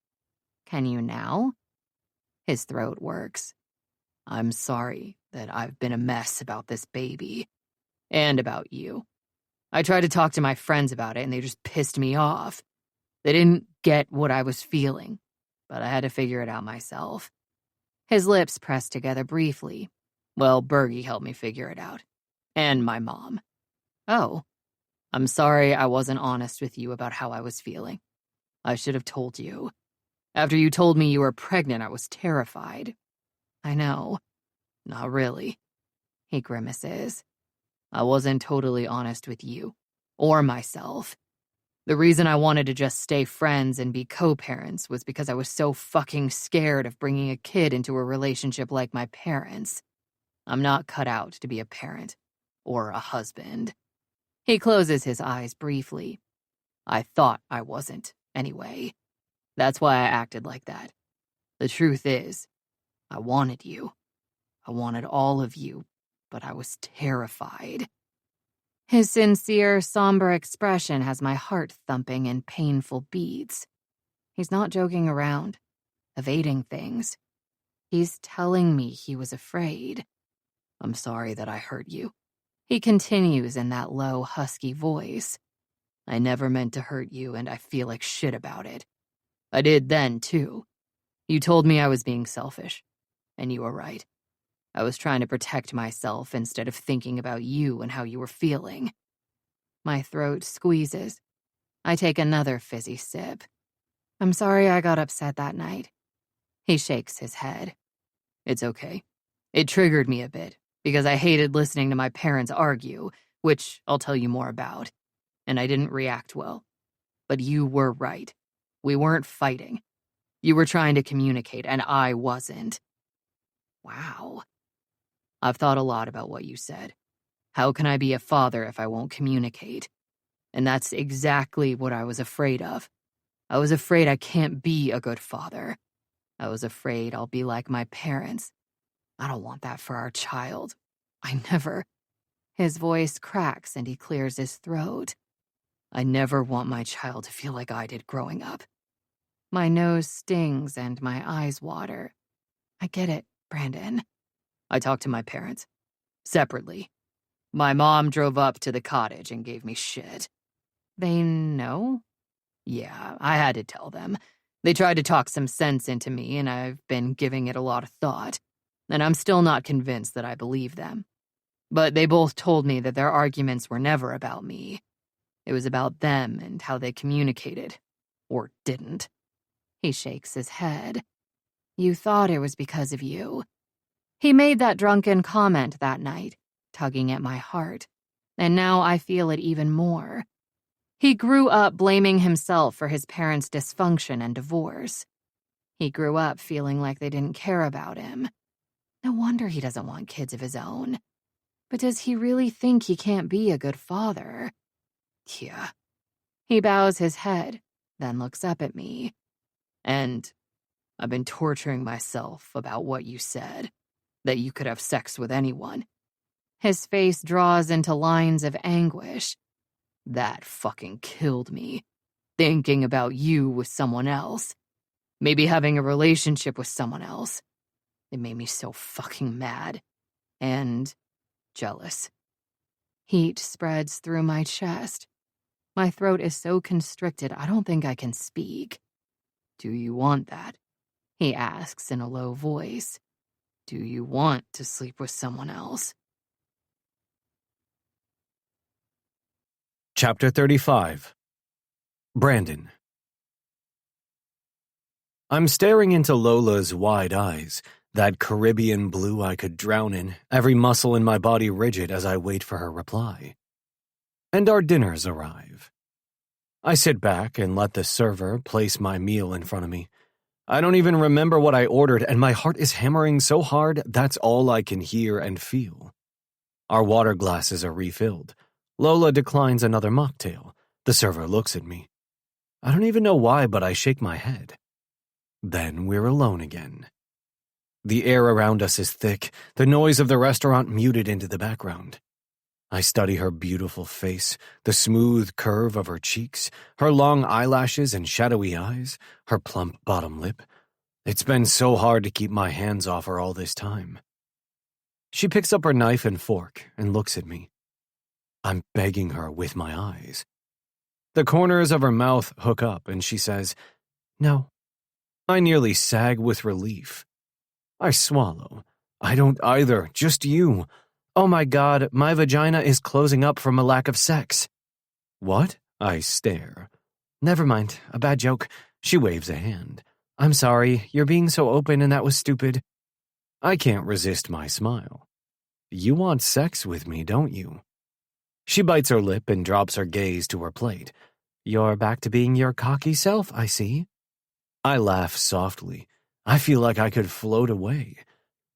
Can you now? His throat works. I'm sorry that I've been a mess about this baby. And about you. I tried to talk to my friends about it and they just pissed me off. They didn't get what I was feeling, but I had to figure it out myself. His lips pressed together briefly. Well, Bergie helped me figure it out. And my mom. Oh, I'm sorry I wasn't honest with you about how I was feeling. I should have told you. After you told me you were pregnant, I was terrified. I know. Not really. He grimaces. I wasn't totally honest with you. Or myself. The reason I wanted to just stay friends and be co-parents was because I was so fucking scared of bringing a kid into a relationship like my parents. I'm not cut out to be a parent. Or a husband. He closes his eyes briefly. I thought I wasn't, anyway. That's why I acted like that. The truth is, I wanted you. I wanted all of you, but I was terrified. His sincere, somber expression has my heart thumping in painful beats. He's not joking around, evading things. He's telling me he was afraid. I'm sorry that I hurt you. He continues in that low, husky voice. I never meant to hurt you, and I feel like shit about it. I did then, too. You told me I was being selfish, and you were right. I was trying to protect myself instead of thinking about you and how you were feeling. My throat squeezes. I take another fizzy sip. I'm sorry I got upset that night. He shakes his head. It's okay. It triggered me a bit, because I hated listening to my parents argue, which I'll tell you more about, and I didn't react well. But you were right. We weren't fighting. You were trying to communicate, and I wasn't. Wow. I've thought a lot about what you said. How can I be a father if I won't communicate? And that's exactly what I was afraid of. I was afraid I can't be a good father. I was afraid I'll be like my parents. I don't want that for our child. I never. His voice cracks and he clears his throat. I never want my child to feel like I did growing up. My nose stings and my eyes water. I get it, Brandon. I talked to my parents. Separately. My mom drove up to the cottage and gave me shit. They know? Yeah, I had to tell them. They tried to talk some sense into me, and I've been giving it a lot of thought. And I'm still not convinced that I believe them. But they both told me that their arguments were never about me. It was about them and how they communicated. Or didn't. He shakes his head. You thought it was because of you. He made that drunken comment that night, tugging at my heart. And now I feel it even more. He grew up blaming himself for his parents' dysfunction and divorce. He grew up feeling like they didn't care about him. No wonder he doesn't want kids of his own. But does he really think he can't be a good father? Yeah. He bows his head, then looks up at me. And I've been torturing myself about what you said, that you could have sex with anyone. His face draws into lines of anguish. That fucking killed me. Thinking about you with someone else. Maybe having a relationship with someone else. It made me so fucking mad. And jealous. Heat spreads through my chest. My throat is so constricted I don't think I can speak. Do you want that? He asks in a low voice. Do you want to sleep with someone else? Chapter 35. Brandon. I'm staring into Lola's wide eyes, that Caribbean blue I could drown in, every muscle in my body rigid as I wait for her reply. And our dinners arrive. I sit back and let the server place my meal in front of me. I don't even remember what I ordered, and my heart is hammering so hard that's all I can hear and feel. Our water glasses are refilled. Lola declines another mocktail. The server looks at me. I don't even know why, but I shake my head. Then we're alone again. The air around us is thick, the noise of the restaurant muted into the background. I study her beautiful face, the smooth curve of her cheeks, her long eyelashes and shadowy eyes, her plump bottom lip. It's been so hard to keep my hands off her all this time. She picks up her knife and fork and looks at me. I'm begging her with my eyes. The corners of her mouth hook up and she says, No. I nearly sag with relief. I swallow. I don't either, just you. Oh my God, my vagina is closing up from a lack of sex. What? I stare. Never mind, a bad joke. She waves a hand. I'm sorry, you're being so open and that was stupid. I can't resist my smile. You want sex with me, don't you? She bites her lip and drops her gaze to her plate. You're back to being your cocky self, I see. I laugh softly. I feel like I could float away.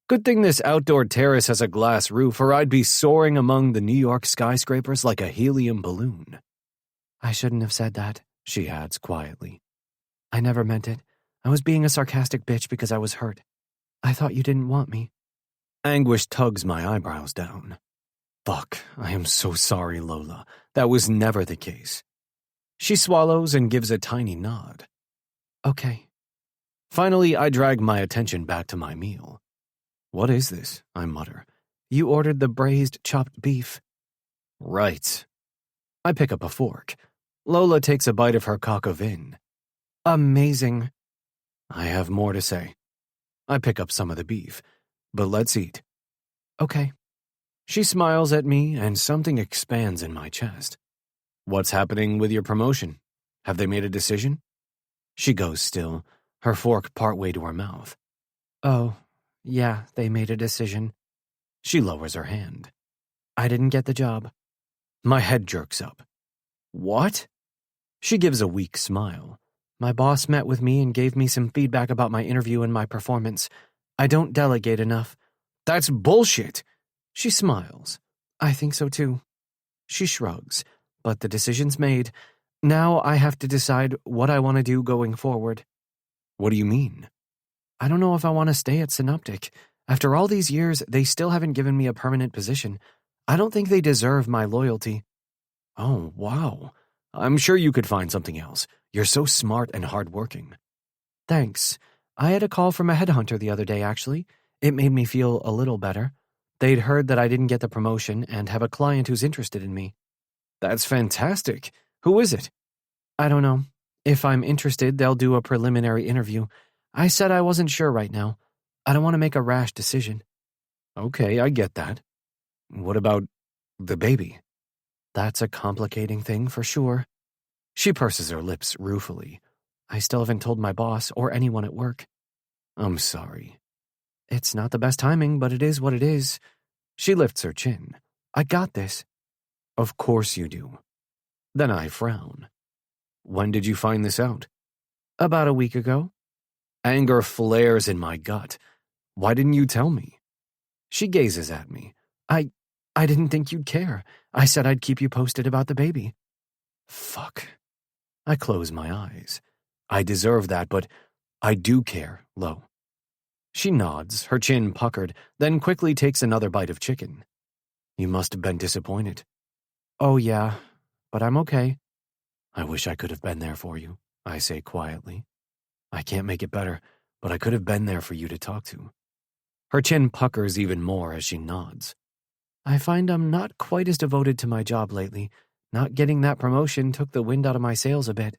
Good thing this outdoor terrace has a glass roof, or I'd be soaring among the New York skyscrapers like a helium balloon. I shouldn't have said that, she adds quietly. I never meant it. I was being a sarcastic bitch because I was hurt. I thought you didn't want me. Anguish tugs my eyebrows down. Fuck, I am so sorry, Lola. That was never the case. She swallows and gives a tiny nod. Okay. Finally, I drag my attention back to my meal. What is this? I mutter. You ordered the braised chopped beef. Right. I pick up a fork. Lola takes a bite of her coq au vin. Amazing. I have more to say. I pick up some of the beef. But let's eat. Okay. She smiles at me and something expands in my chest. What's happening with your promotion? Have they made a decision? She goes still, her fork partway to her mouth. Oh, yeah, they made a decision. She lowers her hand. I didn't get the job. My head jerks up. What? She gives a weak smile. My boss met with me and gave me some feedback about my interview and my performance. I don't delegate enough. That's bullshit. She smiles. I think so too. She shrugs, but the decision's made. Now I have to decide what I want to do going forward. What do you mean? I don't know if I want to stay at Synoptic. After all these years, they still haven't given me a permanent position. I don't think they deserve my loyalty. Oh, wow. I'm sure you could find something else. You're so smart and hardworking. Thanks. I had a call from a headhunter the other day, actually. It made me feel a little better. They'd heard that I didn't get the promotion and have a client who's interested in me. That's fantastic. Who is it? I don't know. If I'm interested, they'll do a preliminary interview. I said I wasn't sure right now. I don't want to make a rash decision. Okay, I get that. What about the baby? That's a complicating thing for sure. She purses her lips ruefully. I still haven't told my boss or anyone at work. I'm sorry. It's not the best timing, but it is what it is. She lifts her chin. I got this. Of course you do. Then I frown. When did you find this out? About a week ago. Anger flares in my gut. Why didn't you tell me? She gazes at me. I didn't think you'd care. I said I'd keep you posted about the baby. Fuck. I close my eyes. I deserve that, but I do care, Lo. She nods, her chin puckered, then quickly takes another bite of chicken. You must have been disappointed. Oh, yeah, but I'm okay. I wish I could have been there for you, I say quietly. I can't make it better, but I could have been there for you to talk to. Her chin puckers even more as she nods. I find I'm not quite as devoted to my job lately. Not getting that promotion took the wind out of my sails a bit.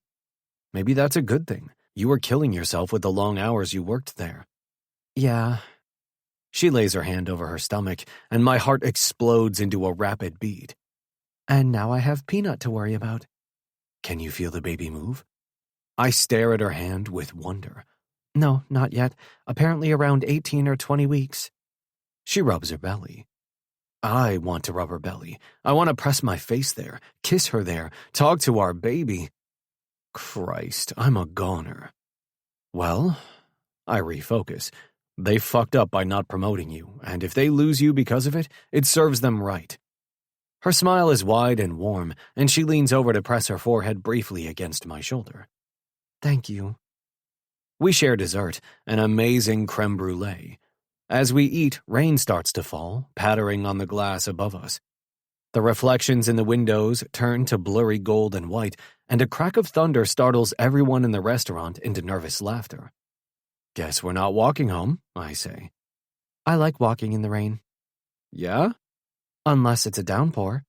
Maybe that's a good thing. You were killing yourself with the long hours you worked there. Yeah. She lays her hand over her stomach, and my heart explodes into a rapid beat. And now I have Peanut to worry about. Can you feel the baby move? I stare at her hand with wonder. No, not yet. Apparently around 18 or 20 weeks. She rubs her belly. I want to rub her belly. I want to press my face there, kiss her there, talk to our baby. Christ, I'm a goner. Well, I refocus. They fucked up by not promoting you, and if they lose you because of it, it serves them right. Her smile is wide and warm, and she leans over to press her forehead briefly against my shoulder. Thank you. We share dessert, an amazing creme brulee. As we eat, rain starts to fall, pattering on the glass above us. The reflections in the windows turn to blurry gold and white, and a crack of thunder startles everyone in the restaurant into nervous laughter. Guess we're not walking home, I say. I like walking in the rain. Yeah? Unless it's a downpour.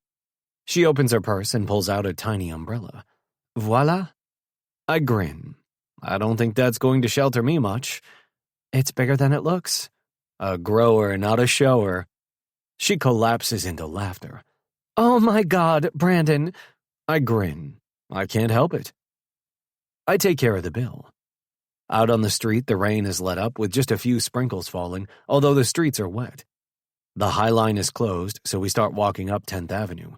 She opens her purse and pulls out a tiny umbrella. Voila. I grin. I don't think that's going to shelter me much. It's bigger than it looks. A grower, not a shower. She collapses into laughter. Oh my God, Brandon. I grin. I can't help it. I take care of the bill. Out on the street, the rain is let up with just a few sprinkles falling, although the streets are wet. The High Line is closed, so we start walking up 10th Avenue.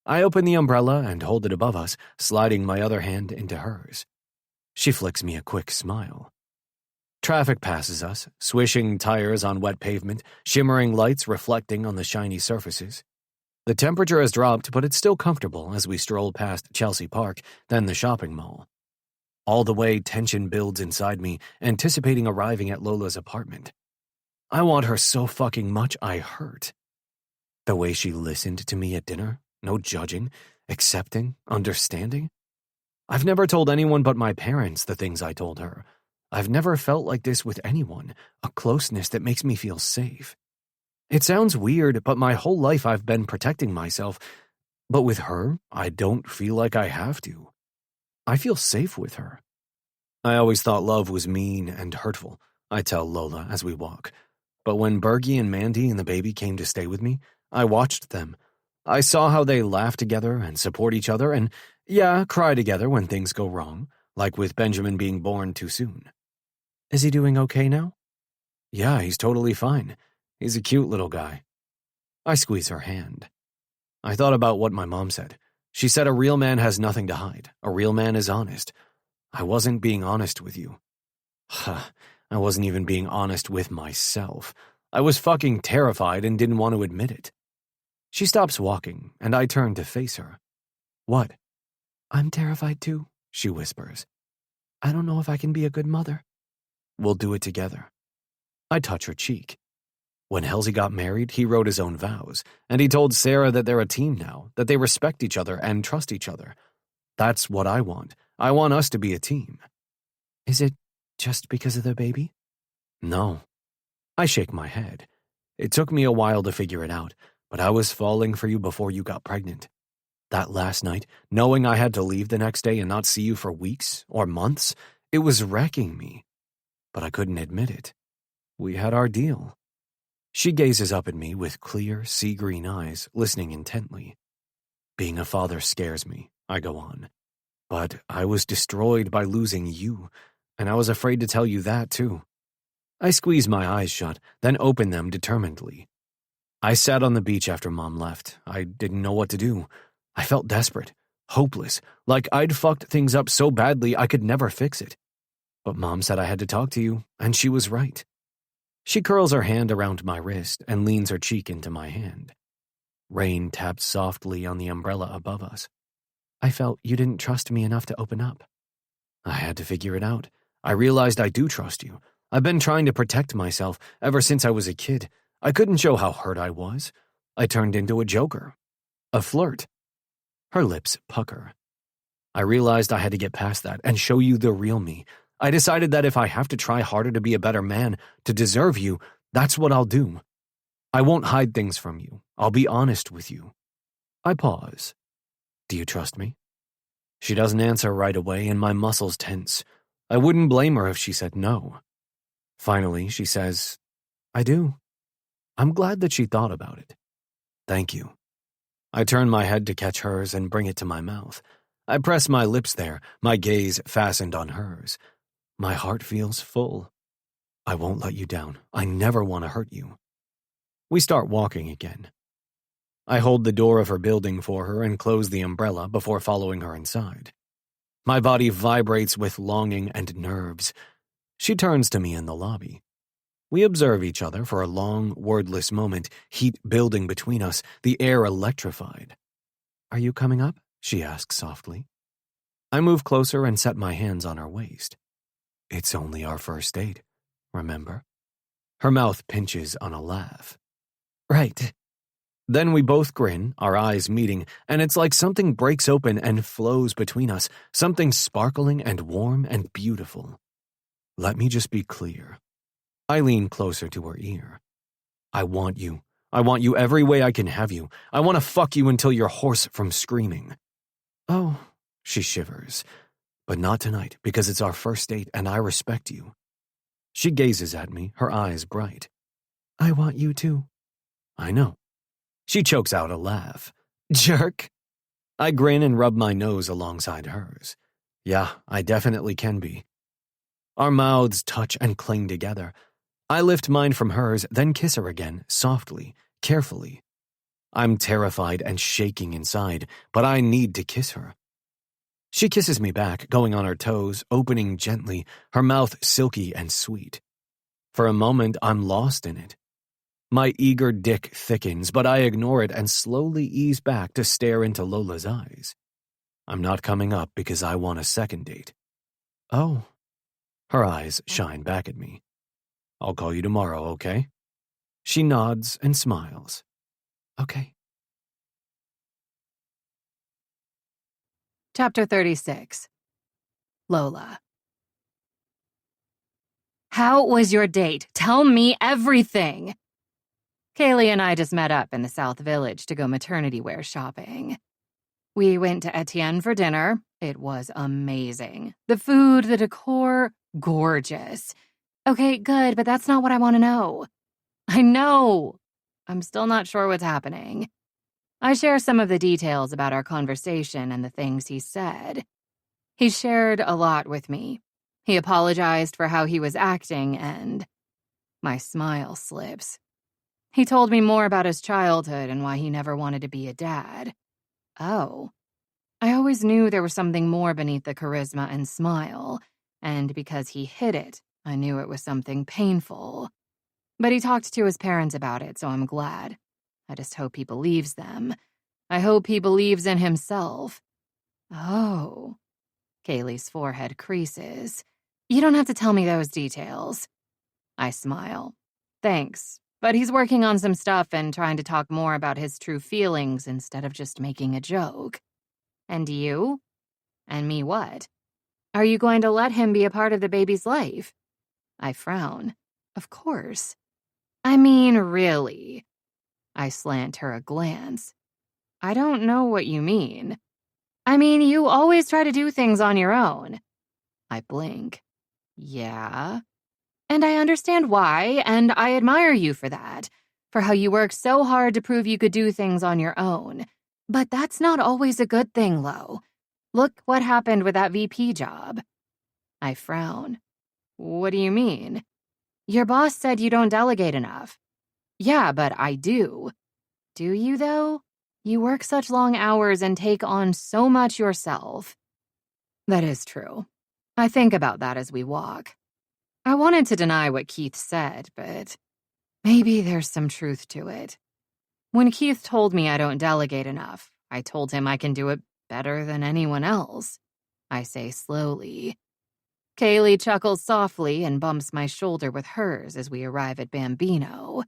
I open the umbrella and hold it above us, sliding my other hand into hers. She flicks me a quick smile. Traffic passes us, swishing tires on wet pavement, shimmering lights reflecting on the shiny surfaces. The temperature has dropped, but it's still comfortable as we stroll past Chelsea Park, then the shopping mall. All the way, tension builds inside me, anticipating arriving at Lola's apartment. I want her so fucking much I hurt. The way she listened to me at dinner, no judging, accepting, understanding. I've never told anyone but my parents the things I told her. I've never felt like this with anyone, a closeness that makes me feel safe. It sounds weird, but my whole life I've been protecting myself. But with her, I don't feel like I have to. I feel safe with her. I always thought love was mean and hurtful, I tell Lola as we walk. But when Bergie and Mandy and the baby came to stay with me, I watched them. I saw how they laugh together and support each other and, yeah, cry together when things go wrong, like with Benjamin being born too soon. Is he doing okay now? Yeah, he's totally fine. He's a cute little guy. I squeeze her hand. I thought about what my mom said. She said a real man has nothing to hide. A real man is honest. I wasn't being honest with you. I wasn't even being honest with myself. I was fucking terrified and didn't want to admit it. She stops walking, and I turn to face her. What? I'm terrified too, she whispers. I don't know if I can be a good mother. We'll do it together. I touch her cheek. When Halsey got married, he wrote his own vows, and he told Sarah that they're a team now, that they respect each other and trust each other. That's what I want. I want us to be a team. Is it just because of the baby? No. I shake my head. It took me a while to figure it out, but I was falling for you before you got pregnant. That last night, knowing I had to leave the next day and not see you for weeks or months, it was wrecking me. But I couldn't admit it. We had our deal. She gazes up at me with clear, sea-green eyes, listening intently. Being a father scares me, I go on. But I was destroyed by losing you, and I was afraid to tell you that, too. I squeeze my eyes shut, then open them determinedly. I sat on the beach after Mom left. I didn't know what to do. I felt desperate, hopeless, like I'd fucked things up so badly I could never fix it. But Mom said I had to talk to you, and she was right. She curls her hand around my wrist and leans her cheek into my hand. Rain tapped softly on the umbrella above us. I felt you didn't trust me enough to open up. I had to figure it out. I realized I do trust you. I've been trying to protect myself ever since I was a kid. I couldn't show how hurt I was. I turned into a joker. A flirt. Her lips pucker. I realized I had to get past that and show you the real me. I decided that if I have to try harder to be a better man, to deserve you, that's what I'll do. I won't hide things from you. I'll be honest with you. I pause. Do you trust me? She doesn't answer right away, and my muscles tense. I wouldn't blame her if she said no. Finally, she says, I do. I'm glad that she thought about it. Thank you. I turn my head to catch hers and bring it to my mouth. I press my lips there, my gaze fastened on hers. My heart feels full. I won't let you down. I never want to hurt you. We start walking again. I hold the door of her building for her and close the umbrella before following her inside. My body vibrates with longing and nerves. She turns to me in the lobby. We observe each other for a long, wordless moment, heat building between us, the air electrified. Are you coming up? She asks softly. I move closer and set my hands on her waist. It's only our first date, remember? Her mouth pinches on a laugh. Right. Then we both grin, our eyes meeting, and it's like something breaks open and flows between us, something sparkling and warm and beautiful. Let me just be clear. I lean closer to her ear. I want you. I want you every way I can have you. I want to fuck you until you're hoarse from screaming. Oh, she shivers. But not tonight, because it's our first date and I respect you. She gazes at me, her eyes bright. I want you to. I know. She chokes out a laugh. Jerk. I grin and rub my nose alongside hers. Yeah, I definitely can be. Our mouths touch and cling together. I lift mine from hers, then kiss her again, softly, carefully. I'm terrified and shaking inside, but I need to kiss her. She kisses me back, going on her toes, opening gently, her mouth silky and sweet. For a moment, I'm lost in it. My eager dick thickens, but I ignore it and slowly ease back to stare into Lola's eyes. I'm not coming up because I want a second date. Oh. Her eyes shine back at me. I'll call you tomorrow, okay? She nods and smiles. Okay. Chapter 36. Lola. How was your date? Tell me everything. Kaylee and I just met up in the South Village to go maternity wear shopping. We went to Etienne for dinner. It was amazing. The food, the decor, gorgeous. Okay, good, but that's not what I want to know. I know. I'm still not sure what's happening. I share some of the details about our conversation and the things he said. He shared a lot with me. He apologized for how he was acting, and my smile slips. He told me more about his childhood and why he never wanted to be a dad. Oh. I always knew there was something more beneath the charisma and smile, and because he hid it, I knew it was something painful. But he talked to his parents about it, so I'm glad. I just hope he believes them. I hope he believes in himself. Oh. Kaylee's forehead creases. You don't have to tell me those details. I smile. Thanks, but he's working on some stuff and trying to talk more about his true feelings instead of just making a joke. And you? And me what? Are you going to let him be a part of the baby's life? I frown. Of course. I mean, really. I slant her a glance. I don't know what you mean. I mean, you always try to do things on your own. I blink. Yeah. And I understand why, and I admire you for that, for how you worked so hard to prove you could do things on your own. But that's not always a good thing, Lo. Look what happened with that VP job. I frown. What do you mean? Your boss said you don't delegate enough. Yeah, but I do. Do you, though? You work such long hours and take on so much yourself. That is true. I think about that as we walk. I wanted to deny what Keith said, but maybe there's some truth to it. When Keith told me I don't delegate enough, I told him I can do it better than anyone else. I say slowly. Kaylee chuckles softly and bumps my shoulder with hers as we arrive at Bambino.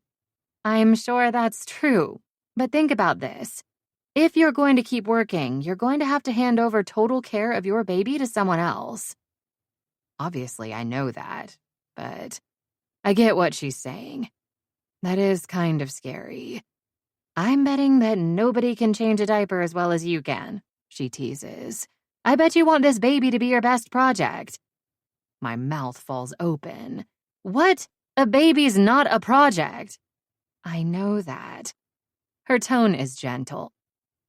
I'm sure that's true, but think about this. If you're going to keep working, you're going to have to hand over total care of your baby to someone else. Obviously, I know that, but I get what she's saying. That is kind of scary. I'm betting that nobody can change a diaper as well as you can, she teases. I bet you want this baby to be your best project. My mouth falls open. What? A baby's not a project. I know that. Her tone is gentle.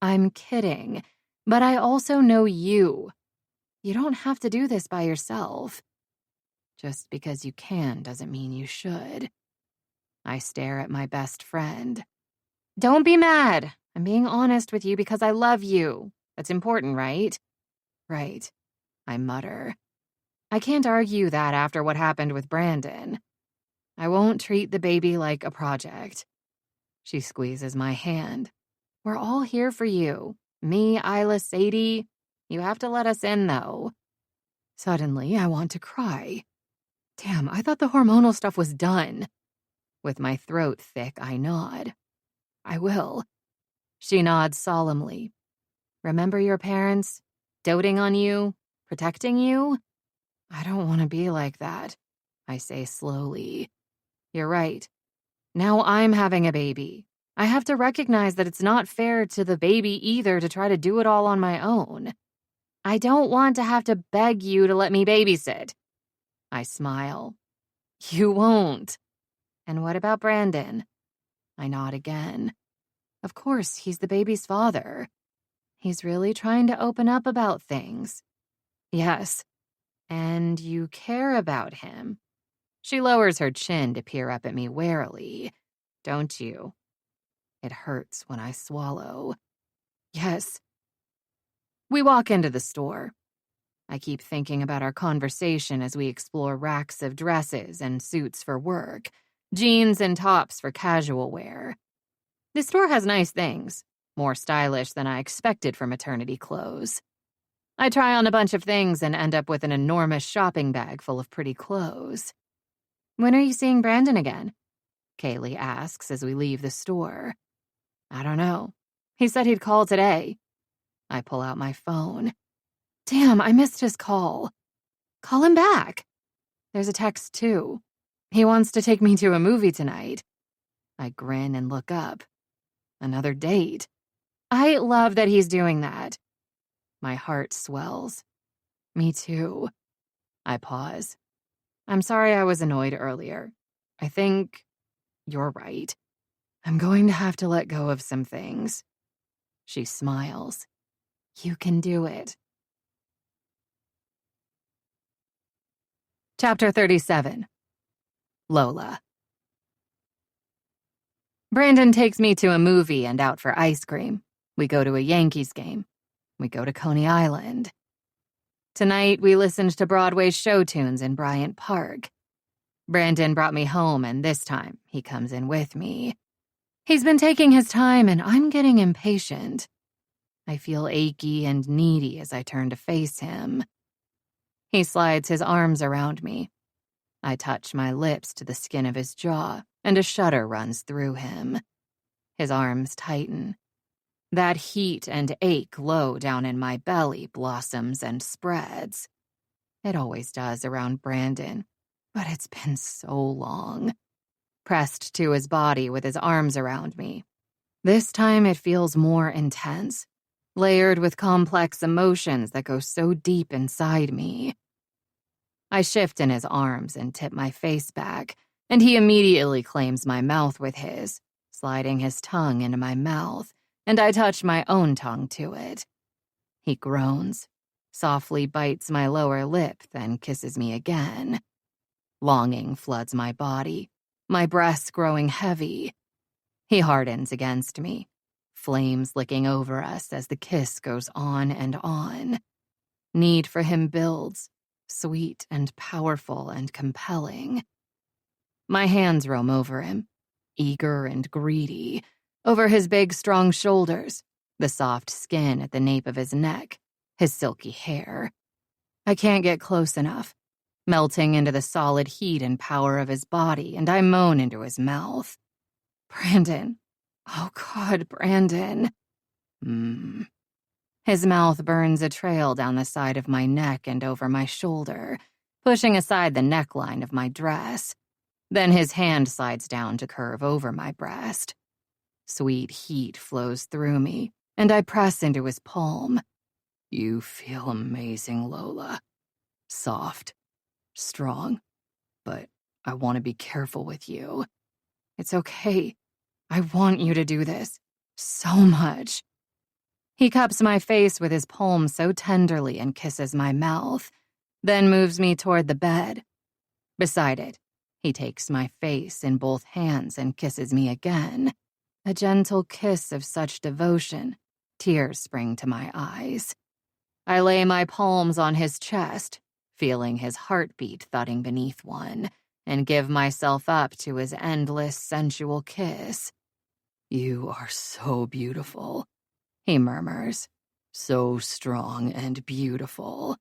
I'm kidding, but I also know you. You don't have to do this by yourself. Just because you can doesn't mean you should. I stare at my best friend. Don't be mad. I'm being honest with you because I love you. That's important, right? Right, I mutter. I can't argue that after what happened with Brandon. I won't treat the baby like a project. She squeezes my hand. We're all here for you. Me, Isla, Sadie. You have to let us in, though. Suddenly, I want to cry. Damn, I thought the hormonal stuff was done. With my throat thick, I nod. I will. She nods solemnly. Remember your parents? Doting on you? Protecting you? I don't want to be like that, I say slowly. You're right. Now I'm having a baby. I have to recognize that it's not fair to the baby either to try to do it all on my own. I don't want to have to beg you to let me babysit. I smile. You won't. And what about Brandon? I nod again. Of course, he's the baby's father. He's really trying to open up about things. Yes. And you care about him. She lowers her chin to peer up at me warily. Don't you? It hurts when I swallow. Yes. We walk into the store. I keep thinking about our conversation as we explore racks of dresses and suits for work, jeans and tops for casual wear. The store has nice things, more stylish than I expected for maternity clothes. I try on a bunch of things and end up with an enormous shopping bag full of pretty clothes. When are you seeing Brandon again? Kaylee asks as we leave the store. I don't know. He said he'd call today. I pull out my phone. Damn, I missed his call. Call him back. There's a text, too. He wants to take me to a movie tonight. I grin and look up. Another date. I love that he's doing that. My heart swells. Me too. I pause. I'm sorry I was annoyed earlier. I think you're right. I'm going to have to let go of some things. She smiles. You can do it. Chapter 37. Lola. Brandon takes me to a movie and out for ice cream. We go to a Yankees game. We go to Coney Island. Tonight, we listened to Broadway's show tunes in Bryant Park. Brandon brought me home, and this time, he comes in with me. He's been taking his time, and I'm getting impatient. I feel achy and needy as I turn to face him. He slides his arms around me. I touch my lips to the skin of his jaw, and a shudder runs through him. His arms tighten. That heat and ache low down in my belly blossoms and spreads. It always does around Brandon, but it's been so long. Pressed to his body with his arms around me. This time it feels more intense, layered with complex emotions that go so deep inside me. I shift in his arms and tip my face back, and he immediately claims my mouth with his, sliding his tongue into my mouth, and I touch my own tongue to it. He groans, softly bites my lower lip, then kisses me again. Longing floods my body, my breasts growing heavy. He hardens against me, flames licking over us as the kiss goes on and on. Need for him builds, sweet and powerful and compelling. My hands roam over him, eager and greedy, over his big, strong shoulders, the soft skin at the nape of his neck, his silky hair. I can't get close enough, melting into the solid heat and power of his body, and I moan into his mouth. Brandon. Oh, God, Brandon. His mouth burns a trail down the side of my neck and over my shoulder, pushing aside the neckline of my dress. Then his hand slides down to curve over my breast. Sweet heat flows through me, and I press into his palm. You feel amazing, Lola. Soft, strong, but I want to be careful with you. It's okay. I want you to do this so much. He cups my face with his palm so tenderly and kisses my mouth, then moves me toward the bed. Beside it, he takes my face in both hands and kisses me again. A gentle kiss of such devotion, tears spring to my eyes. I lay my palms on his chest, feeling his heartbeat thudding beneath one, and give myself up to his endless, sensual kiss. You are so beautiful, he murmurs. So strong and beautiful.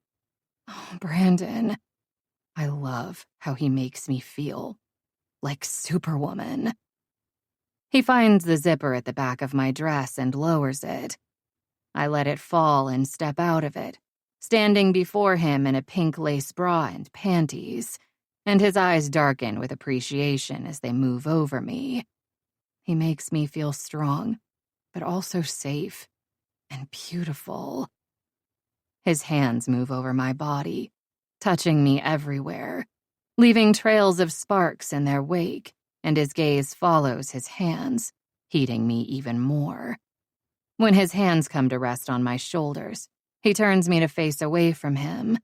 Oh, Brandon. I love how he makes me feel like Superwoman. He finds the zipper at the back of my dress and lowers it. I let it fall and step out of it, standing before him in a pink lace bra and panties, and his eyes darken with appreciation as they move over me. He makes me feel strong, but also safe and beautiful. His hands move over my body, touching me everywhere, leaving trails of sparks in their wake, and his gaze follows his hands, heating me even more. When his hands come to rest on my shoulders, he turns me to face away from him.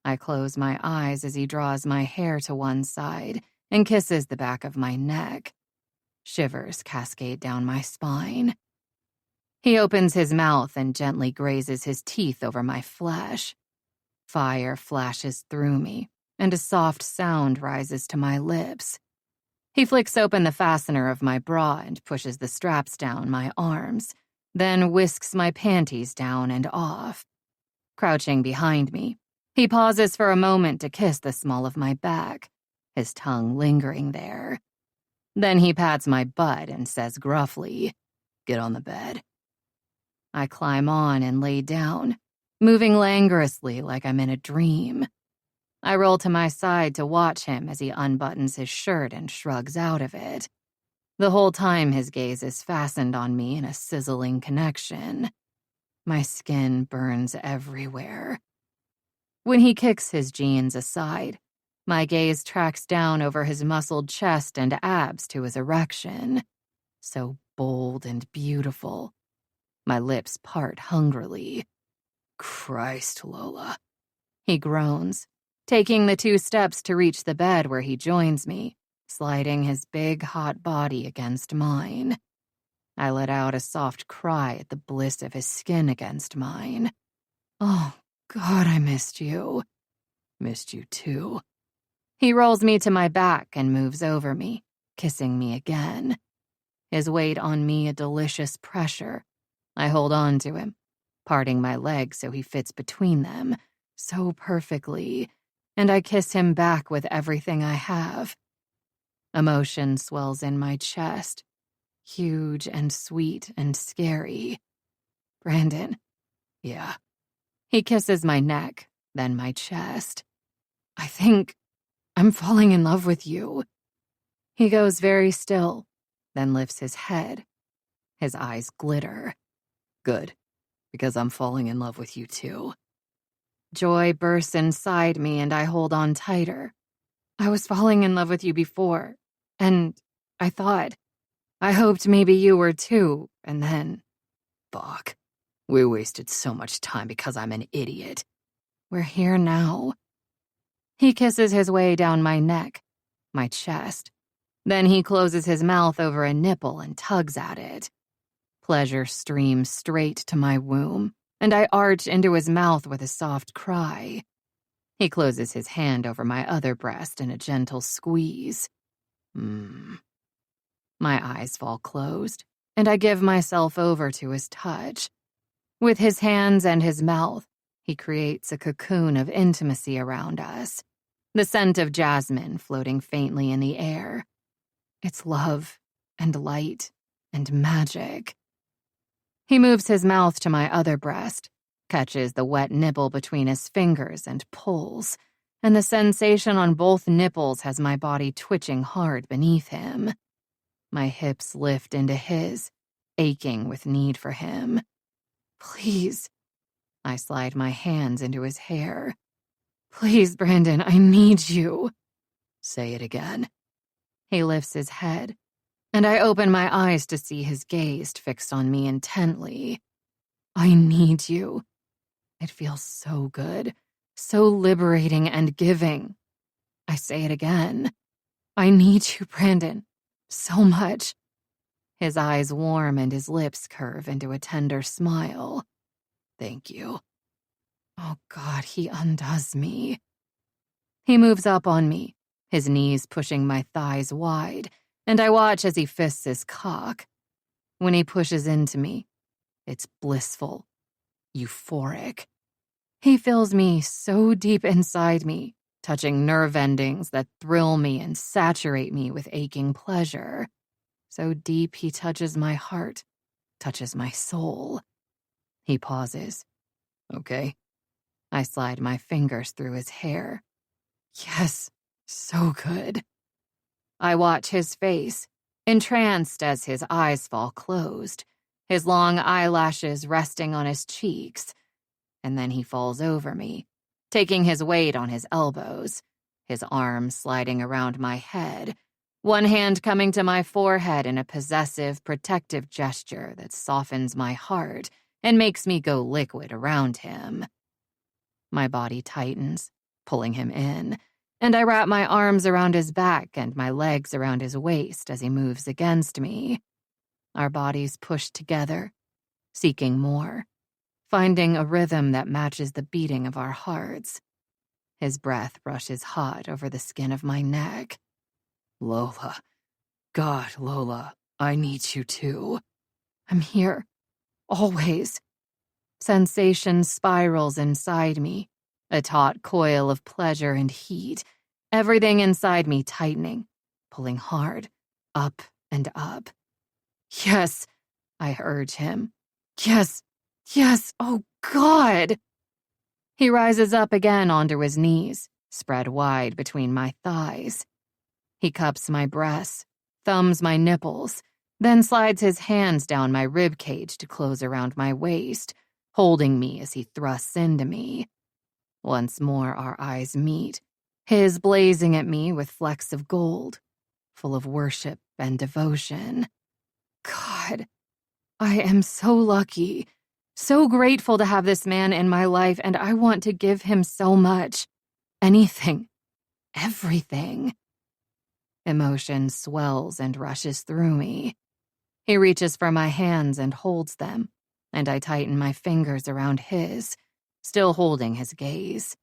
I close my eyes as he draws my hair to one side and kisses the back of my neck. Shivers cascade down my spine. He opens his mouth and gently grazes his teeth over my flesh. Fire flashes through me, and a soft sound rises to my lips. He flicks open the fastener of my bra and pushes the straps down my arms, then whisks my panties down and off. Crouching behind me, he pauses for a moment to kiss the small of my back, his tongue lingering there. Then he pats my butt and says gruffly, "Get on the bed." I climb on and lay down, moving languorously like I'm in a dream. I roll to my side to watch him as he unbuttons his shirt and shrugs out of it. The whole time his gaze is fastened on me in a sizzling connection. My skin burns everywhere. When he kicks his jeans aside, my gaze tracks down over his muscled chest and abs to his erection. So bold and beautiful. My lips part hungrily. "Christ, Lola," he groans, taking the 2 steps to reach the bed where he joins me, sliding his big, hot body against mine. I let out a soft cry at the bliss of his skin against mine. "Oh, God, I missed you." "Missed you too." He rolls me to my back and moves over me, kissing me again. His weight on me a delicious pressure. I hold on to him, parting my legs so he fits between them, so perfectly, and I kiss him back with everything I have. Emotion swells in my chest, huge and sweet and scary. "Brandon." "Yeah." He kisses my neck, then my chest. "I think I'm falling in love with you." He goes very still, then lifts his head. His eyes glitter. "Good, because I'm falling in love with you too." Joy bursts inside me and I hold on tighter. "I was falling in love with you before, and I hoped maybe you were too, and then, fuck. We wasted so much time because I'm an idiot. We're here now." He kisses his way down my neck, my chest. Then he closes his mouth over a nipple and tugs at it. Pleasure streams straight to my womb, and I arch into his mouth with a soft cry. He closes his hand over my other breast in a gentle squeeze. My eyes fall closed, and I give myself over to his touch. With his hands and his mouth, he creates a cocoon of intimacy around us, the scent of jasmine floating faintly in the air. It's love and light and magic. He moves his mouth to my other breast, catches the wet nipple between his fingers and pulls, and the sensation on both nipples has my body twitching hard beneath him. My hips lift into his, aching with need for him. "Please." I slide my hands into his hair. "Please, Brandon, I need you." "Say it again." He lifts his head, and I open my eyes to see his gaze fixed on me intently. "I need you." It feels so good, so liberating and giving. I say it again. "I need you, Brandon, so much." His eyes warm and his lips curve into a tender smile. "Thank you." Oh God, he undoes me. He moves up on me, his knees pushing my thighs wide, and I watch as he fists his cock. When he pushes into me, it's blissful, euphoric. He fills me so deep inside me, touching nerve endings that thrill me and saturate me with aching pleasure. So deep he touches my heart, touches my soul. He pauses. "Okay." I slide my fingers through his hair. Yes, so good. I watch his face, entranced as his eyes fall closed, his long eyelashes resting on his cheeks. And then he falls over me, taking his weight on his elbows, his arms sliding around my head, one hand coming to my forehead in a possessive, protective gesture that softens my heart and makes me go liquid around him. My body tightens, pulling him in, and I wrap my arms around his back and my legs around his waist as he moves against me. Our bodies push together, seeking more, finding a rhythm that matches the beating of our hearts. His breath brushes hot over the skin of my neck. Lola. God, Lola, I need you too. I'm here. Always. Sensation spirals inside me, a taut coil of pleasure and heat, everything inside me tightening, pulling hard, up and up. Yes, I urge him. Yes, yes, oh God! He rises up again onto his knees, spread wide between my thighs. He cups my breasts, thumbs my nipples, then slides his hands down my rib cage to close around my waist, holding me as he thrusts into me. Once more our eyes meet, his blazing at me with flecks of gold, full of worship and devotion. God, I am so lucky, so grateful to have this man in my life, and I want to give him so much. Anything. Everything. Emotion swells and rushes through me. He reaches for my hands and holds them, and I tighten my fingers around his, still holding his gaze.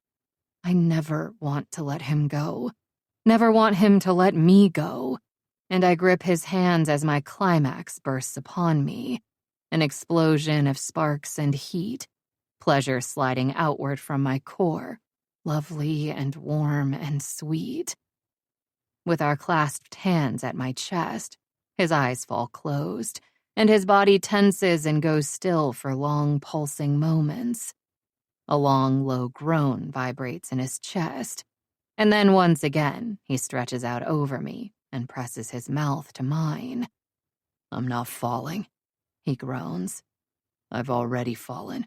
I never want to let him go. Never want him to let me go. And I grip his hands as my climax bursts upon me. An explosion of sparks and heat, pleasure sliding outward from my core, lovely and warm and sweet. With our clasped hands at my chest, his eyes fall closed, and his body tenses and goes still for long, pulsing moments. A long, low groan vibrates in his chest, and then once again he stretches out over me and presses his mouth to mine. I'm not falling, he groans. I've already fallen.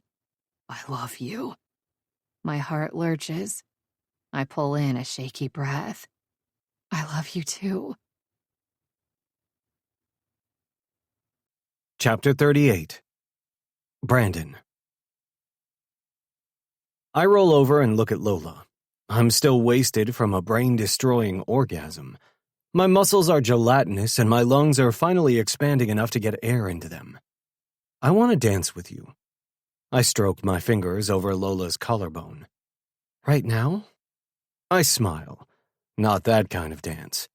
I love you. My heart lurches. I pull in a shaky breath. I love you too. Chapter 38. Brandon. I roll over and look at Lola. I'm still wasted from a brain-destroying orgasm. My muscles are gelatinous and my lungs are finally expanding enough to get air into them. I want to dance with you. I stroke my fingers over Lola's collarbone. Right now? I smile. Not that kind of dance.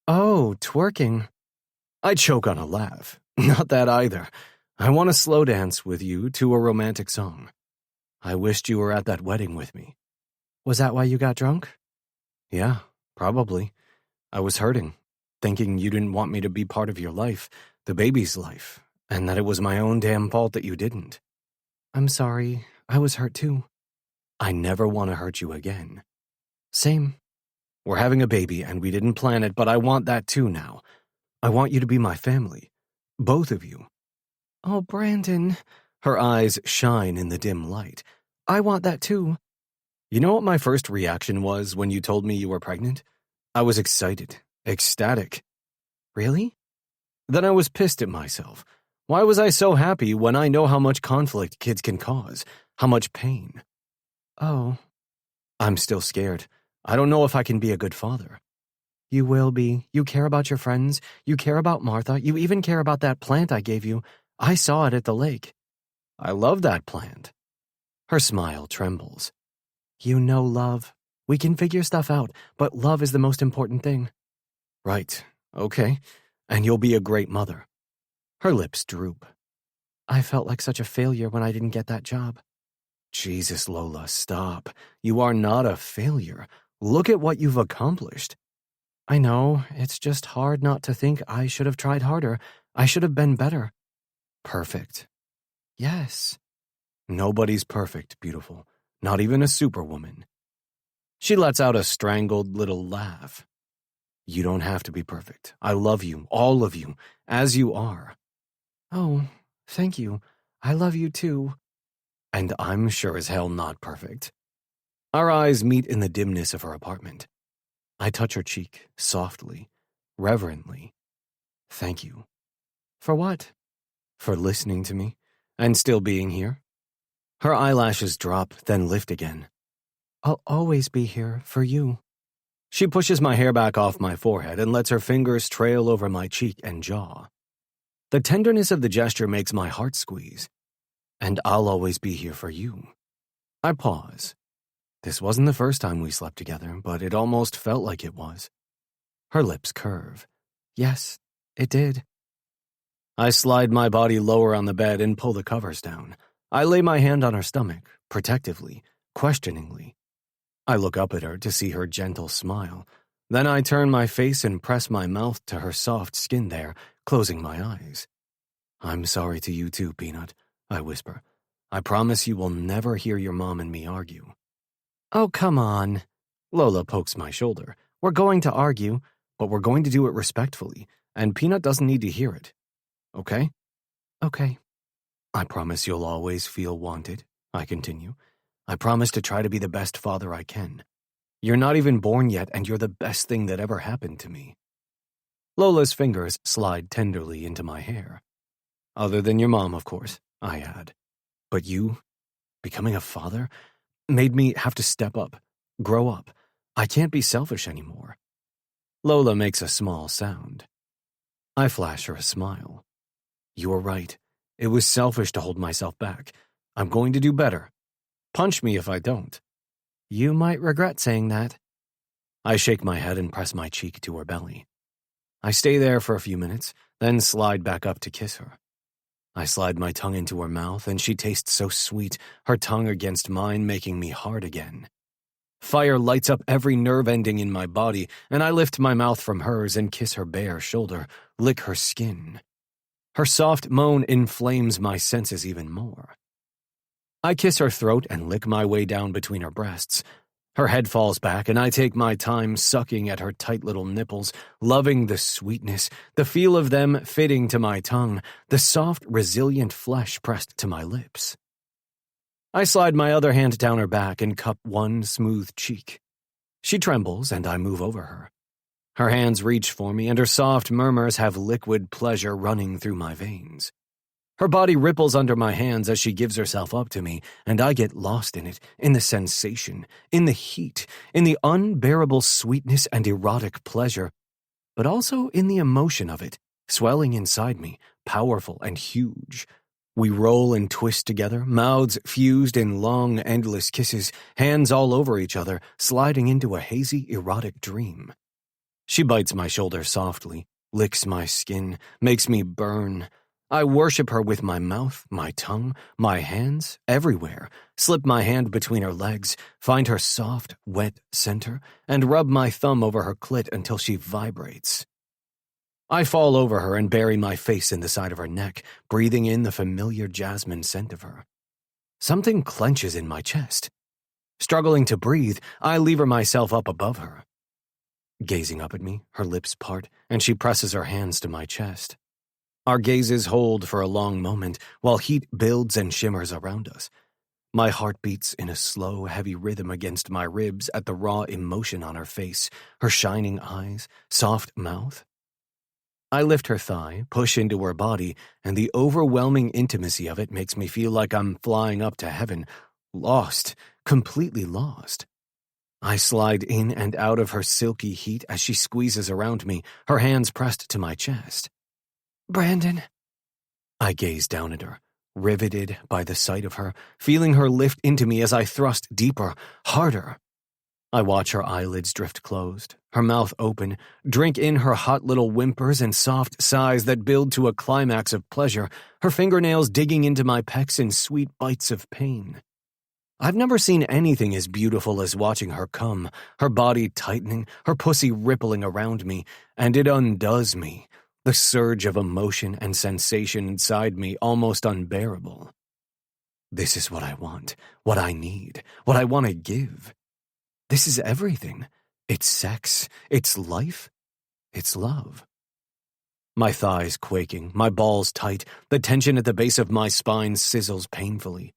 Oh, twerking. I choke on a laugh. Not that either. I want to slow dance with you to a romantic song. I wished you were at that wedding with me. Was that why you got drunk? Yeah, probably. I was hurting, thinking you didn't want me to be part of your life, the baby's life, and that it was my own damn fault that you didn't. I'm sorry, I was hurt too. I never want to hurt you again. Same. We're having a baby and we didn't plan it, but I want that too now. I want you to be my family. Both of you. Oh, Brandon. Her eyes shine in the dim light. I want that too. You know what my first reaction was when you told me you were pregnant? I was excited, ecstatic. Really? Then I was pissed at myself. Why was I so happy when I know how much conflict kids can cause, how much pain? Oh. I'm still scared. I don't know if I can be a good father. You will be. You care about your friends. You care about Martha. You even care about that plant I gave you. I saw it at the lake. I love that plant. Her smile trembles. You know love. We can figure stuff out, but love is the most important thing. Right. Okay. And you'll be a great mother. Her lips droop. I felt like such a failure when I didn't get that job. Jesus, Lola, stop. You are not a failure. Look at what you've accomplished. I know, it's just hard not to think I should have tried harder. I should have been better. Perfect. Yes. Nobody's perfect, beautiful. Not even a superwoman. She lets out a strangled little laugh. You don't have to be perfect. I love you, all of you, as you are. Oh, thank you. I love you too. And I'm sure as hell not perfect. Our eyes meet in the dimness of her apartment. I touch her cheek, softly. reverently. Thank you. For what? For listening to me, and still being here. Her eyelashes drop, then lift again. I'll always be here for you. She pushes my hair back off my forehead and lets her fingers trail over my cheek and jaw. The tenderness of the gesture makes my heart squeeze. And I'll always be here for you. I pause. This wasn't the first time we slept together, but it almost felt like it was. Her lips curve. Yes, it did. I slide my body lower on the bed and pull the covers down. I lay my hand on her stomach, protectively, questioningly. I look up at her to see her gentle smile. Then I turn my face and press my mouth to her soft skin there, closing my eyes. I'm sorry to you too, Peanut, I whisper. I promise you will never hear your mom and me argue. Oh, come on. Lola pokes my shoulder. We're going to argue, but we're going to do it respectfully, and Peanut doesn't need to hear it. Okay? Okay. I promise you'll always feel wanted, I continue. I promise to try to be the best father I can. You're not even born yet, and you're the best thing that ever happened to me. Lola's fingers slide tenderly into my hair. Other than your mom, of course, I add. But you, becoming a father, made me have to step up, grow up. I can't be selfish anymore. Lola makes a small sound. I flash her a smile. You are right. It was selfish to hold myself back. I'm going to do better. Punch me if I don't. You might regret saying that. I shake my head and press my cheek to her belly. I stay there for a few minutes, then slide back up to kiss her. I slide my tongue into her mouth, and she tastes so sweet, her tongue against mine making me hard again. Fire lights up every nerve ending in my body, and I lift my mouth from hers and kiss her bare shoulder, lick her skin. Her soft moan inflames my senses even more. I kiss her throat and lick my way down between her breasts. Her head falls back, and I take my time sucking at her tight little nipples, loving the sweetness, the feel of them fitting to my tongue, the soft, resilient flesh pressed to my lips. I slide my other hand down her back and cup one smooth cheek. She trembles, and I move over her. Her hands reach for me, and her soft murmurs have liquid pleasure running through my veins. Her body ripples under my hands as she gives herself up to me, and I get lost in it, in the sensation, in the heat, in the unbearable sweetness and erotic pleasure, but also in the emotion of it, swelling inside me, powerful and huge. We roll and twist together, mouths fused in long, endless kisses, hands all over each other, sliding into a hazy, erotic dream. She bites my shoulder softly, licks my skin, makes me burn. I worship her with my mouth, my tongue, my hands, everywhere, slip my hand between her legs, find her soft, wet center, and rub my thumb over her clit until she vibrates. I fall over her and bury my face in the side of her neck, breathing in the familiar jasmine scent of her. Something clenches in my chest. Struggling to breathe, I lever myself up above her. Gazing up at me, her lips part, and she presses her hands to my chest. Our gazes hold for a long moment, while heat builds and shimmers around us. My heart beats in a slow, heavy rhythm against my ribs at the raw emotion on her face, her shining eyes, soft mouth. I lift her thigh, push into her body, and the overwhelming intimacy of it makes me feel like I'm flying up to heaven, lost, completely lost. I slide in and out of her silky heat as she squeezes around me, her hands pressed to my chest. Brandon. I gaze down at her, riveted by the sight of her, feeling her lift into me as I thrust deeper, harder. I watch her eyelids drift closed, her mouth open, drink in her hot little whimpers and soft sighs that build to a climax of pleasure, her fingernails digging into my pecs in sweet bites of pain. I've never seen anything as beautiful as watching her come, her body tightening, her pussy rippling around me, and it undoes me, the surge of emotion and sensation inside me almost unbearable. This is what I want, what I need, what I want to give. This is everything. It's sex, it's life, it's love. My thighs quaking, my balls tight, the tension at the base of my spine sizzles painfully.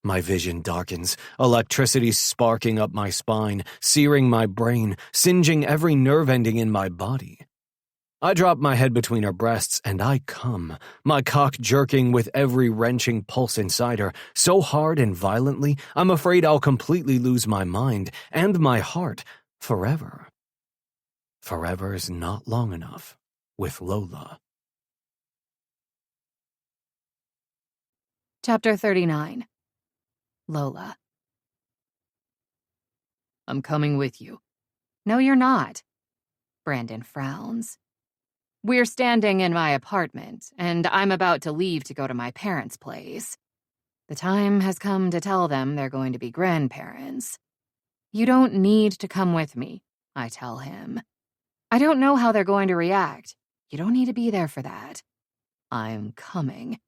My vision darkens, electricity sparking up my spine, searing my brain, singeing every nerve ending in my body. I drop my head between her breasts and I come, my cock jerking with every wrenching pulse inside her, so hard and violently I'm afraid I'll completely lose my mind and my heart forever. Forever's not long enough with Lola. Chapter 39. Lola. I'm coming with you. No, you're not. Brandon frowns. We're standing in my apartment, and I'm about to leave to go to my parents' place. The time has come to tell them they're going to be grandparents. You don't need to come with me, I tell him. I don't know how they're going to react. You don't need to be there for that. I'm coming.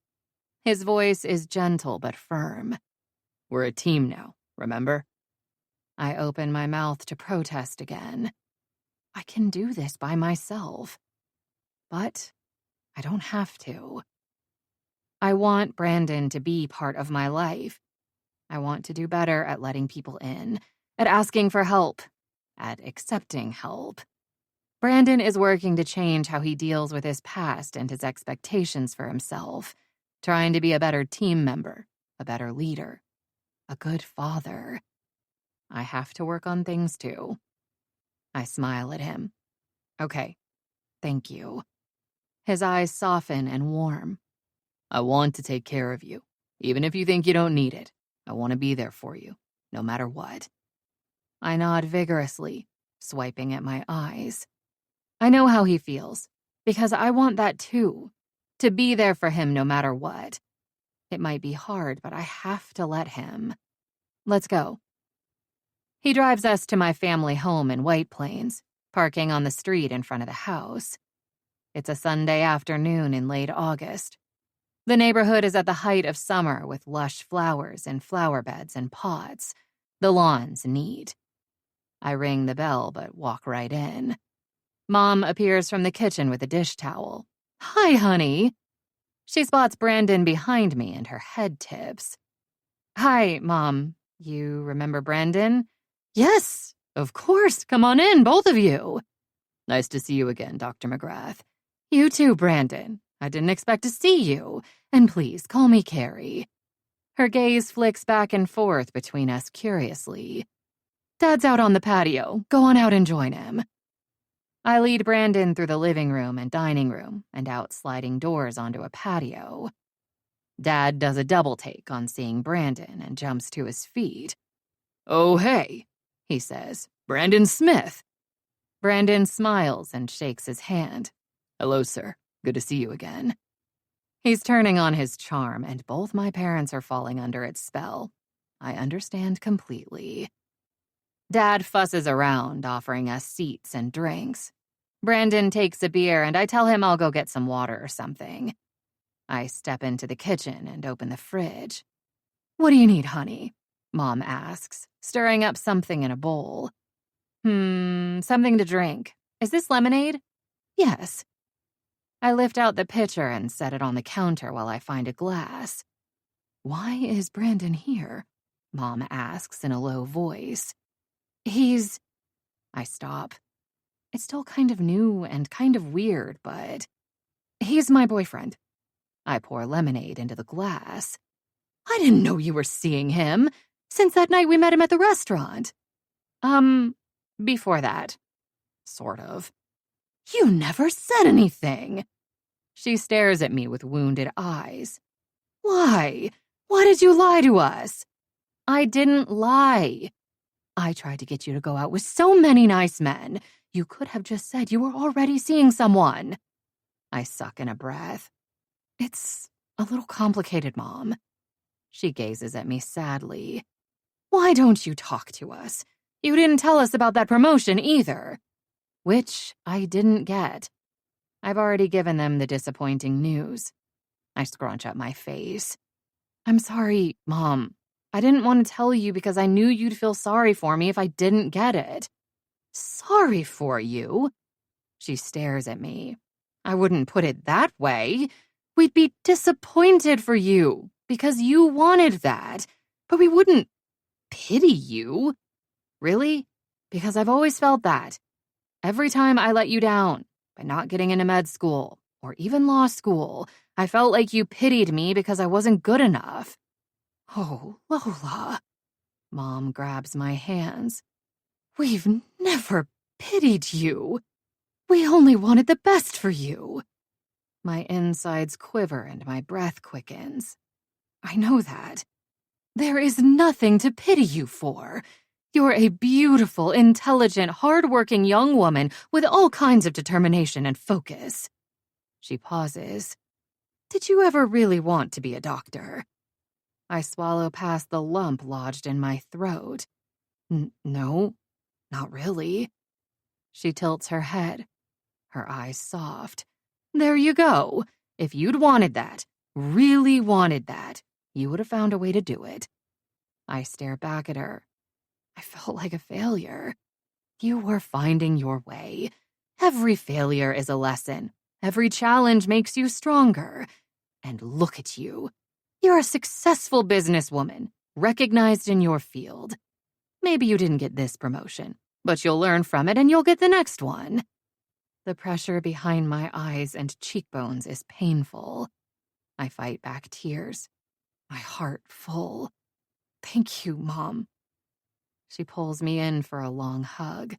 His voice is gentle but firm. We're a team now, remember? I open my mouth to protest again. I can do this by myself. But I don't have to. I want Brandon to be part of my life. I want to do better at letting people in, at asking for help, at accepting help. Brandon is working to change how he deals with his past and his expectations for himself, trying to be a better team member, a better leader, a good father. I have to work on things too. I smile at him. Okay, thank you. His eyes soften and warm. I want to take care of you, even if you think you don't need it. I want to be there for you, no matter what. I nod vigorously, swiping at my eyes. I know how he feels, because I want that too, to be there for him no matter what. It might be hard, but I have to let him. Let's go. He drives us to my family home in White Plains, parking on the street in front of the house. It's a Sunday afternoon in late August. The neighborhood is at the height of summer with lush flowers in flower beds and pots. The lawn's neat. I ring the bell but walk right in. Mom appears from the kitchen with a dish towel. Hi, honey. She spots Brandon behind me and her head tips. Hi, Mom. You remember Brandon? Yes, of course. Come on in, both of you. Nice to see you again, Dr. McGrath. You too, Brandon. I didn't expect to see you. And please, call me Carrie. Her gaze flicks back and forth between us curiously. Dad's out on the patio. Go on out and join him. I lead Brandon through the living room and dining room and out sliding doors onto a patio. Dad does a double take on seeing Brandon and jumps to his feet. Oh, hey, he says. Brandon Smith. Brandon smiles and shakes his hand. Hello, sir. Good to see you again. He's turning on his charm, and both my parents are falling under its spell. I understand completely. Dad fusses around, offering us seats and drinks. Brandon takes a beer, and I tell him I'll go get some water or something. I step into the kitchen and open the fridge. What do you need, honey? Mom asks, stirring up something in a bowl. Something to drink. Is this lemonade? Yes. I lift out the pitcher and set it on the counter while I find a glass. Why is Brandon here? Mom asks in a low voice. I stop. It's still kind of new and kind of weird, but he's my boyfriend. I pour lemonade into the glass. I didn't know you were seeing him since that night we met him at the restaurant. Before that. Sort of. You never said anything. She stares at me with wounded eyes. Why? Why did you lie to us? I didn't lie. I tried to get you to go out with so many nice men. You could have just said you were already seeing someone. I suck in a breath. It's a little complicated, Mom. She gazes at me sadly. Why don't you talk to us? You didn't tell us about that promotion either. Which I didn't get. I've already given them the disappointing news. I scrunch up my face. I'm sorry, Mom. I didn't want to tell you because I knew you'd feel sorry for me if I didn't get it. Sorry for you? She stares at me. I wouldn't put it that way. We'd be disappointed for you because you wanted that, but we wouldn't pity you. Really? Because I've always felt that. Every time I let you down, by not getting into med school or even law school. I felt like you pitied me because I wasn't good enough. Oh, Lola. Mom grabs my hands. We've never pitied you. We only wanted the best for you. My insides quiver and my breath quickens. I know that. There is nothing to pity you for. You're a beautiful, intelligent, hard-working young woman with all kinds of determination and focus. She pauses. Did you ever really want to be a doctor? I swallow past the lump lodged in my throat. No, not really. She tilts her head, her eyes soft. There you go. If you'd wanted that, really wanted that, you would have found a way to do it. I stare back at her. I felt like a failure. You were finding your way. Every failure is a lesson. Every challenge makes you stronger. And look at you. You're a successful businesswoman, recognized in your field. Maybe you didn't get this promotion, but you'll learn from it and you'll get the next one. The pressure behind my eyes and cheekbones is painful. I fight back tears, my heart full. Thank you, Mom. She pulls me in for a long hug.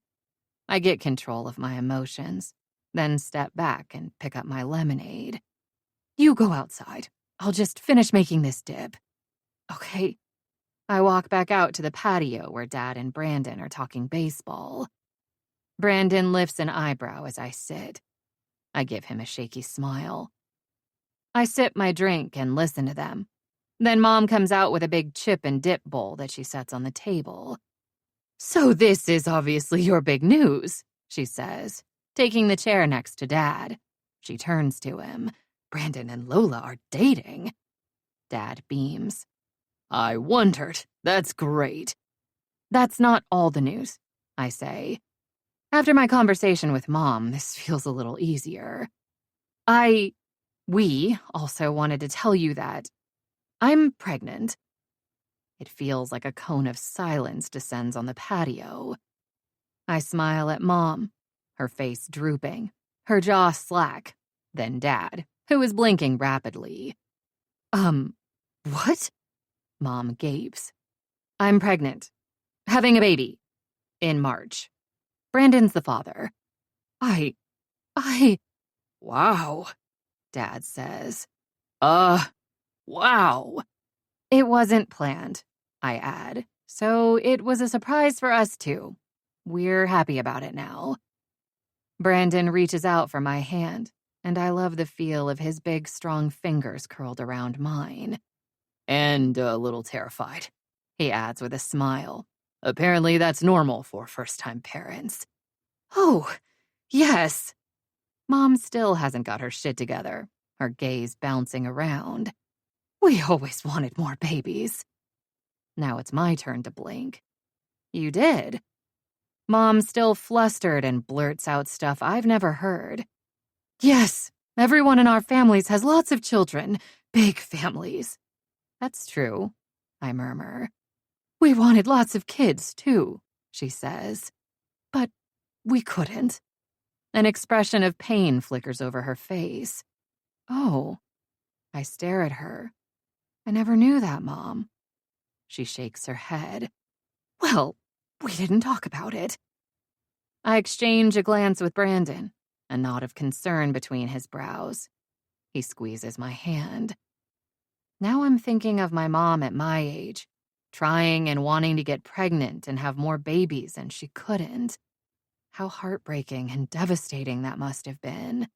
I get control of my emotions, then step back and pick up my lemonade. You go outside. I'll just finish making this dip. Okay. I walk back out to the patio where Dad and Brandon are talking baseball. Brandon lifts an eyebrow as I sit. I give him a shaky smile. I sip my drink and listen to them. Then Mom comes out with a big chip and dip bowl that she sets on the table. So this is obviously your big news, she says, taking the chair next to Dad. She turns to him. Brandon and Lola are dating. Dad beams. I wondered. That's great. That's not all the news, I say. After my conversation with Mom, this feels a little easier. We also wanted to tell you that I'm pregnant. It feels like a cone of silence descends on the patio. I smile at Mom, her face drooping, her jaw slack, then Dad, who is blinking rapidly. What? Mom gapes. I'm pregnant. Having a baby. In March. Brandon's the father. Wow, Dad says. Wow. It wasn't planned, I add, so it was a surprise for us too. We're happy about it now. Brandon reaches out for my hand, and I love the feel of his big, strong fingers curled around mine. And a little terrified, he adds with a smile. Apparently that's normal for first-time parents. Oh, yes. Mom still hasn't got her shit together, her gaze bouncing around. We always wanted more babies. Now it's my turn to blink. You did? Mom's still flustered and blurts out stuff I've never heard. Yes, everyone in our families has lots of children, big families. That's true, I murmur. We wanted lots of kids, too, she says. But we couldn't. An expression of pain flickers over her face. Oh, I stare at her. I never knew that, Mom. She shakes her head. Well, we didn't talk about it. I exchange a glance with Brandon, a nod of concern between his brows. He squeezes my hand. Now I'm thinking of my mom at my age, trying and wanting to get pregnant and have more babies, and she couldn't. How heartbreaking and devastating that must have been.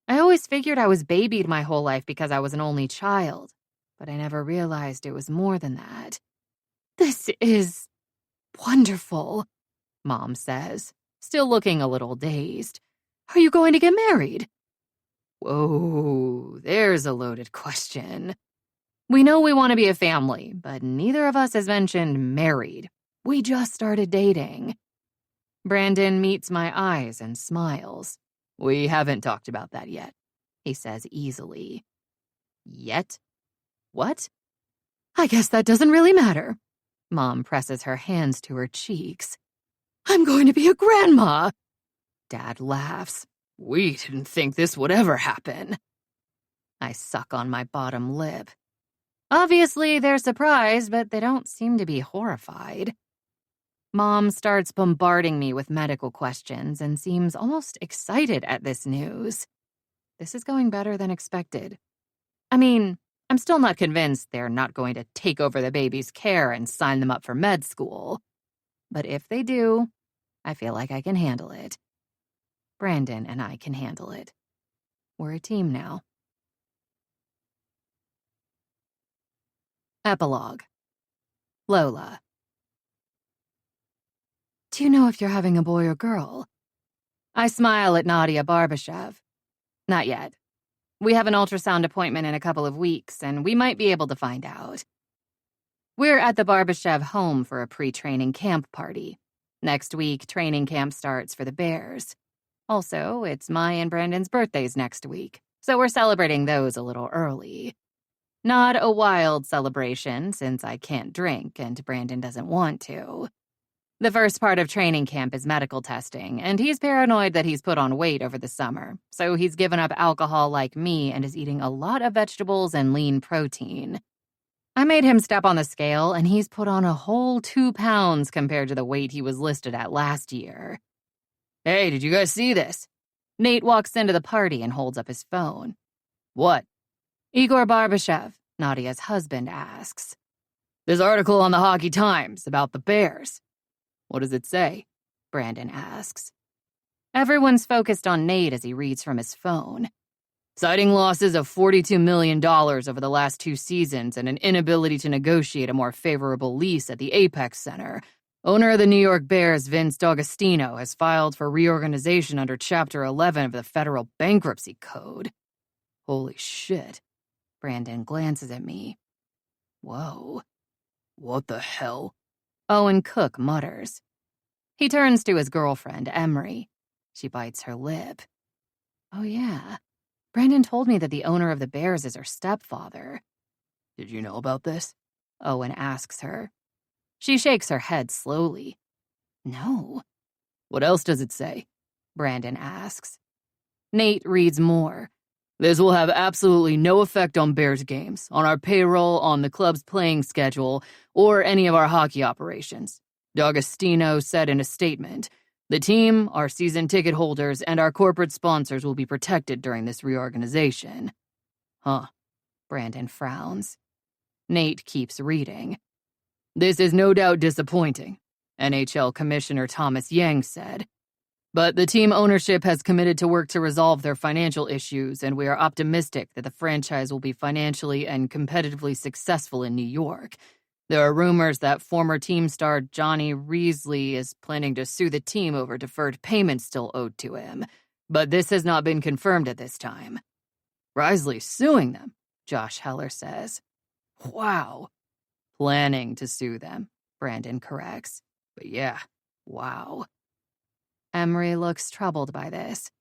I always figured I was babied my whole life because I was an only child, but I never realized it was more than that. This is wonderful, Mom says, still looking a little dazed. Are you going to get married? Whoa, there's a loaded question. We know we want to be a family, but neither of us has mentioned married. We just started dating. Brandon meets my eyes and smiles. We haven't talked about that yet, he says easily. Yet? What? I guess that doesn't really matter. Mom presses her hands to her cheeks. I'm going to be a grandma. Dad laughs. We didn't think this would ever happen. I suck on my bottom lip. Obviously, they're surprised, but they don't seem to be horrified. Mom starts bombarding me with medical questions and seems almost excited at this news. This is going better than expected. I mean, I'm still not convinced they're not going to take over the baby's care and sign them up for med school. But if they do, I feel like I can handle it. Brandon and I can handle it. We're a team now. Epilogue. Lola. Do you know if you're having a boy or girl? I smile at Nadia Barbashev. Not yet. We have an ultrasound appointment in a couple of weeks, and we might be able to find out. We're at the Barbashev home for a pre-training camp party. Next week, training camp starts for the Bears. Also, it's my and Brandon's birthdays next week, so we're celebrating those a little early. Not a wild celebration, since I can't drink and Brandon doesn't want to. The first part of training camp is medical testing, and he's paranoid that he's put on weight over the summer, so he's given up alcohol like me and is eating a lot of vegetables and lean protein. I made him step on the scale, and he's put on a whole 2 pounds compared to the weight he was listed at last year. Hey, did you guys see this? Nate walks into the party and holds up his phone. What? Igor Barbashev, Nadia's husband, asks. This article on the Hockey Times about the Bears. What does it say? Brandon asks. Everyone's focused on Nate as he reads from his phone. Citing losses of $42 million over the last 2 seasons and an inability to negotiate a more favorable lease at the Apex Center, owner of the New York Bears, Vince D'Agostino, has filed for reorganization under Chapter 11 of the Federal Bankruptcy Code. Holy shit. Brandon glances at me. Whoa. What the hell? Owen Cook mutters. He turns to his girlfriend, Emery. She bites her lip. Oh yeah, Brandon told me that the owner of the Bears is her stepfather. Did you know about this? Owen asks her. She shakes her head slowly. No. What else does it say? Brandon asks. Nate reads more. This will have absolutely no effect on Bears games, on our payroll, on the club's playing schedule, or any of our hockey operations. D'Agostino said in a statement, the team, our season ticket holders, and our corporate sponsors will be protected during this reorganization. Huh. Brandon frowns. Nate keeps reading. This is no doubt disappointing, NHL Commissioner Thomas Yang said. But the team ownership has committed to work to resolve their financial issues, and we are optimistic that the franchise will be financially and competitively successful in New York. There are rumors that former team star Johnny Reesley is planning to sue the team over deferred payments still owed to him, but this has not been confirmed at this time. Reesley's suing them, Josh Heller says. Wow. Planning to sue them, Brandon corrects. But yeah, wow. Emery looks troubled by this.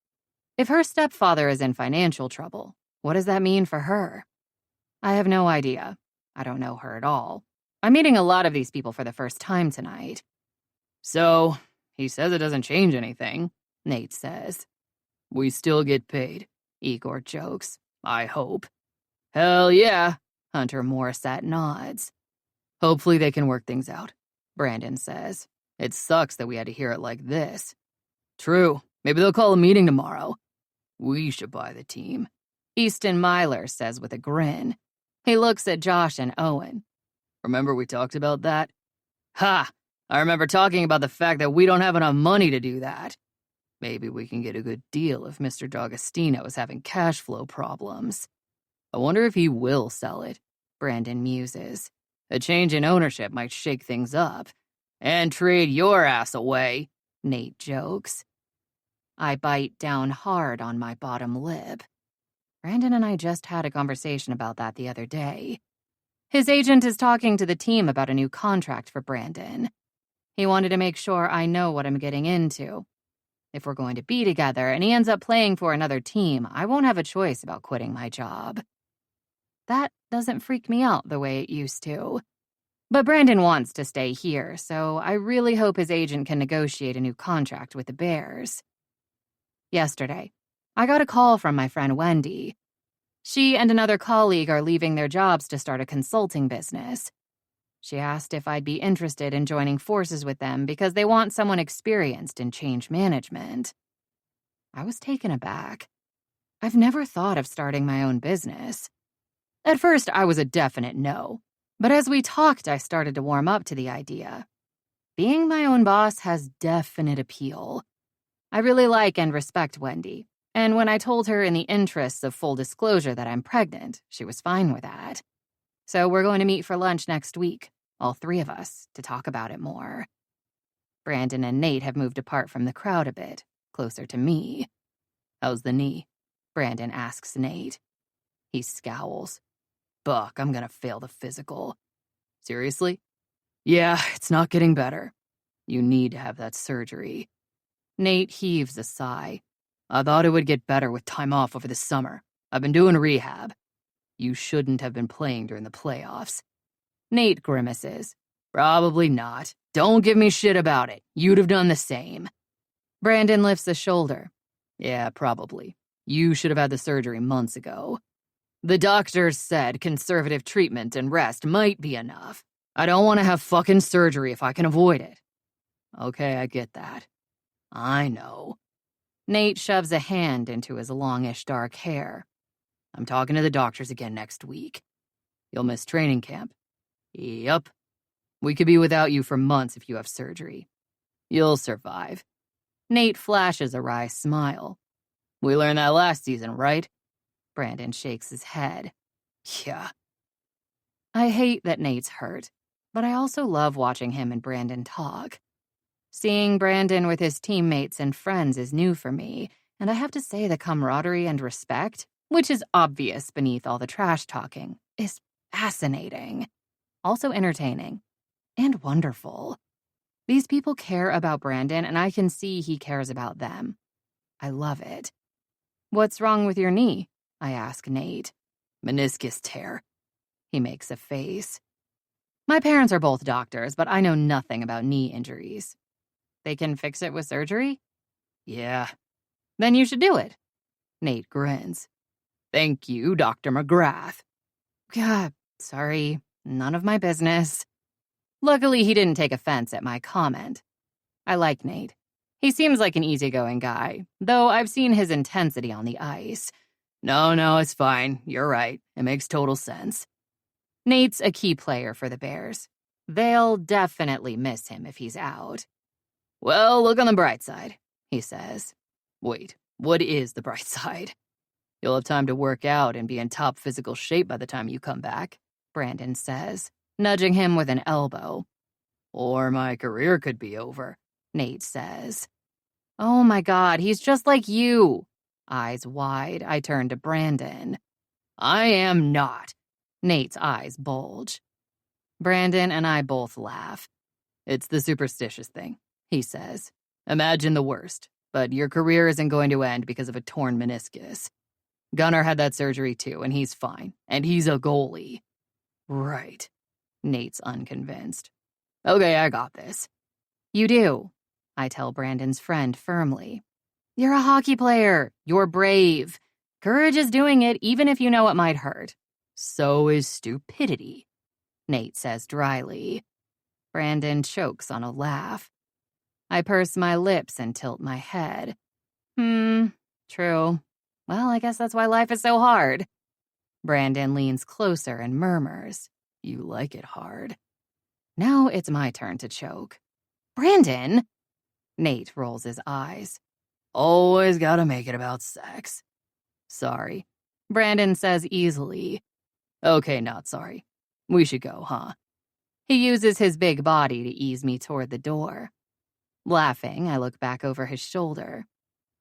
If her stepfather is in financial trouble, what does that mean for her? I have no idea. I don't know her at all. I'm meeting a lot of these people for the first time tonight. So, he says it doesn't change anything, Nate says. We still get paid, Igor jokes. I hope. Hell yeah, Hunter Morissette nods. Hopefully they can work things out, Brandon says. It sucks that we had to hear it like this. True. Maybe they'll call a meeting tomorrow. We should buy the team, Easton Myler says with a grin. He looks at Josh and Owen. Remember we talked about that? Ha! I remember talking about the fact that we don't have enough money to do that. Maybe we can get a good deal if Mr. D'Agostino is having cash flow problems. I wonder if he will sell it, Brandon muses. A change in ownership might shake things up. And trade your ass away, Nate jokes. I bite down hard on my bottom lip. Brandon and I just had a conversation about that the other day. His agent is talking to the team about a new contract for Brandon. He wanted to make sure I know what I'm getting into. If we're going to be together and he ends up playing for another team, I won't have a choice about quitting my job. That doesn't freak me out the way it used to. But Brandon wants to stay here, so I really hope his agent can negotiate a new contract with the Bears. Yesterday, I got a call from my friend Wendy. She and another colleague are leaving their jobs to start a consulting business. She asked if I'd be interested in joining forces with them because they want someone experienced in change management. I was taken aback. I've never thought of starting my own business. At first, I was a definite no, but as we talked, I started to warm up to the idea. Being my own boss has definite appeal. I really like and respect Wendy, and when I told her in the interests of full disclosure that I'm pregnant, she was fine with that. So we're going to meet for lunch next week, all three of us, to talk about it more. Brandon and Nate have moved apart from the crowd a bit, closer to me. "How's the knee?" Brandon asks Nate. He scowls. "Buck, I'm gonna fail the physical." "Seriously?" "Yeah, it's not getting better. You need to have that surgery." Nate heaves a sigh. "I thought it would get better with time off over the summer. I've been doing rehab." "You shouldn't have been playing during the playoffs." Nate grimaces. "Probably not. Don't give me shit about it. You'd have done the same." Brandon lifts a shoulder. "Yeah, probably. You should have had the surgery months ago. The doctors said conservative treatment and rest might be enough. I don't want to have fucking surgery if I can avoid it." "Okay, I get that." "I know." Nate shoves a hand into his longish dark hair. "I'm talking to the doctors again next week." "You'll miss training camp." "Yup. We could be without you for months if you have surgery." "You'll survive." Nate flashes a wry smile. "We learned that last season, right?" Brandon shakes his head. "Yeah." I hate that Nate's hurt, but I also love watching him and Brandon talk. Seeing Brandon with his teammates and friends is new for me, and I have to say the camaraderie and respect, which is obvious beneath all the trash talking, is fascinating. Also entertaining. And wonderful. These people care about Brandon, and I can see he cares about them. I love it. "What's wrong with your knee?" I ask Nate. "Meniscus tear." He makes a face. My parents are both doctors, but I know nothing about knee injuries. "They can fix it with surgery?" "Yeah." "Then you should do it." Nate grins. "Thank you, Dr. McGrath." "God, sorry, none of my business." Luckily, he didn't take offense at my comment. I like Nate. He seems like an easygoing guy, though I've seen his intensity on the ice. No, it's fine. You're right. It makes total sense." Nate's a key player for the Bears. They'll definitely miss him if he's out. "Well, look on the bright side," he says. "Wait, what is the bright side?" "You'll have time to work out and be in top physical shape by the time you come back," Brandon says, nudging him with an elbow. "Or my career could be over," Nate says. Oh my God, he's just like you. Eyes wide, I turn to Brandon. "I am not." Nate's eyes bulge. Brandon and I both laugh. "It's the superstitious thing," he says. "Imagine the worst, but your career isn't going to end because of a torn meniscus. Gunnar had that surgery too, and he's fine, and he's a goalie." "Right." Nate's unconvinced. "Okay, I got this." "You do," I tell Brandon's friend firmly. "You're a hockey player. You're brave. Courage is doing it even if you know it might hurt." "So is stupidity," Nate says dryly. Brandon chokes on a laugh. I purse my lips and tilt my head. True. Well, I guess that's why life is so hard. Brandon leans closer and murmurs, "You like it hard." Now it's my turn to choke. "Brandon!" Nate rolls his eyes. "Always gotta make it about sex." "Sorry," Brandon says easily. "Okay, not sorry. We should go, huh?" He uses his big body to ease me toward the door. Laughing, I look back over his shoulder.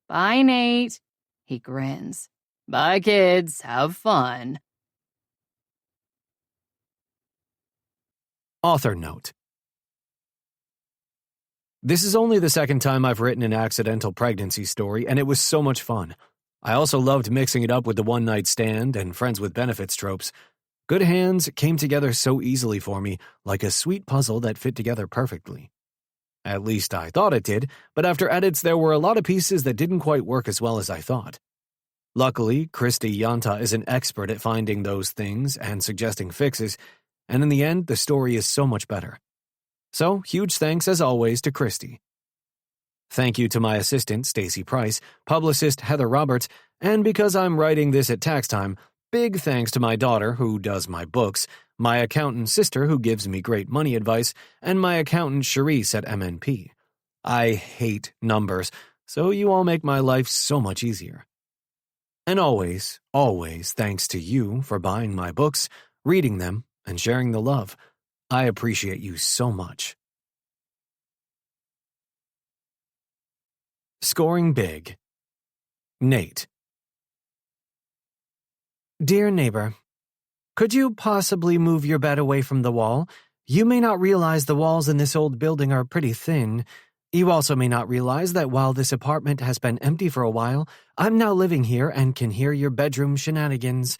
"Bye, Nate." He grins. "Bye, kids. Have fun." Author note. This is only the second time I've written an accidental pregnancy story, and it was so much fun. I also loved mixing it up with the one-night stand and friends with benefits tropes. Good Hands came together so easily for me, like a sweet puzzle that fit together perfectly. At least I thought it did, but after edits there were a lot of pieces that didn't quite work as well as I thought. Luckily, Christy Yanta is an expert at finding those things and suggesting fixes, and in the end, the story is so much better. So, huge thanks as always to Christy. Thank you to my assistant, Stacy Price, publicist Heather Roberts, and because I'm writing this at tax time, big thanks to my daughter who does my books, my accountant sister who gives me great money advice, and my accountant Charisse at MNP. I hate numbers, so you all make my life so much easier. And always, always thanks to you for buying my books, reading them, and sharing the love. I appreciate you so much. Scoring Big. Nate. Dear neighbor, could you possibly move your bed away from the wall? You may not realize the walls in this old building are pretty thin. You also may not realize that while this apartment has been empty for a while, I'm now living here and can hear your bedroom shenanigans.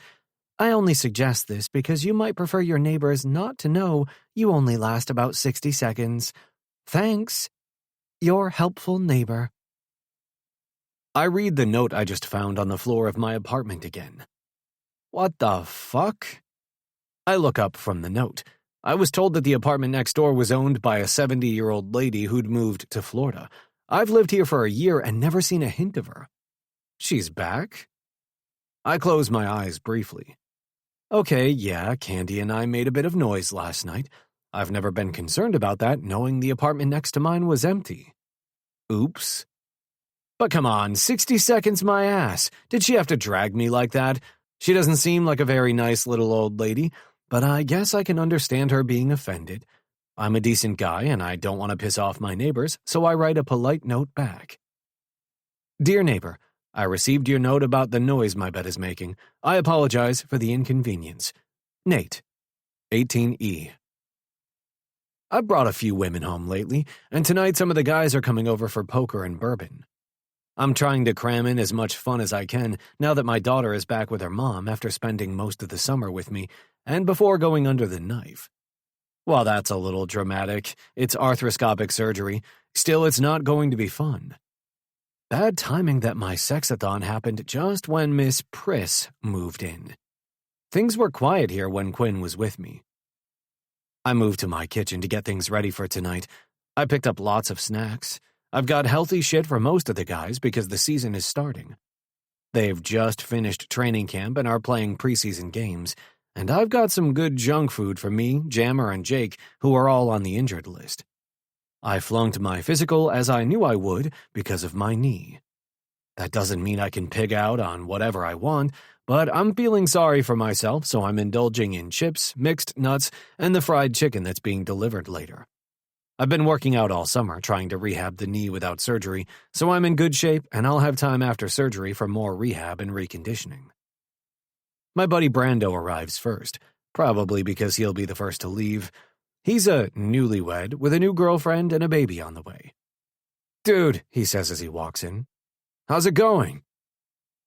I only suggest this because you might prefer your neighbors not to know you only last about 60 seconds. Thanks. Your helpful neighbor. I read the note I just found on the floor of my apartment again. What the fuck? I look up from the note. I was told that the apartment next door was owned by a 70-year-old lady who'd moved to Florida. I've lived here for a year and never seen a hint of her. She's back? I close my eyes briefly. Okay, yeah, Candy and I made a bit of noise last night. I've never been concerned about that, knowing the apartment next to mine was empty. Oops. But come on, 60 seconds my ass. Did she have to drag me like that? She doesn't seem like a very nice little old lady, but I guess I can understand her being offended. I'm a decent guy and I don't want to piss off my neighbors, so I write a polite note back. Dear neighbor, I received your note about the noise my bed is making. I apologize for the inconvenience. Nate, 18E. I've brought a few women home lately, and tonight some of the guys are coming over for poker and bourbon. I'm trying to cram in as much fun as I can now that my daughter is back with her mom after spending most of the summer with me, and before going under the knife. While that's a little dramatic, it's arthroscopic surgery, still it's not going to be fun. Bad timing that my sexathon happened just when Miss Priss moved in. Things were quiet here when Quinn was with me. I moved to my kitchen to get things ready for tonight. I picked up lots of snacks. I've got healthy shit for most of the guys because the season is starting. They've just finished training camp and are playing preseason games, and I've got some good junk food for me, Jammer, and Jake, who are all on the injured list. I flunked my physical as I knew I would because of my knee. That doesn't mean I can pig out on whatever I want, but I'm feeling sorry for myself, so I'm indulging in chips, mixed nuts, and the fried chicken that's being delivered later. I've been working out all summer trying to rehab the knee without surgery, so I'm in good shape and I'll have time after surgery for more rehab and reconditioning. My buddy Brando arrives first, probably because he'll be the first to leave. He's a newlywed with a new girlfriend and a baby on the way. Dude, he says as he walks in. How's it going?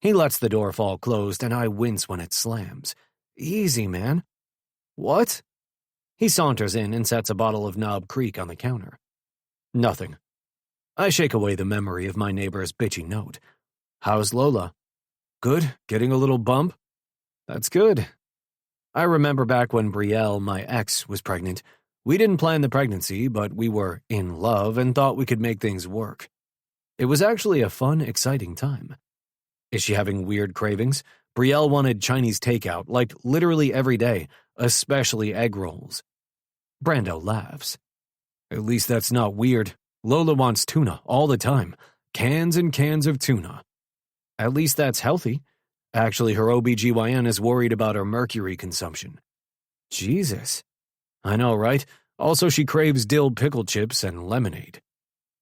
He lets the door fall closed and I wince when it slams. Easy, man. What? He saunters in and sets a bottle of Knob Creek on the counter. Nothing. I shake away the memory of my neighbor's bitchy note. How's Lola? Good, getting a little bump? That's good. I remember back when Brielle, my ex, was pregnant. We didn't plan the pregnancy, but we were in love and thought we could make things work. It was actually a fun, exciting time. Is she having weird cravings? Brielle wanted Chinese takeout, like literally every day, especially egg rolls. Brando laughs. At least that's not weird. Lola wants tuna all the time. Cans and cans of tuna. At least that's healthy. Actually, her OBGYN is worried about her mercury consumption. Jesus. I know, right? Also, she craves dill pickle chips and lemonade.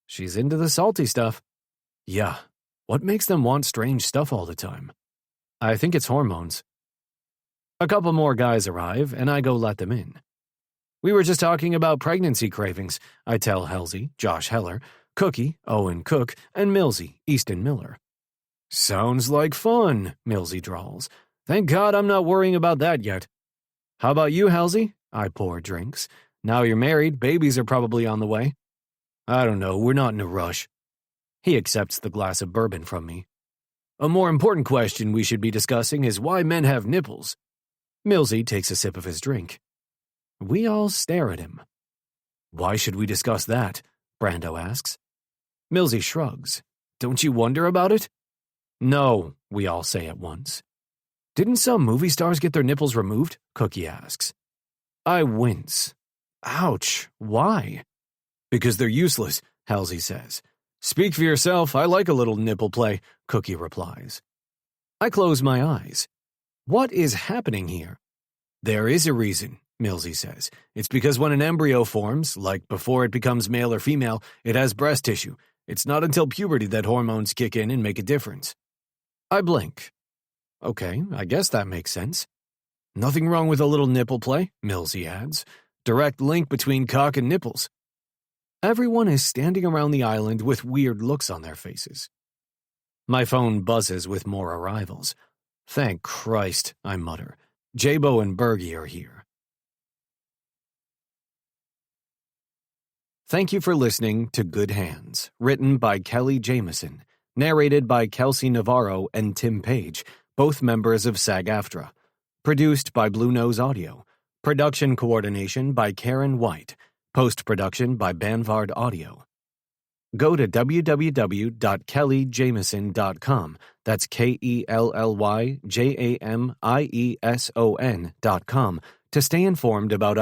She's into the salty stuff. Yeah. What makes them want strange stuff all the time? I think it's hormones. A couple more guys arrive, and I go let them in. We were just talking about pregnancy cravings, I tell Halsey, Josh Heller, Cookie, Owen Cook, and Millsy, Easton Miller. Sounds like fun, Millsy drawls. Thank God I'm not worrying about that yet. How about you, Halsey? I pour drinks. Now you're married, babies are probably on the way. I don't know, we're not in a rush. He accepts the glass of bourbon from me. A more important question we should be discussing is why men have nipples. Millsy takes a sip of his drink. We all stare at him. Why should we discuss that? Brando asks. Millsy shrugs. Don't you wonder about it? No, we all say at once. Didn't some movie stars get their nipples removed? Cookie asks. I wince. Ouch, why? Because they're useless, Halsey says. Speak for yourself, I like a little nipple play, Cookie replies. I close my eyes. What is happening here? There is a reason, Millsy says. It's because when an embryo forms, like before it becomes male or female, it has breast tissue. It's not until puberty that hormones kick in and make a difference. I blink. Okay, I guess that makes sense. Nothing wrong with a little nipple play, Millsy adds. Direct link between cock and nipples. Everyone is standing around the island with weird looks on their faces. My phone buzzes with more arrivals. Thank Christ, I mutter. Jabo and Bergie are here. Thank you for listening to Good Hands, written by Kelly Jamieson, narrated by Kelsey Navarro and Tim Page, both members of SAG-AFTRA. Produced by Blue Nose Audio. Production coordination by Karen White. Post-production by Banvard Audio. Go to www.kellyjamieson.com. That's KELLYJAMIESON.com to stay informed about